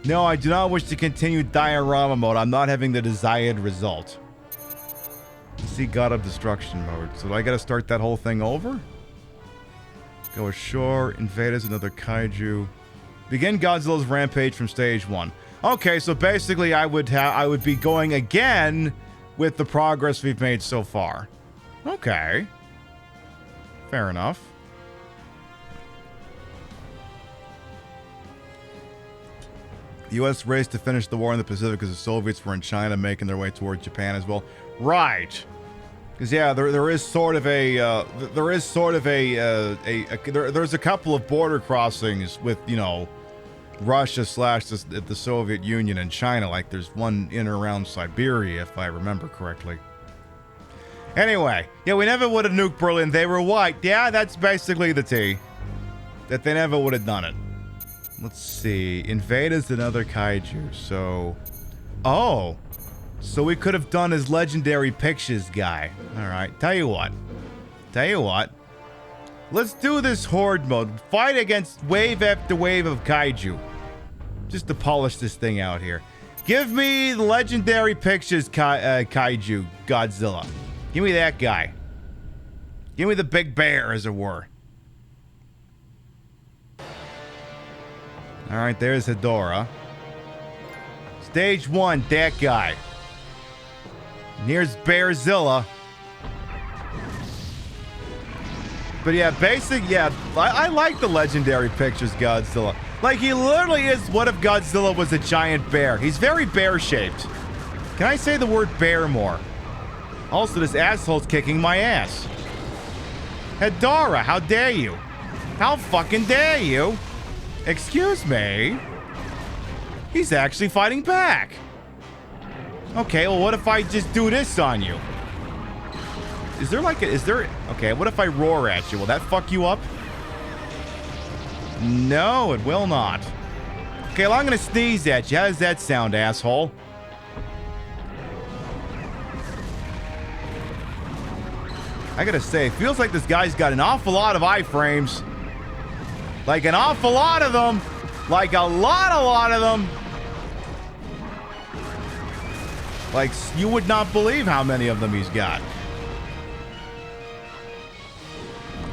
No, I do not wish to continue diorama mode. I'm not having the desired result. See God of Destruction mode. So do I gotta start that whole thing over? Go ashore. Invaders, another kaiju. Begin Godzilla's rampage from stage 1. Okay, so basically I would be going again with the progress we've made so far. Okay. Fair enough. The U.S. raced to finish the war in the Pacific because the Soviets were in China making their way towards Japan as well. Right. Because, yeah, there's a couple of border crossings with, you know, Russia / the Soviet Union and China. Like, there's one in or around Siberia, if I remember correctly. Anyway, yeah, we never would have nuked Berlin. They were white. Yeah, that's basically the tea. That they never would have done it. Let's see. Invaders, another kaiju. So, oh, so we could have done his legendary pictures guy. All right. Tell you what. Let's do this horde mode. Fight against wave after wave of kaiju. Just to polish this thing out here. Give me the legendary pictures kaiju Godzilla. Give me that guy. Give me the big bear, as it were. Alright, there's Hedorah. Stage 1, that guy. Here's Bearzilla. But yeah, I like the legendary pictures Godzilla. Like, he literally is what if Godzilla was a giant bear. He's very bear-shaped. Can I say the word bear more? Also, this asshole's kicking my ass. Hedorah, how dare you? How fucking dare you? Excuse me? He's actually fighting back. Okay, well, what if I just do this on you? Okay, what if I roar at you? Will that fuck you up? No, it will not. Okay, well, I'm gonna sneeze at you. How does that sound, asshole? I gotta say, it feels like this guy's got an awful lot of iframes. Like an awful lot of them. Like a lot of them. Like, you would not believe how many of them he's got.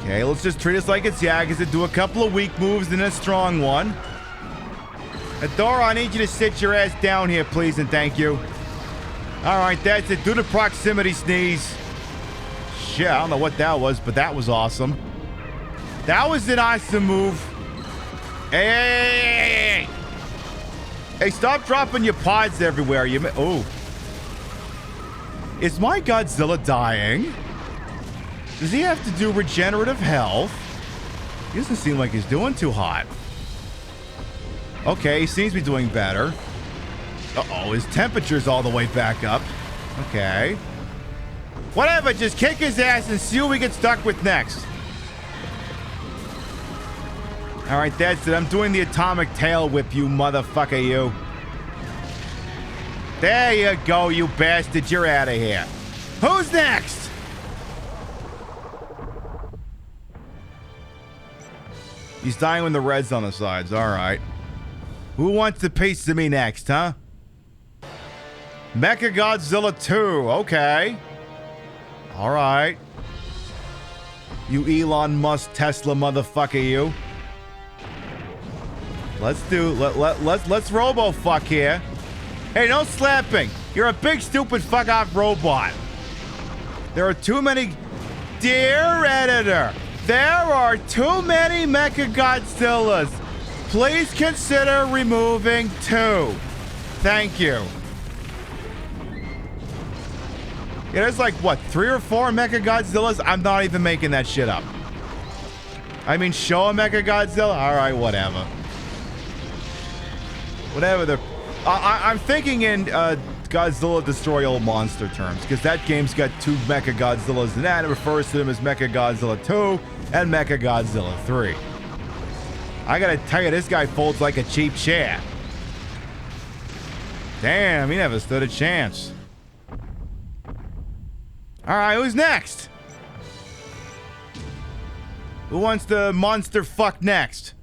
Okay, let's just treat us like it's Yakuza. Do a couple of weak moves and a strong one. Hedorah, I need you to sit your ass down here, please, and thank you. Alright, that's it. Do the proximity sneeze. Shit, I don't know what that was, but that was awesome. That was an awesome move. Hey! Hey, stop dropping your pods everywhere. Oh. Is my Godzilla dying? Does he have to do regenerative health? He doesn't seem like he's doing too hot. Okay, he seems to be doing better. Uh-oh, his temperature's all the way back up. Okay. Whatever, just kick his ass and see what we get stuck with next. Alright, that's it. I'm doing the atomic tail whip, you motherfucker, you. There you go, you bastard. You're out of here. Who's next? He's dying with the reds on the sides. Alright. Who wants a piece of me next, huh? Mechagodzilla 2. Okay. Alright. You Elon Musk Tesla motherfucker, you. Let's robo-fuck here. Hey, no slapping. You're a big, stupid, fuck-off robot. There are too many... Dear editor, there are too many Mechagodzillas. Please consider removing 2. Thank you. Yeah, there's like, what, 3 or 4 Mechagodzillas? I'm not even making that shit up. I mean, show a Mechagodzilla? Alright, whatever. Whatever. I'm thinking in Godzilla Destroy All Monster terms, because that game's got 2 Mechagodzillas in that. It refers to them as Mechagodzilla 2 and Mechagodzilla 3. I gotta tell you, this guy folds like a cheap chair. Damn, he never stood a chance. Alright, who's next? Who wants to monster fuck next?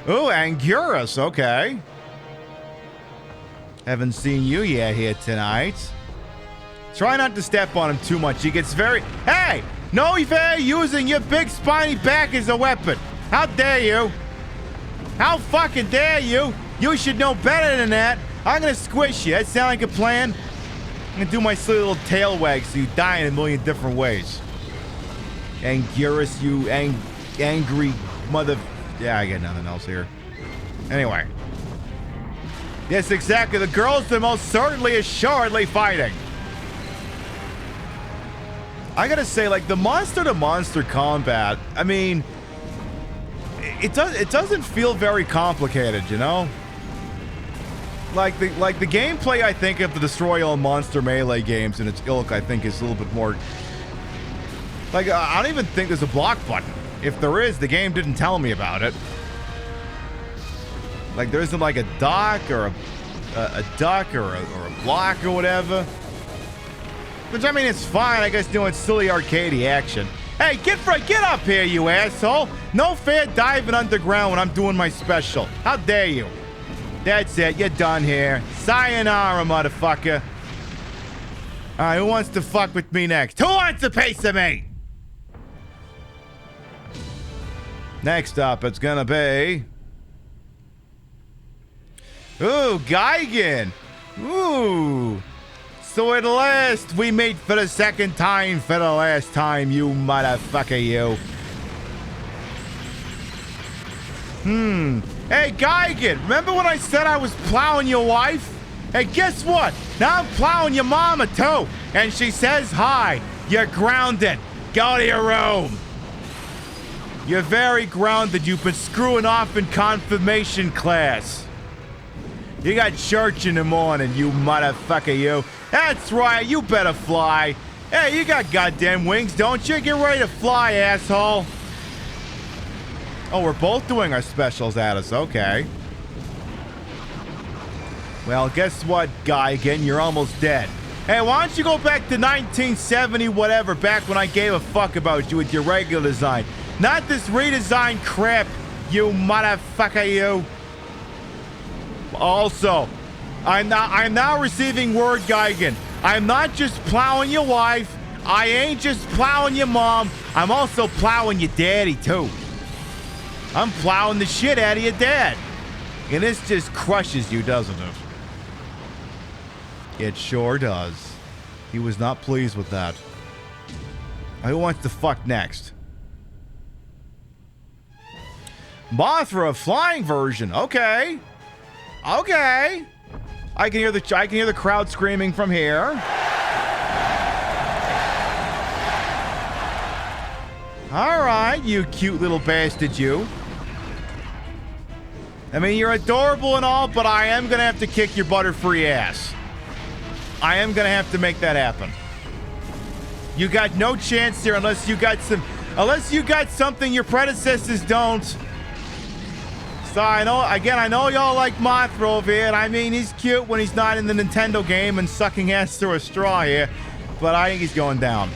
Ooh, Anguirus, okay. Haven't seen you yet here tonight. Try not to step on him too much. He gets very... Hey! No fair using your big spiny back as a weapon. How dare you? How fucking dare you? You should know better than that. I'm gonna squish you. That sound like a plan? I'm gonna do my silly little tail wag so you die in a million different ways. Anguirus, you angry mother... Yeah, I got nothing else here. Anyway. Yes, exactly. The girls are most certainly assuredly fighting. I gotta say, like, the monster-to-monster combat, I mean, it doesn't feel very complicated, you know? Like the gameplay, I think, of the Destroy All Monster Melee games and its ilk, I think, is a little bit more... Like, I don't even think there's a block button. If there is, the game didn't tell me about it. Like, there isn't, like, a dock or a duck or a block or whatever. Which, I mean, it's fine. I guess doing silly arcadey action. Hey, get up here, you asshole. No fair diving underground when I'm doing my special. How dare you? That's it. You're done here. Sayonara, motherfucker. All right, who wants to fuck with me next? Who wants a piece of me? Next up, it's gonna be... Ooh, Gigan! Ooh! So at last, we meet for the second time for the last time, you motherfucker, you. Hey, Gigan, remember when I said I was plowing your wife? Hey, guess what? Now I'm plowing your mama, too. And she says hi. You're grounded. Go to your room. You're very grounded. You've been screwing off in confirmation class. You got church in the morning, you motherfucker, you. That's right, you better fly. Hey, you got goddamn wings, don't you? Get ready to fly, asshole. Oh, we're both doing our specials at us, okay. Well, guess what, Gigan? You're almost dead. Hey, why don't you go back to 1970 whatever, back when I gave a fuck about you with your regular design. Not this redesigned crap, you motherfucker, you. Also, I'm now receiving word, Gigan. I'm not just plowing your wife. I ain't just plowing your mom. I'm also plowing your daddy, too. I'm plowing the shit out of your dad. And this just crushes you, doesn't it? It sure does. He was not pleased with that. Who wants to fuck next? Mothra, flying version. Okay. Okay. I can hear the crowd screaming from here. All right, you cute little bastard, you. I mean, you're adorable and all, but I am gonna have to kick your butterfree ass. I am gonna have to make that happen. You got no chance here unless you got something your predecessors don't. So I know y'all like Mothra over here, and I mean, he's cute when he's not in the Nintendo game and sucking ass through a straw here, but I think he's going down.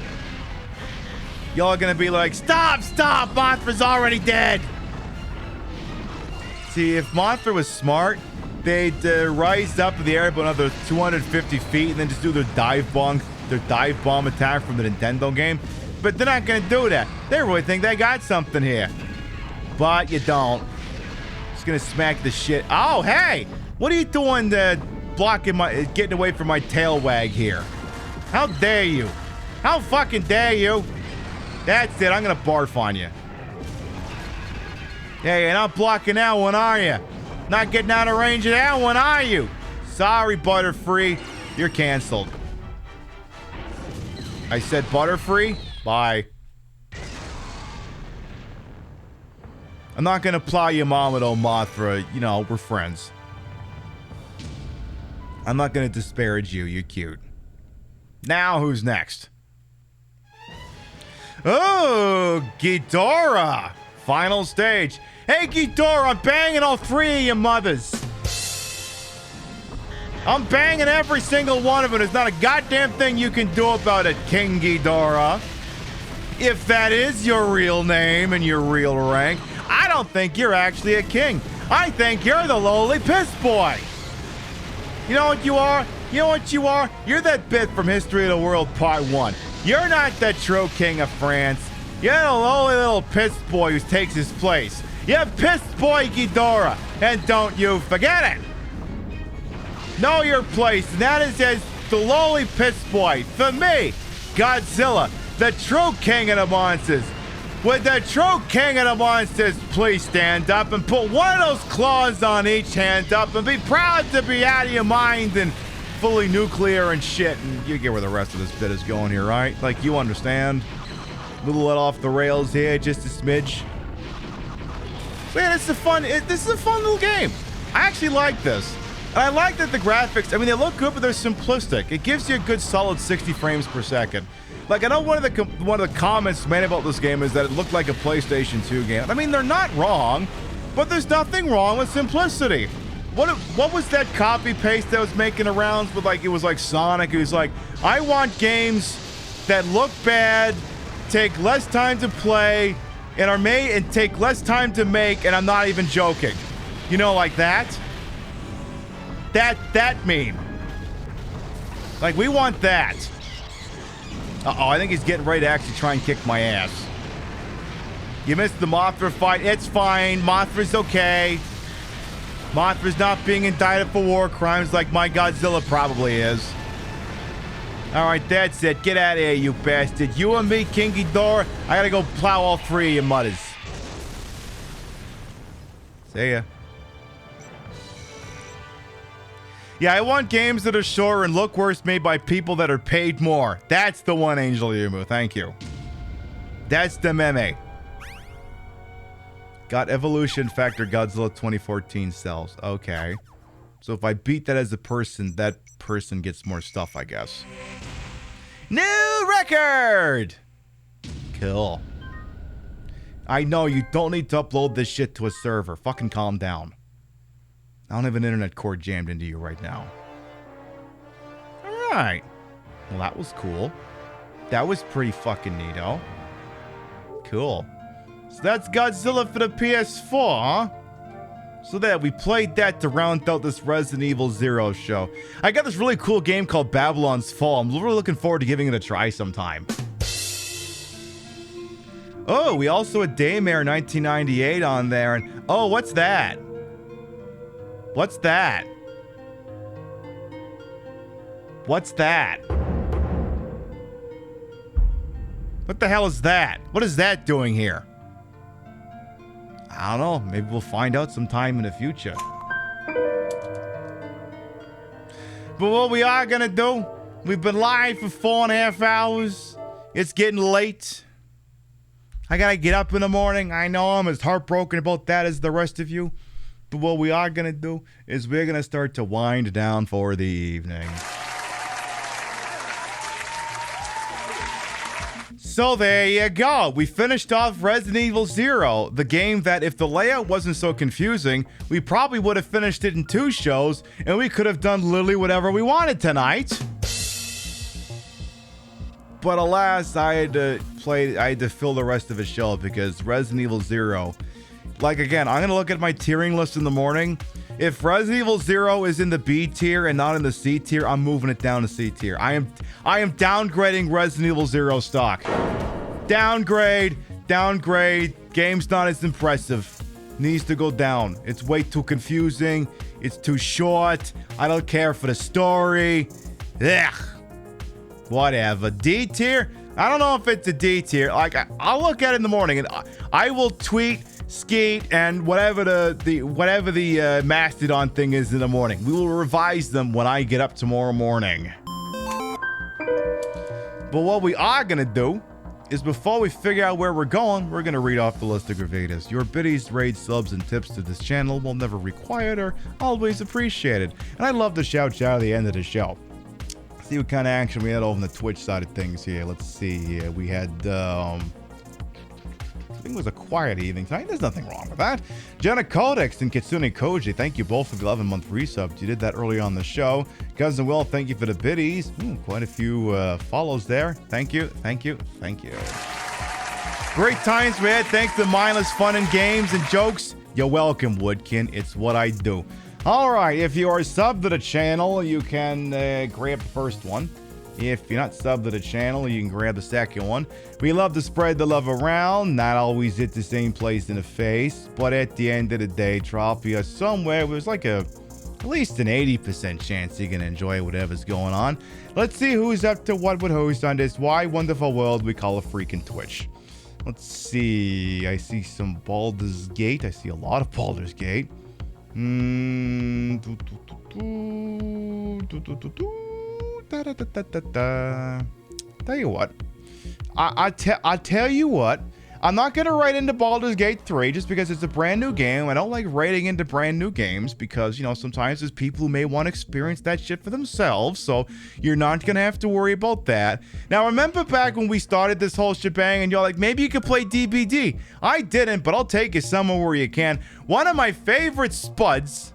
Y'all are gonna be like, stop, Mothra's already dead. See, if Mothra was smart, they'd rise up in the air about another 250 feet and then just do their dive bomb attack from the Nintendo game. But they're not gonna do that. They really think they got something here. But you don't. Just gonna smack the shit. Oh, hey! What are you doing getting away from my tail wag here? How dare you? How fucking dare you? That's it, I'm gonna barf on you. Yeah, you're not blocking that one, are you? Not getting out of range of that one, are you? Sorry, Butterfree. You're canceled. I said Butterfree? Bye. I'm not gonna plow your mom with old Mothra. You know, we're friends. I'm not gonna disparage you. You're cute. Now, who's next? Oh, Ghidorah. Final stage. Hey, Ghidorah, I'm banging all three of your mothers. I'm banging every single one of them. There's not a goddamn thing you can do about it, King Ghidorah. If that is your real name and your real rank, I don't think you're actually a king. I think you're the lowly piss boy. You know what you are? You know what you are? You're that bit from History of the World Part 1. You're not the true king of France. You're the lowly little piss boy who takes his place. You're piss boy Ghidorah. And don't you forget it. Know your place, and that is as the lowly piss boy. For me, Godzilla, the true king of the monsters. Would the true king of the monsters please stand up and put one of those claws on each hand up and be proud to be out of your mind and fully nuclear and shit. And you get where the rest of this bit is going here, right? Like, you understand. A little let off the rails here, just a smidge. Man, this is a fun little game. I actually like this. And I like that the graphics, I mean, they look good, but they're simplistic. It gives you a good solid 60 frames per second. Like, I know one of the comments made about this game is that it looked like a PlayStation 2 game. I mean, they're not wrong, but there's nothing wrong with simplicity. What was that copy paste that was making the rounds with, like, it was like Sonic? It was like, I want games that look bad, take less time to play, and are made and take less time to make, and I'm not even joking. You know, like that? That meme. Like, we want that. Uh-oh, I think he's getting ready to actually try and kick my ass. You missed the Mothra fight. It's fine. Mothra's okay. Mothra's not being indicted for war crimes like my Godzilla probably is. All right, that's it. Get out of here, you bastard. You and me, King Ghidorah. I gotta go plow all three of your mothers. See ya. Yeah, I want games that are shorter and look worse made by people that are paid more. That's the one, Angel Yumu. Thank you. That's the meme. Got evolution factor Godzilla 2014 cells. Okay. So if I beat that as a person, that person gets more stuff, I guess. New record! Cool. I know you don't need to upload this shit to a server. Fucking calm down. I don't have an internet cord jammed into you right now. Alright. Well, that was cool. That was pretty fucking neato. Cool. So that's Godzilla for the PS4, huh? So there, we played that to round out this Resident Evil 0 show. I got this really cool game called Babylon's Fall. I'm really looking forward to giving it a try sometime. Oh, we also had Daymare 1998 on there. And oh, what's that? What's that? What's that? What the hell is that? What is that doing here? I don't know. Maybe we'll find out sometime in the future. But what we are gonna do, we've been live for 4.5 hours. It's getting late. I gotta get up in the morning. I know I'm as heartbroken about that as the rest of you. But what we are gonna do is we're gonna start to wind down for the evening. So there you go. We finished off Resident Evil 0, the game that if the layout wasn't so confusing, we probably would have finished it in 2 shows, and we could have done literally whatever we wanted tonight. But alas, I had to fill the rest of the show because Resident Evil 0, like again, I'm gonna look at my tiering list in the morning. If Resident Evil 0 is in the B tier and not in the C tier, I'm moving it down to C tier. I am downgrading Resident Evil 0 stock. Downgrade. Game's not as impressive. Needs to go down. It's way too confusing. It's too short. I don't care for the story. Ugh. Whatever. D tier? I don't know if it's a D tier. Like, I'll look at it in the morning and I will tweet Skeet and whatever the Mastodon thing is in the morning. We will revise them when I get up tomorrow morning. But what we are gonna do is before we figure out where we're going, we're gonna read off the list of gravatas. Your biddies, raids, subs, and tips to this channel will never required or always appreciated. And I'd love to shout out at the end of the show. See what kind of action we had over on the Twitch side of things here. Let's see here. We had I think it was a quiet evening tonight. There's nothing wrong with that. Jenna Codex and Kitsune Koji, thank you both for the 11-month resubs. You did that early on the show. Cousin Will, thank you for the biddies. Quite a few follows there. Thank you. Great times we had. Thanks to mindless fun and games and jokes. You're welcome, Woodkin. It's what I do. All right, if you are subbed to the channel, you can grab the first one. If you're not subbed to the channel, you can grab the second one. We love to spread the love around, not always at the same place in the face, but at the end of the day, Tropia somewhere, there's like at least an 80% chance you're going to enjoy whatever's going on. Let's see who's up to what would host on this why wonderful world we call a freaking Twitch. Let's see. I see some Baldur's Gate. I see a lot of Baldur's Gate. Tell you what, I tell you what, I'm not gonna write into Baldur's Gate 3 just because it's a brand new game. I don't like writing into brand new games because, you know, sometimes there's people who may want to experience that shit for themselves, so you're not gonna have to worry about that. Now, remember back when we started this whole shebang and you're like, maybe you could play DBD. I didn't, but I'll take it somewhere where you can. One of my favorite spuds,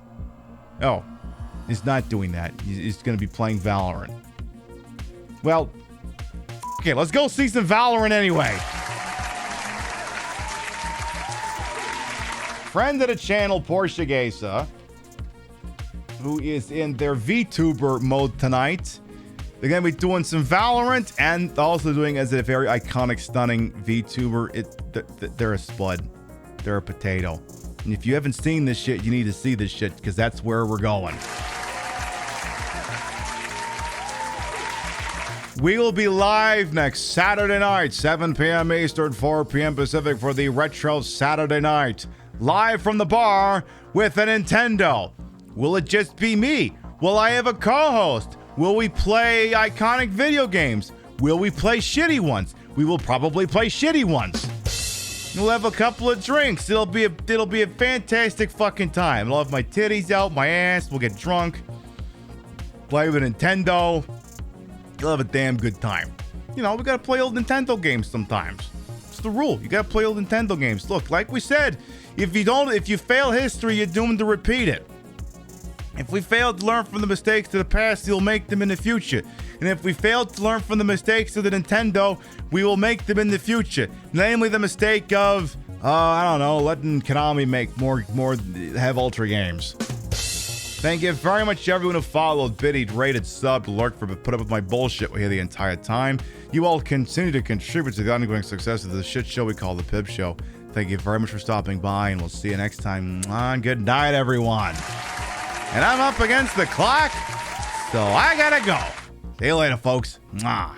he's not doing that. He's gonna be playing Valorant. Well, okay, let's go see some Valorant anyway. Friend of the channel, Portuguesa, who is in their VTuber mode tonight, They're going to be doing some Valorant and also doing as a very iconic, stunning VTuber. They're a spud. They're a potato. And if you haven't seen this shit, you need to see this shit because that's where we're going. We will be live next Saturday night, 7 p.m. Eastern, 4 p.m. Pacific for the Retro Saturday Night. Live from the bar with a Nintendo. Will it just be me? Will I have a co-host? Will we play iconic video games? Will we play shitty ones? We will probably play shitty ones. We'll have a couple of drinks. It'll be a fantastic fucking time. I'll have my titties out, my ass. We'll get drunk. Play with Nintendo. You'll have a damn good time. You know, we gotta play old Nintendo games sometimes. It's the rule. You gotta play old Nintendo games. Look, like we said, if you fail history, you're doomed to repeat it. If we fail to learn from the mistakes of the past, you'll make them in the future. And if we fail to learn from the mistakes of the Nintendo, we will make them in the future. Namely, the mistake of, I don't know, letting Konami make more have Ultra games. Thank you very much to everyone who followed, biddied, rated, subbed, lurked, for put up with my bullshit here the entire time. You all continue to contribute to the ongoing success of the shit show we call the Pib Show. Thank you very much for stopping by, and we'll see you next time. Good night, everyone. And I'm up against the clock, so I gotta go. See you later, folks. Mwah.